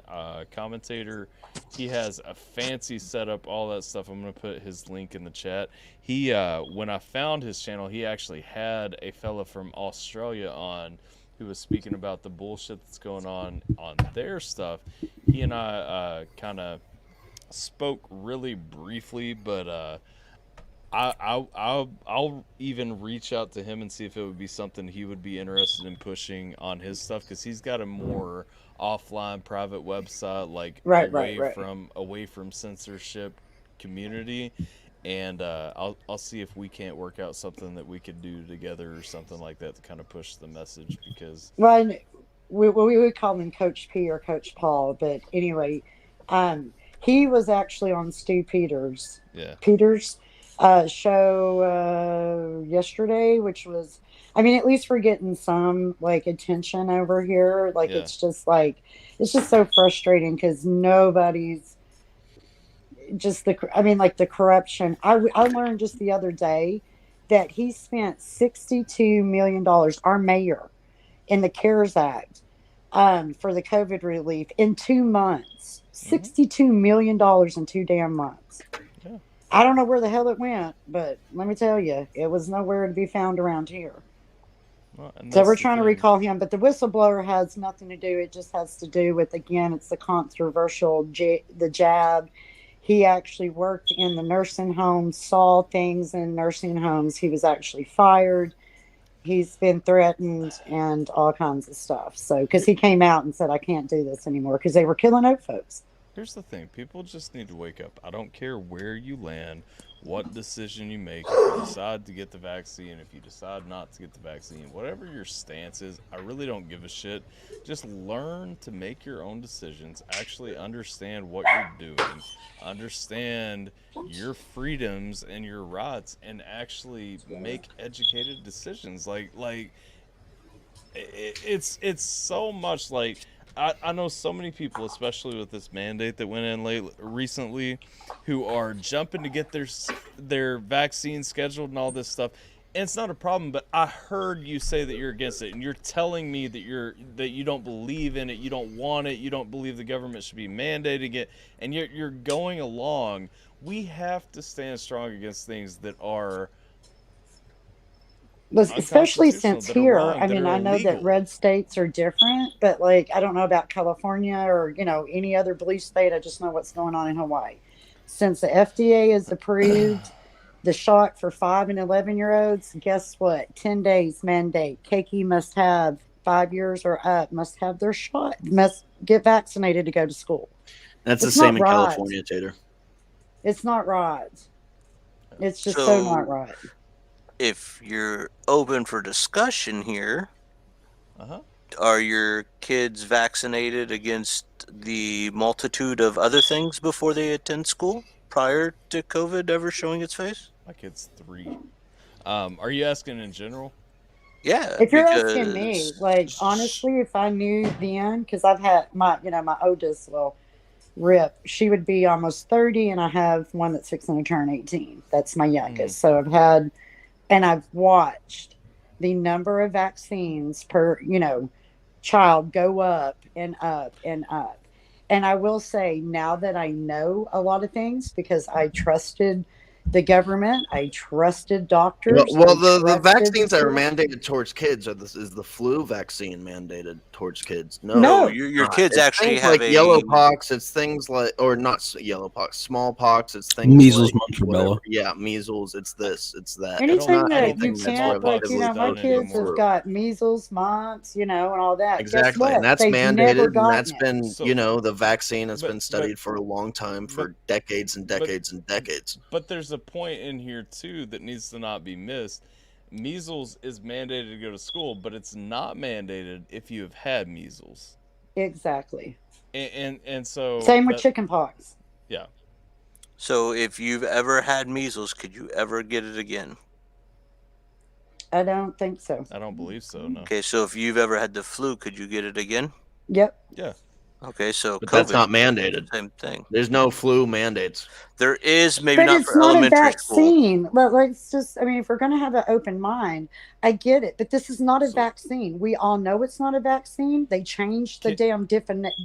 commentator. He has a fancy setup, all that stuff. I'm going to put his link in the chat. He when I found his channel, he actually had a fella from Australia on who was speaking about the bullshit that's going on their stuff. He and I kind of spoke really briefly, but I'll even reach out to him and see if it would be something he would be interested in pushing on his stuff, because he's got a more offline private website, like away from censorship community, and I'll see if we can't work out something that we could do together or something like that to kind of push the message, because Well, we would call him Coach P or Coach Paul, but anyway, he was actually on Stu Peters' show yesterday, which was, I mean, at least we're getting some like attention over here. Like it's just so frustrating because nobody's just the corruption. I learned just the other day that he spent $62 million, our mayor, in the CARES Act for the COVID relief in 2 months. $62 million in 2 damn months. Yeah. I don't know where the hell it went, but let me tell you, it was nowhere to be found around here. Well, So we're trying to recall him, but the whistleblower has nothing to do. It just has to do with, again, it's the controversial, the jab. He actually worked in the nursing homes, saw things in nursing homes. He was actually fired. He's been threatened and all kinds of stuff. So, because he came out and said, I can't do this anymore because they were killing old folks. Here's the thing. People just need to wake up. I don't care where you land, what decision you make, if you decide to get the vaccine, if you decide not to get the vaccine, whatever your stance is, I really don't give a shit. Just learn to make your own decisions, actually understand what you're doing, understand your freedoms and your rights, and actually make educated decisions. Like it's so much like, I know so many people, especially with this mandate that went in recently, who are jumping to get their vaccine scheduled and all this stuff. And it's not a problem, but I heard you say that you're against it, and you're telling me that you don't believe in it, you don't want it, you don't believe the government should be mandating it, and you're going along. We have to stand strong against things that are, especially since here, I mean, I know that red states are different, but like, I don't know about California or, any other blue state. I just know what's going on in Hawaii. Since the FDA has approved the shot for 5 and 11-year-olds, guess what? 10 days mandate. Keiki must have 5 years or up, must have their shot, must get vaccinated to go to school. That's the same in California, Tater. It's not right. It's just so not right. If you're open for discussion here, are your kids vaccinated against the multitude of other things before they attend school prior to COVID ever showing its face? My kid's 3. Are you asking in general? Yeah. If you're asking me, like, honestly, if I knew then, because I've had my oldest, Rip, she would be almost 30, and I have one that's fixing to turn 18. That's my youngest. So I've had, and I've watched the number of vaccines per, child go up and up and up. And I will say, now that I know a lot of things, because I trusted the government, I trusted doctors. Well, the vaccines that are mandated towards kids is the flu vaccine mandated towards kids. No, your kids actually have like yellow pox. It's things like, or not yellow pox, smallpox. It's things measles, like monkey rubella. Yeah, measles. It's this. It's that. Anything that you can't, like, my kids have got measles, mumps, and all that. Exactly, and that's mandated, and that's been, the vaccine has been studied for a long time, for decades and decades and decades. But there's a point in here too that needs to not be missed. Measles is mandated to go to school, but it's not mandated if you have had measles. Exactly. And so same with chicken pox. Yeah. So if you've ever had measles, could you ever get it again? I don't think so. I don't believe so, no. Okay, so if you've ever had the flu, could you get it again? Yep. Yeah. Okay, so but COVID, that's not mandated. Same thing. There's no flu mandates. There is, maybe but not it's for not elementary a vaccine. But let's just, if we're going to have an open mind, I get it. But this is not a vaccine. We all know it's not a vaccine. They changed the damn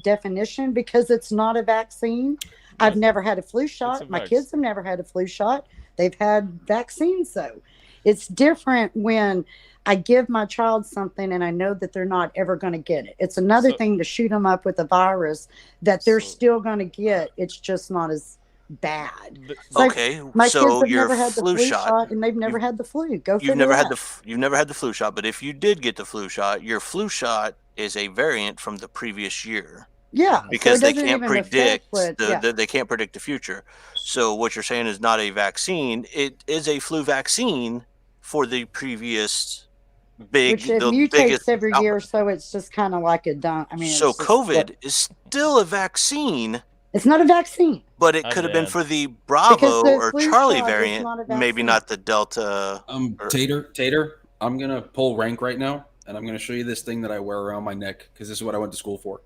definition because it's not a vaccine. I've never had a flu shot. My kids have never had a flu shot. They've had vaccines, though. It's different when I give my child something and I know that they're not ever going to get it. It's another thing to shoot them up with a virus that they're still going to get. It's just not as bad. Okay, my so kids have your never had the flu shot and they've never had the flu. You've never had the flu shot, but if you did get the flu shot, your flu shot is a variant from the previous year. Yeah, because so they can't predict yeah. they can't predict the future. So what you're saying is not a vaccine; it is a flu vaccine for the previous Which it mutates biggest every outbreak. year, so it's just kind of like a dump. I mean, So it's just COVID is still a vaccine. It's not a vaccine. But it could have been for the Bravo or Charlie variant, maybe not the Delta. Tater, I'm gonna pull rank right now, and I'm gonna show you this thing that I wear around my neck because this is what I went to school for.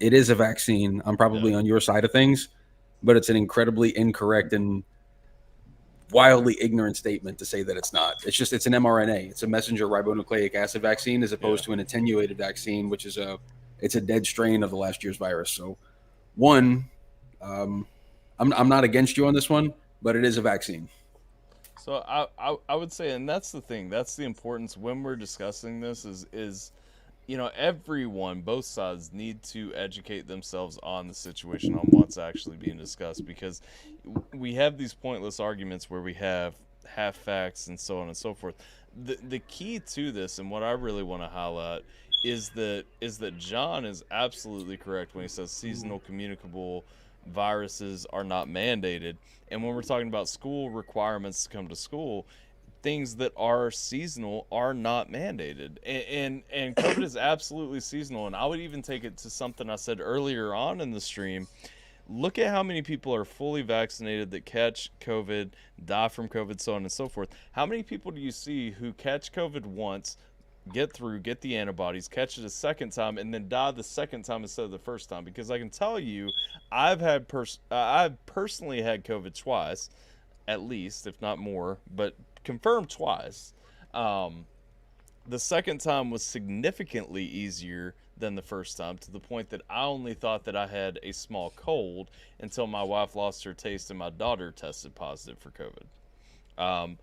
It is a vaccine. I'm probably on your side of things, but it's an incredibly incorrect and wildly ignorant statement to say that it's not. It's an mRNA. It's a messenger ribonucleic acid vaccine as opposed to an attenuated vaccine, which is a dead strain of the last year's virus. So, I'm not against you on this one, but it is a vaccine. So I would say, and that's the thing, that's the importance when we're discussing this is everyone, both sides need to educate themselves on the situation, on what's actually being discussed, because we have these pointless arguments where we have half facts and so on and so forth. The key to this, and what I really want to highlight, is that John is absolutely correct when he says seasonal communicable viruses are not mandated. And when we're talking about school requirements to come to school, things that are seasonal are not mandated. And COVID is absolutely seasonal. And I would even take it to something I said earlier on in the stream. Look at how many people are fully vaccinated that catch COVID, die from COVID, so on and so forth. How many people do you see who catch COVID once, get the antibodies, catch it a second time, and then die the second time instead of the first time? Because I can tell you, I've personally had COVID twice, at least, if not more, but confirmed twice. The second time was significantly easier than the first time, to the point that I only thought that I had a small cold until my wife lost her taste and my daughter tested positive for COVID.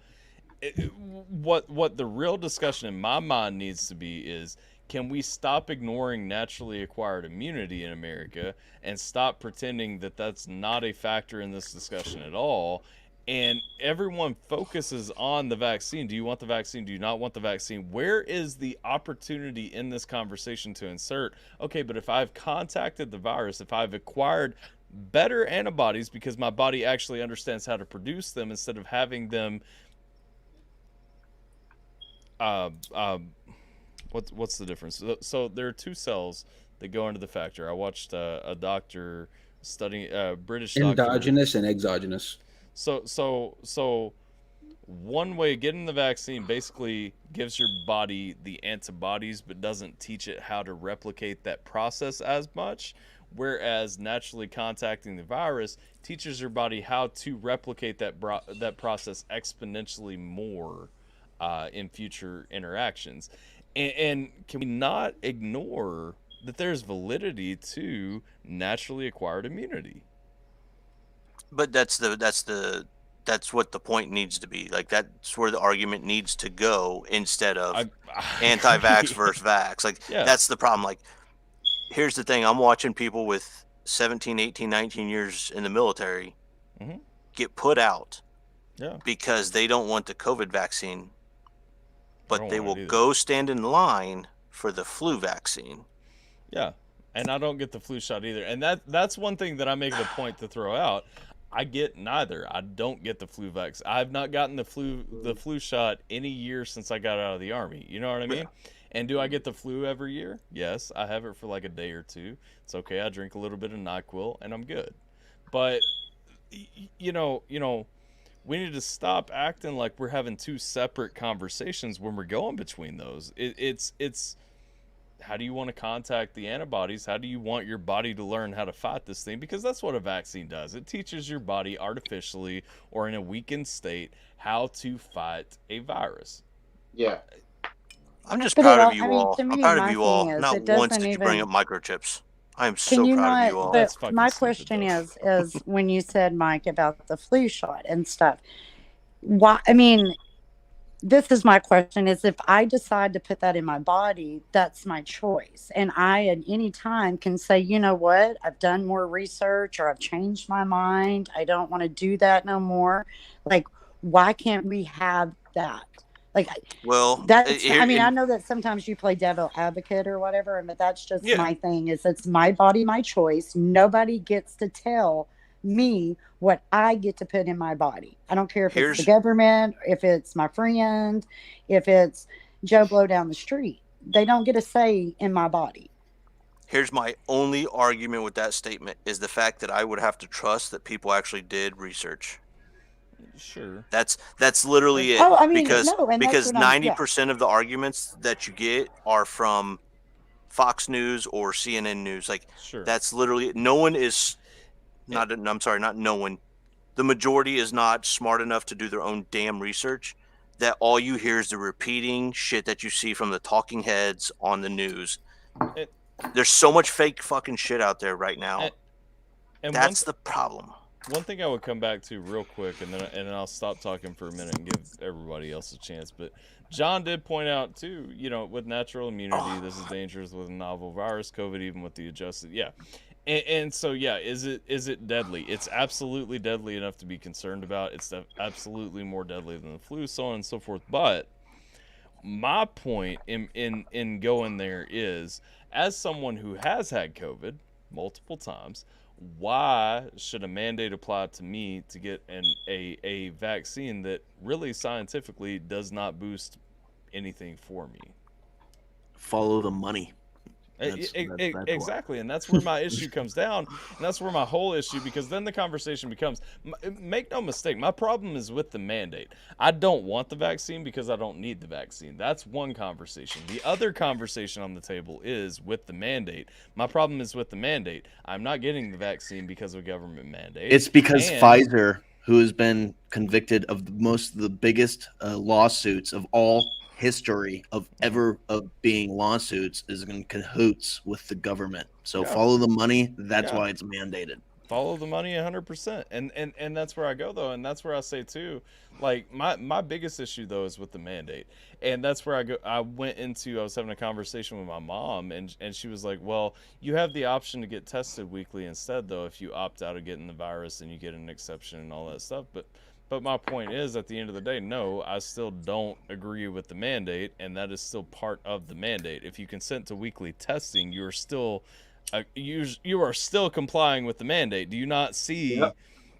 What the real discussion in my mind needs to be is, can we stop ignoring naturally acquired immunity in America and stop pretending that that's not a factor in this discussion at all? And everyone focuses on the vaccine. Do you want the vaccine? Do you not want the vaccine? Where is the opportunity in this conversation to insert, okay, but if I've contacted the virus, if I've acquired better antibodies because my body actually understands how to produce them instead of having them what's the difference? So there are two cells that go into the factor. I watched a doctor studying British endogenous and exogenous. So one way of getting the vaccine basically gives your body the antibodies but doesn't teach it how to replicate that process as much, whereas naturally contacting the virus teaches your body how to replicate that process exponentially more in future interactions. And can we not ignore that there's validity to naturally acquired immunity? But that's what the point needs to be. Like, that's where the argument needs to go, instead of anti-vax versus vax. Like, that's the problem. Like, here's the thing. I'm watching people with 17, 18, 19 years in the military get put out because they don't want the COVID vaccine, but they will go stand in line for the flu vaccine. Yeah. And I don't get the flu shot either. And that's one thing that I make it a point to throw out. I get neither. I don't get the flu vaccine. I've not gotten the flu shot any year since I got out of the Army. You know what I mean? And do I get the flu every year? Yes. I have it for like a day or two. It's okay. I drink a little bit of NyQuil and I'm good. But you know, we need to stop acting like we're having two separate conversations when we're going between those. It's how do you want to contact the antibodies? How do you want your body to learn how to fight this thing? Because that's what a vaccine does. It teaches your body artificially or in a weakened state how to fight a virus. Yeah. I'm just proud of you all. I'm proud of you all. Not once did you bring up microchips. I am so proud of you all. But my question is when you said, Mike, about the flu shot and stuff, why? I mean, this is my question, is if I decide to put that in my body, that's my choice. And I, at any time, can say, you know what, I've done more research or I've changed my mind. I don't want to do that no more. Like, why can't we have that? Like, Well, that's, I mean, I know that sometimes you play devil advocate or whatever, but that's just my thing is it's my body, my choice. Nobody gets to tell me what I get to put in my body. I don't care if it's the government, if it's my friend, if it's Joe Blow down the street. They don't get a say in my body. Here's my only argument with that statement is the fact that I would have to trust that people actually did research. Sure. That's literally it. Oh, I mean, because no, and because that's what 90% of the arguments that you get are from Fox News or CNN News. Like, that's literally no one is not. I'm sorry, not no one. The majority is not smart enough to do their own damn research. That all you hear is the repeating shit that you see from the talking heads on the news. There's so much fake fucking shit out there right now. And that's the problem. One thing I would come back to real quick, and then I'll stop talking for a minute and give everybody else a chance. But John did point out too, with natural immunity, this is dangerous with a novel virus, COVID, even with the adjusted, and so is it deadly? It's absolutely deadly enough to be concerned about. It's absolutely more deadly than the flu, so on and so forth. But my point in going there is, as someone who has had COVID multiple times, why should a mandate apply to me to get a vaccine that really scientifically does not boost anything for me? Follow the money. Exactly, and that's where my issue comes down, and that's where my whole issue, because then the conversation becomes, make no mistake, my problem is with the mandate. I don't want the vaccine because I don't need the vaccine. That's one conversation. The other conversation on the table is with the mandate. My problem is with the mandate. I'm not getting the vaccine because of a government mandate. It's because Pfizer, who has been convicted of most of the biggest lawsuits of all history of being lawsuits, is in cahoots with the government. So follow the money. That's why it's mandated. Follow the money 100%. And that's where I go though, and that's where I say too, like my biggest issue though is with the mandate. And that's where I was having a conversation with my mom, and she was like, well, you have the option to get tested weekly instead though if you opt out of getting the virus and you get an exception and all that stuff. But my point is, at the end of the day, no, I still don't agree with the mandate, and that is still part of the mandate. If you consent to weekly testing, you are still complying with the mandate. Do you not see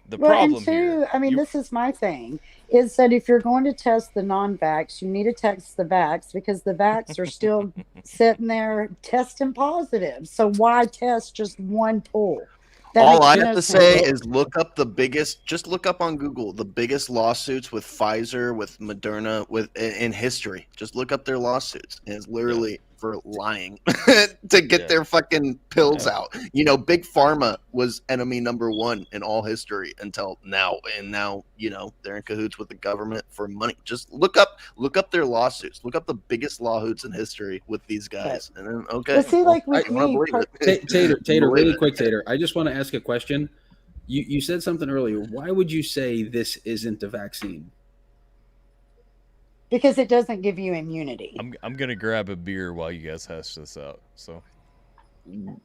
the problem here? I mean, this is my thing, is that if you're going to test the non-vax, you need to test the vax, because the vax are still sitting there testing positive. So why test just one pool? All I have to say is look up just look up on Google the biggest lawsuits with Pfizer, with Moderna, in history. Just look up their lawsuits, and it's literally for lying to get their fucking pills out. Big Pharma was enemy number one in all history until now, and now they're in cahoots with the government for money. Just look up their lawsuits. Look up the biggest lawsuits in history with these guys, and then Tater, really quick, Tater. I just want to ask a question. You said something earlier. Why would you say this isn't a vaccine? Because it doesn't give you immunity. I'm gonna grab a beer while you guys hash this out. So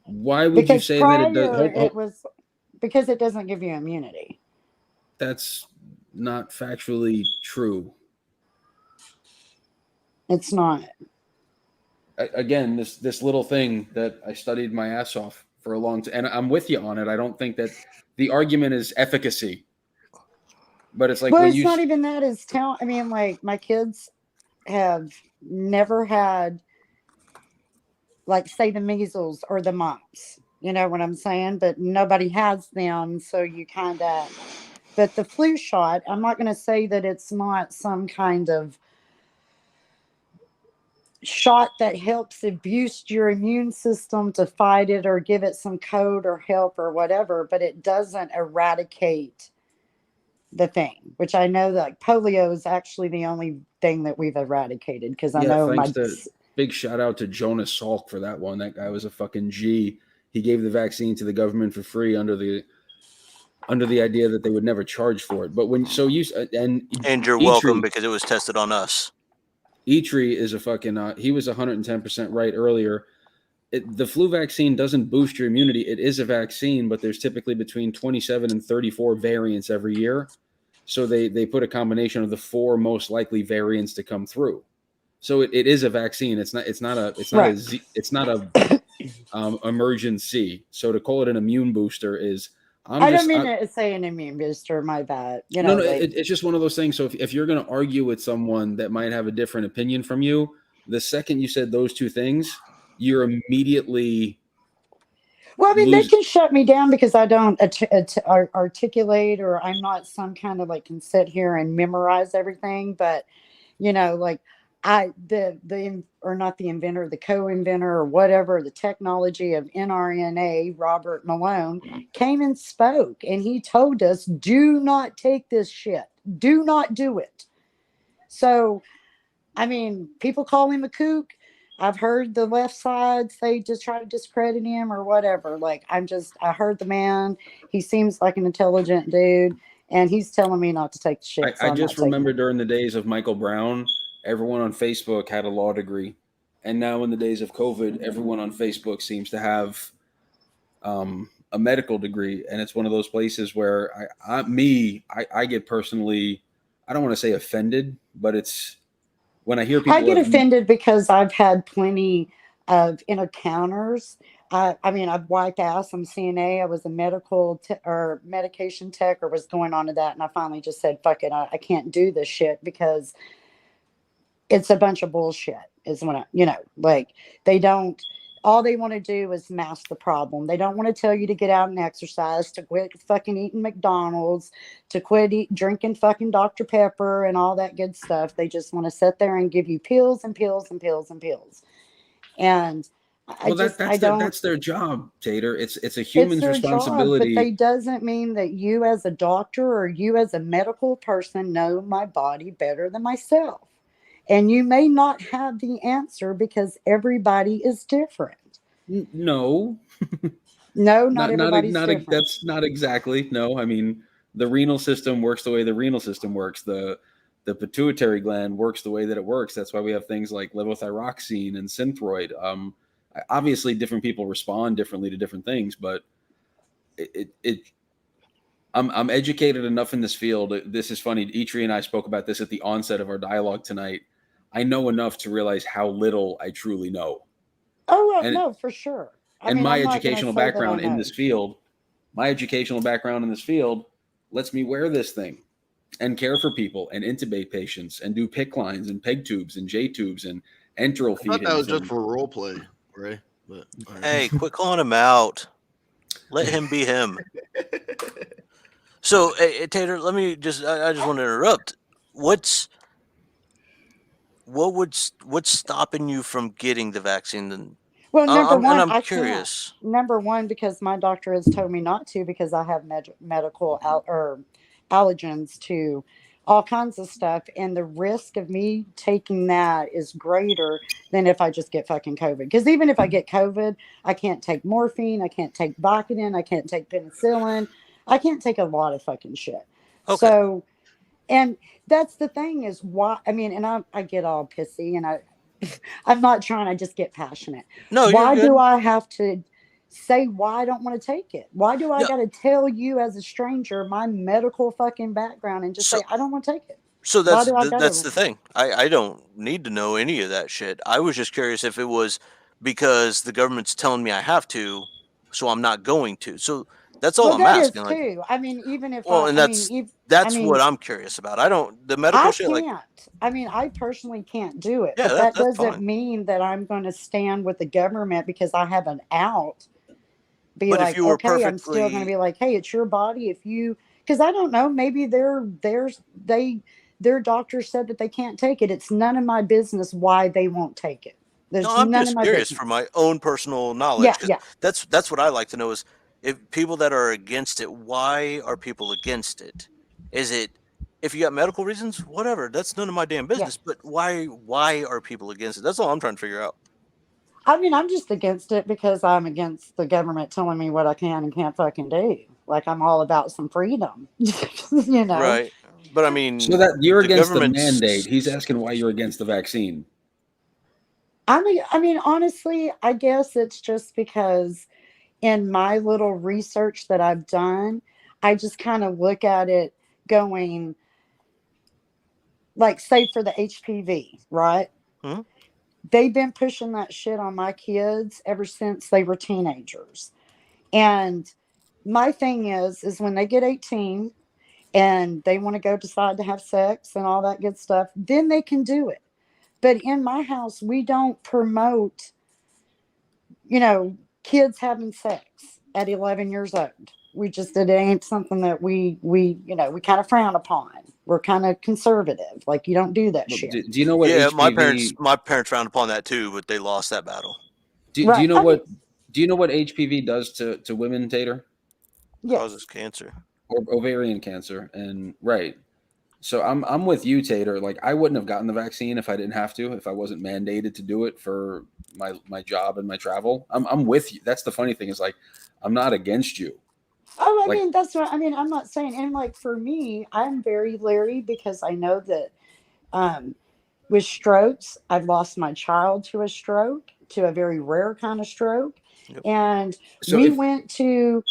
why would you say that it does? It was because it doesn't give you immunity. That's not factually true. It's not. Again, this little thing that I studied my ass off for a long time, and I'm with you on it. I don't think that the argument is efficacy. But it's like, well, it's not even that. I mean, like, my kids have never had, like, say, the measles or the mumps. You know what I'm saying? But nobody has them, so you kind of. But the flu shot, I'm not going to say that it's not some kind of shot that helps boost your immune system to fight it or give it some code or help or whatever, but it doesn't eradicate the thing, which I know that polio is actually the only thing that we've eradicated, because I know big shout out to Jonas Salk for that one. That guy was a fucking G. He gave the vaccine to the government for free under the idea that they would never charge for it. But and you're welcome, because it was tested on us. Eitri is a fucking he was 110% right earlier. The flu vaccine doesn't boost your immunity. It is a vaccine, but there's typically between 27 and 34 variants every year. So they put a combination of the 4 most likely variants to come through. So it is a vaccine. It's not a emergency. So to call it an immune booster is I don't mean to say an immune booster. My bad. You know, no, it's just one of those things. So if you're going to argue with someone that might have a different opinion from you, the second you said those two things, you're immediately. Well, I mean, they can shut me down because I don't articulate, or I'm not some kind of like can sit here and memorize everything. But, you know, like or not the inventor, the co-inventor or whatever, the technology of mRNA, Robert Malone, came and spoke, and he told us, do not take this shit. Do not do it. So, I mean, people call him a kook. I've heard the left side say just try to discredit him or whatever. Like, I heard the man. He seems like an intelligent dude, and he's telling me not to take the shit. I just remember during the days of Michael Brown, everyone on Facebook had a law degree. And now in the days of COVID, everyone on Facebook seems to have a medical degree. And it's one of those places where I get personally, I don't want to say offended, but it's, when I hear people, I get offended because I've had plenty of encounters. I mean, I've wiped ass. I'm CNA. I was a medication tech, or was going on to that, and I finally just said, "Fuck it, I can't do this shit because it's a bunch of bullshit." Is when like they don't. All they want to do is mask the problem. They don't want to tell you to get out and exercise, to quit fucking eating McDonald's, to quit drinking fucking Dr. Pepper and all that good stuff. They just want to sit there and give you pills and pills and pills and pills. And that's their job, Tater. It's a human's responsibility. Job, but that doesn't mean that you as a doctor or you as a medical person know my body better than myself. And you may not have the answer because everybody is different. No. No, not everybody's different. That's not exactly. No, I mean, the renal system works the way the renal system works. The pituitary gland works the way that it works. That's why we have things like levothyroxine and Synthroid. Obviously, different people respond differently to different things, but I'm educated enough in this field. This is funny. Eitri and I spoke about this at the onset of our dialogue tonight. I know enough to realize how little I truly know. Oh, well, no, for sure. My educational background in this field, lets me wear this thing and care for people and intubate patients and do PICC lines and PEG tubes and J tubes and enteral feeding. I thought that was just for role play, right? But, hey, quit calling him out. Let him be him. So, Tater, let me just I just want to interrupt. What's stopping you from getting the vaccine then? Well, number one, I'm curious. Number one, because my doctor has told me not to, because I have medical allergens to all kinds of stuff, and the risk of me taking that is greater than if I just get fucking COVID. Because even if I get COVID, I can't take morphine, I can't take Vicodin, I can't take penicillin, I can't take a lot of fucking shit. Okay. So, and that's the thing is why, I mean, and I get all pissy, and I'm not trying, I just get passionate. No, why you're good. do I have to say why I don't want to take it? Why do I got to tell you as a stranger my medical fucking background and just say I don't want to take it? So that's the thing. I don't need to know any of that shit. I was just curious if it was because the government's telling me I have to, so I'm not going to. So that's all I'm asking. That is too. I mean, even if that's what I'm curious about. I don't the medical shit. I mean, I personally can't do it. Yeah, but that doesn't mean that I'm going to stand with the government because I have an out. But like, okay, I'm still going to be like, hey, it's your body. If you, because I don't know, maybe their doctor said that they can't take it. It's none of my business why they won't take it. I'm just curious for my own personal knowledge. Yeah. That's what I like to know is if people that are against it, why are people against it? Is it if you got medical reasons, whatever, that's none of my damn business. Yeah. But why are people against it? That's all I'm trying to figure out. I mean, I'm just against it because I'm against the government telling me what I can and can't fucking do. Like, I'm all about some freedom, you know? Right. But I mean, so that you're against the mandate. He's asking why you're against the vaccine. I mean, honestly, I guess it's just because in my little research that I've done, I just kind of look at it going, like, say for the HPV, right? Hmm? They've been pushing that shit on my kids ever since they were teenagers. And my thing is when they get 18 and they want to go decide to have sex and all that good stuff, then they can do it. But in my house, we don't promote, kids having sex at 11 years old. It ain't something that we kind of frown upon. We're kind of conservative. Like, you don't do that shit. Do you know what? Yeah, HPV... my parents frowned upon that too, but they lost that battle. Do you know what? Do you know what HPV does to women, Tater? Yes. Causes cancer or ovarian cancer, and right. So I'm with you, Tater. Like, I wouldn't have gotten the vaccine if I didn't have to, if I wasn't mandated to do it for my job and my travel. I'm with you. That's the funny thing, is like, I'm not against you. Oh, I mean, that's what I mean. I'm not saying, and like for me, I'm very leery because I know that with strokes, I've lost my child to a stroke, to a very rare kind of stroke. Yep. And So we went to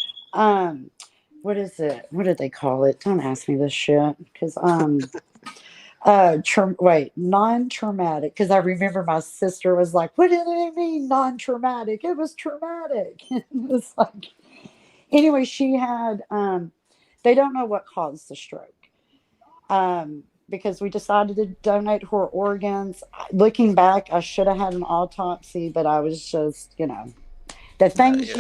what is it? What did they call it? Don't ask me this shit, because non-traumatic, because I remember my sister was like, what do they mean non-traumatic? It was traumatic. It was like, anyway, she had they don't know what caused the stroke, because we decided to donate her organs. Looking back, I should have had an autopsy, but I was just, the things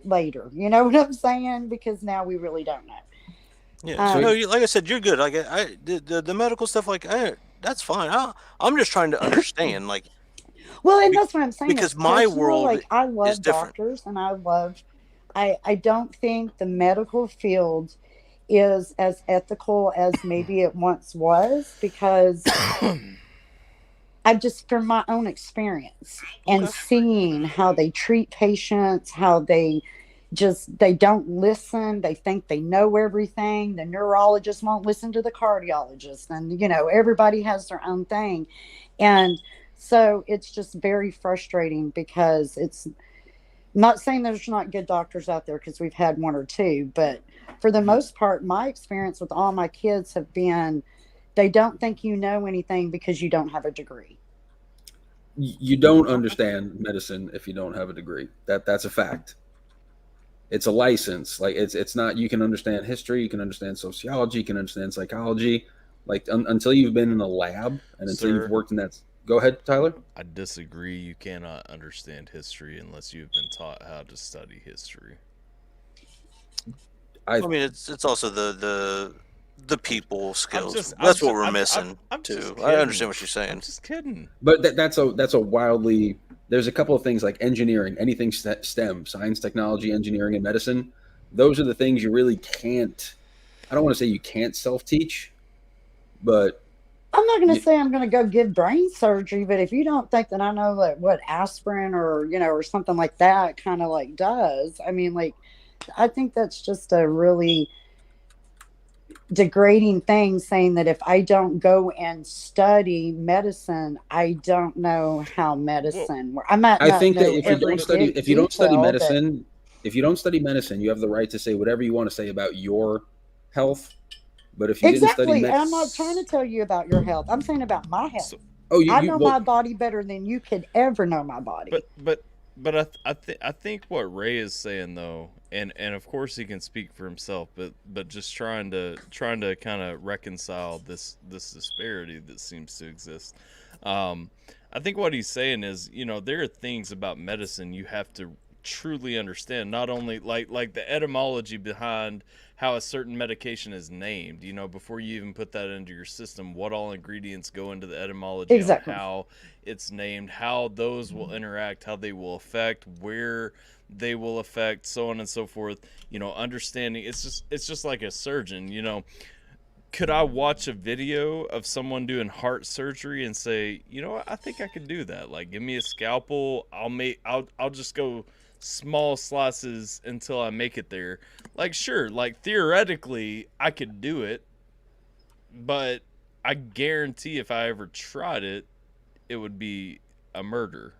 later. You know what I'm saying? Because now we really don't know. Yeah. So, like I said, you're good. Like, the medical stuff, like, that's fine. I'm just trying to understand, like. Well, and that's what I'm saying. Because my world, like, I love is different. doctors, and I don't think the medical field is as ethical as maybe it once was, because I've just, from my own experience and seeing how they treat patients, how they don't listen. They think they know everything. The neurologist won't listen to the cardiologist, and everybody has their own thing. And so it's just very frustrating, because it's not saying there's not good doctors out there, because we've had one or two, but for the most part, my experience with all my kids have been, they don't think you know anything because you don't have a degree. You don't understand medicine if you don't have a degree. That's a fact. It's a license. Like, it's not, you can understand history, you can understand sociology, you can understand psychology. Like, until you've been in a lab and until you've worked in that. Go ahead, Tyler. I disagree. You cannot understand history unless you've been taught how to study history. I mean, it's also the people skills. That's what we're missing too. I understand what you're saying. I'm just kidding. But that's a wildly. There's a couple of things like engineering, anything STEM, science, technology, engineering, and medicine. Those are the things you really can't. I don't want to say you can't self-teach, but I'm not going to say I'm going to go give brain surgery, but if you don't think that I know like what aspirin or or something like that kind of like does, I mean, like, I think that's just a really degrading thing, saying that if I don't go and study medicine, I don't know how medicine works. I think that if you don't study medicine, you have the right to say whatever you want to say about your health. But if you didn't study medicine, and I'm not trying to tell you about your health. I'm saying about my health. I know my body better than you could ever know my body. But I think what Ray is saying though, and of course he can speak for himself, but just trying to kind of reconcile this disparity that seems to exist. I think what he's saying is, there are things about medicine you have to truly understand, not only like the etymology behind how a certain medication is named, before you even put that into your system, what all ingredients go into the etymology, on how it's named, how those will interact, how they will affect, where they will affect, so on and so forth. Understanding, it's just like a surgeon. Could I watch a video of someone doing heart surgery and say, I think I could do that? Like, give me a scalpel, I'll just go small slices until I make it there. Like, sure, like theoretically I could do it, but I guarantee if I ever tried it, it would be a murder.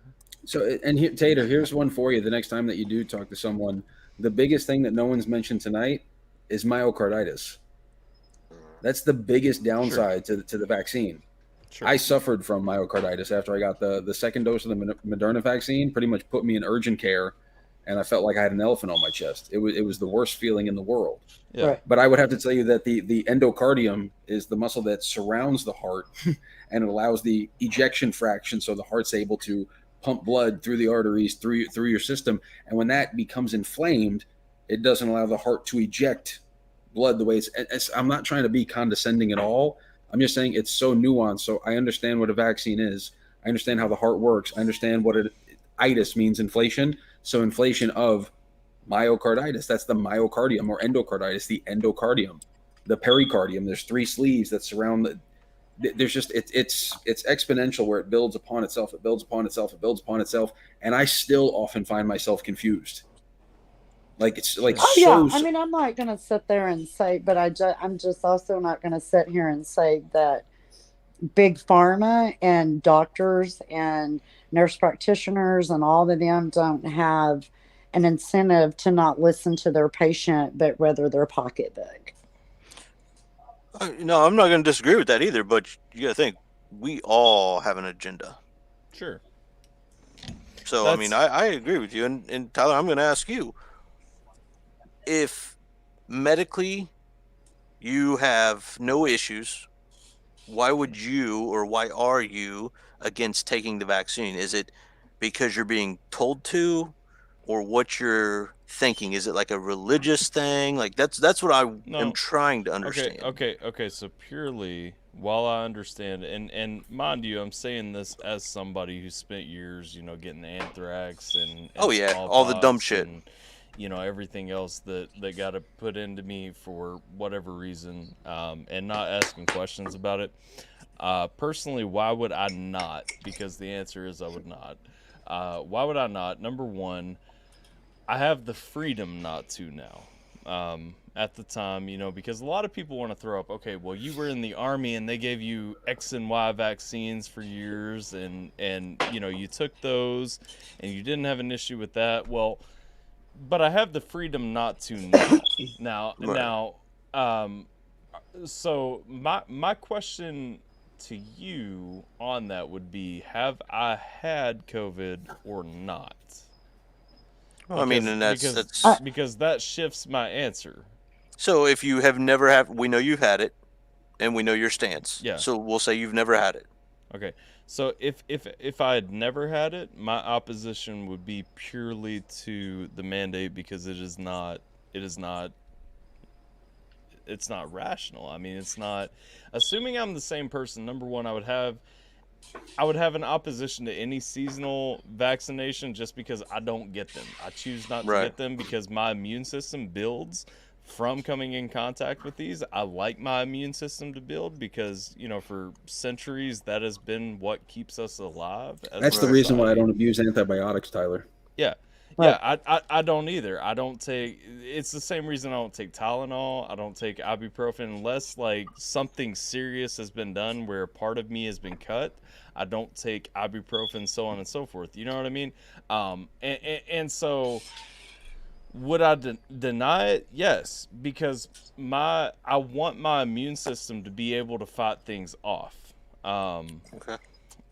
So, and here, Tater, here's one for you. The next time that you do talk to someone, the biggest thing that no one's mentioned tonight is myocarditis. That's the biggest downside to the vaccine. Sure. I suffered from myocarditis after I got the second dose of the Moderna vaccine. Pretty much put me in urgent care, and I felt like I had an elephant on my chest. It was the worst feeling in the world. Yeah. Right. But I would have to tell you that the endocardium is the muscle that surrounds the heart, and it allows the ejection fraction, so the heart's able to pump blood through the arteries through your system. And when that becomes inflamed, it doesn't allow the heart to eject blood the way it's. I'm not trying to be condescending at all. I'm just saying it's so nuanced. So I understand what a vaccine is. I understand how the heart works. I understand what itis means, inflation. So inflation of myocarditis, that's the myocardium, or endocarditis, the endocardium, the pericardium. There's 3 sleeves that surround there's just it's exponential, where it builds upon itself, it builds upon itself, it builds upon itself. And I still often find myself confused. Like it's like I mean, I'm not going to sit there and say, but I'm just also not going to sit here and say that big pharma and doctors and nurse practitioners and all of them don't have an incentive to not listen to their patient, but rather their pocketbook. No, I'm not going to disagree with that either, but you got to think, we all have an agenda. Sure. So, I mean, I agree with you. And Tyler, I'm going to ask you, if medically you have no issues, why would you, or why are you against taking the vaccine? Is it because you're being told to, or what you're thinking? Is it like a religious thing? Like that's what I am trying to understand. Okay. So purely, while I understand, and mind you, I'm saying this as somebody who spent years, getting anthrax and all the dumb shit. And, everything else that got put into me for whatever reason, and not asking questions about it. Personally, why would I not? Because the answer is I would not. Why would I not? Number one, I have the freedom not to now. At the time, because a lot of people want to throw up, okay, well, you were in the Army and they gave you X and Y vaccines for years, and you took those and you didn't have an issue with that. Well, but I have the freedom not to now. So my question to you on that would be, have I had COVID or not? Well, I mean, and because that shifts my answer. So if you have never had, we know you've had it, and we know your stance. Yeah. So we'll say you've never had it. Okay. So if I had never had it, my opposition would be purely to the mandate, because it's not rational. I mean, it's not. Assuming I'm the same person, number one, I would have an opposition to any seasonal vaccination just because I don't get them. I choose not to get them because my immune system builds from coming in contact with these. I like my immune system to build because, for centuries, that has been what keeps us alive. That's the reason why I don't abuse antibiotics, Tyler. Yeah. Yeah, I don't either. I don't take. It's the same reason I don't take Tylenol. I don't take ibuprofen unless like something serious has been done where a part of me has been cut. I don't take ibuprofen, so on and so forth. You know what I mean? And so would I deny it? Yes, because I want my immune system to be able to fight things off. Okay.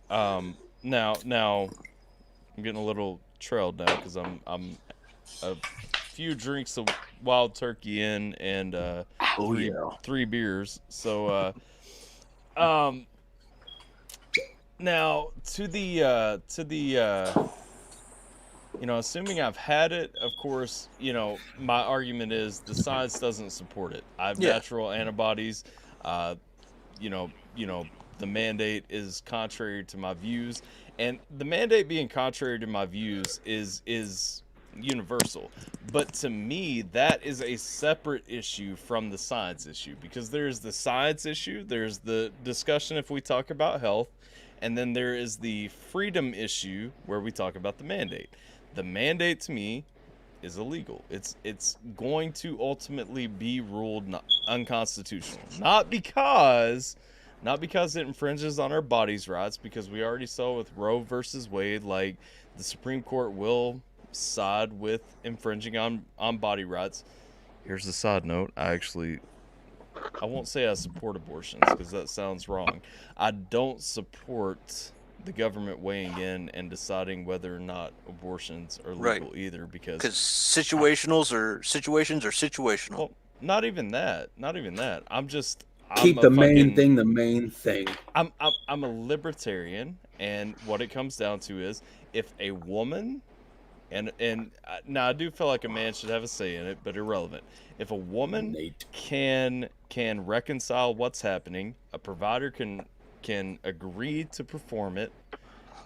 Now I'm getting a little trailed now because I'm a few drinks of wild turkey in and three beers. So now to the assuming I've had it, of course, my argument is the science doesn't support it. I have natural antibodies. The mandate is contrary to my views. And the mandate being contrary to my views is universal. But to me, that is a separate issue from the science issue, because there's the science issue, there's the discussion if we talk about health, and then there is the freedom issue where we talk about the mandate. The mandate to me is illegal. It's going to ultimately be ruled unconstitutional. Not because it infringes on our bodies' rights, because we already saw with Roe versus Wade, like the Supreme Court will side with infringing on body rights. Here's the side note. I actually I won't say I support abortions because that sounds wrong. I don't support the government weighing in and deciding whether or not abortions are legal either, because situations are situational. Well, not even that. I'm Keep the main thing the main thing. I'm a libertarian, and what it comes down to is if a woman, and now I do feel like a man should have a say in it, but irrelevant. If a woman can reconcile what's happening, a provider can agree to perform it,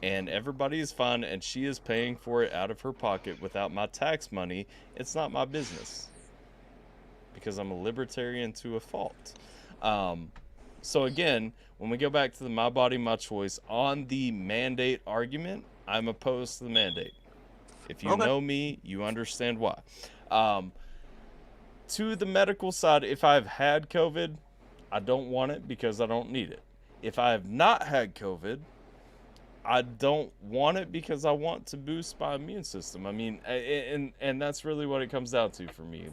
and everybody is fine, and she is paying for it out of her pocket without my tax money, it's not my business, because I'm a libertarian to a fault. So again, when we go back to the my body, my choice, on the mandate argument, I'm opposed to the mandate. If you know me, you understand why. To the medical side, if I've had COVID, I don't want it because I don't need it. If I have not had COVID, I don't want it because I want to boost my immune system. I mean, and that's really what it comes down to for me.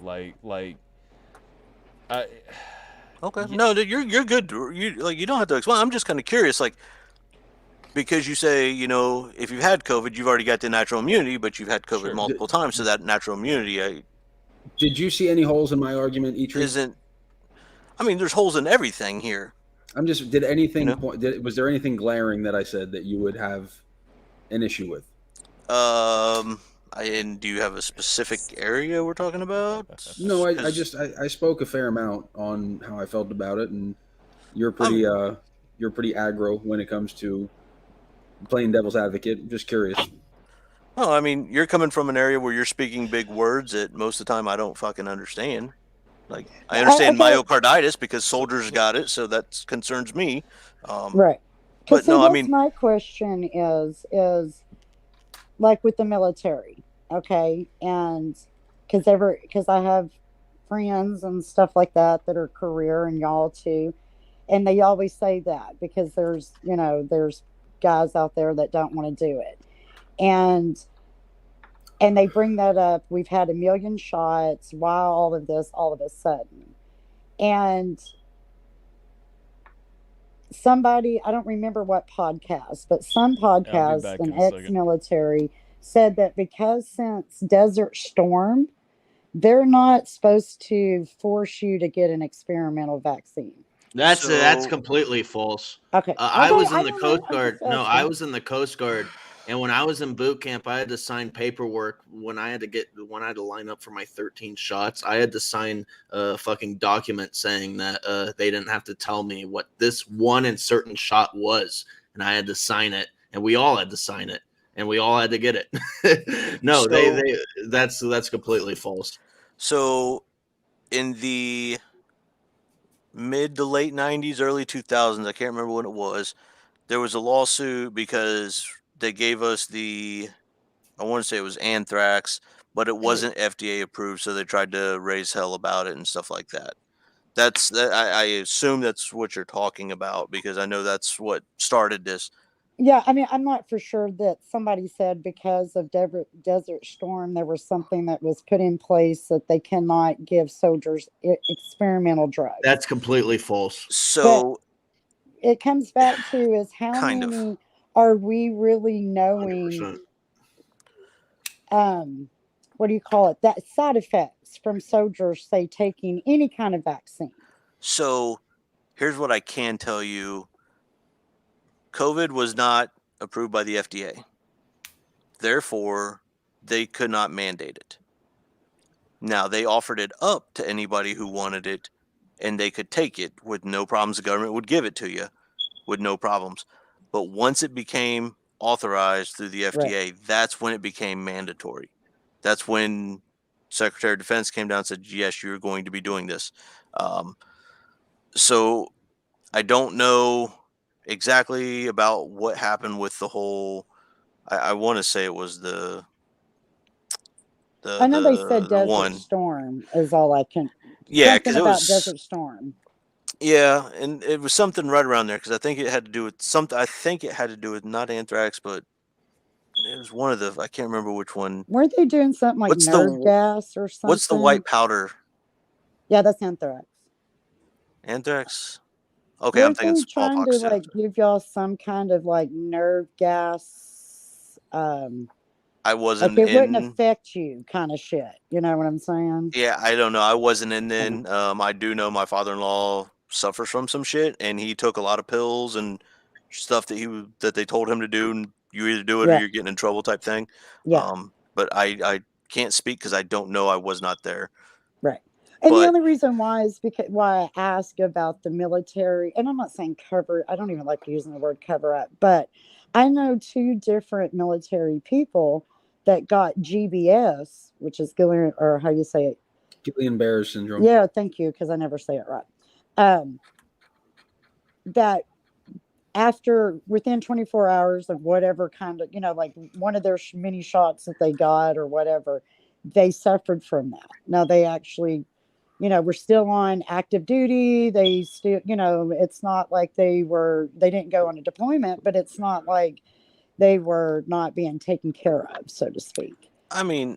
No, you're good. You don't have to explain. I'm just kind of curious, because you say, if you've had COVID, you've already got the natural immunity, but you've had COVID multiple times, so that natural immunity. Did you see any holes in my argument, E-Tree? I mean, there's holes in everything here. I'm just. Was there anything glaring that I said that you would have an issue with? And do you have a specific area we're talking about? No, I spoke a fair amount on how I felt about it, and you're pretty aggro when it comes to playing devil's advocate. I'm just curious. Oh, I mean, you're coming from an area where you're speaking big words that most of the time I don't fucking understand. Like, I understand myocarditis because soldiers got it, so that concerns me. Right. But no, I mean, my question is like with the military, okay, and because I have friends and stuff like that are career, and y'all too, and they always say that because there's guys out there that don't want to do it, and they bring that up. We've had 1 million shots. Why all of this all of a sudden? And somebody, I don't remember what podcast, but some podcast, an ex-military, said that because since Desert Storm, they're not supposed to force you to get an experimental vaccine. That's completely false. Okay. I was in the Coast Guard. No, I was in the Coast Guard. And when I was in boot camp, I had to sign paperwork when I had to line up for my 13 shots. I had to sign a fucking document saying that they didn't have to tell me what this one and certain shot was, and I had to sign it, and we all had to sign it, and we all had to get it. No, that's completely false. So, in the mid to late 90s, early 2000s, I can't remember when it was, there was a lawsuit because they gave us I want to say it was anthrax, but it wasn't FDA approved, so they tried to raise hell about it and stuff like that. I assume that's what you're talking about, because I know that's what started this. Yeah, I mean, I'm not for sure that somebody said because of Desert Storm, there was something that was put in place that they cannot give soldiers experimental drugs. That's completely false. So but it comes back to is how many are we really knowing? 100%. What do you call it? That side effects from soldiers, say, taking any kind of vaccine. So here's what I can tell you. COVID was not approved by the FDA. Therefore, they could not mandate it. Now, they offered it up to anybody who wanted it, and they could take it with no problems. The government would give it to you with no problems. But once it became authorized through the FDA, that's when it became mandatory. That's when Secretary of Defense came down and said, yes, you're going to be doing this. So I don't know exactly about what happened with the whole, I want to say it was I know they said Desert Storm is all I can. Yeah, because it was Desert Storm. Yeah, and it was something right around there because I think it had to do with something. I think it had to do with not anthrax, but it was one of the. I can't remember which one. Weren't they doing something like nerve gas or something? What's the white powder? Yeah, that's anthrax. Anthrax. Okay, I'm Weren't thinking they trying to smallpox too. like give y'all some kind of like nerve gas? I Like wasn't it wouldn't in. affect you, kind of shit. You know what I'm saying? Yeah, I don't know. I wasn't in then. I do know my father-in-law suffers from some shit, and he took a lot of pills and stuff that they told him to do, and you either do it or Yeah. you're getting in trouble type thing. Yeah. But I can't speak because I don't know. I was not there. Right. And the But only reason why is because why I ask about the military, and I'm not saying cover, I don't even like using the word cover up, but I know 2 different military people that got GBS, which is Guillain, or how you say it? Guillain-Barré syndrome. Yeah, thank you, because I never say it right. That within 24 hours of whatever kind of, like one of their many shots that they got or whatever, they suffered from that. Now they actually, were still on active duty. They still, it's not like they didn't go on a deployment, but it's not like they were not being taken care of, so to speak. I mean,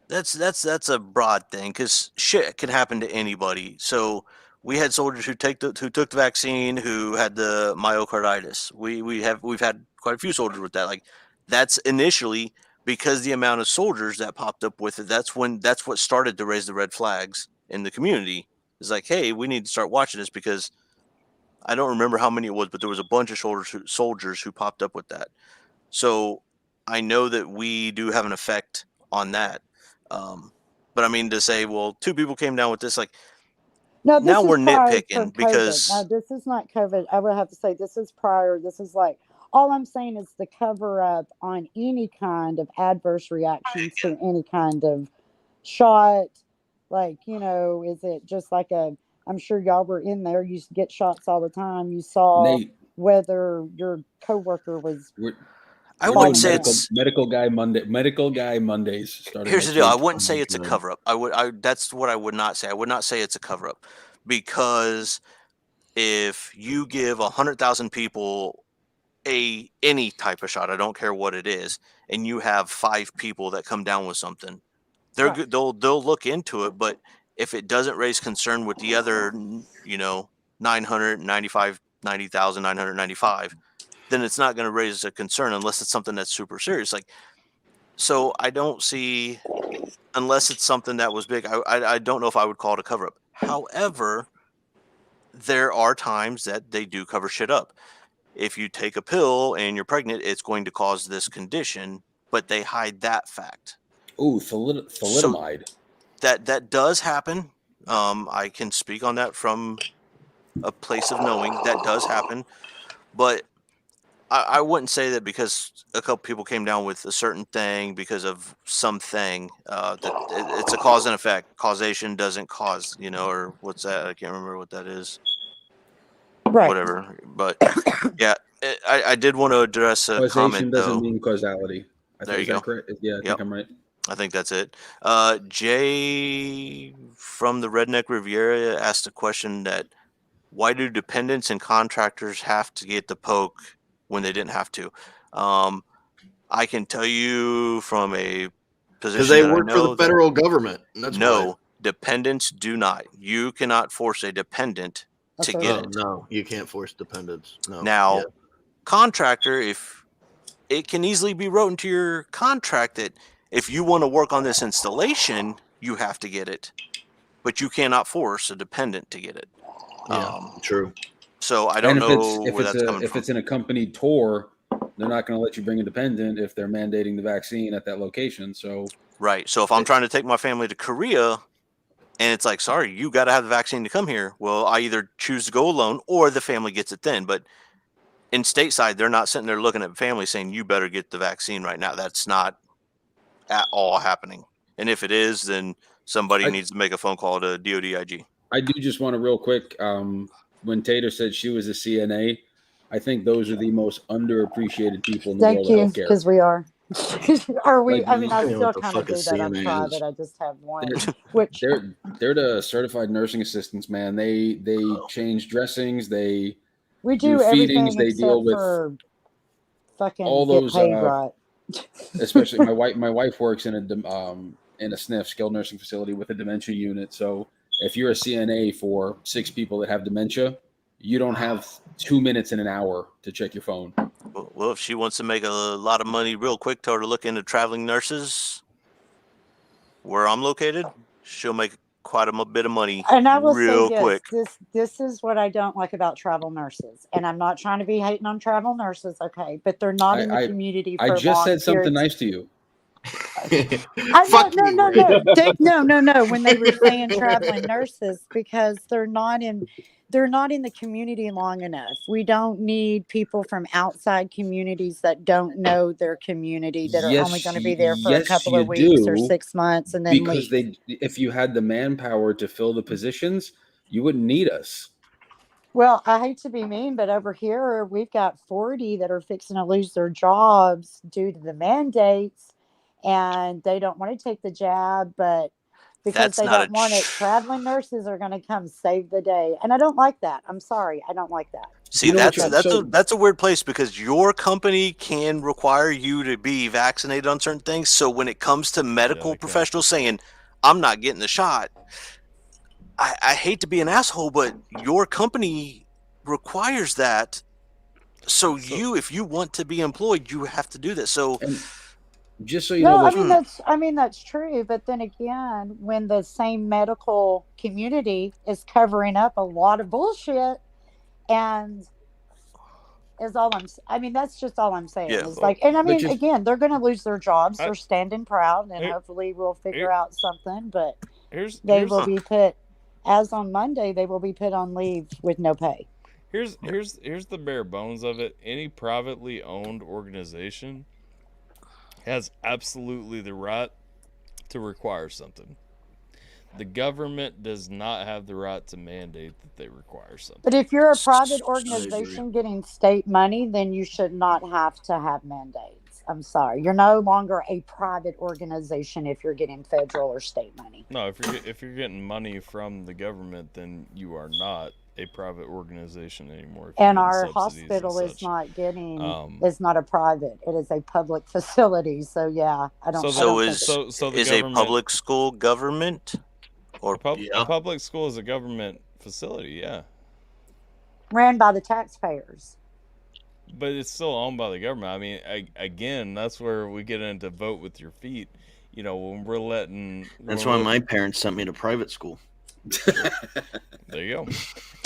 that's a broad thing because shit can happen to anybody. So we had soldiers who took the vaccine who had the myocarditis. We've had quite a few soldiers with that. Like that's initially because the amount of soldiers that popped up with it. That's what started to raise the red flags in the community. It's like, hey, we need to start watching this because I don't remember how many it was, but there was a bunch of soldiers who popped up with that. So I know that we do have an effect on that. But I mean to say, well, 2 people came down with this, like No, now this is we're prior for nitpicking COVID. because No, this is not COVID. I would have to say this is prior. This is like, all I'm saying is the cover up on any kind of adverse reaction to any kind of shot. Like, is it just like I'm sure y'all were in there. You get shots all the time. You saw Nate, whether your coworker was. I wouldn't say medical, it's medical guy Monday. Medical guy Mondays started. Here's the deal. I wouldn't say it's a cover up. That's what I would not say. I would not say it's a cover up because if you give 100,000 people any type of shot, I don't care what it is, and you have 5 people that come down with something, they'll look into it. But if it doesn't raise concern with the other, 90,995, then it's not going to raise a concern unless it's something that's super serious. Like, so I don't see, unless it's something that was big, I don't know if I would call it a cover up. However, there are times that they do cover shit up. If you take a pill and you're pregnant, it's going to cause this condition, but they hide that fact. Ooh, thalidomide. So that does happen. I can speak on that from a place of knowing that does happen, but I wouldn't say that because a couple people came down with a certain thing because of something that it's a cause and effect. Causation doesn't cause, or what's that? I can't remember what that is. Right. Whatever. But yeah, I did want to address a Causation comment doesn't though. mean causality. There you go. Correct? Yeah, I think I'm right. I think that's it. Jay from the Redneck Riviera asked a question that why do dependents and contractors have to get the poke when they didn't have to? I can tell you from a position because they that work I for know the federal government. That's no, why. dependents do not. You cannot force a dependent to get it. No, you can't force dependents. No. Now, contractor, if it can easily be wrote into your contract that if you want to work on this installation, you have to get it, but you cannot force a dependent to get it. Yeah, true. So I don't know where that's coming if from. it's an accompanied tour, they're not going to let you bring a dependent if they're mandating the vaccine at that location. So right. So if I'm trying to take my family to Korea and it's like, sorry, you got to have the vaccine to come here. Well, I either choose to go alone or the family gets it then. But in stateside, they're not sitting there looking at families saying, you better get the vaccine right now. That's not at all happening. And if it is, then somebody needs to make a phone call to DODIG. I do just want to real quick. When Tater said she was a CNA, I think those are the most underappreciated people in the world of healthcare. Because we are. Are we? Like, I mean, I you know still what the kind of fuck do a that on CNA private. is. I just have one, which they're the certified nursing assistants, man. They change dressings, they we do feedings, everything they deal except with for fucking all those. get paid right. Especially my wife works in a SNF, skilled nursing facility with a dementia unit. So if you're a CNA for 6 people that have dementia, you don't have 2 minutes in an hour to check your phone. Well, if she wants to make a lot of money real quick, tell her to look into traveling nurses. Where I'm located, she'll make quite a bit of money And I will real say quick. this is what I don't like about travel nurses. And I'm not trying to be hating on travel nurses, okay, but they're not in the community for I just long said something periods. nice to you. No. When they were saying traveling nurses, because they're not in the community long enough. We don't need people from outside communities that don't know their community, that are only going to be there for a couple of weeks or 6 months and then because leave. if you had the manpower to fill the positions, you wouldn't need us. Well, I hate to be mean, but over here we've got 40 that are fixing to lose their jobs due to the mandates, and they don't want to take the jab, but because they don't want it, traveling nurses are going to come save the day, and I don't like that. I'm sorry, I don't like that. See, that's a weird place, because your company can require you to be vaccinated on certain things. So when it comes to medical professionals saying, "I'm not getting the shot," I hate to be an asshole, but your company requires that. So if you want to be employed, you have to do this. So just so you know, I mean that's true. But then again, when the same medical community is covering up a lot of bullshit, and that's just all I'm saying. Yeah, It's like, and I mean, just- again, they're going to lose their jobs. They're standing proud, and hopefully we'll figure out something. But they will be put, as on Monday, they will be put on leave with no pay. Here's the bare bones of it. Any privately owned organization has absolutely the right to require something. The government does not have the right to mandate that they require something. But if you're a private organization getting state money, then you should not have to have mandates. I'm sorry. You're no longer a private organization if you're getting federal or state money. No, if you're getting money from the government, then you are not a private organization anymore. And our hospital is not getting is not a private. It is a public facility. So yeah, I don't. Is a public school government? Or a public school is a government facility, yeah. Ran by the taxpayers. But it's still owned by the government. I mean, again, that's where we get into vote with your feet. You know, when we're letting... That's why my parents sent me to private school. There you go.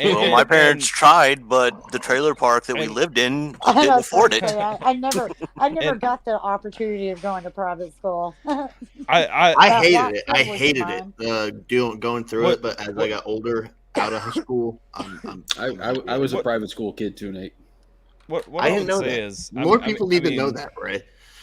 Well, my parents tried, but the trailer park that we lived in didn't afford it. I never got the opportunity of going to private school. I hated it. I hated it. Going through it, but as I got older, out of school, I was a private school kid too, Nate. What I didn't know that. Is more people need to know that, Ray.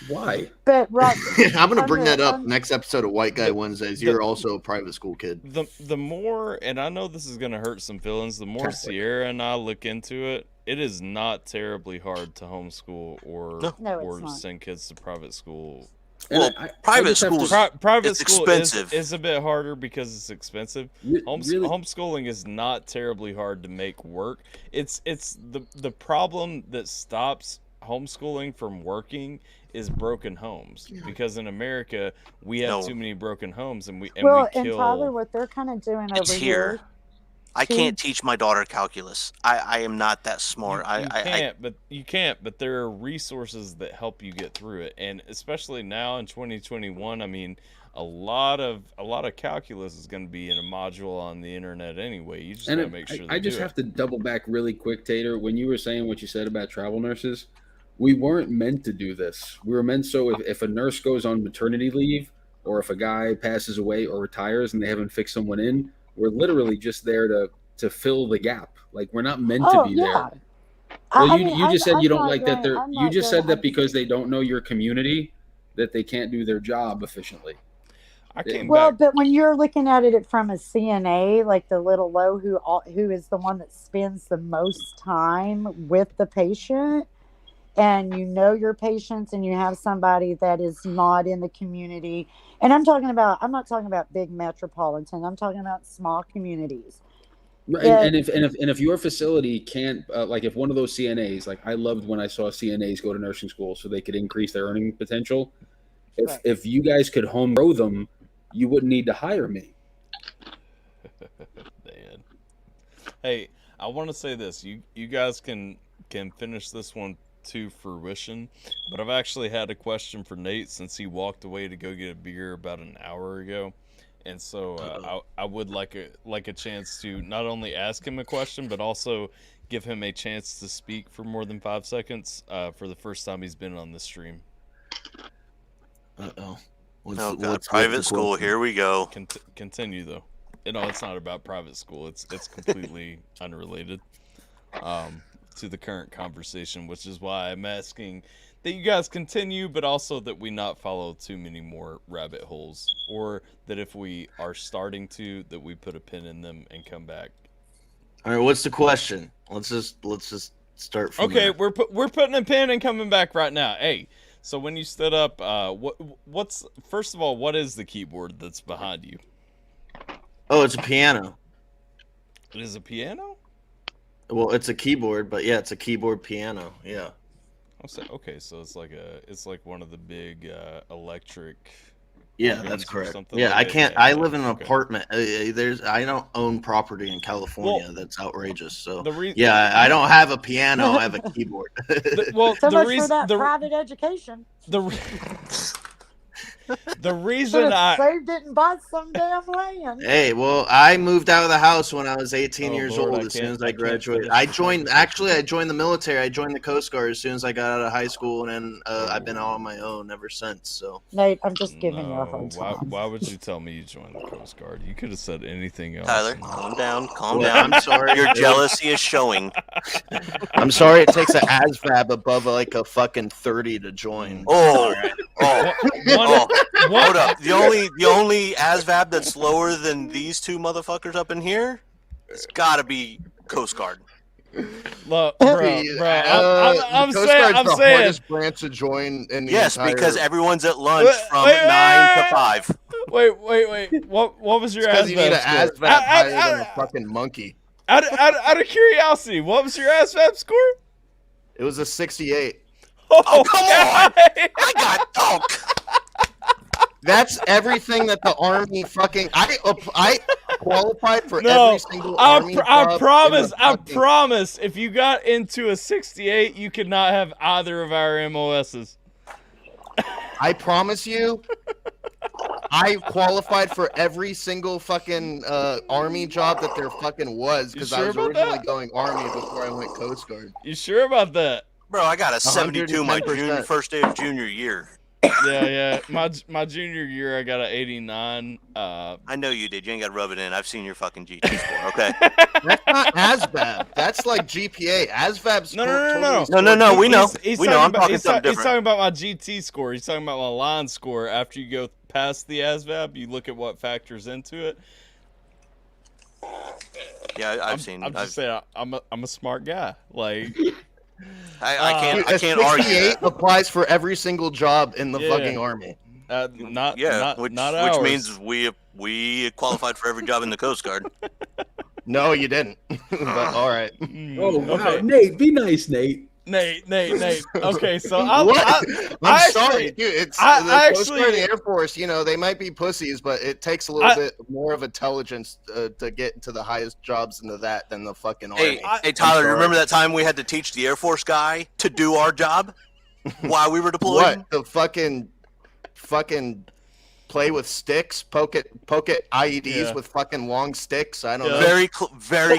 Why? But Rob, I'm going to bring that up next episode of White Guy Wednesdays. You're also a private school kid. The more, and I know this is going to hurt some feelings, the more Sierra and I look into it, it is not terribly hard to homeschool or send kids to private school. Well, private school private school is a bit harder because it's expensive. Homeschooling is not terribly hard to make work. It's the problem that stops homeschooling from working is broken homes, because in America we have too many broken homes, and we kill. And Tyler, what they're kind of doing over here. I can't teach my daughter calculus. I am not that smart. You can't. But there are resources that help you get through it, and especially now in 2021. I mean, a lot of calculus is going to be in a module on the internet anyway. You just got to make sure. I just have to double back really quick, Tater. When you were saying what you said about travel nurses, we weren't meant to do this. We were meant if a nurse goes on maternity leave, or if a guy passes away or retires and they haven't fixed someone in, we're literally just there to fill the gap. Like, we're not meant to be there. Well, you just said you don't like that. You just said that because they don't know your community, that they can't do their job efficiently. But when you're looking at it from a CNA, like the little low who is the one that spends the most time with the patient, and you know your patients, and you have somebody that is not in the community, and I'm not talking about big metropolitan. I'm talking about small communities. Right. And if your facility can't, like if one of those CNAs, like I loved when I saw CNAs go to nursing school so they could increase their earning potential. If you guys could home grow them, you wouldn't need to hire me. Man. Hey, I want to say this. You guys can finish this one to fruition, but I've actually had a question for Nate since he walked away to go get a beer about an hour ago. And so I would like a chance to not only ask him a question, but also give him a chance to speak for more than 5 seconds for the first time he's been on the stream. Uh-oh. What's private school? Here we go. Continue, though. No, it's not about private school. It's completely unrelated to the current conversation, which is why I'm asking that you guys continue, but also that we not follow too many more rabbit holes, or that if we are starting to, that we put a pin in them and come back. All right, what's the question? Let's just start from Okay, there. we're putting a pin and coming back right now. Hey, so when you stood up, what's first of all, what is the keyboard that's behind you? Oh, it's a piano. It is a piano? Well, it's a keyboard, but yeah, it's a keyboard piano. Yeah. Okay, so it's like one of the big electric. Yeah, that's correct. Yeah, like I that. can't. Yeah, I live in an apartment. I don't own property in California. That's outrageous. So I don't have a piano. I have a keyboard. So much for that private education. The reason I saved it and bought some damn land. Hey, well, I moved out of the house when I was 18 years Lord, old. As soon as I graduated, I joined the military. I joined the Coast Guard as soon as I got out of high school, and then I've been out on my own ever since. So, Nate, I'm just giving you a hard why time. would you tell me you joined the Coast Guard? You could have said anything else. Tyler, calm down. I'm sorry. Your jealousy is showing. I'm sorry. It takes an ASVAB above like a fucking 30 to join. Hold up. The only ASVAB that's lower than these two motherfuckers up in here, it's got to be Coast Guard. Look, bro, I'm Coast saying, Guard's the hardest branch to join in the entire... because everyone's at lunch from 9 to 5. Wait. What was your ASVAB? You need an ASVAB higher than a fucking monkey. Out of curiosity, what was your ASVAB score? It was a 68. Oh, come on! I got dunk. That's everything that the Army fucking... I qualified for every single Army job. I promise, if you got into a 68, you could not have either of our MOSs. I promise you, I qualified for every single fucking Army job that there fucking was, because I was originally going Army before I went Coast Guard. You sure about that? Bro, I got a 72 my first day of junior year. Yeah. My junior year, I got an 89. I know you did. You ain't got to rub it in. I've seen your fucking GT score. Okay. That's not ASVAB. That's like GPA. ASVAB's No. We know. I'm talking something different. He's talking about my GT score. He's talking about my line score. After you go past the ASVAB, you look at what factors into it. Yeah, I've seen. I'm just saying, I'm a smart guy. Like. I can't argue. Applies for every single job in the fucking Army. Not which ours. means we qualified for every job in the Coast Guard. No, you didn't. But all right. Oh wow, Nate, be nice, Nate. Nate. Okay, so I'm sorry, dude. It's the Coast Guard and the Air Force. You know, they might be pussies, but it takes a little bit more of intelligence to get into the highest jobs into that than the fucking Army. Hey, Tyler, you remember that time we had to teach the Air Force guy to do our job while we were deployed? What? The fucking play with sticks, poke at IEDs with fucking long sticks. I don't know. Very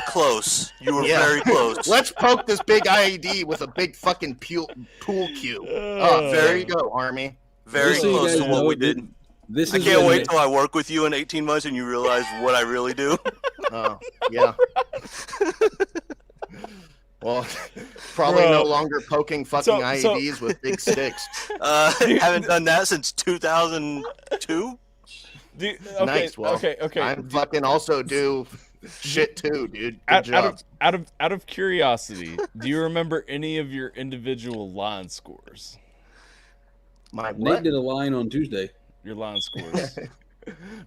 close. You were very close. Let's poke this big IED with a big fucking pool cue. There you go, Army. Very close to what we did. I can't wait till I work with you in 18 months and you realize what I really do. Oh, yeah. Well, probably no longer poking fucking IEDs with big sticks. Haven't done that since 2002. Nice. Well, okay. I'm fucking also do shit too, dude. Good job. Out of curiosity, do you remember any of your individual line scores? My what? Nate did a line on Tuesday. Your line scores.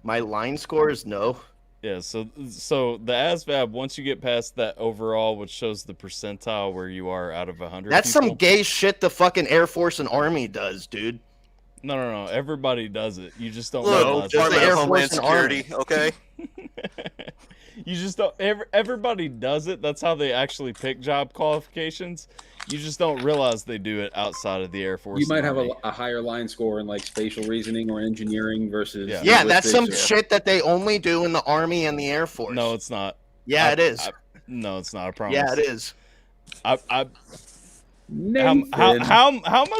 My line scores, no. Yeah, so the ASVAB, once you get past that overall, which shows the percentile where you are out of 100. That's some gay shit the fucking Air Force and Army does, dude. No. Everybody does it. You just don't know. Just the Air Force and Security, Army. Okay. You just don't. Everybody does it. That's how they actually pick job qualifications. You just don't realize they do it outside of the Air Force. You might have Army. a higher line score in like spatial reasoning or engineering versus. Yeah, that's some linguistics. shit that they only do in the Army and the Air Force. No, it's not. Yeah, it is. No, it's not. I promise. Yeah, it is. How much?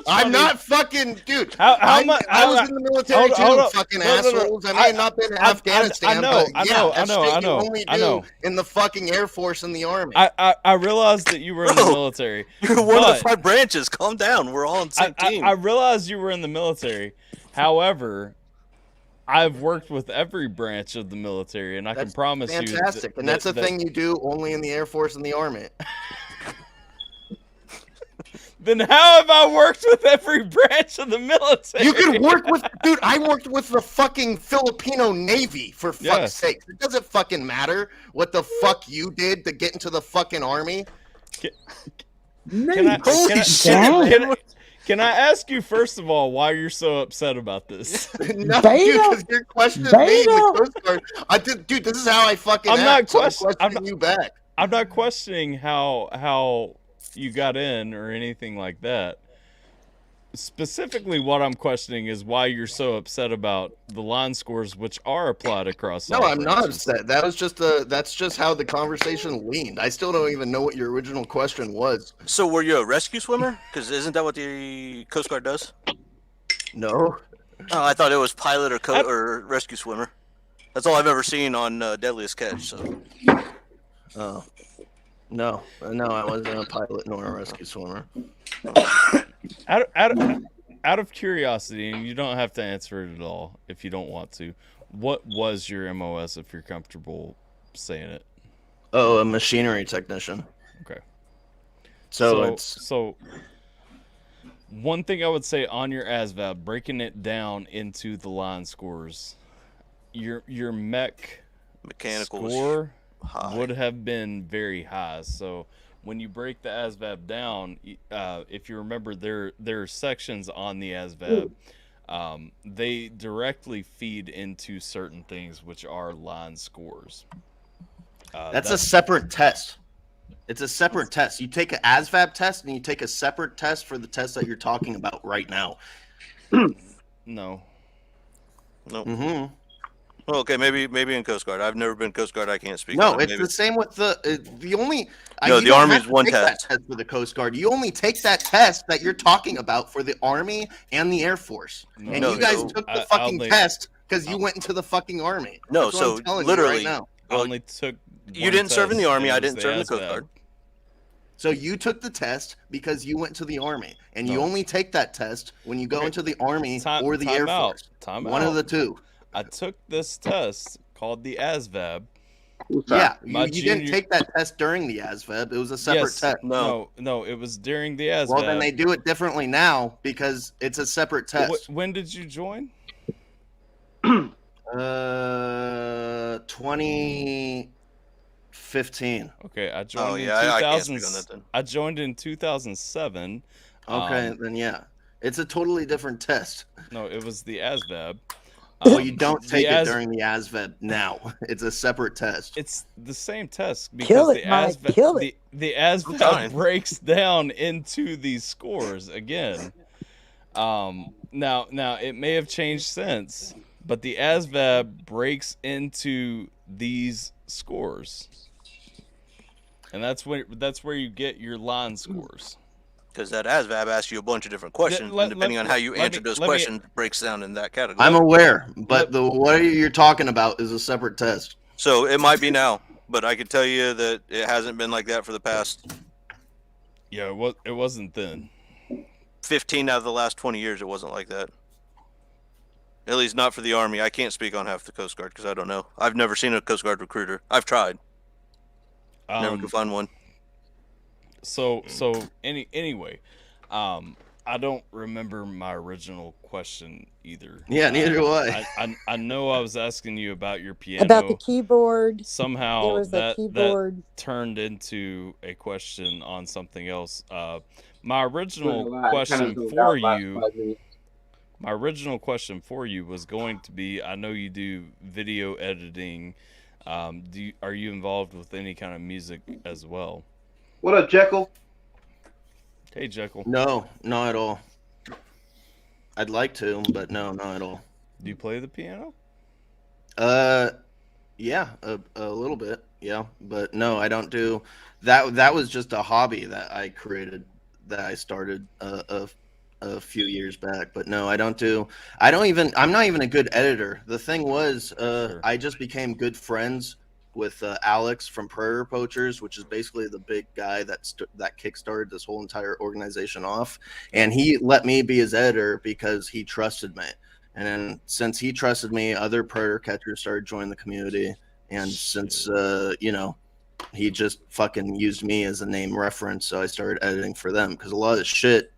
I'm money- not fucking dude. How much? I was in the military too, fucking assholes. I may have not been in Afghanistan, but yeah, that's shit you only do in the fucking Air Force and the Army. I realized that you were in the military. You're one of the 5 branches. Calm down. We're all on the same team. I realized you were in the military. However, I've worked with every branch of the military, and I can promise you, fantastic. And that's a thing you do only in the Air Force and the Army. Then how have I worked with every branch of the military? You can work with, dude. I worked with the fucking Filipino Navy for fuck's sake. It doesn't fucking matter what the fuck you did to get into the fucking Army. Can I ask you first of all why you're so upset about this? No, dude, because you're questioning me in the Coast Guard. Dude, this is how I fucking act. Questioning you back. I'm not questioning how you got in or anything like that. Specifically, what I'm questioning is why you're so upset about the line scores, which are applied across. No, I'm not upset. That's just how the conversation leaned. I still don't even know what your original question was. So were you a rescue swimmer? Because isn't that what the Coast Guard does? No. Oh, I thought it was pilot or rescue swimmer. That's all I've ever seen on Deadliest Catch. So. Oh. No, I wasn't a pilot nor a rescue swimmer. Out of curiosity, and you don't have to answer it at all if you don't want to. What was your MOS, if you're comfortable saying it? Oh, a machinery technician. Okay. So one thing I would say on your ASVAB, breaking it down into the line scores, your mechanical score would have been very high. So when you break the ASVAB down, if you remember, there are sections on the ASVAB. They directly feed into certain things, which are line scores. That's a separate test. It's a separate test. You take an ASVAB test and you take a separate test for the test that you're talking about right now. No. Mm-hmm. Well, okay, maybe in Coast Guard. I've never been Coast Guard. I can't speak. No, on it. it's Maybe. the same with the only. No, you the don't Army have is to one take that test. test for the Coast Guard. You only take that test that you're talking about for the Army and the Air Force. No, and you guys no, took the fucking test because you went into the fucking Army. No, That's what so I'm telling you literally, right now. I only took. You didn't serve in the Army. I didn't serve in the Coast Guard. So you took the test because you went to the Army, and you only take that test when you go into the Army or the Air Force. One of the two. I took this test called the ASVAB. Yeah, you didn't take that test during the ASVAB. It was a separate test. No, it was during the ASVAB. Well, then they do it differently now because it's a separate test. When did you join? 2015. Okay, I joined in 2000. I can't speak on that then. I joined in 2007. Okay, then yeah. It's a totally different test. No, it was the ASVAB. Well, you don't take it during the ASVAB now. It's a separate test. It's the same test because the ASVAB breaks down into these scores again. Now it may have changed since, but the ASVAB breaks into these scores, and that's where you get your line scores. Because that ASVAB asks you a bunch of different questions, and depending on how you answer those questions, breaks down in that category. I'm aware, but what you're talking about is a separate test. So it might be now, but I can tell you that it hasn't been like that for the past. Yeah, it wasn't then. 15 out of the last 20 years, it wasn't like that. At least not for the Army. I can't speak on half the Coast Guard because I don't know. I've never seen a Coast Guard recruiter. I've tried. Never could find one. Anyway, I don't remember my original question either. Yeah, neither do I. I know I was asking you about your piano. About the keyboard. Somehow that turned into a question on something else. My original question for you was going to be, I know you do video editing Are you involved with any kind of music as well? What up, Jekyll? Hey, Jekyll. No, not at all. I'd like to, but no, not at all. Do you play the piano? Yeah, a little bit, yeah, but no, I don't do that. That was just a hobby that I created, that I started a few years back. But no, I don't do. I'm not even a good editor. The thing was, I just became good friends with Alex from Prairie Poachers, which is basically the big guy that kickstarted this whole entire organization off, and he let me be his editor because he trusted me. And then since he trusted me, other predator catchers started joining the community. And since, he just fucking used me as a name reference, so I started editing for them because a lot of the shit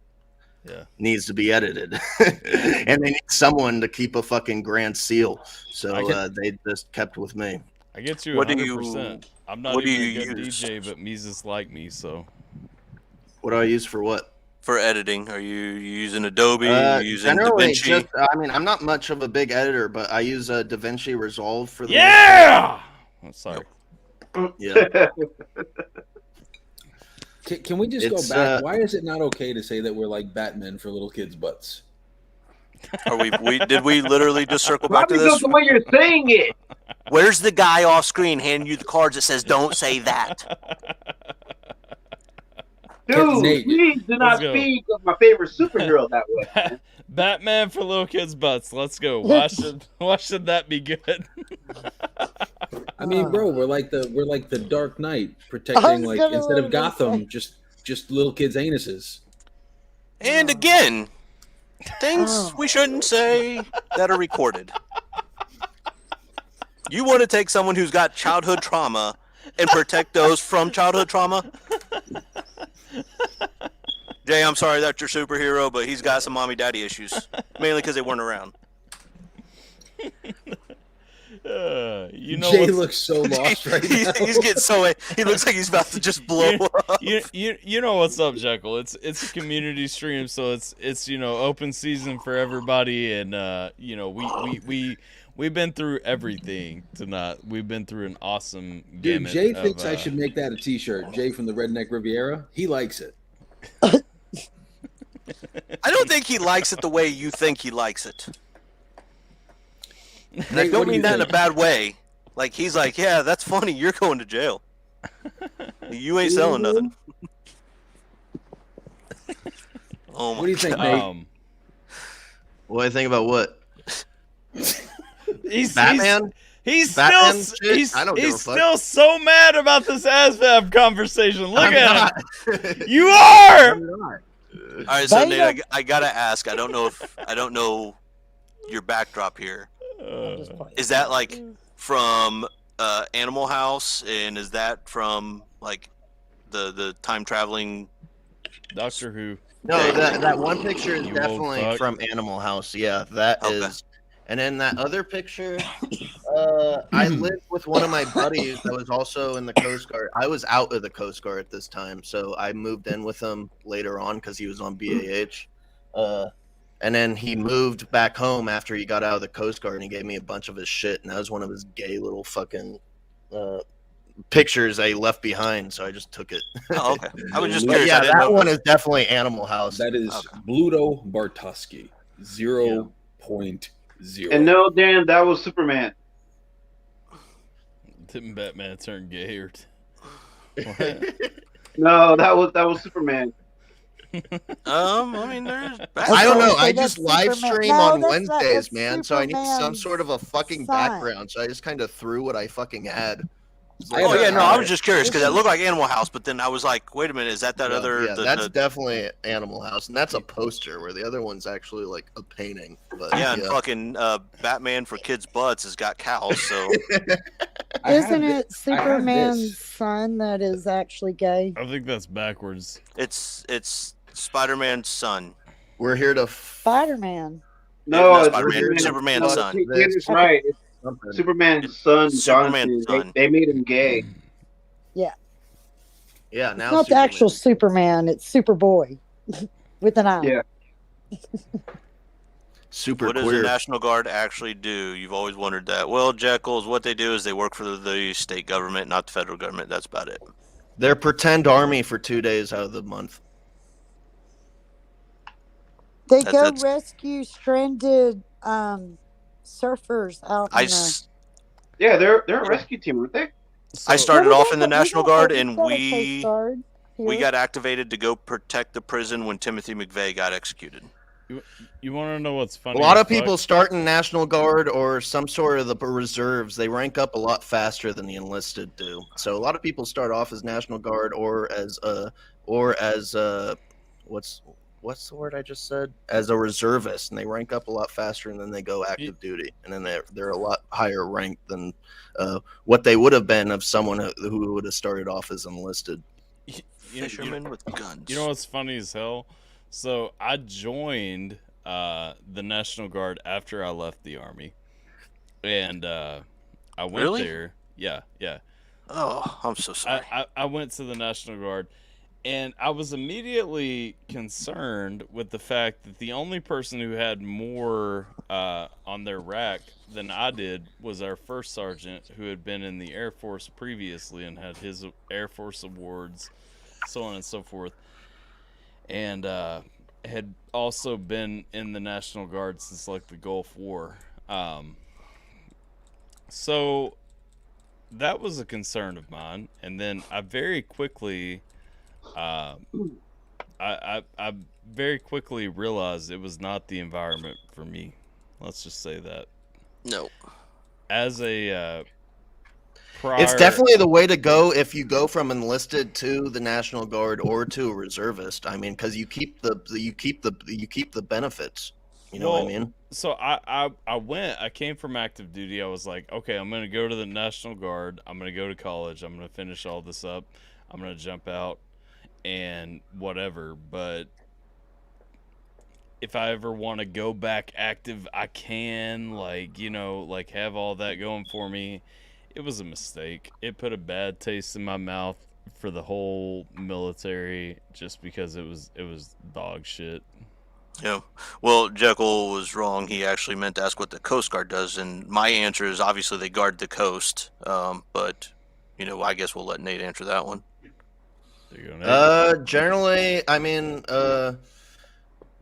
needs to be edited. And they need someone to keep a fucking grand seal. So they just kept with me. I get you 100%. I'm not even a good DJ, but Mises like me, so. What do I use for what? For editing, are you using Adobe? Are you using DaVinci? I'm not much of a big editor, but I use DaVinci Resolve for the. Yeah. Oh, sorry. Yeah. Can we just go back? Why is it not okay to say that we're like Batman for little kids' butts? Are did we literally just circle back to this? The way you're saying it. Where's the guy off screen handing you the cards that says "Don't say that"? Dude, please do not speak of my favorite superhero that way. Man. Batman for little kids' butts. Let's go. Why should that be good? I mean, bro, we're like the Dark Knight, protecting instead of Gotham, just little kids' anuses. And again, things we shouldn't say that are recorded. You want to take someone who's got childhood trauma and protect those from childhood trauma? Jay, I'm sorry that's your superhero, but he's got some mommy-daddy issues, mainly because they weren't around. Jay looks so lost right now. He's getting he looks like he's about to just blow up. You know what's up, Jekyll? It's a community stream, so it's open season for everybody, and we've been through everything tonight. We've been through an awesome Dude, Jay thinks I should make that a t-shirt. Jay from the Redneck Riviera. He likes it. I don't think he likes it the way you think he likes it. And I don't mean that in a bad way. Like, he's like, yeah, that's funny. You're going to jail. You ain't selling nothing. Oh my What do you think, God. Nate? What do I think about what? Batman? He's Batman still shit? I don't give a fuck. still so mad about this ASVAB conversation. Look at him. You are. I'm not. All right, so Nate, I gotta ask. I don't know your backdrop here. Is that like from Animal House, and is that from like the time traveling Doctor Who? No, that one picture is definitely from Animal House. Yeah, that is. And then that other picture, I lived with one of my buddies that was also in the Coast Guard. I was out of the Coast Guard at this time, so I moved in with him later on because he was on BAH. And then he moved back home after he got out of the Coast Guard, and he gave me a bunch of his shit, and that was one of his gay little fucking pictures I left behind, so I just took it. Oh, okay. I was just curious. Yeah, that one is definitely Animal House. That is Bluto Bartowski, 0.0. And no, Dan, that was Superman. Didn't Batman turn gay or? No, that was Superman. I mean, there's. I don't know. I just Superman. live stream No, on that's not- Wednesdays, that's man. So I need some Superman's sort of a fucking son. background. So I just kind of threw what I fucking had. Oh yeah, no, I was just curious because that looked like Animal House, but then I was like, wait a minute, is that other? Yeah, that's definitely Animal House, and that's a poster. Where the other one's actually like a painting. But yeah, and fucking Batman for kids' butts has got cows. So Isn't it Superman's son that is actually gay? I think that's backwards. it's Spider-Man's son. We're here to Spider-Man. No, Not it's Spider-Man, Superman's son. It's right. It's Superman's son. Superman's Jonathan. son. They made him gay. Yeah. Yeah, It's now not the actual Superman. It's Superboy with an eye. Yeah. super What does queer. the National Guard actually do? You've always wondered that. Well, Jekylls, what they do is they work for the state government, not the federal government. That's about it. They're pretend army for 2 days out of the month. They go rescue stranded surfers out in Yeah, they're a rescue team, aren't they? I started Yeah, we off got in the a- we National got a- Guard, we and got a Coast Guard we here. got activated to go protect the prison when Timothy McVeigh got executed. You want to know what's funny? A lot as of people fuck? start in National Guard or some sort of the reserves. They rank up a lot faster than the enlisted do. So a lot of people start off as National Guard or as what's the word I just said? As a reservist, and they rank up a lot faster, and then they go active duty, and then they're a lot higher ranked than what they would have been of someone who would have started off as enlisted. Fishermen with guns. You know what's funny as hell? So I joined the National Guard after I left the Army, and I went Really? there. Yeah. Oh, I'm so sorry. I went to the National Guard, and I was immediately concerned with the fact that the only person who had more on their rack than I did was our first sergeant, who had been in the Air Force previously and had his Air Force awards, so on and so forth, and had also been in the National Guard since like the Gulf War. So that was a concern of mine, and then I very quickly I very quickly realized it was not the environment for me. Let's just say that. No. As a It's definitely the way to go if you go from enlisted to the National Guard or to a reservist. I mean, because you keep the benefits. You know what I mean? So I came from active duty. I was like, okay, I'm gonna go to the National Guard. I'm gonna go to college. I'm gonna finish all this up. I'm gonna jump out and whatever. But if I ever want to go back active, I can, like, you know, like have all that going for me. It was a mistake. It put a bad taste in my mouth for the whole military just because it was dog shit. Yeah. Well, Jekyll was wrong. He actually meant to ask what the Coast Guard does, and my answer is obviously they guard the coast. But you know, I guess we'll let Nate answer that one. There you go, Nate. Generally, I mean,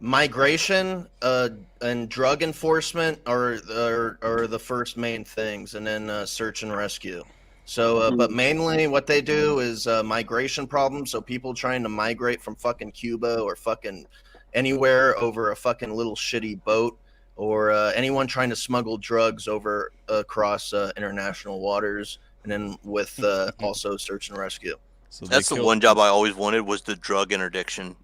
migration and drug enforcement are the first main things, and then search and rescue. So, but mainly what they do is migration problems. So people trying to migrate from fucking Cuba or fucking anywhere over a fucking little shitty boat, or anyone trying to smuggle drugs over across international waters, and then with also search and rescue. So that's the one job I always wanted, was the drug interdiction.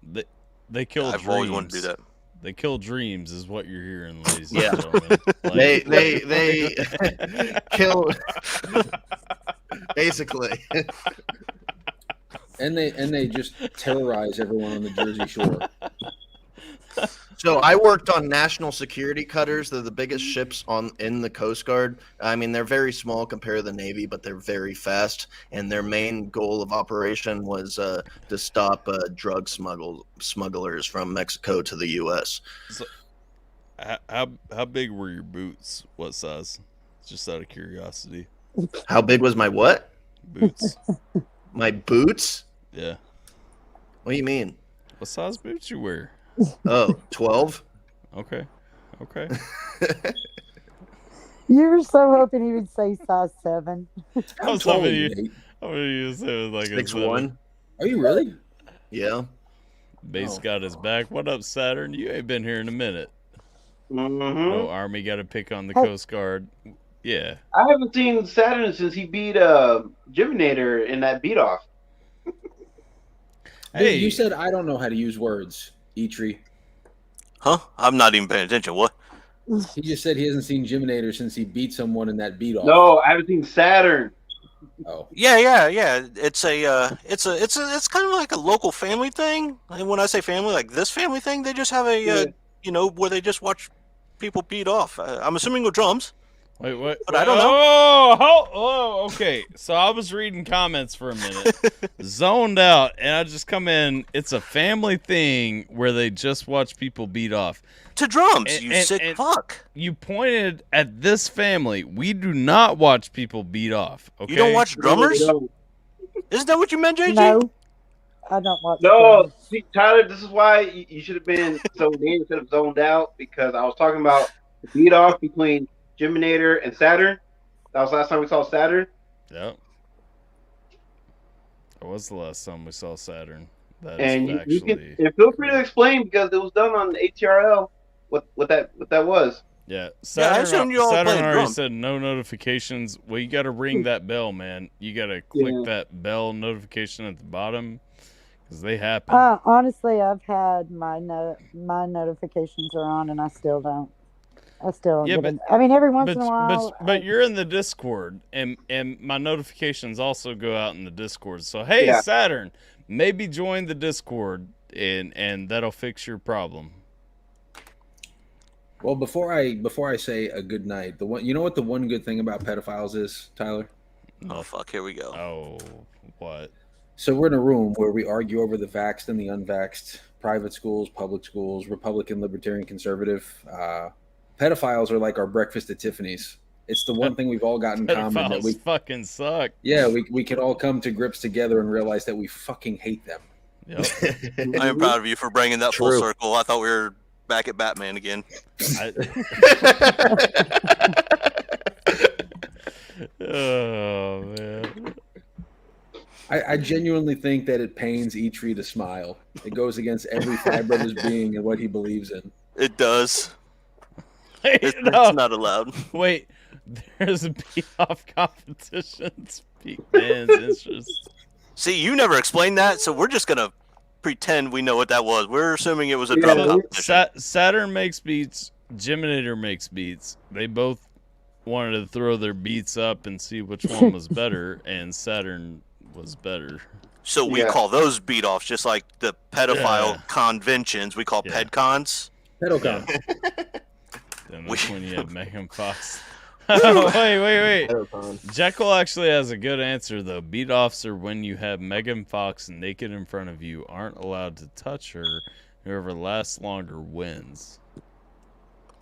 They kill I've dreams. always wanted to do that. They kill dreams, is what you're hearing, ladies Yeah. and gentlemen. Like, They kill basically. And they just terrorize everyone on the Jersey Shore. So I worked on national security cutters. They're the biggest ships in the Coast Guard. I mean, they're very small compared to the Navy, but they're very fast. And their main goal of operation was to stop drug smugglers from Mexico to the U.S. So, how big were your boots? What size? Just out of curiosity. How big was my what? Boots. My boots? Yeah. What do you mean? What size boots you wear? Oh, 12? Okay. You were so hoping he would say size 7. I was hoping you to say it was like 6'1". Are you really? Yeah. Base got his back. What up, Saturn? You ain't been here in a minute. No Army got to pick on the Coast Guard. Yeah. I haven't seen Saturn since he beat Jiminator in that beat off. Hey, you said I don't know how to use words, Eitri. Huh? I'm not even paying attention. What? He just said he hasn't seen Jiminator since he beat someone in that beat off. No, I haven't seen Saturn. Oh. Yeah. It's kind of like a local family thing. And when I say family, like this family thing, they just have a where they just watch people beat off. I'm assuming with drums. Wait, what? But I don't know. Oh, okay. So I was reading comments for a minute, zoned out, and I just come in. It's a family thing where they just watch people beat off to drums. You sick fuck. You pointed at this family. We do not watch people beat off. Okay. You don't watch drummers? Isn't that what you meant, JG? No, I don't watch. No, see, Tyler, this is why you should have been zoned in instead of zoned out, because I was talking about the beat off between Geminator and Saturn. That was last time we saw Saturn. Yep. That was the last time we saw Saturn. That And is you can feel free to explain, because it was done on ATRL what that was. Yeah, I assumed you all Saturn played already drum. said no notifications. Well, you got to ring that bell, man. You got to click that bell notification at the bottom, because they happen. Honestly, I've had my notifications are on, and I still don't. I still don't get it. I mean, every once in a while. But you're in the Discord, and my notifications also go out in the Discord. So hey, Saturn, maybe join the Discord, and that'll fix your problem. Well, before I say a good night, you know what the one good thing about pedophiles is, Tyler? Oh fuck, here we go. Oh, what? So we're in a room where we argue over the vaxxed and the unvaxxed, private schools, public schools, Republican, Libertarian, Conservative. Pedophiles are like our breakfast at Tiffany's. It's the one thing we've all got in common, that we fucking suck. Yeah, we can all come to grips together and realize that we fucking hate them. Yep. I am proud of you for bringing that full circle. I thought we were back at Batman again. Oh man. I genuinely think that it pains Eitri to smile. It goes against every fiber of his being and what he believes in. It does. It's not allowed. Wait, there's a beat-off competition. Speak man's interest. See, you never explained that, so we're just gonna pretend we know what that was. We're assuming it was a drum competition. Saturn makes beats. Geminator makes beats. They both wanted to throw their beats up and see which one was better, and Saturn was better. So we call those beat-offs, just like the pedophile conventions. We call pedcons. Pedocon. Then that's when you have Megan Fox. Wait. Jekyll actually has a good answer, though. Beat-offs are when you have Megan Fox naked in front of you, aren't allowed to touch her. Whoever lasts longer wins.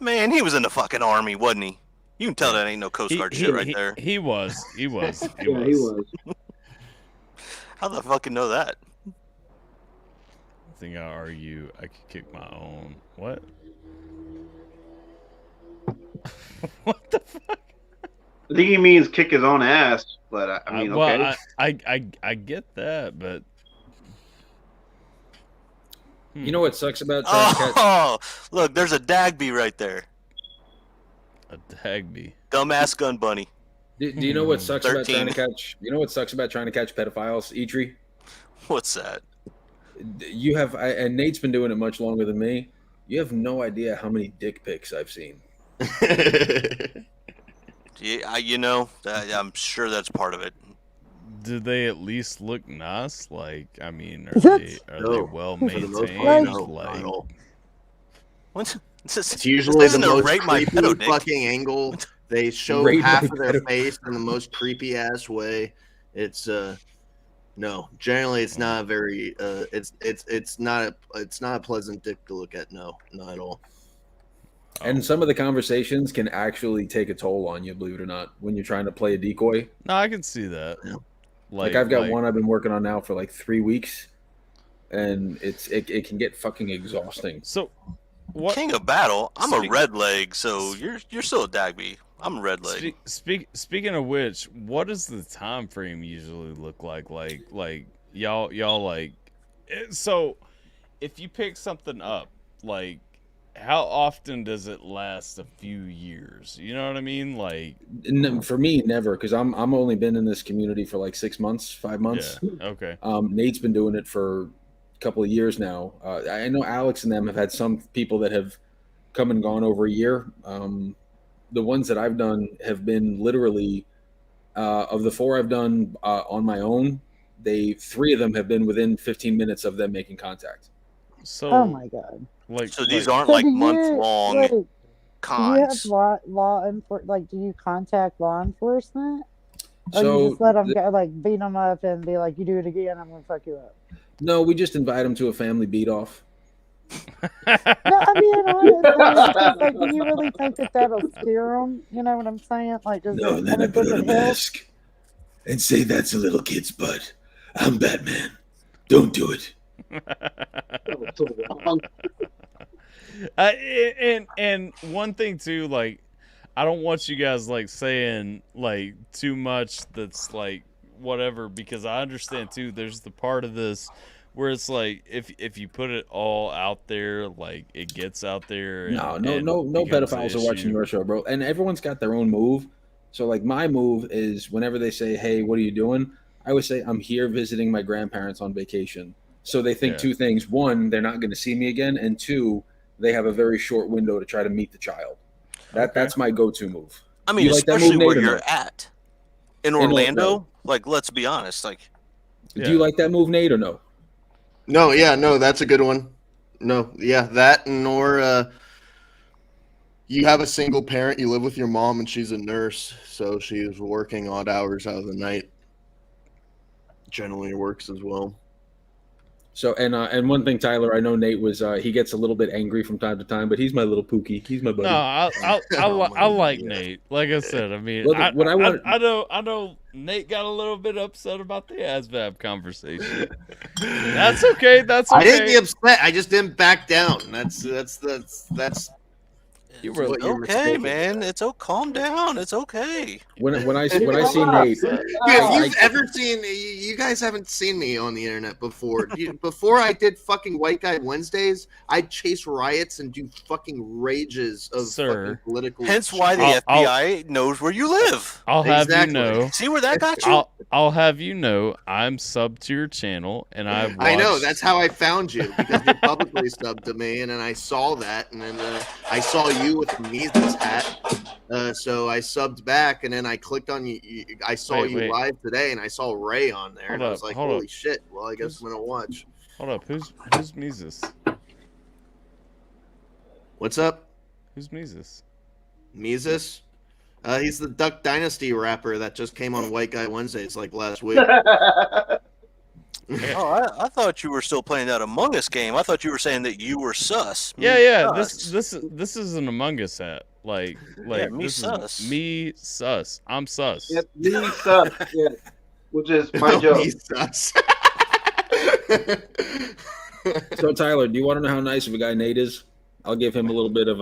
Man, he was in the fucking army, wasn't he? You can tell that ain't no Coast Guard shit right there. He was. He was. How the fucking know that? I think I argue I could kick my own. What? What the fuck? I think he means kick his own ass, but I mean, okay. I get that, but you know what sucks about trying to catch? Oh, look, there's a Dagby right there. A Dagby. Dumbass gun bunny. Do you know what sucks 13. about trying to catch? You know what sucks about trying to catch pedophiles, Eitri? What's that? You have, and Nate's been doing it much longer than me. You have no idea how many dick pics I've seen. Yeah, you know, I'm sure that's part of it. Do they at least look nice? Like, I mean, are they well maintained? Like, what's it's usually the most creepy fucking angle. They show half of their face in the most creepy ass way. It's no, generally it's not very it's not a pleasant dick to look at. No, not at all. And some of the conversations can actually take a toll on you, believe it or not, when you're trying to play a decoy. No, I can see that. Yeah. Like I've got one I've been working on now for like 3 weeks, and it can get fucking exhausting. So, what? King of Battle? I'm a red leg, so you're still a Dagby. I'm a red leg. Speaking of which, what does the time frame usually look like? Like y'all like, so if you pick something up, like, how often does it last a few years? You know what I mean? Like, for me, never, because I'm only been in this community for like 6 months, 5 months. Yeah, okay. Nate's been doing it for a couple of years now. I know Alex and them have had some people that have come and gone over a year. The ones that I've done have been literally of the 4 I've done on my own. 3 of them have been within 15 minutes of them making contact. So, oh my god! So these aren't like month-long cons. Do you have like, do you contact law enforcement? Or So you just let them go, like, beat them up and be like, you do it again, I'm going to fuck you up? no, we just invite them to a family beat off. No, I'm being honest. It's like, do you really think that that'll scare them? You know what I'm saying? Like, does No, it, and then I put on a mask and say that's a little kid's butt. I'm Batman. Don't do it. And one thing too, like, I don't want you guys like saying like too much that's like whatever, because I understand too. There's the part of this where it's like if you put it all out there, like it gets out there. No pedophiles are watching your show, bro. And everyone's got their own move. So like my move is whenever they say, "Hey, what are you doing?" I would say, "I'm here visiting my grandparents on vacation." So they think two things: one, they're not going to see me again, and two, they have a very short window to try to meet the child. That's my go-to move. I mean, like especially move, where Nate, you're at in Orlando. Like, let's be honest. Like, do you like that move, Nate, or no? No, that's a good one. No, yeah, that or you have a single parent, you live with your mom, and she's a nurse, so she's working odd hours out of the night. Generally works as well. So and one thing, Tyler, I know Nate was he gets a little bit angry from time to time, but he's my little Pookie. He's my buddy. No, I like Nate. Like I said, I mean, Well, I know Nate got a little bit upset about the ASVAB conversation. That's okay. That's okay. I didn't get upset. I just didn't back down. That's you were okay, man. It's calm down. It's okay. When I see Nate, yeah, you've ever seen? You guys haven't seen me on the internet before. Before I did fucking White Guy Wednesdays, I'd chase riots and do fucking rages of fucking political. Hence why the FBI knows where you live. I'll have you know. See where that got you? I'll have you know. I'm subbed to your channel, and I've. I know. That's how I found you, because you publicly subbed to me, and then I saw that, and then I saw you with Mises hat, so I subbed back, and then I clicked on you. I saw you live today, and I saw Ray on there, and I was like, "Holy shit!" Well, I guess I'm gonna watch. Hold up, who's Mises? What's up? Who's Mises? Mises? He's the Duck Dynasty rapper that just came on White Guy Wednesdays like last week. I thought you were still playing that Among Us game. I thought you were saying that you were sus. Yeah. Sus. This is an Among Us hat. Like me this sus. Is me sus. I'm sus. Yep, me sus. Yeah. Which is my joke. Me sus. So Tyler, do you want to know how nice of a guy Nate is? I'll give him a little bit of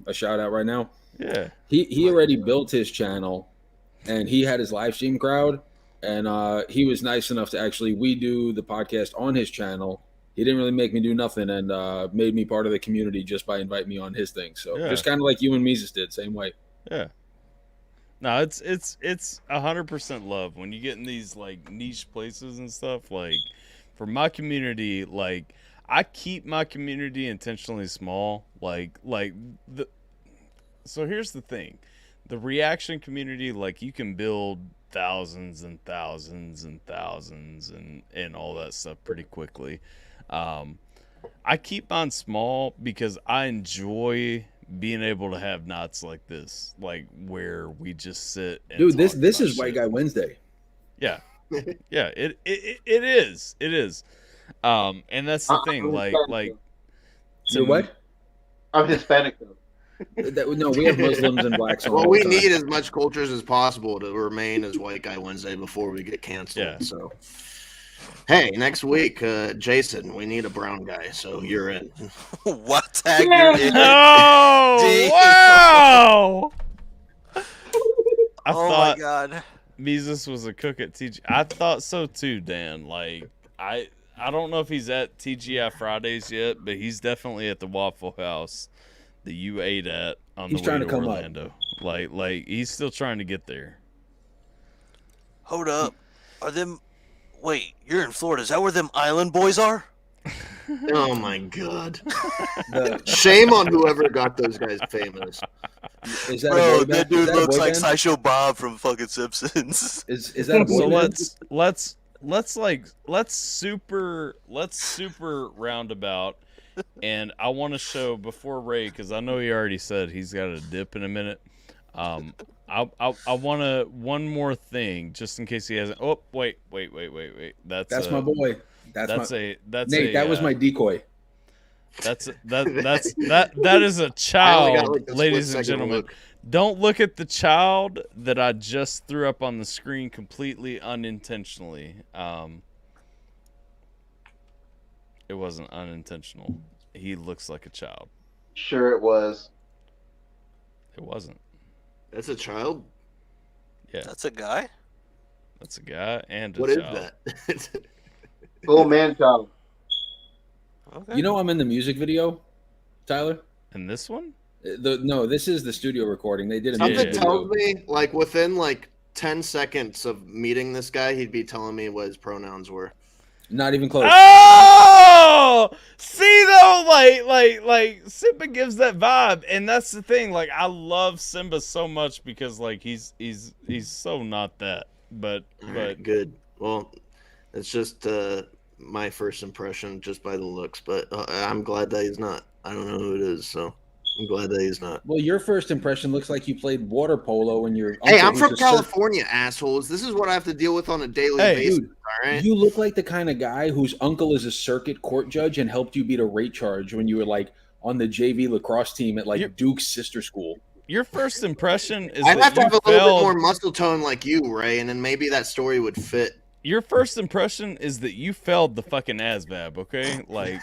a shout out right now. Yeah. He already built his channel, and he had his live stream crowd. And he was nice enough to actually do the podcast on his channel. He didn't really make me do nothing, and made me part of the community just by inviting me on his thing. So just kind of like you and Mises did, same way. Yeah. No, it's 100% love when you get in these like niche places and stuff. Like for my community, like I keep my community intentionally small. So here's the thing, the reaction community, like you can build thousands and thousands and thousands and all that stuff pretty quickly. I keep mine small because I enjoy being able to have nights like this, like where we just sit and dude, this is White Guy Wednesday. Yeah. Yeah, it is. And that's the thing, like you're what? I'm Hispanic though. No, we have Muslims and blacks. Well, we need as much cultures as possible to remain as White Guy Wednesday before we get canceled. Yeah. So, hey, next week, Jason, we need a brown guy, so you're in. What tag you're in? Oh, wow! I thought my God. Mises was a cook at TG. I thought so too, Dan. Like I don't know if he's at TGI Fridays yet, but he's definitely at the Waffle House that you ate at on the way to Orlando. Like he's still trying to get there. Hold up. Wait, you're in Florida. Is that where them island boys are? Oh my God. Shame on whoever got those guys famous. Is that bro, that dude looks like Sideshow Bob from fucking Simpsons. Is that a boy so let's super roundabout And I want to show before Ray, because I know he already said he's got a dip in a minute. I want to one more thing just in case he hasn't. Oh, wait. That's my boy. That's Nate. That was my decoy. That is a child, ladies and gentlemen. Don't look at the child that I just threw up on the screen completely unintentionally. It wasn't unintentional. He looks like a child. Sure it was. It wasn't. That's a child? Yeah. That's a guy? That's a guy and a What is child. that? Full man child. You know I'm in the music video, Tyler? And this one? No, this is the studio recording. They did a Something music tells video. me, like, within, like, 10 seconds of meeting this guy, he'd be telling me what his pronouns were. Not even close. Oh! See, though, like Simba gives that vibe. And that's the thing. Like, I love Simba so much because, like, he's so not that. But Good. Well, it's just my first impression just by the looks. But I'm glad that he's not. I don't know who it is, so I'm glad that he's not. Well, your first impression looks like you played water polo when you're. Hey, I'm from California, assholes. This is what I have to deal with on a daily basis. Dude, all right. You look like the kind of guy whose uncle is a circuit court judge and helped you beat a rape charge when you were like on the JV lacrosse team at like Duke's sister school. Your first impression is I'd that have to you have a little failed. bit more muscle tone like you, Ray, and then maybe that story would fit. Your first impression is that you failed the fucking ASVAB, okay? Like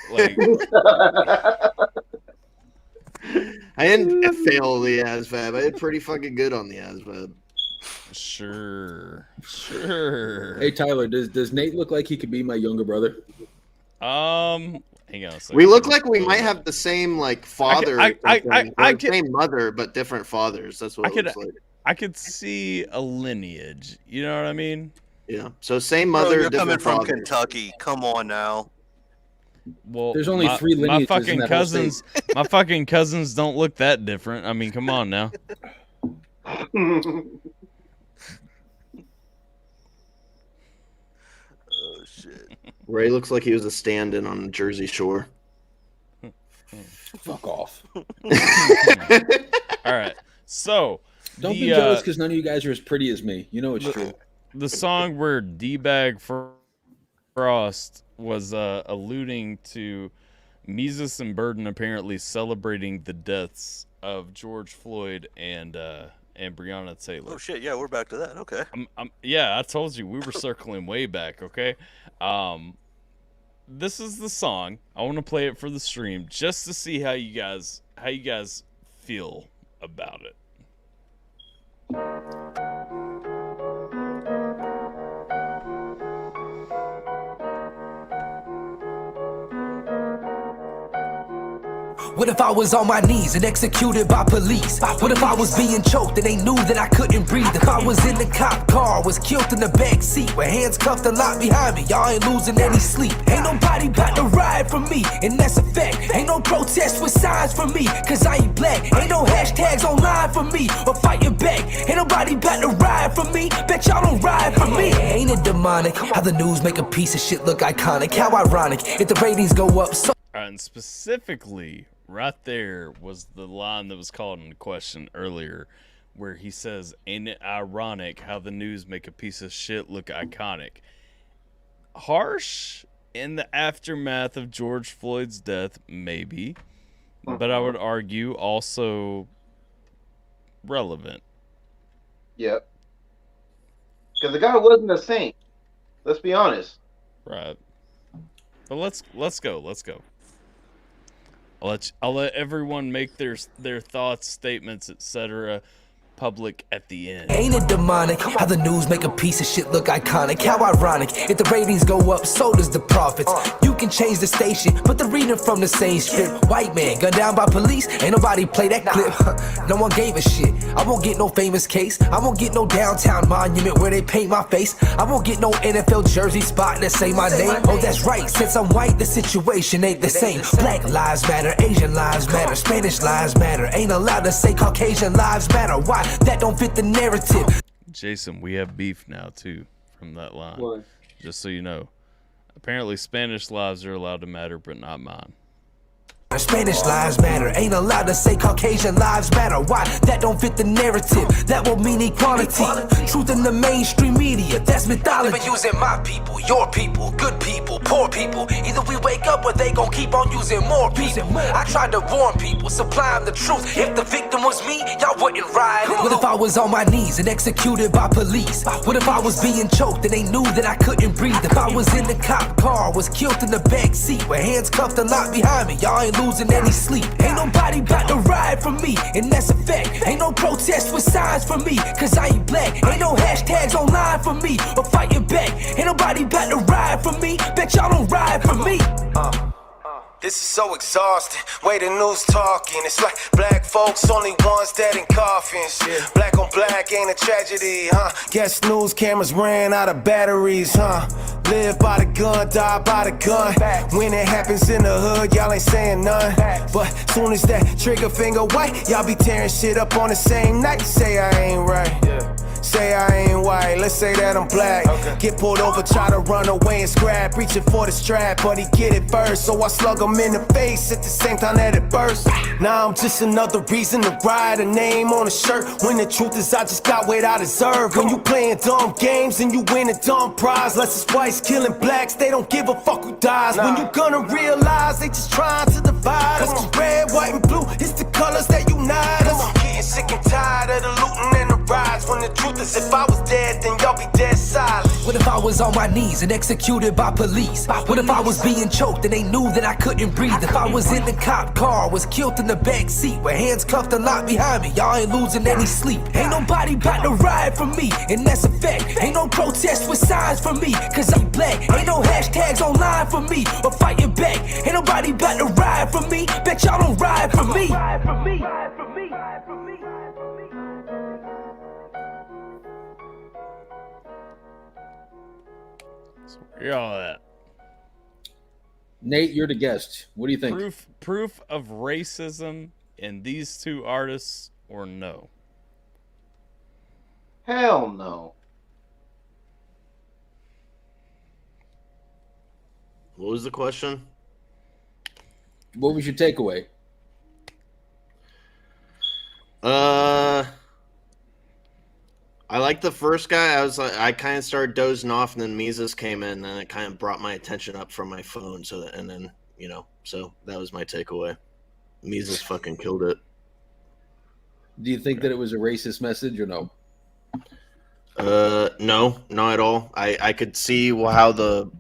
I didn't fail the ASVAB. I did pretty fucking good on the ASVAB. Sure. Hey Tyler, does Nate look like he could be my younger brother? Hang on a second. We look like we might have the same like father, I same mother, but different fathers. That's what it looks like. I could see a lineage. You know what I mean? Yeah. So same mother, You're coming different from father. Kentucky. Come on now. Well, There's only 3 lineages my in fucking that whole cousins. state. My fucking cousins don't look that different. I mean, come on now. Oh shit. Ray looks like he was a stand-in on Jersey Shore. Fuck off. All right. So Don't be jealous because none of you guys are as pretty as me. You know it's true. The song where D-Bag Frost was alluding to Mises and Burden apparently celebrating the deaths of George Floyd and Breonna Taylor. Oh shit, yeah, we're back to that. Okay. Yeah, I told you we were circling way back, okay? This is the song. I want to play it for the stream just to see how you guys feel about it. What if I was on my knees and executed by police? What if I was being choked and they knew that I couldn't breathe? If I was in the cop car, was killed in the back seat with hands cuffed and locked behind me, y'all ain't losing any sleep. Ain't nobody about to ride for me, and that's a fact. Ain't no protest with signs for me, cause I ain't black. Ain't no hashtags online for me, or fighting back. Ain't nobody about to ride for me, bet y'all don't ride for me. Ain't it demonic how the news make a piece of shit look iconic? How ironic if the ratings go up so. And specifically, right there was the line that was called into question earlier, where he says, "Ain't it ironic how the news make a piece of shit look iconic?" Harsh in the aftermath of George Floyd's death, maybe, but I would argue also relevant. Yep. Because the guy wasn't a saint. Let's be honest. Right. But let's go. I'll let everyone make their thoughts, statements, etc. public at the end. Ain't it demonic how the news make a piece of shit look iconic? How ironic if the ratings go up, so does the profits. You can change the station, but they're reading from the same script. White man gunned down by police, ain't nobody play that clip. No one gave a shit. I won't get no famous case. I won't get no downtown monument where they paint my face. I won't get no NFL jersey spot that say my name. Oh, that's right, since I'm white, the situation ain't the same. Black lives matter, Asian lives matter, Spanish lives matter. Ain't allowed to say Caucasian lives matter. Why? That don't fit the narrative. Jason, we have beef now too from that line. What? Just so you know. Apparently Spanish lives are allowed to matter, but not mine. Spanish lives matter. Ain't allowed to say Caucasian lives matter. Why? That don't fit the narrative. That won't mean equality. Truth in the mainstream media, that's mythology. Never using my people, your people, good people, poor people. Either we wake up or they gon' keep on using more people. I tried to warn people, supply them the truth. If the victim was me, y'all wouldn't ride. What if I was on my knees and executed by police? What if I was being choked and they knew that I couldn't breathe? If I was in the cop car, was killed in the back seat with hands cuffed and locked behind me, y'all ain't losing any sleep. Ain't nobody bout to ride for me, and that's a fact. Ain't no protest with signs for me, cause I ain't black. Ain't no hashtags online for me, or fighting back. Ain't nobody bout to ride for me, bet y'all don't ride for me. This is so exhausting, way the news talking. It's like black folks only ones dead in coffins. Black on black ain't a tragedy, huh? Guess news cameras ran out of batteries, huh? Live by the gun, die by the gun. When it happens in the hood, y'all ain't saying none. But soon as that trigger finger white, y'all be tearing shit up on the same night. Say I ain't right. Say I ain't white, let's say that I'm black. Get pulled over, try to run away and scrap. Reaching for the strap, but he get it first. So I slug him in the face at the same time that it burst. Now I'm just another reason to ride, a name on a shirt. When the truth is I just got what I deserve. When you playing dumb games and you win a dumb prize. Less it's whites killing blacks, they don't give a fuck who dies. When you gonna realize they just trying to divide us. Cause red, white, and blue, it's the colors that unite us. I'm getting sick and tired of the looting and the riots. When the truth is if I was dead, then y'all be dead silent. What if I was on my knees and executed by police? What if I was being choked and they knew that I couldn't breathe? If I was in the cop car, was killed in the back seat with hands cuffed and locked behind me, y'all ain't losing any sleep. Ain't nobody bout to ride for me, and that's a fact. Ain't no protest with signs for me, cause I'm black. Ain't no hashtags online for me, or fighting back. Ain't nobody bout to ride for me, bet y'all don't ride for me. Where y'all at? Nate, you're the guest. What do you think? Proof of racism in these two artists, or no? Hell no. What was the question? What was your takeaway? I like the first guy. I kind of started dozing off, and then Mises came in, and it kind of brought my attention up from my phone. So that was my takeaway. Mises fucking killed it. Do you think that it was a racist message or no? No, not at all. I could see how the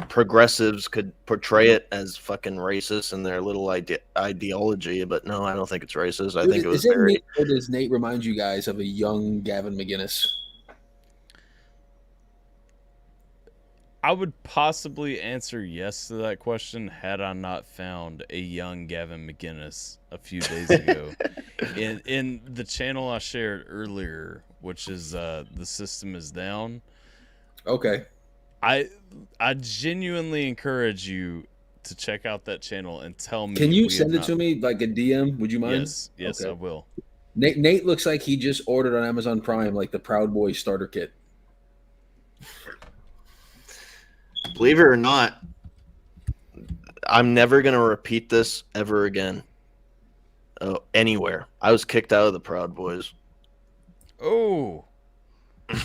progressives could portray it as fucking racist in their little ideology, but no, I don't think it's racist. I think it was very. Does Nate remind you guys of a young Gavin McInnes? I would possibly answer yes to that question had I not found a young Gavin McInnes a few days ago in the channel I shared earlier, which is The System Is Down. Okay. I genuinely encourage you to check out that channel and tell me. Can you send it to me like a DM? Would you mind? Yes, okay. I will. Nate looks like he just ordered on Amazon Prime like the Proud Boy starter kit. Believe it or not, I'm never gonna repeat this ever again. Anywhere. I was kicked out of the Proud Boys. Oh.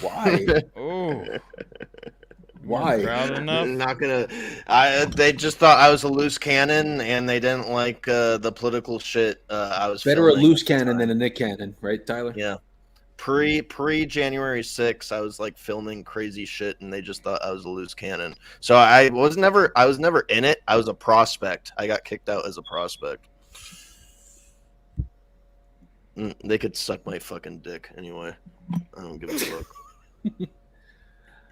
Why? Oh. Why? Proud enough? Not gonna. They just thought I was a loose cannon, and they didn't like the political shit. I was better a loose cannon than a Nick cannon, right, Tyler? Yeah. Pre January 6th, I was like filming crazy shit, and they just thought I was a loose cannon. So I was never in it. I was a prospect. I got kicked out as a prospect. They could suck my fucking dick anyway. I don't give a fuck.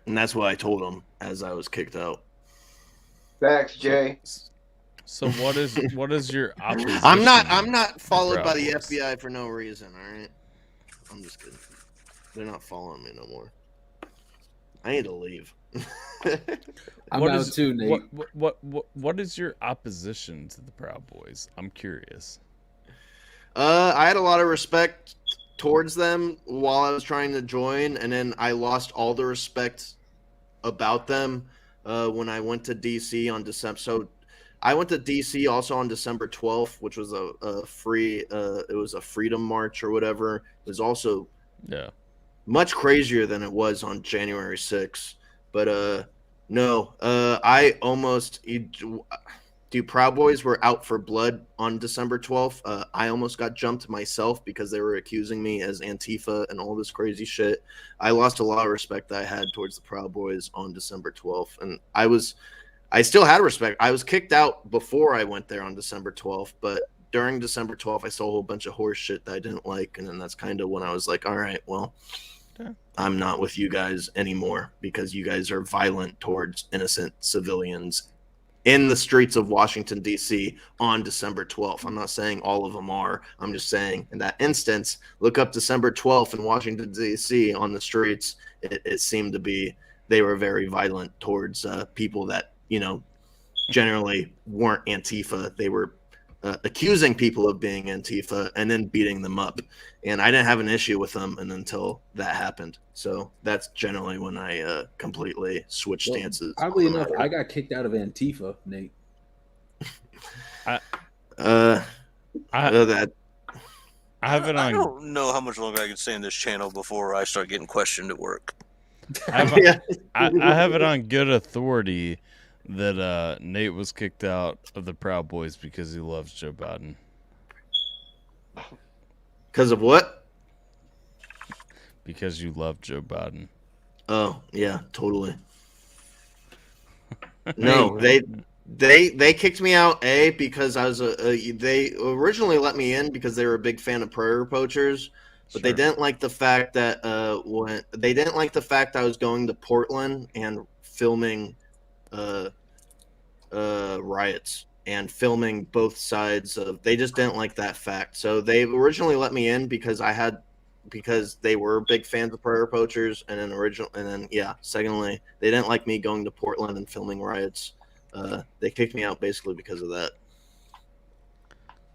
And that's what I told them as I was kicked out. Facts, Jay. So what is your opposition? I'm not followed by the FBI for no reason, all right? I'm just kidding. They're not following me no more. I need to leave. I'm out too, Nate. What is your opposition to the Proud Boys? I'm curious. I had a lot of respect towards them while I was trying to join, and then I lost all the respect about them when I went to DC on December. So I went to DC also on December 12th, which was a free. It was a Freedom March or whatever. It was also much crazier than it was on January 6th. But no, I almost. Proud Boys were out for blood on December 12th. I almost got jumped myself because they were accusing me as Antifa and all this crazy shit. I lost a lot of respect that I had towards the Proud Boys on December 12th. And I still had respect. I was kicked out before I went there on December 12th, but during December 12th, I saw a whole bunch of horse shit that I didn't like. And then that's kind of when I was like, all right, well, I'm not with you guys anymore because you guys are violent towards innocent civilians in the streets of Washington, D.C. on December 12th. I'm not saying all of them are. I'm just saying in that instance, look up December 12th in Washington, D.C. on the streets. It seemed to be they were very violent towards people that, generally weren't Antifa. They were accusing people of being Antifa and then beating them up. And I didn't have an issue with them until that happened. So that's generally when I completely switched stances. Oddly enough, I got kicked out of Antifa, Nate. I I don't know how much longer I can stay in this channel before I start getting questioned at work. I have it on good authority that Nate was kicked out of the Proud Boys because he loves Joe Biden. Because of what? Because you love Joe Biden. Oh, yeah, totally. No, they kicked me out because I was they originally let me in because they were a big fan of prairie poachers, but they didn't like the fact that I was going to Portland and filming riots and filming both sides of. They just didn't like that fact. So they originally let me in because they were big fans of prairie poachers, and then secondly, they didn't like me going to Portland and filming riots. They kicked me out basically because of that.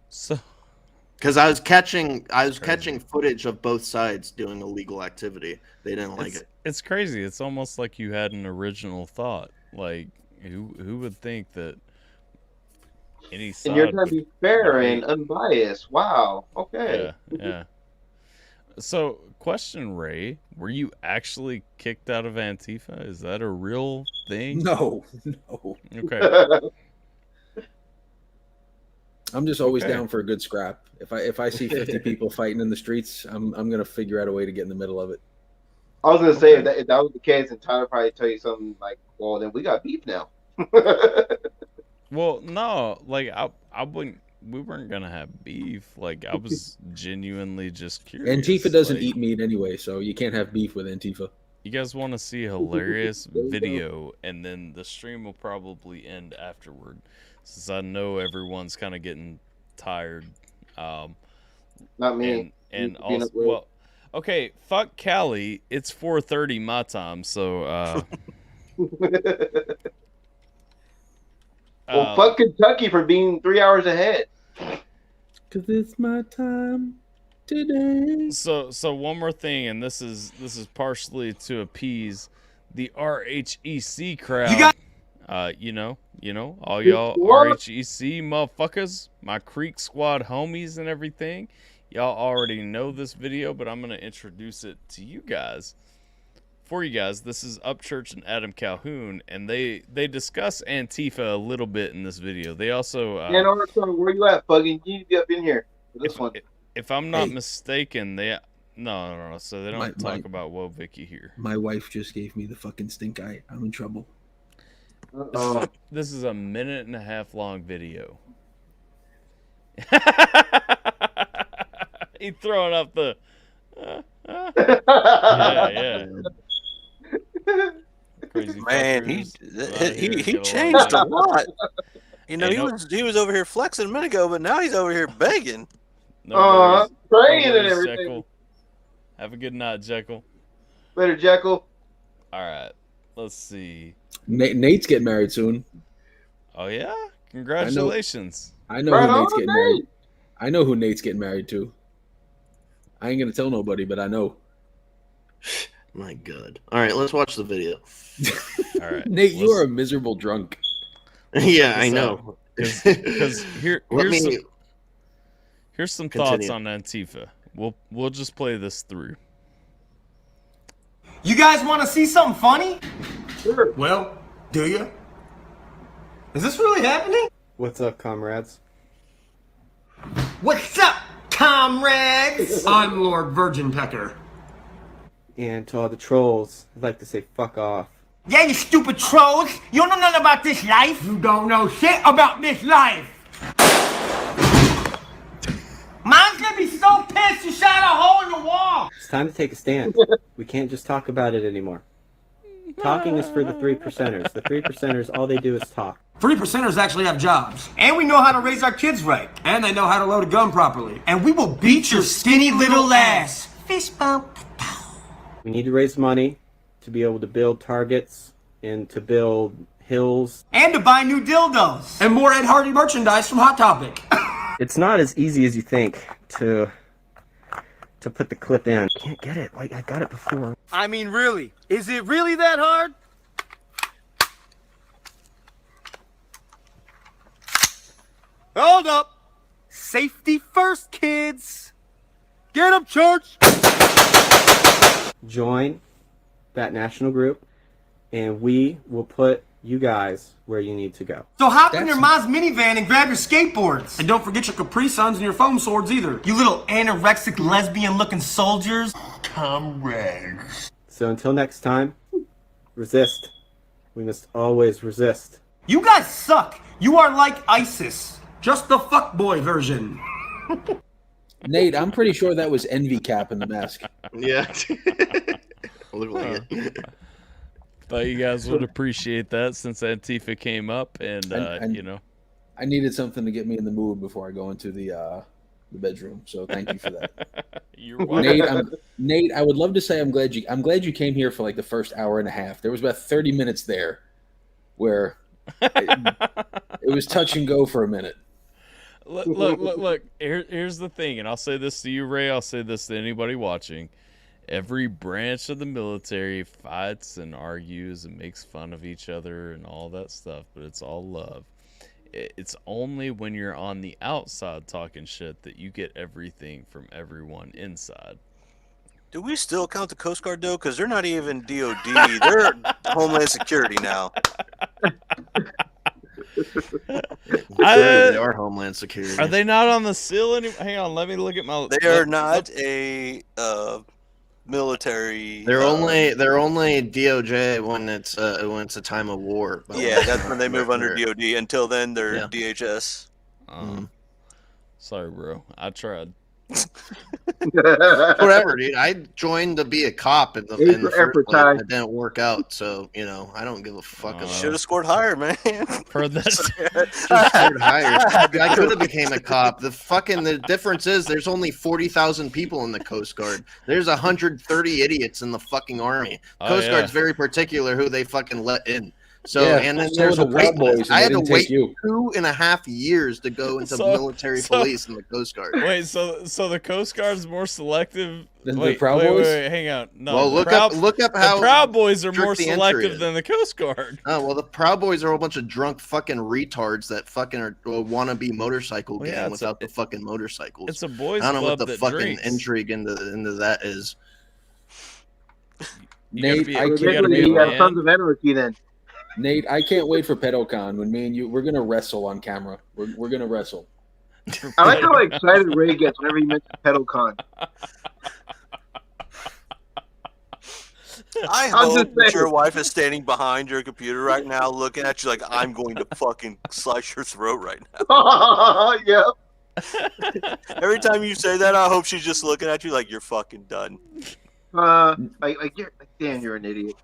So, because I was catching footage of both sides doing illegal activity. They didn't like it. It's crazy. It's almost like you had an original thought. Like who would think that any side? And you're trying to be fair and unbiased. Wow. Okay. Yeah. So, question, Ray, were you actually kicked out of Antifa? Is that a real thing? No. Okay. I'm just always down for a good scrap. If I see 50 people fighting in the streets, I'm gonna figure out a way to get in the middle of it. I was gonna say if that was the case, and Tyler probably tell you something like, "Well, then we got beef now." Well, no, like I wouldn't. We weren't gonna have beef. Like I was genuinely just curious. Antifa doesn't eat meat anyway, so you can't have beef with Antifa. You guys want to see a hilarious video, and then the stream will probably end afterward, since I know everyone's kind of getting tired. Not me. And also, well, okay, fuck Cali. It's 4:30 my time, so. Well, fuck Kentucky for being 3 hours ahead. Cause it's my time today. So one more thing, and this is partially to appease the RHEC crowd. You know, all y'all RHEC motherfuckers, my Creek Squad homies and everything. Y'all already know this video, but I'm gonna introduce it to you guys. For you guys, this is Upchurch and Adam Calhoun, and they discuss Antifa a little bit in this video. They also where you at, Buggy? You need to be up in here for this one. If I'm not mistaken, they no. So they don't talk about Woe Vicky here. My wife just gave me the fucking stink eye. I'm in trouble. This is a 1.5 minute long video. He's throwing up the. Yeah. Crazy man, he changed a lot. You know, he was over here flexing a minute ago, but now he's over here begging. Praying and everything. Jekyll. Have a good night, Jekyll. Later, Jekyll. All right, let's see. Nate's getting married soon. Oh yeah, congratulations! I know who Nate's getting married. I know who Nate's getting married to. I ain't gonna tell nobody, but I know. My God. All right, let's watch the video. All right. Nate, you are a miserable drunk. Yeah, I know. Because here's some thoughts Continue. on Antifa. We'll just play this through. You guys want to see something funny? Sure. Well, do you? Is this really happening? What's up, comrades? What's up, comrades? I'm Lord Virgin Pecker. And to all the trolls, I'd like to say fuck off. Yeah, you stupid trolls. You don't know nothing about this life. You don't know shit about this life. Mom's gonna be so pissed you shot a hole in the wall. It's time to take a stand. We can't just talk about it anymore. Talking is for the 3%ers. The 3%ers, all they do is talk. 3%ers actually have jobs. And we know how to raise our kids right. And they know how to load a gun properly. And we will beat your skinny little ass. Fist bump. We need to raise money to be able to build targets and to build hills. And to buy new dildos. And more Ed Hardy merchandise from Hot Topic. It's not as easy as you think to put the clip in. I can't get it. Like, I got it before. I mean, really? Is it really that hard? Hold up. Safety first, kids. Get up, church. Join that national group, and we will put you guys where you need to go. So hop in your mom's minivan and grab your skateboards. And don't forget your Capri Suns and your foam swords either. You little anorexic lesbian-looking soldiers. Comrades. So until next time, resist. We must always resist. You guys suck. You are like ISIS. Just the fuckboy version. Nate, I'm pretty sure that was Envy Cap in the mask. Yeah. Look like it. Thought you guys would appreciate that since Antifa came up, and you know, I needed something to get me in the mood before I go into the bedroom. So thank you for that. You're welcome. Nate, I would love to say I'm glad you came here for like the first hour and a half. There was about 30 minutes there where it was touch and go for a minute. Look. Here's the thing, and I'll say this to you, Ray. I'll say this to anybody watching. Every branch of the military fights and argues and makes fun of each other and all that stuff, but it's all love. It's only when you're on the outside talking shit that you get everything from everyone inside. Do we still count the Coast Guard, though? Because they're not even DOD. They're Homeland Security now. They are Homeland Security. Are they not on the SEAL anymore? Hang on, let me look at my... They are not a... military. They're only DOJ when it's a time of war. Yeah, that's when they move under DOD. Until then, they're DHS. Sorry, bro. I tried. Whatever, dude. I joined to be a cop in the first place. It didn't work out, so I don't give a fuck. Should have scored higher, man. Heard that. Scored higher. I could have became a cop. The difference is there's only 40,000 people in the Coast Guard. There's 130 idiots in the fucking Army. Coast Guard's very particular who they fucking let in. So and then there's a wait list. I had to wait 2.5 years to go into military police in the Coast Guard. Wait, so the Coast Guard's more selective than the Proud Boys? Wait, hang on. No, well, look up how the Proud Boys are more selective than the Coast Guard. Oh well, the Proud Boys are a bunch of drunk fucking retards that fucking want to be motorcycle gang without the fucking motorcycles. It's a boys' I don't know what club the that fucking drinks. intrigue into that is. Nate, Sons of Anarchy then. Nate, I can't wait for PedoCon when me and you we're gonna wrestle on camera. We're gonna wrestle. I like how excited Ray gets whenever he mentions PedoCon. I hope that your wife is standing behind your computer right now, looking at you like I'm going to fucking slice your throat right now. Yep. Every time you say that, I hope she's just looking at you like you're fucking done. You're an idiot.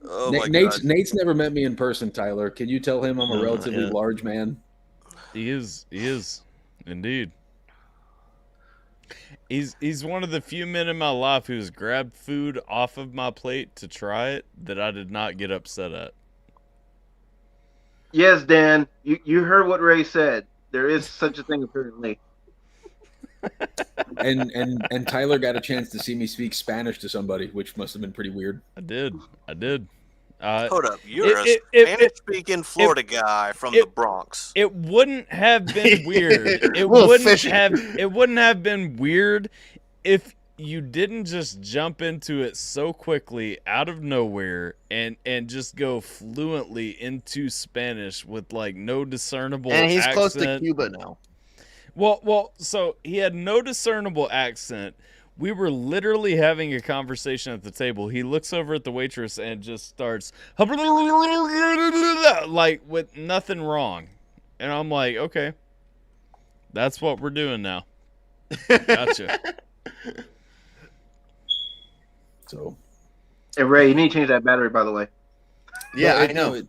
Oh my Nate's God. never met me in person, Tyler. Can you tell him I'm a relatively large man? He is indeed. He's one of the few men in my life who's grabbed food off of my plate to try it that I did not get upset at. Yes, Dan, you heard what Ray said. There is such a thing apparently. And Tyler got a chance to see me speak Spanish to somebody, which must have been pretty weird. I did. Hold up, you're a Spanish-speaking Florida guy from the Bronx. It wouldn't have been weird. It wouldn't have been weird if you didn't just jump into it so quickly out of nowhere and just go fluently into Spanish with like no discernible And he's accent. close to Cuba now. Well, so he had no discernible accent. We were literally having a conversation at the table. He looks over at the waitress and just starts like with nothing wrong. And I'm like, okay, that's what we're doing now. Gotcha. So, hey Ray, you need to change that battery, by the way. Yeah, I know.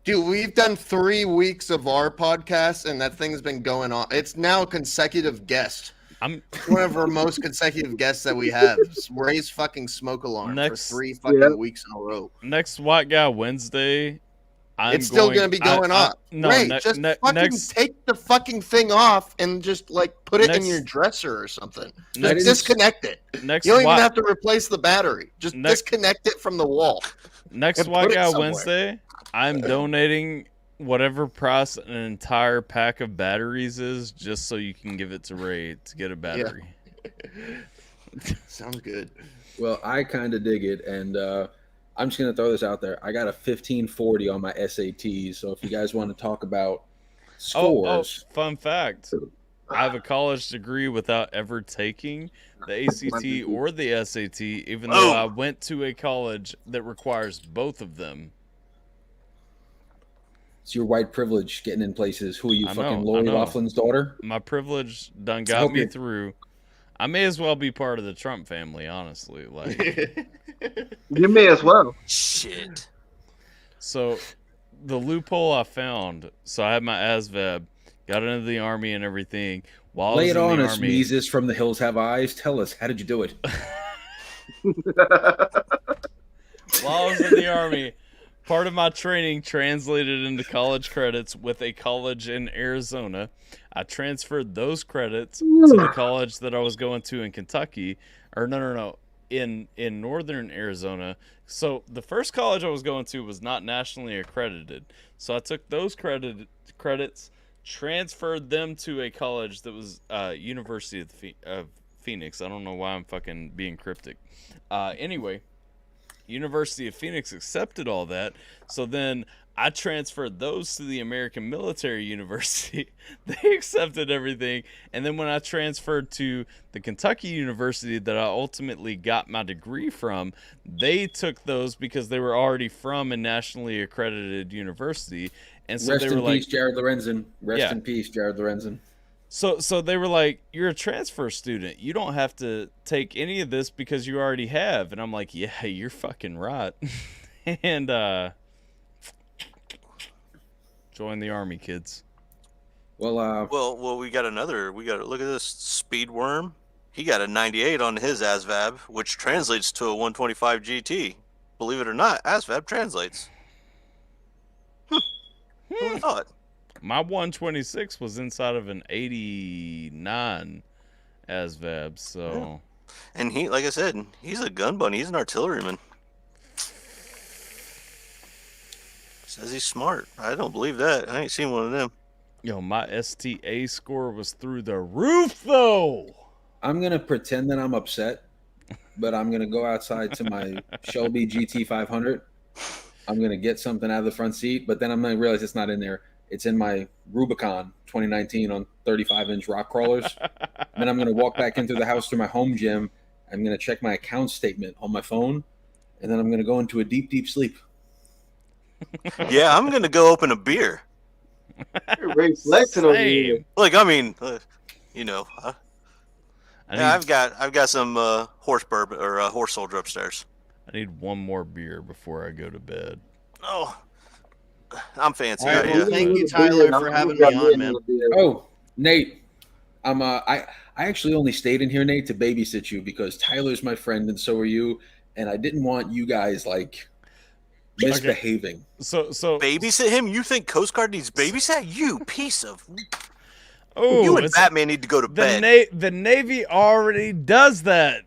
Dude, we've done 3 weeks of our podcast, and that thing's been going on. It's now a consecutive guest. One of our most consecutive guests that we have. Ray's fucking smoke alarm for 3 fucking weeks in a row. Next White Guy Wednesday, It's still going to be going on. No, Ray, just fucking take the fucking thing off and just like put it in your dresser or something. Just disconnect it. You don't even have to replace the battery. Just disconnect it from the wall. Next White Guy Wednesday, I'm donating whatever price an entire pack of batteries is, just so you can give it to Ray to get a battery. Yeah. Sounds good. Well, I kind of dig it, and I'm just gonna throw this out there. I got a 1540 on my SATs, so if you guys want to talk about scores, fun fact: I have a college degree without ever taking the ACT or the SAT, even though I went to a college that requires both of them. It's your white privilege getting in places. Who are you, fucking Lori Laughlin's daughter? My privilege done got me through. I may as well be part of the Trump family, honestly. Like, you may as well. Shit. So, the loophole I found. So I had my ASVAB, got into the army and everything. While Lay I it was in on the us, army, Mises from the Hills Have Eyes. Tell us, how did you do it? While I was in the army, part of my training translated into college credits with a college in Arizona. I transferred those credits to the college that I was going to in Kentucky. Or no, in northern Arizona. So the first college I was going to was not nationally accredited. So I took those credits, transferred them to a college that was University of Phoenix. I don't know why I'm fucking being cryptic. Anyway, University of Phoenix accepted all that. So then I transferred those to the American Military University. They accepted everything. And then when I transferred to the Kentucky University that I ultimately got my degree from, they took those because they were already from a nationally accredited university. And so Rest they were in like, peace, Jared Lorenzen. Rest in peace, Jared Lorenzen. So they were like, you're a transfer student. You don't have to take any of this because you already have. And I'm like, yeah, you're fucking right. And join the army, kids. Well, we got look at this Speed Worm. He got a 98 on his ASVAB, which translates to a 125 GT. Believe it or not, ASVAB translates. Who would have thought? My 126 was inside of an 89 ASVAB, so. And he, like I said, he's a gun bunny. He's an artilleryman. Says he's smart. I don't believe that. I ain't seen one of them. Yo, my STA score was through the roof, though. I'm going to pretend that I'm upset, but I'm going to go outside to my Shelby GT 500. I'm going to get something out of the front seat, but then I'm going to realize it's not in there. It's in my Rubicon 2019 on 35-inch rock crawlers. Then I'm going to walk back into the house to my home gym. I'm going to check my account statement on my phone, and then I'm going to go into a deep, deep sleep. Yeah, I'm going to go open a beer. You're very flexing over here. Like, I mean, you know, I've got some horse bourbon or horse soldier upstairs. I need one more beer before I go to bed. Oh, I'm fancy. All right, well, thank you, Tyler, for having me on, man. Oh, Nate, I actually only stayed in here, Nate, to babysit you because Tyler's my friend and so are you, and I didn't want you guys like misbehaving. So babysit him? You think Coast Guard needs babysat? You piece of. Oh, you and Batman need to go to bed. The Navy already does that.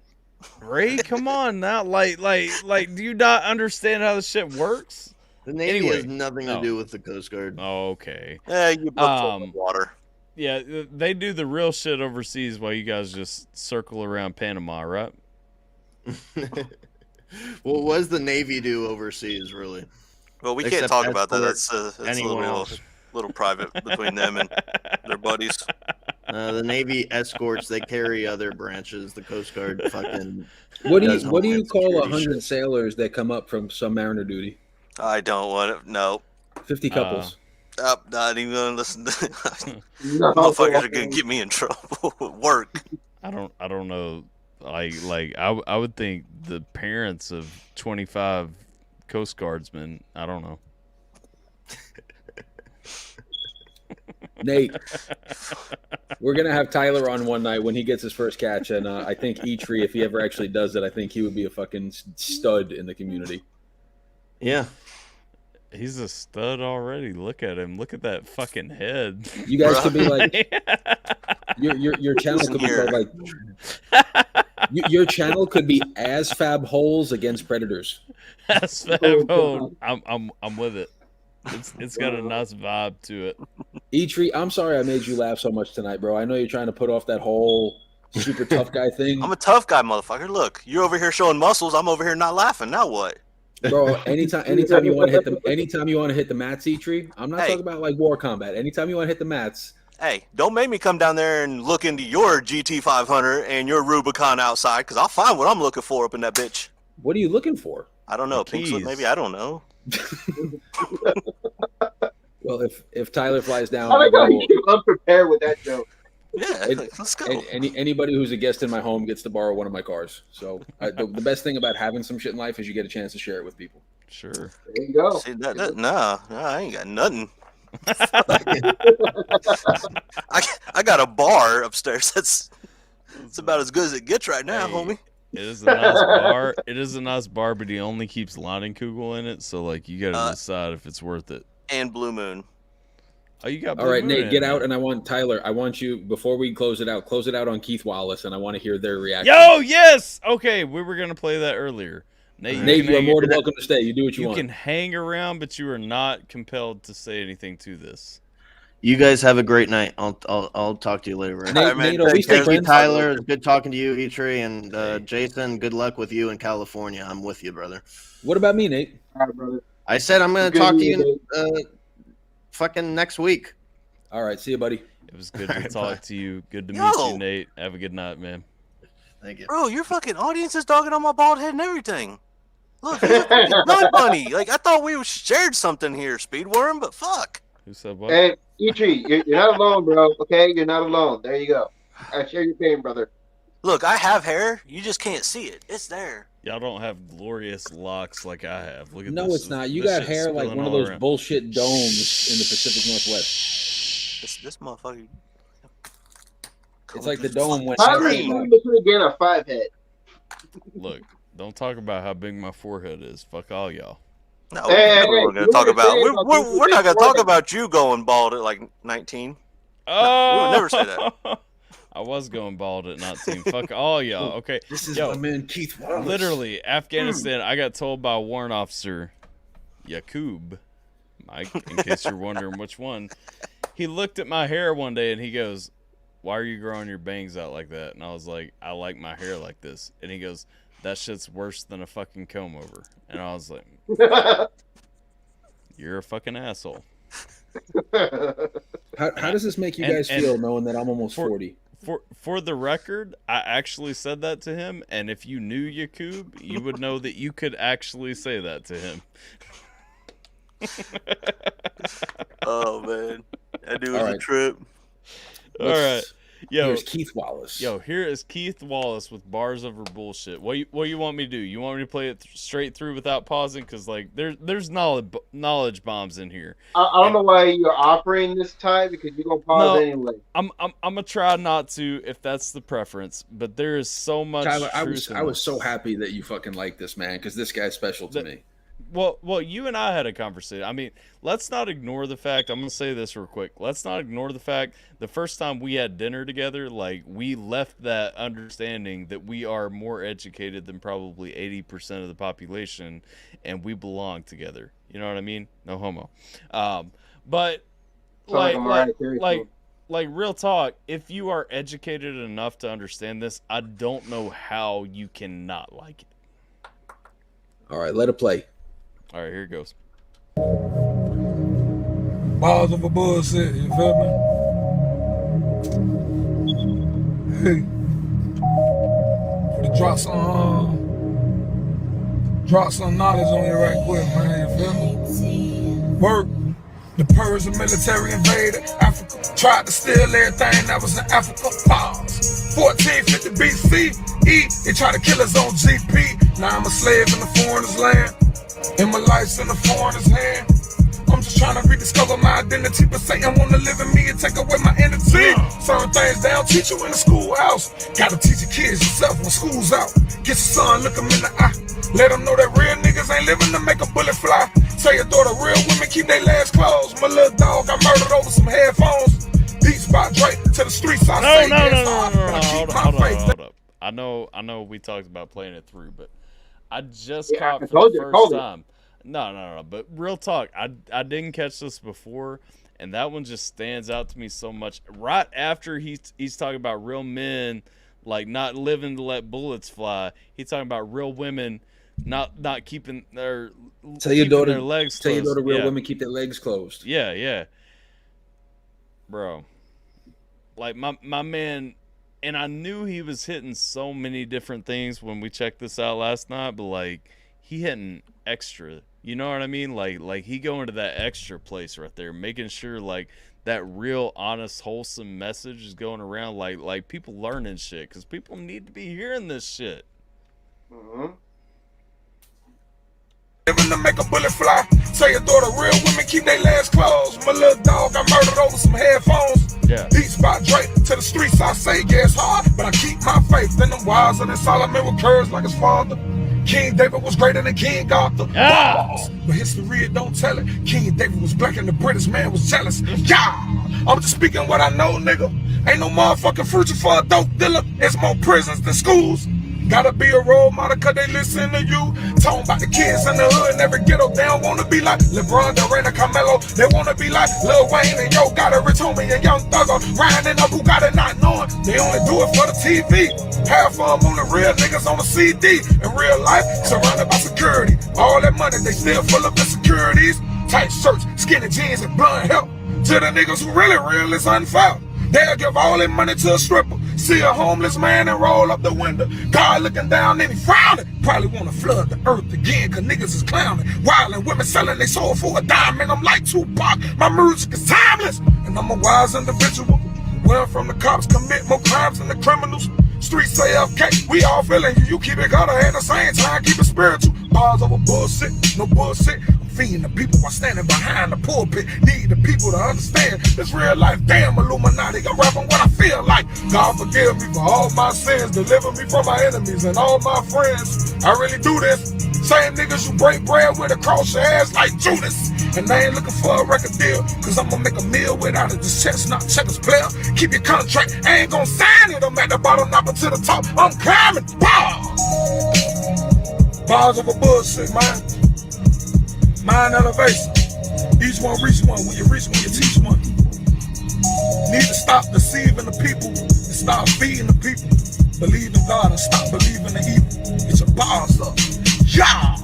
Ray, come on now. Like, do you not understand how this shit works? The Navy Anyway, has nothing to do with the Coast Guard. Okay. Yeah, you both water. Yeah, they do the real shit overseas while you guys just circle around Panama, right? Well, what does the Navy do overseas, really? Well, we Except can't talk about that. escort That's a little private between them and their buddies. The Navy escorts, they carry other branches. The Coast Guard fucking. What do does you homeland call security 100 shit. sailors that come up from submariner duty? I don't want to. No. 50 couples. Not even gonna listen to. No. Motherfuckers are gonna get me in trouble at work. I don't know. Like I would think the parents of 25 Coast Guardsmen. I don't know. Nate, we're gonna have Tyler on one night when he gets his first catch, and I think Eitri, if he ever actually does it, I think he would be a fucking stud in the community. Yeah. He's a stud already. Look at him. Look at that fucking head. You guys could be like your channel could be called like your channel could be as fab holes against predators. As fab hole. I'm with it. It's got a nice vibe to it. Eitri, I'm sorry I made you laugh so much tonight, bro. I know you're trying to put off that whole super tough guy thing. I'm a tough guy, motherfucker. Look, you're over here showing muscles. I'm over here not laughing. Now what? Bro, anytime you want to hit the mats, Eitri, I'm not talking about like war combat. Anytime you want to hit the mats. Hey, don't make me come down there and look into your GT500 and your Rubicon outside, because I'll find what I'm looking for up in that bitch. What are you looking for? I don't know. Pink slip, maybe? I don't know. Well, if Tyler flies down, I like how you came unprepared with that joke. Yeah, let's go. Anybody who's a guest in my home gets to borrow one of my cars. So the best thing about having some shit in life is you get a chance to share it with people. Sure. There you go. See, nah, I ain't got nothing. I got a bar upstairs. That's about as good as it gets right now, homie. It is a nice bar. It is a nice bar, but he only keeps Leinenkugel in it. So like, you got to decide if it's worth it. And Blue Moon. Oh, you got. All right, Nate, get out, and I want Tyler. I want you before we close it out on Keith Wallace, and I want to hear their reaction. Yo, yes. Okay, we were gonna play that earlier. Nate, you are more than welcome to stay. You do what you want. You can hang around, but you are not compelled to say anything to this. You guys have a great night. I'll talk to you later. Right? Nate, Thank you, Tyler. It's good talking to you, Eitri, and Jason. Good luck with you in California. I'm with you, brother. What about me, Nate? All right, brother. I said I'm going to talk to you fucking next week. All right, see you, buddy. It was good to talk to you. Good to meet you, Nate. Have a good night, man. Thank you, bro. Your fucking audience is dogging on my bald head and everything. Look, he's a nut bunny. Like, I thought we shared something here, Speedworm, but fuck. Who said what? Hey, Eitri, you're not alone, bro. Okay, you're not alone. There you go. I share your pain, brother. Look, I have hair. You just can't see it. It's there. Y'all don't have glorious locks like I have. Look at no, this. it's not. You got hair like one of those bullshit domes in the Pacific Northwest. This motherfucker. It's like the dome went. How are you going to get a 5-head? Look, don't talk about how big my forehead is. Fuck all y'all. No, we're gonna talk about. We're not gonna talk about you going bald at like 19. Oh, no, we would never say that. I was going bald at 19. Fuck all y'all. Okay, this is my man Keith Wallace. Literally, Afghanistan. I got told by a warrant officer, Yakub, Mike, in case you're wondering which one. He looked at my hair one day and he goes, "Why are you growing your bangs out like that?" And I was like, "I like my hair like this." And he goes, "That shit's worse than a fucking comb over." And I was like, "You're a fucking asshole." How does this make you guys feel knowing that I'm almost 40? For the record, I actually said that to him, and if you knew Yakub, you would know that you could actually say that to him. Oh man, that dude was a trip. All right. Yo, here's Keith Wallace. Yo, here is Keith Wallace with bars over bullshit. What you want me to do? You want me to play it straight through without pausing? Because like there's knowledge bombs in here. I don't know why you're offering this time because you're gonna pause anyway. I'm gonna try not to if that's the preference, but there is so much. Tyler, I was so happy that you fucking like this man because this guy's special to me. Well, you and I had a conversation. I mean, let's not ignore the fact. I'm gonna say this real quick. Let's not ignore the fact. The first time we had dinner together, like we left that understanding that we are more educated than probably 80% of the population, and we belong together. You know what I mean? No homo. But like real talk. If you are educated enough to understand this, I don't know how you cannot like it. All right, let it play. All right, here it goes. Balls of a bullshit, you feel me? Hey. For to drop some knowledge on you right quick, man, you feel me? Work. The Persian military invaded Africa. Tried to steal everything that was in Africa. Pause. 1450 BCE. They tried to kill us on GP. Now I'm a slave in the foreigner's land. And my life's in the foreigner's hand. I'm just trying to rediscover my identity, but Satan wanna live in me and take away my energy. Certain things they don't teach you in the schoolhouse. Gotta teach your kids yourself when school's out. Get your son, look him in the eye. Let them know that real niggas ain't living to make a bullet fly. Tell your daughter real women keep their legs closed. My little dog got murdered over some headphones. Beats by Drake to the streets. I say Hold up. I know we talked about playing it through, but I just caught for the first time. No. But real talk, I didn't catch this before, and that one just stands out to me so much. Right after he's talking about real men, like not living to let bullets fly. He's talking about real women not keeping their tell your daughter their legs closed. Tell your daughter real women keep their legs closed. Yeah. Bro. Like my man, and I knew he was hitting so many different things when we checked this out last night, but like he hitting extra. You know what I mean? Like he going to that extra place right there, making sure like that real honest, wholesome message is going around. Like people learning shit, because people need to be hearing this shit. Mm-hmm. Living to make a bullet fly. Tell your daughter real women keep their legs closed. My little dog got murdered over some headphones. Yeah. Beats by Drake to the streets. I say yeah, it's hard, but I keep my faith in them wise, and Solomon with curves like his father. King David was greater than King Arthur. But history, it don't tell it. King David was black and the British man was jealous. I'm just speaking what I know, nigga. Ain't no motherfucking future for a dope dealer. It's more prisons than schools. Gotta be a role model cause they listen to you. Talking about the kids in the hood, never ghetto. They don't wanna be like LeBron, Durant, and Carmelo. They wanna be like Lil Wayne and Yo Gotta, Rich Homie, and Young Thugger. Riding up who got it not knowing. They only do it for the TV. Half of them on the real niggas on the CD. In real life, surrounded by security. All that money, they still full of insecurities. Tight shirts, skinny jeans, and blonde hair. To the niggas who really real is unfair. They'll give all their money to a stripper. See a homeless man and roll up the window. God looking down and he frowning. Probably wanna flood the earth again, cause niggas is clowning. Wildin' women selling they soul for a dime. And I'm like Tupac, my music is timeless. And I'm a wise individual. Where I'm from, the cops commit more crimes than the criminals. Streets say FK, we all feeling you. You keep it gutter at the same time, keep it spiritual. Bars over bullshit, no bullshit. I'm feeding the people while standing behind the pulpit. Need the people to understand this real life. Damn Illuminati, I'm rapping what I feel like. God forgive me for all my sins. Deliver me from my enemies and all my friends. I really do this. Same niggas you break bread with across your ass like Judas. And I ain't looking for a record deal, cause I'm gonna make a meal without it. This chestnut checkers player. Keep your contract, I ain't gonna sign it. I'm at the bottom, not to the top. I'm climbing. Bars over bullshit, man. Mind elevation. Each one reach one. When you reach one, you teach one. Need to stop deceiving the people and start feeding the people. Believe in God and stop believing in evil. Get your bars up. Yeah.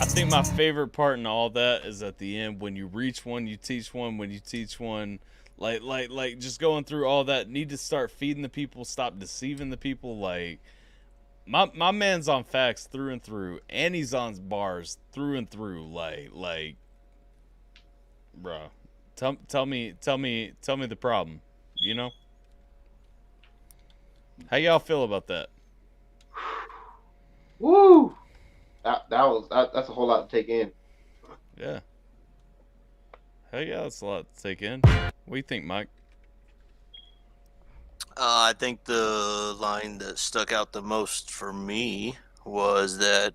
I think my favorite part in all that is at the end when you reach one, you teach one. When you teach one, like just going through all that. Need to start feeding the people, stop deceiving the people. Like my man's on facts through and through, and he's on bars through and through. Like, bro, tell me the problem. You know, how y'all feel about that? Woo! That's a whole lot to take in. Yeah. Hey, yeah, that's a lot to take in. What do you think, Mike? I think the line that stuck out the most for me was that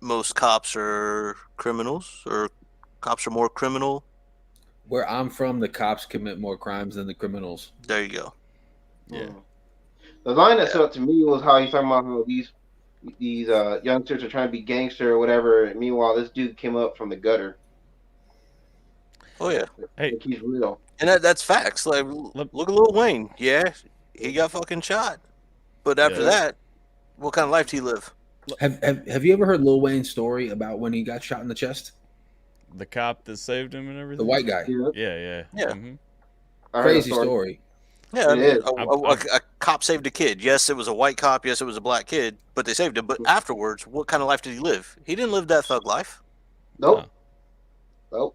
most cops are criminals, or cops are more criminal. Where I'm from, the cops commit more crimes than the criminals. There you go. Yeah. The line that stood out to me was how he's talking about how these youngsters are trying to be gangster or whatever. And meanwhile, this dude came up from the gutter. Oh yeah. Hey, like he's real. And that's facts. Like, look at Lil Wayne. Yeah, he got fucking shot. But after that, what kind of life did he live? Have you ever heard Lil Wayne's story about when he got shot in the chest? The cop that saved him and everything. The white guy. Yeah. Yeah. Crazy story. Yeah, I mean, a cop saved a kid. Yes, it was a white cop. Yes, it was a black kid. But they saved him. But afterwards, what kind of life did he live? He didn't live that thug life. Nope. Nope.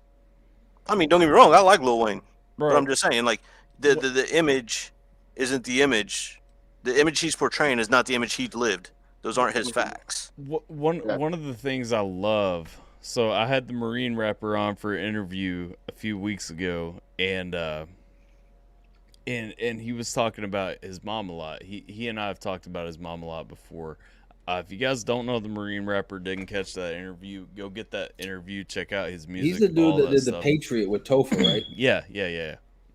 I mean, don't get me wrong. I like Lil Wayne. Bro. But I'm just saying, like, the image isn't the image. The image he's portraying is not the image he lived. Those aren't his facts. One of the things I love. So I had the Marine rapper on for an interview a few weeks ago, and he was talking about his mom a lot. He and I have talked about his mom a lot before. If you guys don't know the Marine rapper, didn't catch that interview, go get that interview. Check out his music. He's the dude that did stuff. The Patriot with Topher, right? Yeah.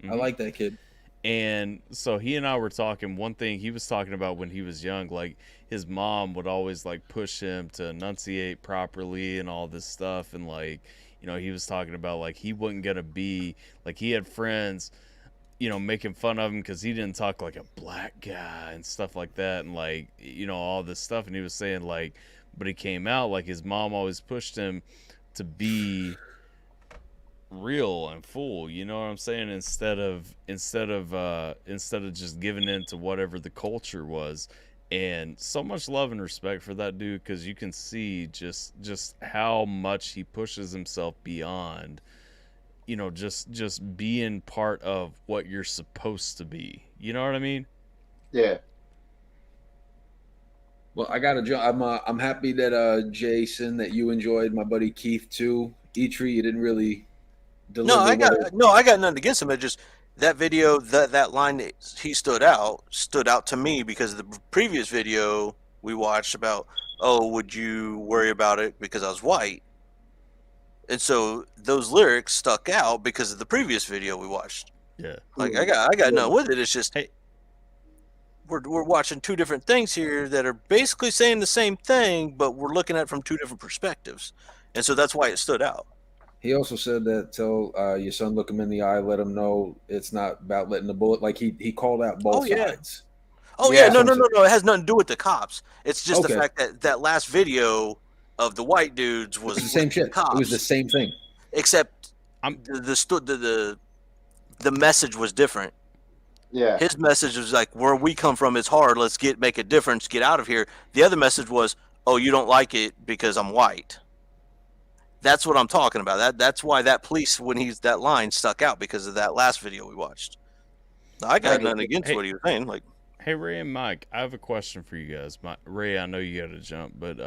I like that kid. And so he and I were talking. One thing he was talking about when he was young, like his mom would always like push him to enunciate properly and all this stuff. And like, you know, he was talking about like he wasn't gonna be like, he had friends, you know, making fun of him because he didn't talk like a black guy and stuff like that, and like, you know, all this stuff. And he was saying like, but he came out like his mom always pushed him to be real and full, you know what I'm saying, instead of just giving in to whatever the culture was. And so much love and respect for that dude, because you can see just how much he pushes himself beyond, you know, just being part of what you're supposed to be, you know what I mean? Yeah. Well, I gotta jump. I'm happy that Jason, that you enjoyed, my buddy Keith too. Eitri, you didn't really deliver. I got nothing against him. It just that video, that line that he stood out to me because the previous video we watched about, oh, would you worry about it because I was white? And so those lyrics stuck out because of the previous video we watched. Yeah. Like I got nothing with it. It's just, hey, we're watching two different things here that are basically saying the same thing, but we're looking at it from two different perspectives. And so that's why it stood out. He also said that tell your son, look him in the eye, let him know it's not about letting the bullet. Like he called out both sides. Oh yeah, no. It has nothing to do with the cops. It's just the fact that last video of the white dudes was the same shit. Cops, it was the same thing, except the message was different. Yeah, his message was like, where we come from is hard. Let's make a difference. Get out of here. The other message was, oh, you don't like it because I'm white. That's what I'm talking about. That's why that police, that line stuck out, because of that last video we watched. I got nothing against what he was saying. Like, hey, Ray and Mike, I have a question for you guys. Ray, I know you got to jump, but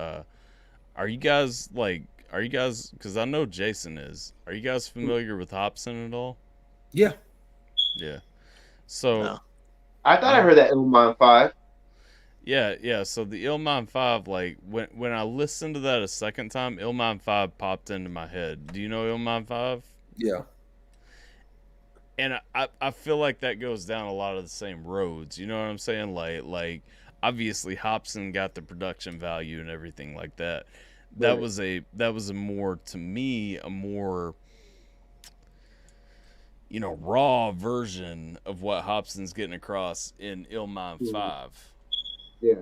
are you guys, because I know Jason is, are you guys familiar with Hobson at all? Yeah. Yeah. So. I thought I heard that Illmind 5. Yeah. So the Illmind 5, like when I listened to that a second time, Illmind 5 popped into my head. Do you know Illmind 5? Yeah. And I feel like that goes down a lot of the same roads. You know what I'm saying? Like obviously Hobson got the production value and everything like that. That was a more, to me, a more, you know, raw version of what Hobson's getting across in Illmind 5. Yeah.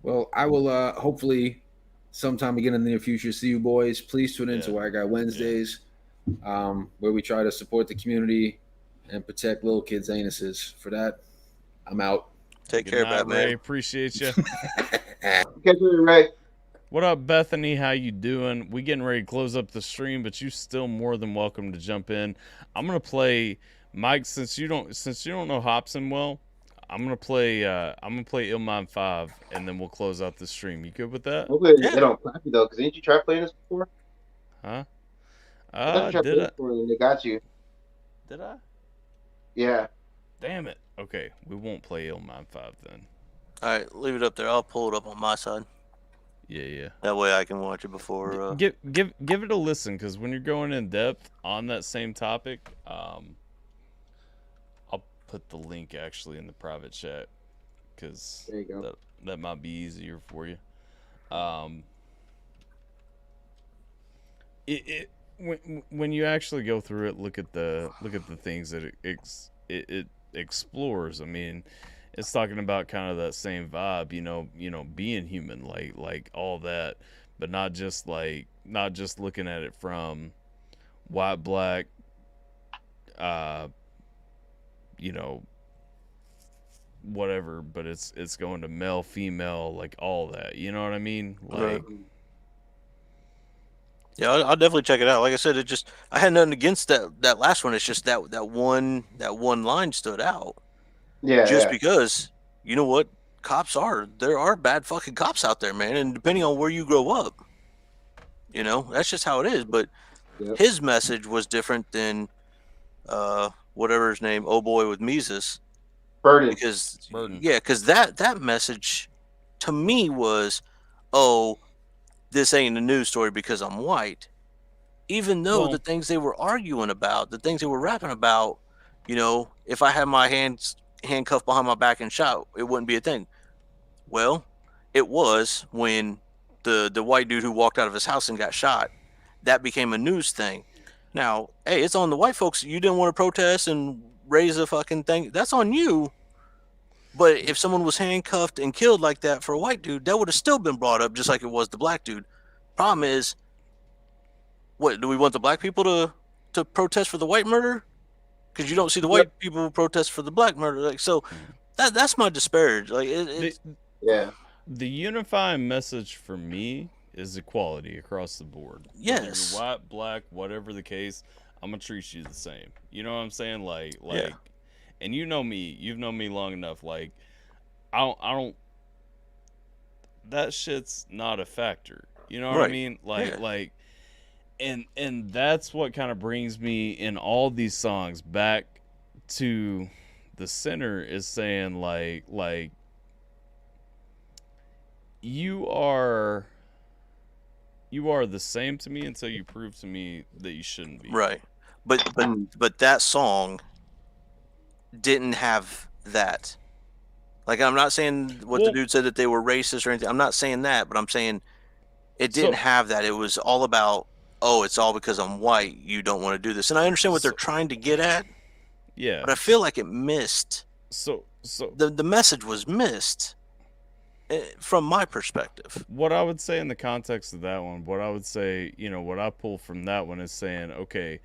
Well, I will hopefully sometime again in the near future see you boys. Please tune in to White Guy Wednesdays, where we try to support the community and protect little kids' anuses. For that, I'm out. Take care, Batman. Ray, appreciate you. Catch you, Ray. What up, Bethany? How you doing? We getting ready to close up the stream, but you still more than welcome to jump in. I'm gonna play, Mike, since you don't know Hobson well. I'm gonna play Illmind 5, and then we'll close out the stream. You good with that? Hopefully they don't clap you though, because didn't you try playing this before? Huh? Did I? And they got you. Did I? Yeah. Damn it. Okay, we won't play Illmind 5 then. All right, leave it up there. I'll pull it up on my side. Yeah. That way I can watch it before. Give it a listen, because when you're going in depth on that same topic, I'll put the link actually in the private chat, because that might be easier for you. When you actually go through it, look at the things that it explores. I mean, it's talking about kind of that same vibe, being human, like all that, but not just looking at it from white, black, whatever, but it's going to male, female, like all that. You know what I mean? Like, yeah, I'll definitely check it out. Like I said, I had nothing against that last one. It's just that one line stood out. Yeah. Just because, you know what, there are bad fucking cops out there, man, and depending on where you grow up, that's just how it is. But his message was different than whatever his name, oh boy with Mises. Burden. Because that message to me was, oh, this ain't a news story because I'm white. Even though the things they were arguing about, the things they were rapping about, if I had my hands handcuffed behind my back and shot, it wouldn't be a thing. Well, it was when the white dude who walked out of his house and got shot, that became a news thing. Now, hey, it's on the white folks. You didn't want to protest and raise a fucking thing. That's on you. But if someone was handcuffed and killed like that for a white dude, that would have still been brought up just like it was the black dude. Problem is, what, do we want the black people to protest for the white murder? Because you don't see the white people protest for the black murder. Like, so that's my disparage. Like, the unifying message for me is equality across the board. Yes. Whether you're white, black, whatever the case, I'm gonna treat you the same. You know what I'm saying? Like, and you know me. You've known me long enough. Like, I don't. That shit's not a factor. You know what I mean? Like, and that's what kind of brings me in all these songs back to the center, is saying like you are the same to me until you prove to me that you shouldn't be. Right. But that song didn't have that. Like, I'm not saying what the dude said that they were racist or anything. I'm not saying that, but I'm saying it didn't have that. It was all about, oh, it's all because I'm white, you don't want to do this. And I understand what they're trying to get at. Yeah. But I feel like it missed. So the message was missed from my perspective. What I would say in the context of that one, what I would say, what I pull from that one is saying, okay,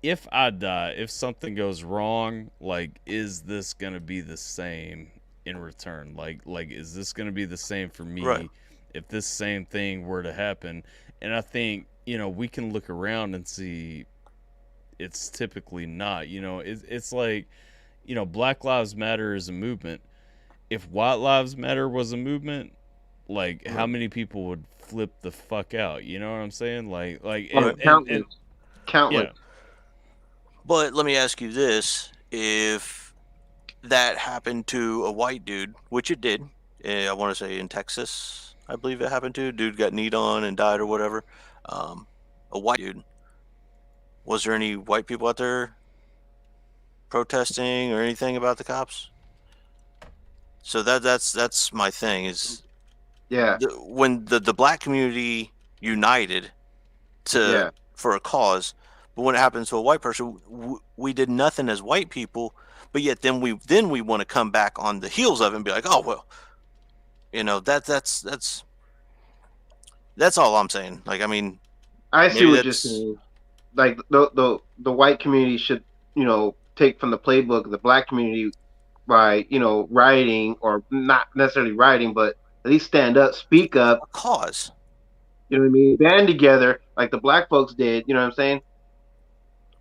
if I die, if something goes wrong, like, is this going to be the same in return? Like, is this going to be the same for me if this same thing were to happen? And I think, we can look around and see it's typically not. It's like, Black Lives Matter is a movement. If White Lives Matter was a movement, like, how many people would flip the fuck out? You know what I'm saying? Countless. Yeah. But let me ask you this. If that happened to a white dude, which it did, I want to say in Texas, I believe it happened to. Dude got kneed on and died or whatever. A white dude. Was there any white people out there protesting or anything about the cops? So that's my thing is, when the black community united for a cause, but when it happens to a white person, we did nothing as white people, but yet then we want to come back on the heels of it and be like, oh well, that's all I'm saying. Like, I mean, I see what you're saying. Like, the white community should, take from the playbook of the black community by, rioting, or not necessarily rioting, but at least stand up, speak up. A cause. You know what I mean? Band together like the black folks did. You know what I'm saying?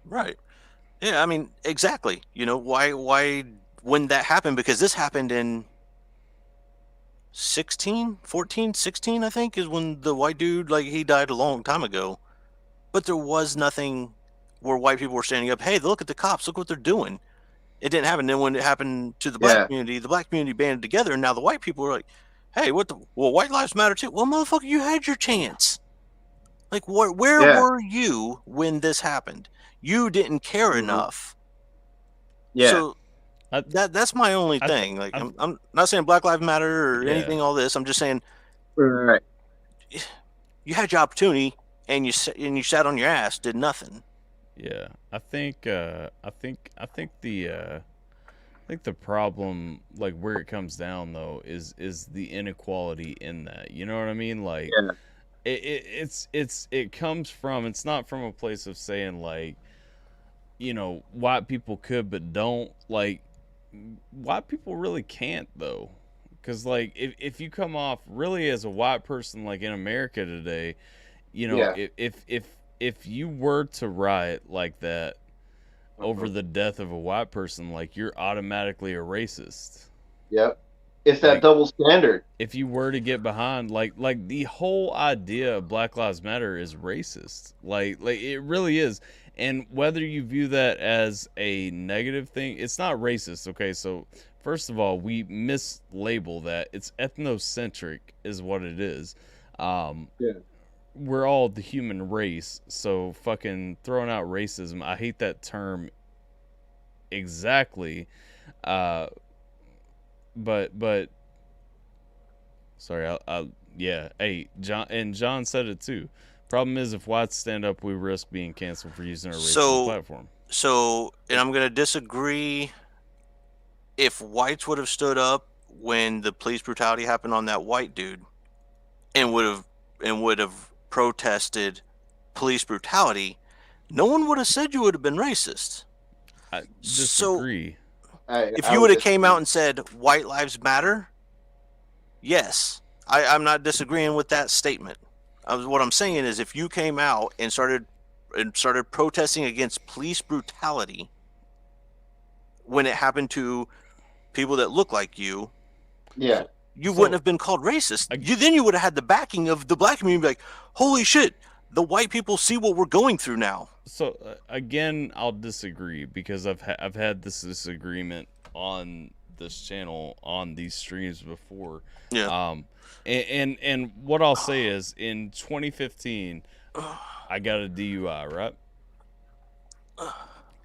Right. Yeah, I mean, exactly. Why when that happened? Because this happened in 16, I think, is when the white dude, like, he died a long time ago. But there was nothing where white people were standing up, hey, look at the cops, look what they're doing. It didn't happen. Then when it happened to the black community banded together, and now the white people were like, hey, white lives matter too. Well, motherfucker, you had your chance. Like, where were you when this happened? You didn't care enough. Yeah. So that's my only thing. Like, I'm not saying Black Lives Matter or anything. All this. I'm just saying, right. You had your opportunity and you sat on your ass, did nothing. Yeah, I think the problem, like where it comes down though, is the inequality in that. You know what I mean? Like, it comes from. It's not from a place of saying like, you know, white people could but don't. Like, white people really can't though, because like if you come off really as a white person, like in America today, you know, if you were to riot like that over the death of a white person, like you're automatically a racist. Yep. It's that double standard. If you were to get behind like the whole idea of Black Lives Matter is racist. Like it really is. And whether you view that as a negative thing, it's not racist. Okay, so first of all, we mislabel that. It's ethnocentric is what it is. We're all the human race, so fucking throwing out racism, I hate that term exactly. But sorry, yeah, hey, John said it too. Problem is, if whites stand up, we risk being canceled for using our racist platform. So, and I'm going to disagree. If whites would have stood up when the police brutality happened on that white dude and would have protested police brutality, no one would have said you would have been racist. I disagree. If you would have came out and said white lives matter, yes, I'm not disagreeing with that statement. What I'm saying is, if you came out and started protesting against police brutality when it happened to people that look like you, you wouldn't have been called racist. Then you would have had the backing of the black community, like, holy shit, the white people see what we're going through now. So again, I'll disagree, because I've had this disagreement on this channel on these streams before. Yeah. And what I'll say is, in 2015, I got a DUI, right?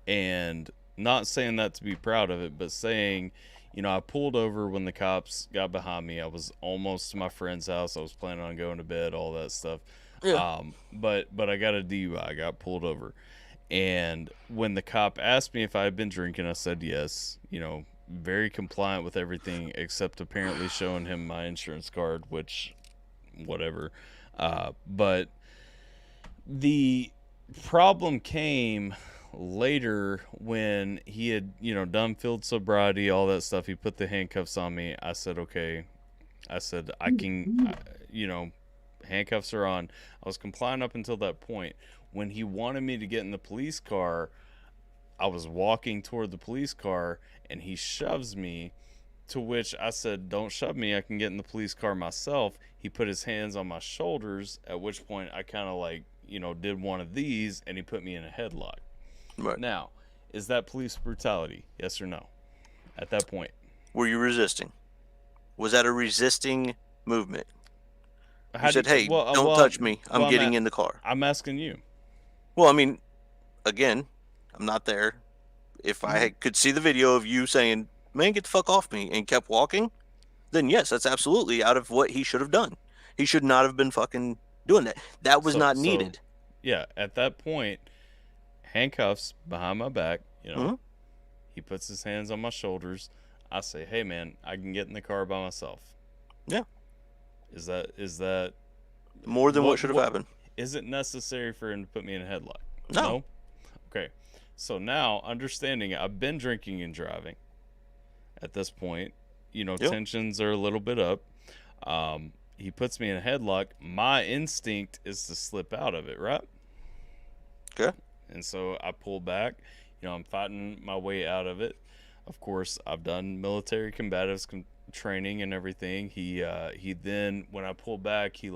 And not saying that to be proud of it, but saying, you know, I pulled over when the cops got behind me. I was almost to my friend's house. I was planning on going to bed, all that stuff. Yeah. But I got a DUI. I got pulled over. And when the cop asked me if I had been drinking, I said yes. You know, very compliant with everything except apparently showing him my insurance card, which, whatever. But the problem came later when he had, you know, done field sobriety, all that stuff. He put the handcuffs on me. I said, okay. I said, I can, you know, handcuffs are on. I was compliant up until that point. When he wanted me to get in the police car, I was walking toward the police car and he shoves me, to which I said, don't shove me, I can get in the police car myself. He put his hands on my shoulders, at which point I kind of like, you know, did one of these and he put me in a headlock. Right. Now, is that police brutality? Yes or no? At that point. Were you resisting? Was that a resisting movement? You said, hey, don't touch me. I'm getting in the car. I'm asking you. Well, I mean, again, I'm not there. If I could see the video of you saying, man, get the fuck off me, and kept walking, then yes, that's absolutely out of what he should have done. He should not have been fucking doing that. That was not needed. Yeah, at that point, handcuffs behind my back, you know, he puts his hands on my shoulders. I say, hey man, I can get in the car by myself. Yeah. Is that more than what should have happened? Is it necessary for him to put me in a headlock? No. Okay. So now, understanding I've been drinking and driving at this point, you know, tensions are a little bit up. He puts me in a headlock. My instinct is to slip out of it, right? Okay. And so I pull back. You know, I'm fighting my way out of it. Of course, I've done military combatives training and everything. He then, when I pull back, he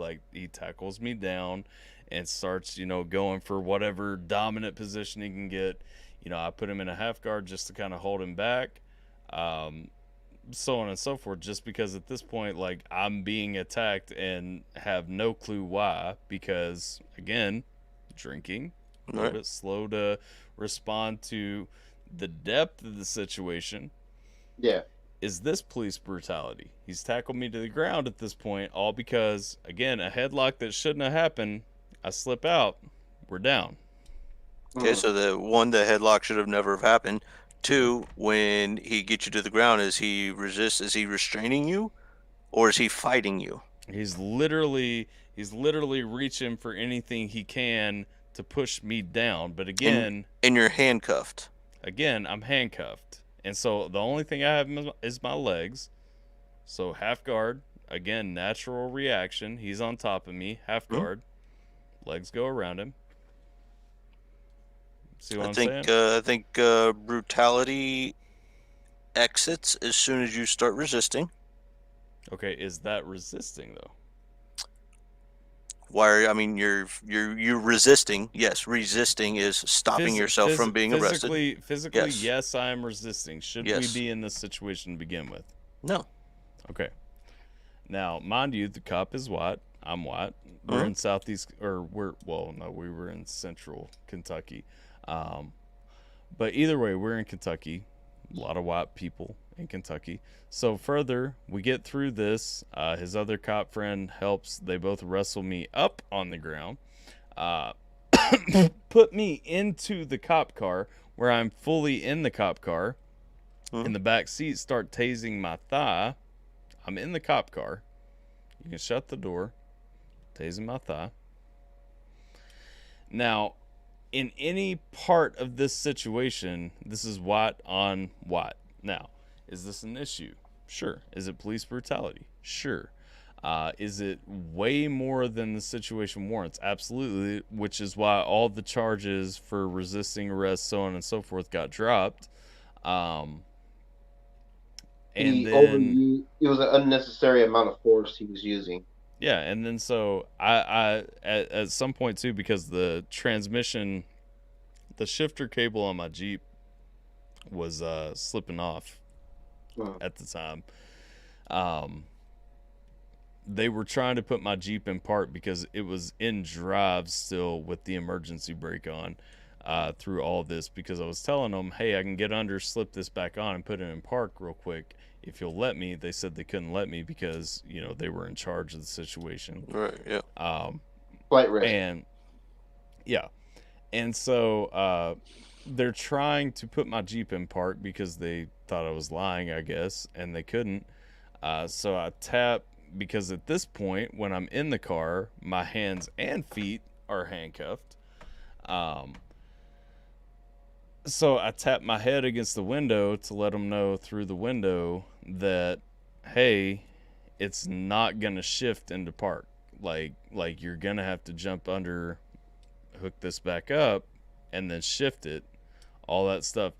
tackles me down and starts, you know, going for whatever dominant position he can get. You know, I put him in a half guard just to kind of hold him back. so on and so forth, just because at this point, like, I'm being attacked and have no clue why, because, again, drinking, a little bit slow to respond to the depth of the situation. Yeah. Is this police brutality? He's tackled me to the ground at this point, all because, again, a headlock that shouldn't have happened. I slip out. We're down. Okay, so the headlock should have never have happened. 2, when he gets you to the ground, is he restraining you, or is he fighting you? He's literally reaching for anything he can to push me down. But again, and you're handcuffed. Again, I'm handcuffed. And so the only thing I have is my legs. So half guard, again, natural reaction. He's on top of me, half guard. Legs go around him. See what I'm saying? I think brutality exits as soon as you start resisting. Okay, is that resisting though? You're resisting. Yes, resisting is stopping yourself from being arrested. Physically, yes, I am resisting. Should we be in this situation to begin with? No. Okay. Now, mind you, the cop is white. I'm white. We're in we were in central Kentucky. But either way, we're in Kentucky. A lot of white people in Kentucky. So further, we get through this. His other cop friend helps. They both wrestle me up on the ground, put me into the cop car, where I'm fully in the cop car. In the back seat, start tasing my thigh. I'm in the cop car. You can shut the door. Tasing my thigh. Now, in any part of this situation, this is white on white. Now, is this an issue? Sure. Is it police brutality? Sure. Is it way more than the situation warrants? Absolutely, which is why all the charges for resisting arrest, so on and so forth, got dropped. It was an unnecessary amount of force he was using. Yeah, and then so I at some point too, because the transmission, the shifter cable on my Jeep was slipping off at the time. They were trying to put my Jeep in park because it was in drive still with the emergency brake on through all this, because I was telling them, hey, I can get under, slip this back on, and put it in park real quick if you'll let me. They said they couldn't let me because, you know, they were in charge of the situation. Right, yeah. Flight risk. And so they're trying to put my Jeep in park because they thought I was lying, I guess, and they couldn't. So I tap, because at this point, when I'm in the car, my hands and feet are handcuffed. So I tap my head against the window to let them know through the window that, hey, it's not going to shift into park. Like you're going to have to jump under, hook this back up, and then shift it, all that stuff.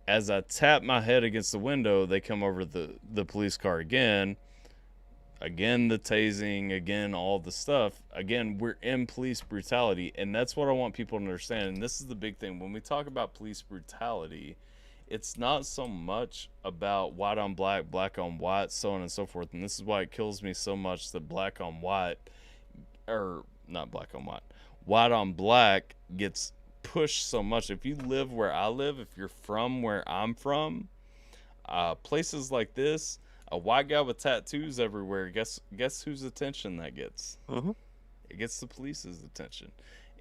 As I tap my head against the window, they come over the police car again the tasing, again, all the stuff. Again, we're in police brutality, and that's what I want people to understand. And this is the big thing. When we talk about police brutality, it's not so much about white on black, black on white, so on and so forth. And this is why it kills me so much that black on white, or not black on white, white on black gets pushed so much. If you live where I live, if you're from where I'm from, places like this, a white guy with tattoos everywhere, guess whose attention that gets? It gets the police's attention.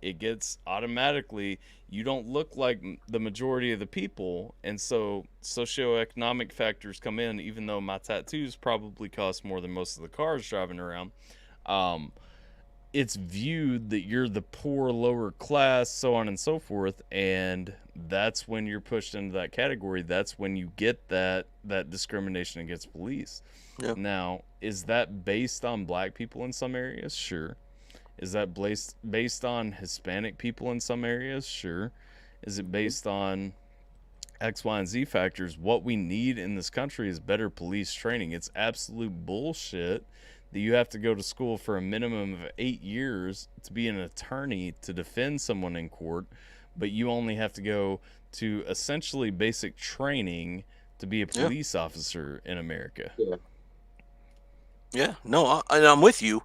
It gets automatically, you don't look like the majority of the people, and so socioeconomic factors come in. Even though my tattoos probably cost more than most of the cars driving around, it's viewed that you're the poor, lower class, so on and so forth, and that's when you're pushed into that category. That's when you get that discrimination against police. Yep. Now, is that based on black people in some areas? Sure. Is that based on Hispanic people in some areas? Sure. Is it based on X, Y, and Z factors? What we need in this country is better police training. It's absolute bullshit that you have to go to school for a minimum of 8 years to be an attorney to defend someone in court, but you only have to go to essentially basic training to be a police officer in America. Yeah, no, and I'm with you.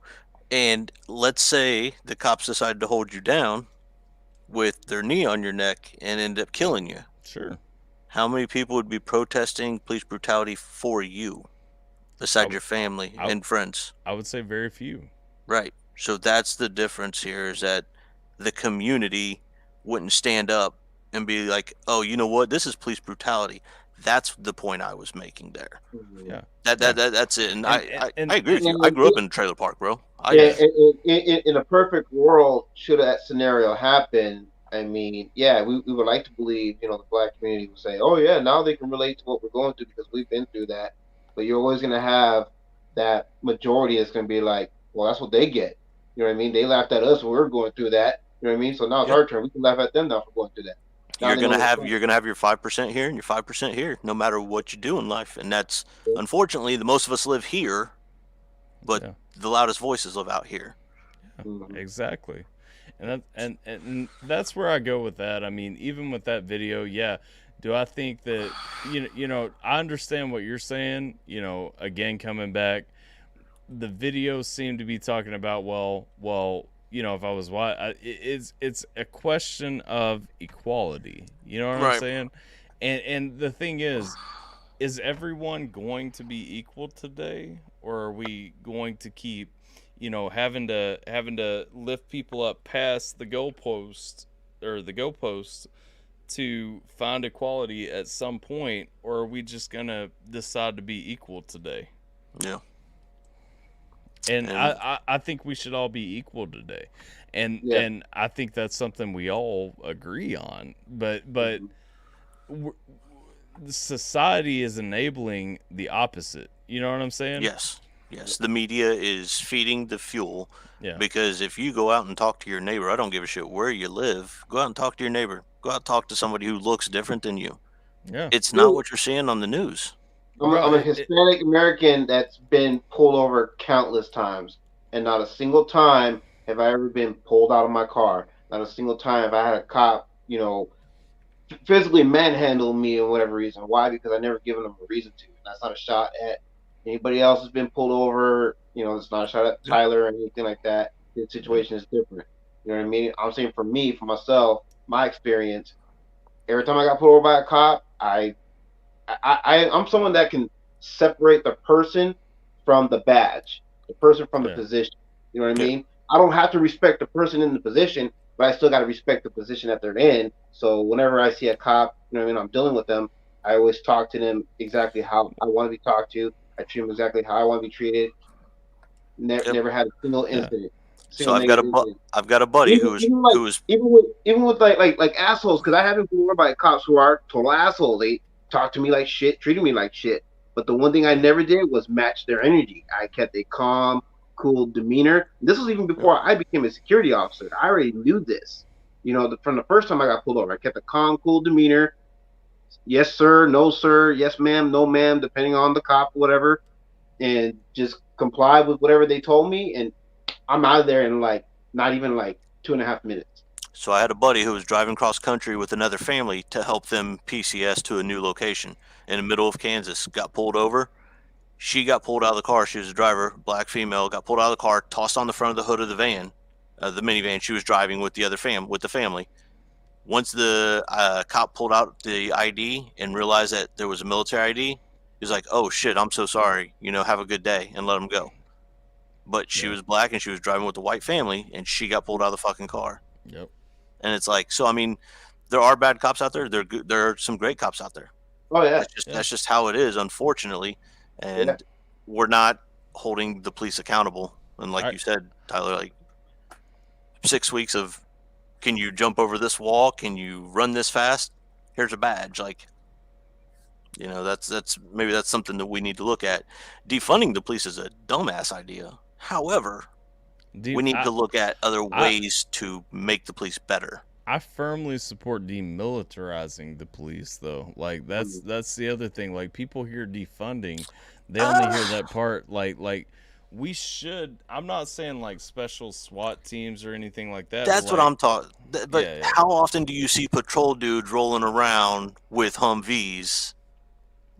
And let's say the cops decide to hold you down with their knee on your neck and end up killing you. Sure. How many people would be protesting police brutality for you, besides your family and friends? I would say very few. Right. So that's the difference here, is that the community wouldn't stand up and be like, oh, you know what? This is police brutality. That's the point I was making there. Yeah. That's it. And I agree with you. and I grew up in a trailer park, bro. In a perfect world, should that scenario happen, I mean, yeah, we would like to believe, the black community would say, oh, yeah, now they can relate to what we're going through because we've been through that. But you're always going to have that majority that's going to be like, well, that's what they get. You know what I mean? They laughed at us when we were going through that. You know what I mean? So now it's our turn. We can laugh at them now for going through that. You're gonna have your 5% here and your 5% here, no matter what you do in life, and that's unfortunately the most of us live here, but the loudest voices live out here. Yeah, exactly, and that's where I go with that. I mean, even with that video, do I think that I understand what you're saying. Again, coming back, the videos seem to be talking about well. If I was it's a question of equality. You know what I'm saying? And the thing is everyone going to be equal today, or are we going to keep, having to lift people up past the goalpost to find equality at some point, or are we just gonna decide to be equal today? Yeah. And I think we should all be equal today, and I think that's something we all agree on. But society is enabling the opposite. You know what I'm saying? Yes. The media is feeding the fuel. Yeah. Because if you go out and talk to your neighbor, I don't give a shit where you live. Go out and talk to your neighbor. Go out and talk to somebody who looks different than you. Yeah. It's not what you're seeing on the news. I'm a Hispanic American that's been pulled over countless times, and not a single time have I ever been pulled out of my car. Not a single time have I had a cop, physically manhandle me for whatever reason. Why? Because I never given them a reason to. That's not a shot at anybody else who's been pulled over. It's not a shot at Tyler or anything like that. The situation is different. You know what I mean? I'm saying for me, for myself, my experience, every time I got pulled over by a cop, I'm someone that can separate the person from the badge, the person from the position. You know what I mean? I don't have to respect the person in the position, but I still got to respect the position that they're in. So whenever I see a cop, I'm dealing with them, I always talk to them exactly how I want to be talked to. I treat them exactly how I want to be treated. Never had a single incident. So I've got a buddy who was even with like assholes, because I haven't been worried by cops who are total assholes. They talk to me like shit, treated me like shit. But the one thing I never did was match their energy. I kept a calm, cool demeanor. This was even before I became a security officer. I already knew this. From the first time I got pulled over, I kept a calm, cool demeanor. Yes, sir. No, sir. Yes, ma'am. No, ma'am. Depending on the cop, whatever, and just comply with whatever they told me. And I'm out of there in not even 2.5 minutes. So I had a buddy who was driving cross country with another family to help them PCS to a new location in the middle of Kansas. Got pulled over. She got pulled out of the car. She was a driver, black female, got pulled out of the car, tossed on the front of the hood of the van, the minivan she was driving with the family. Once the cop pulled out the ID and realized that there was a military ID, he was like, oh shit, I'm so sorry. Have a good day, and let him go. But she was black and she was driving with a white family, and she got pulled out of the fucking car. Yep. And it's like, so I mean, there are bad cops out there. There are some great cops out there. Oh yeah. That's just how it is, unfortunately. And we're not holding the police accountable. And like you said, Tyler, 6 weeks of, can you jump over this wall? Can you run this fast? Here's a badge. That's maybe that's something that we need to look at. Defunding the police is a dumbass idea. However, we need to look at other ways to make the police better. I firmly support demilitarizing the police, though. That's the other thing. People hear defunding, they only hear that part. We should. I'm not saying special SWAT teams or anything like that. That's what I'm talking. But how often do you see patrol dudes rolling around with Humvees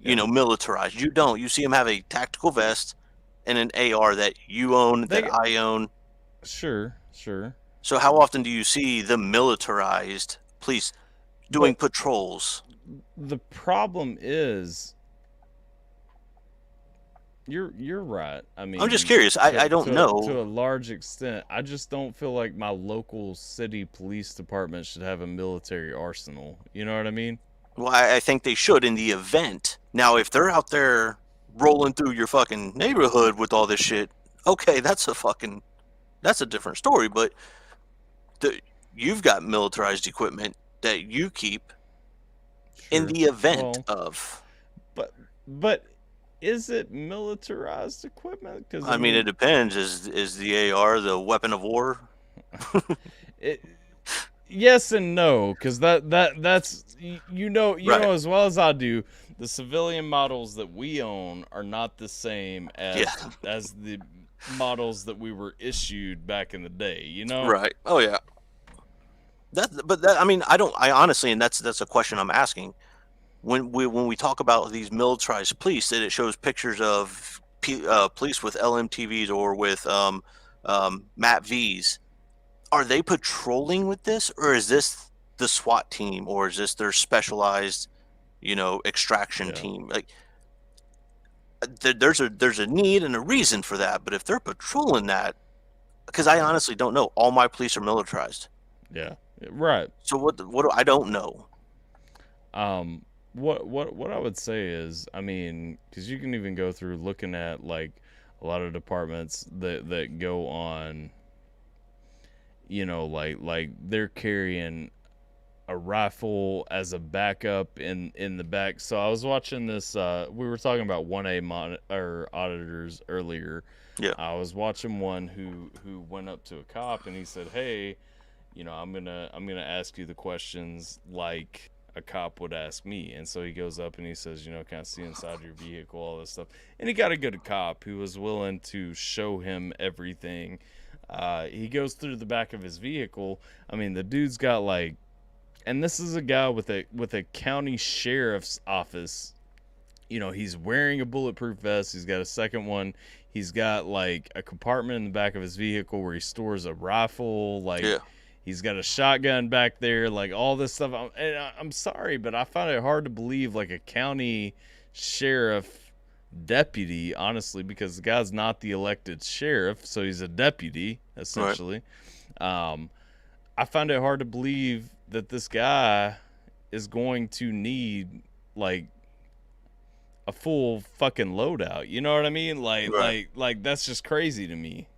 militarized. You don't. You see them have a tactical vest and an AR that you own, that I own. Sure. So how often do you see the militarized police doing patrols? The problem is, you're right. I mean, I'm just curious. I don't know. To a large extent, I just don't feel like my local city police department should have a military arsenal. You know what I mean? Well, I think they should in the event. Now, if they're out there rolling through your fucking neighborhood with all this shit, okay, that's a different story. But you've got militarized equipment that you keep in the event of. But is it militarized equipment? Because I mean, it depends. Is the AR the weapon of war? Yes and no, because that's you know as well as I do, the civilian models that we own are not the same as the models that we were issued back in the day. You know? Right. Oh yeah. I mean, I honestly, and that's a question I'm asking. When we talk about these militarized police, that it shows pictures of police with LMTVs or with MATVs. Are they patrolling with this, or is this the SWAT team, or is this their specialized, extraction team? Like, there's a need and a reason for that. But if they're patrolling that, because I honestly don't know, all my police are militarized. Yeah, right. So what I don't know. What I would say is, I mean, because you can even go through looking at like a lot of departments that go on. Like they're carrying a rifle as a backup in the back. So I was watching this. We were talking about 1A auditors earlier. Yeah. I was watching one who went up to a cop and he said, "Hey, I'm gonna ask you the questions like a cop would ask me." And so he goes up and he says, "Can I see inside your vehicle, all this stuff?" And he got a good cop who was willing to show him everything. He goes through the back of his vehicle. I mean, the dude's got like, and this is a guy with a county sheriff's office. He's wearing a bulletproof vest. He's got a second one. He's got like a compartment in the back of his vehicle where he stores a rifle. Like, he's got a shotgun back there. Like all this stuff. I'm sorry, but I find it hard to believe like a county sheriff deputy, honestly, because the guy's not the elected sheriff, so he's a deputy essentially. Right. I find it hard to believe that this guy is going to need like a full fucking loadout. You know what I mean? Like that's just crazy to me.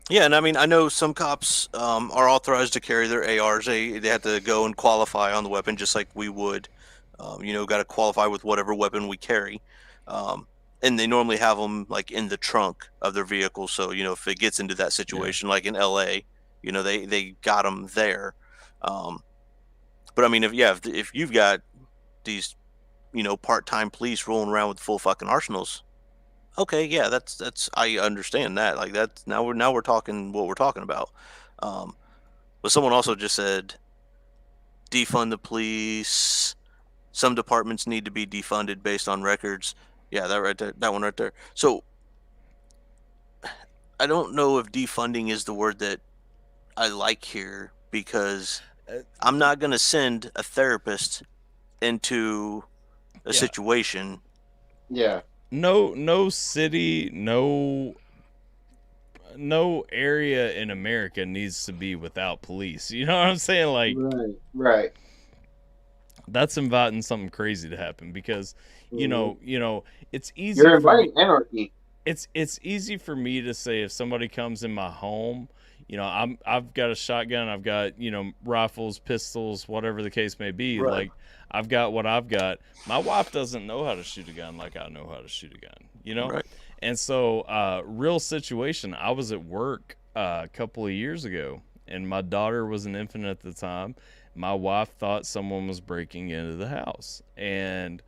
Yeah, and I mean, I know some cops are authorized to carry their ARs. They have to go and qualify on the weapon just like we would. Got to qualify with whatever weapon we carry. And they normally have them like in the trunk of their vehicle. So, if it gets into that situation, like in LA, they got them there. But I mean, if you've got these, part-time police rolling around with full fucking arsenals, okay. Yeah, that's, I understand that. Like that's now we're talking what we're talking about. But someone also just said, defund the police. Some departments need to be defunded based on records. Yeah, that one right there. So I don't know if defunding is the word that I like here, because I'm not going to send a therapist into a situation. Yeah. No city, no area in America needs to be without police. You know what I'm saying? Like, right. That's inviting something crazy to happen, because it's easy. You're inviting anarchy. It's easy for me to say, if somebody comes in my home, I've got a shotgun, I've got rifles, pistols, whatever the case may be. Right. Like, I've got what I've got. My wife doesn't know how to shoot a gun like I know how to shoot a gun. Right. And so, real situation. I was at work a couple of years ago, and my daughter was an infant at the time. My wife thought someone was breaking into the house, and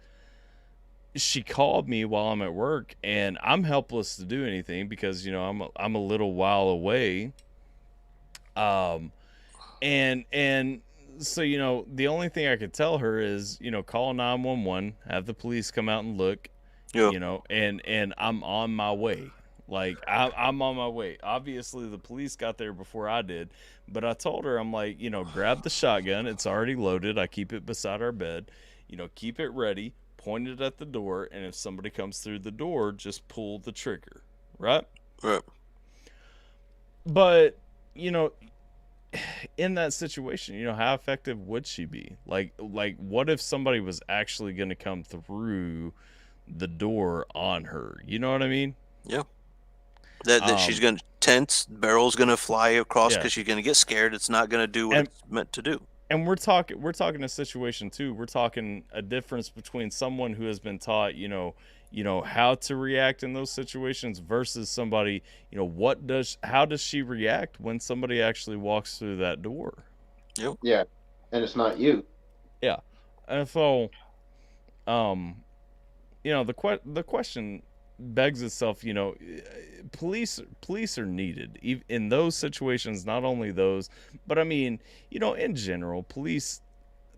she called me while I'm at work, and I'm helpless to do anything because I'm a little while away. And So, you know, the only thing I could tell her is, you know, call 911, have the police come out and look, you know, and I'm on my way. Like, I'm on my way. Obviously, the police got there before I did, but I told her, I'm like, you know, grab the shotgun. It's already loaded. I keep it beside our bed. You know, keep it ready, point it at the door, and if somebody comes through the door, just pull the trigger, right? Right. But, you know, in that situation, you know, how effective would she be? Like what if somebody was actually going to come through the door on her? You know what I mean? Yeah. That she's going to tense, barrel's going to fly across because she's going to get scared. It's not going to do what it's meant to do. And we're talking a situation too. We're talking a difference between someone who has been taught, you know, how to react in those situations versus somebody, you know, how does she react when somebody actually walks through that door? Yep. Yeah. And it's not you. Yeah. And so, you know, the question begs itself, you know, police are needed in those situations, not only those, but I mean, you know, in general, police,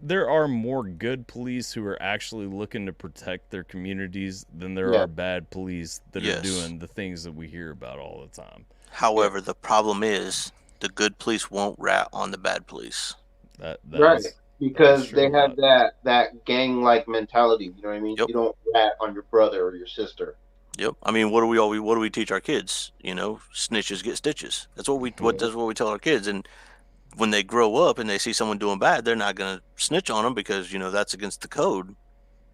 there are more good police who are actually looking to protect their communities than there are bad police that are doing the things that we hear about all the time. However, the problem is the good police won't rat on the bad police. That right. Because they have that gang-like mentality. You know what I mean? Yep. You don't rat on your brother or your sister. Yep. I mean, what do we teach our kids? You know, snitches get stitches. That's what we tell our kids. And when they grow up and they see someone doing bad, they're not going to snitch on them because, you know, that's against the code.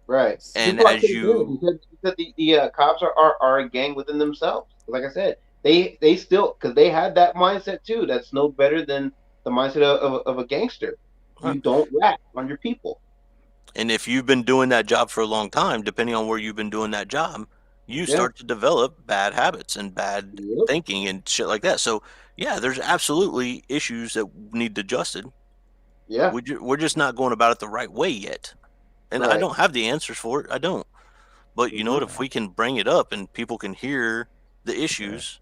Right. And because the cops are a gang within themselves. Like I said, they still, because they had that mindset too. That's no better than the mindset of a gangster. You don't rat on your people. And if you've been doing that job for a long time, depending on where you've been doing that job, you start to develop bad habits and bad thinking and shit like that. So, yeah, there's absolutely issues that need adjusted. Yeah. We're just not going about it the right way yet. And I don't have the answers for it. I don't. But you know what? If we can bring it up and people can hear the issues,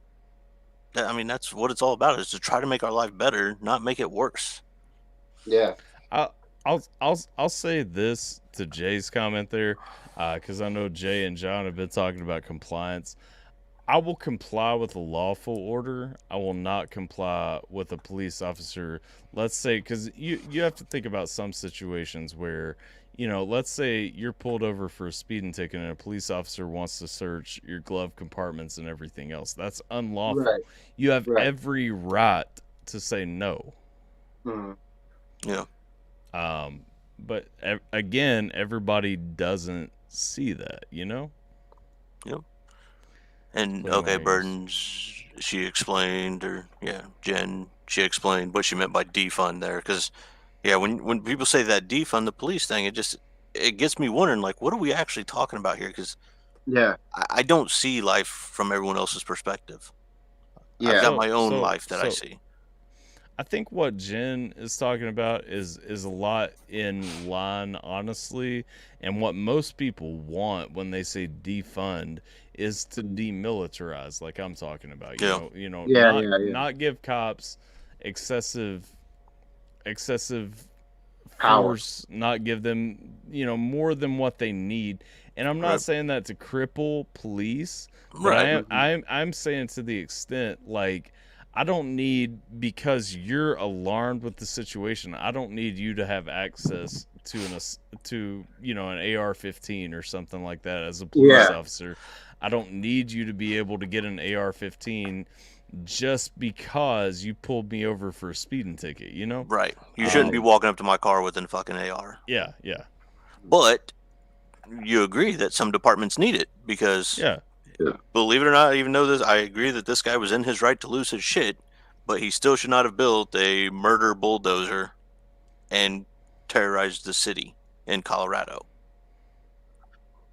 I mean, that's what it's all about, is to try to make our life better, not make it worse. Yeah. I'll say this to Jay's comment there, because I know Jay and John have been talking about compliance. I will comply with a lawful order. I will not comply with a police officer. Let's say, because you have to think about some situations where, you know, let's say you're pulled over for a speeding ticket and a police officer wants to search your glove compartments and everything else. That's unlawful. Right. You have every right to say no. Mm-hmm. Yeah. But again, everybody doesn't see that, you know? Yep. And okay, Burdens, she explained, or Jen, she explained what she meant by defund there, because when people say that defund the police thing, it gets me wondering, like, what are we actually talking about here? Because I don't see life from everyone else's perspective. I've got my own life that I see. I think what Jen is talking about is a lot in line, honestly, and what most people want when they say defund is to demilitarize, like I'm talking about. Not give cops excessive force, not give them, you know, more than what they need. And I'm not saying that to cripple police, but I'm saying to the extent, like, I don't need, because you're alarmed with the situation, I don't need you to have access to you know, an AR-15 or something like that as a police officer. I don't need you to be able to get an AR-15 just because you pulled me over for a speeding ticket, you know? Right. You shouldn't be walking up to my car with a fucking AR. Yeah. But you agree that some departments need it because believe it or not, even though this, I agree that this guy was in his right to lose his shit, but he still should not have built a murder bulldozer and terrorized the city in Colorado.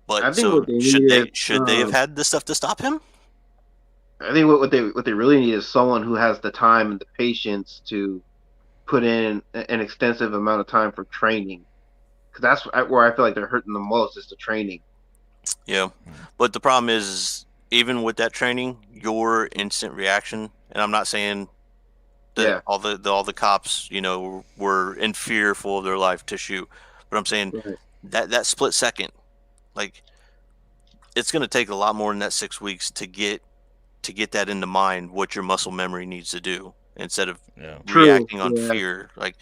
But I think should they have had this stuff to stop him? I think what they really need is someone who has the time and the patience to put in an extensive amount of time for training, because that's where I feel like they're hurting the most, is the training. Yeah, but the problem is, even with that training, your instant reaction, and I'm not saying that all the cops, were in fearful of their life to shoot. But I'm saying that split second, like, it's going to take a lot more than that 6 weeks to get that into mind, what your muscle memory needs to do instead of reacting on fear. Like,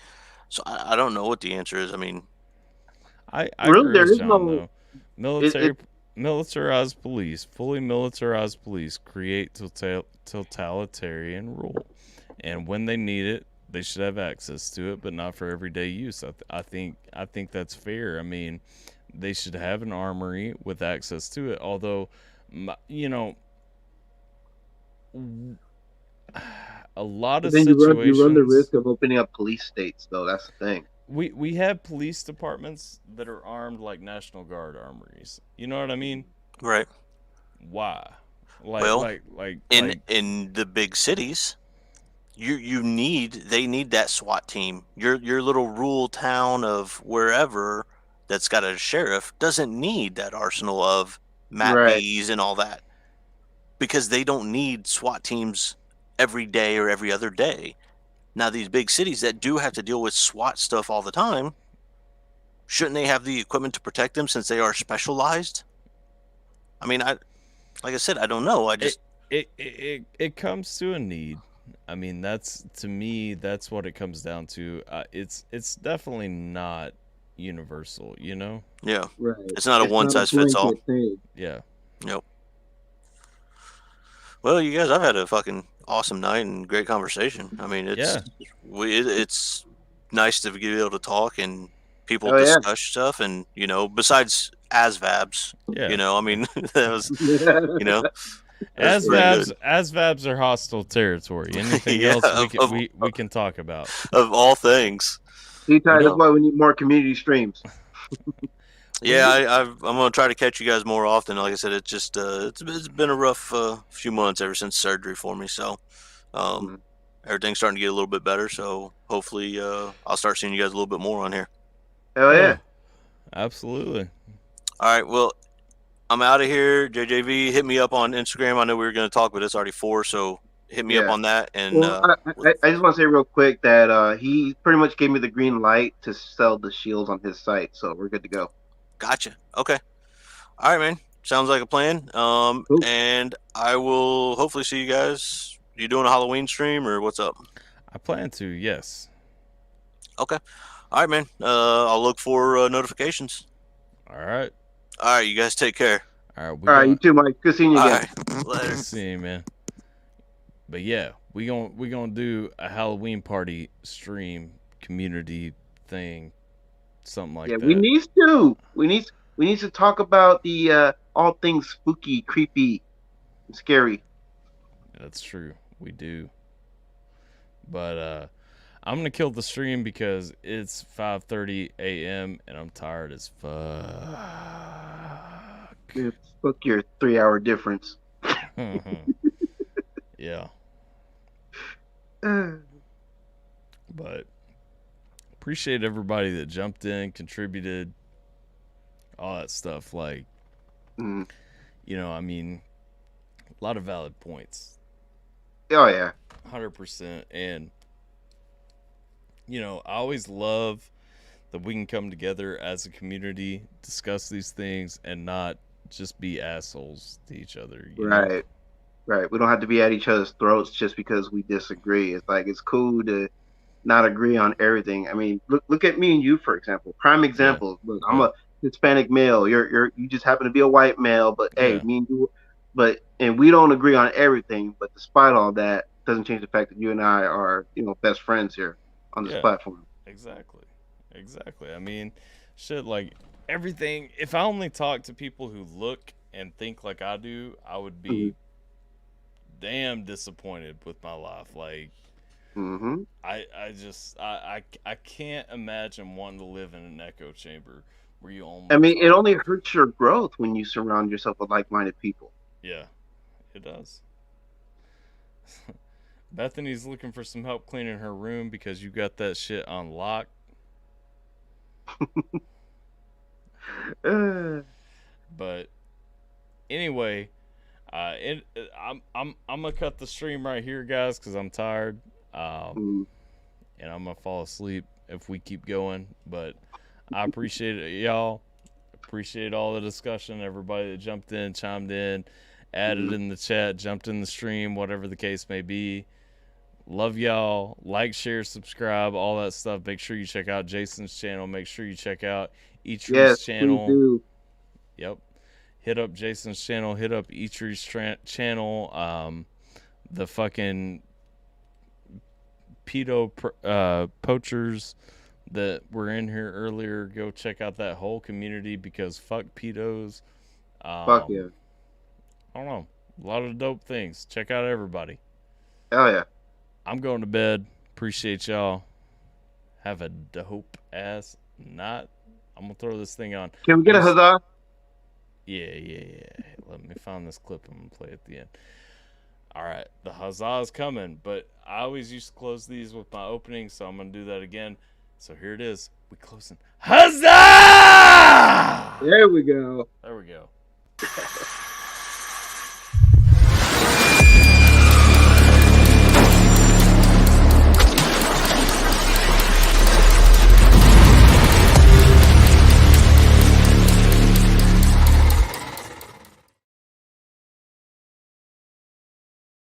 so I don't know what the answer is. I mean, I really, agree there with is John, no though. Militarized police, fully militarized police create totalitarian rule, and when they need it, they should have access to it, but not for everyday use. I think that's fair. I mean, they should have an armory with access to it. Although, a lot of then situations you run the risk of opening up police states, though. That's the thing. We have police departments that are armed like National Guard armories. You know what I mean? Right. Why? In the big cities, they need that SWAT team. Your little rural town of wherever that's got a sheriff doesn't need that arsenal of MAPBs and all that, because they don't need SWAT teams every day or every other day. Now, these big cities that do have to deal with SWAT stuff all the time, shouldn't they have the equipment to protect them since they are specialized? I mean, like I said, I don't know. I just it comes to a need. I mean, to me, that's what it comes down to. It's definitely not universal, Yeah. Right. It's not a one size fits all. Yeah. Yep. Well, you guys, I've had a fucking awesome night and great conversation. I mean, it's nice to be able to talk and people discuss stuff, and besides ASVABs, I mean, that was, ASVABs are hostile territory. Anything else we can talk about. Of all things. That's why we need more community streams. Yeah, I'm gonna try to catch you guys more often. Like I said, it's just it's been a rough few months ever since surgery for me. So everything's starting to get a little bit better. So hopefully I'll start seeing you guys a little bit more on here. Hell yeah, absolutely. All right, well, I'm out of here. JJV, hit me up on Instagram. I know we were going to talk, but it's already 4, so hit me up on that. And I just want to say real quick that he pretty much gave me the green light to sell the shields on his site, so we're good to go. Gotcha. Okay. All right, man. Sounds like a plan. And I will hopefully see you guys. You doing a Halloween stream or what's up? I plan to, yes. Okay. All right, man. I'll look for notifications. All right. All right, you guys take care. All right, you too, Mike. Good seeing you again. All right. Later. Good seeing you, man. But yeah, we gonna do a Halloween party stream, community thing, something like that. We need to talk about the all things spooky, creepy, and scary. That's true. We do. But I'm gonna kill the stream because it's 5:30 a.m. and I'm tired as fuck. Yeah, fuck your 3-hour difference. Yeah. But appreciate everybody that jumped in, contributed, all that stuff. Like, I mean, a lot of valid points. Oh yeah, 100%. And I always love that we can come together as a community, discuss these things, and not just be assholes to each other. You know? Right. We don't have to be at each other's throats just because we disagree. It's like, it's cool to not agree on everything. I mean, look at me and you, for example. Prime example. Look, I'm a Hispanic male. You just happen to be a white male, but hey, me and you, and we don't agree on everything. But despite all that, doesn't change the fact that you and I are, best friends here on this platform. Exactly. I mean, shit, like everything. If I only talk to people who look and think like I do, I would be damn disappointed with my life. Like, I can't imagine wanting to live in an echo chamber where you only. I mean, it only hurts your growth when you surround yourself with like-minded people. Yeah, it does. Bethany's looking for some help cleaning her room because you got that shit on lock. But anyway, I'm gonna cut the stream right here, guys, because I'm tired. Mm. And I'm gonna fall asleep if we keep going. But I appreciate it, y'all. Appreciate all the discussion. Everybody that jumped in, chimed in, added in the chat, jumped in the stream, whatever the case may be. Love y'all. Like, share, subscribe, all that stuff. Make sure you check out Jason's channel. Make sure you check out Eatree's channel. Please do. Yep. Hit up Jason's channel. Hit up Eatree's channel. The fucking pedo poachers that were in here earlier, go check out that whole community because fuck pedos. Fuck yeah. I don't know. A lot of dope things. Check out everybody. Hell yeah. I'm going to bed. Appreciate y'all. Have a dope ass night. I'm going to throw this thing on. Can we get a huzzah? Yeah. Let me find this clip. I'm going to play at the end. All right. The huzzah is coming, but I always used to close these with my opening, so I'm going to do that again. So here it is. We closing. Huzzah! There we go.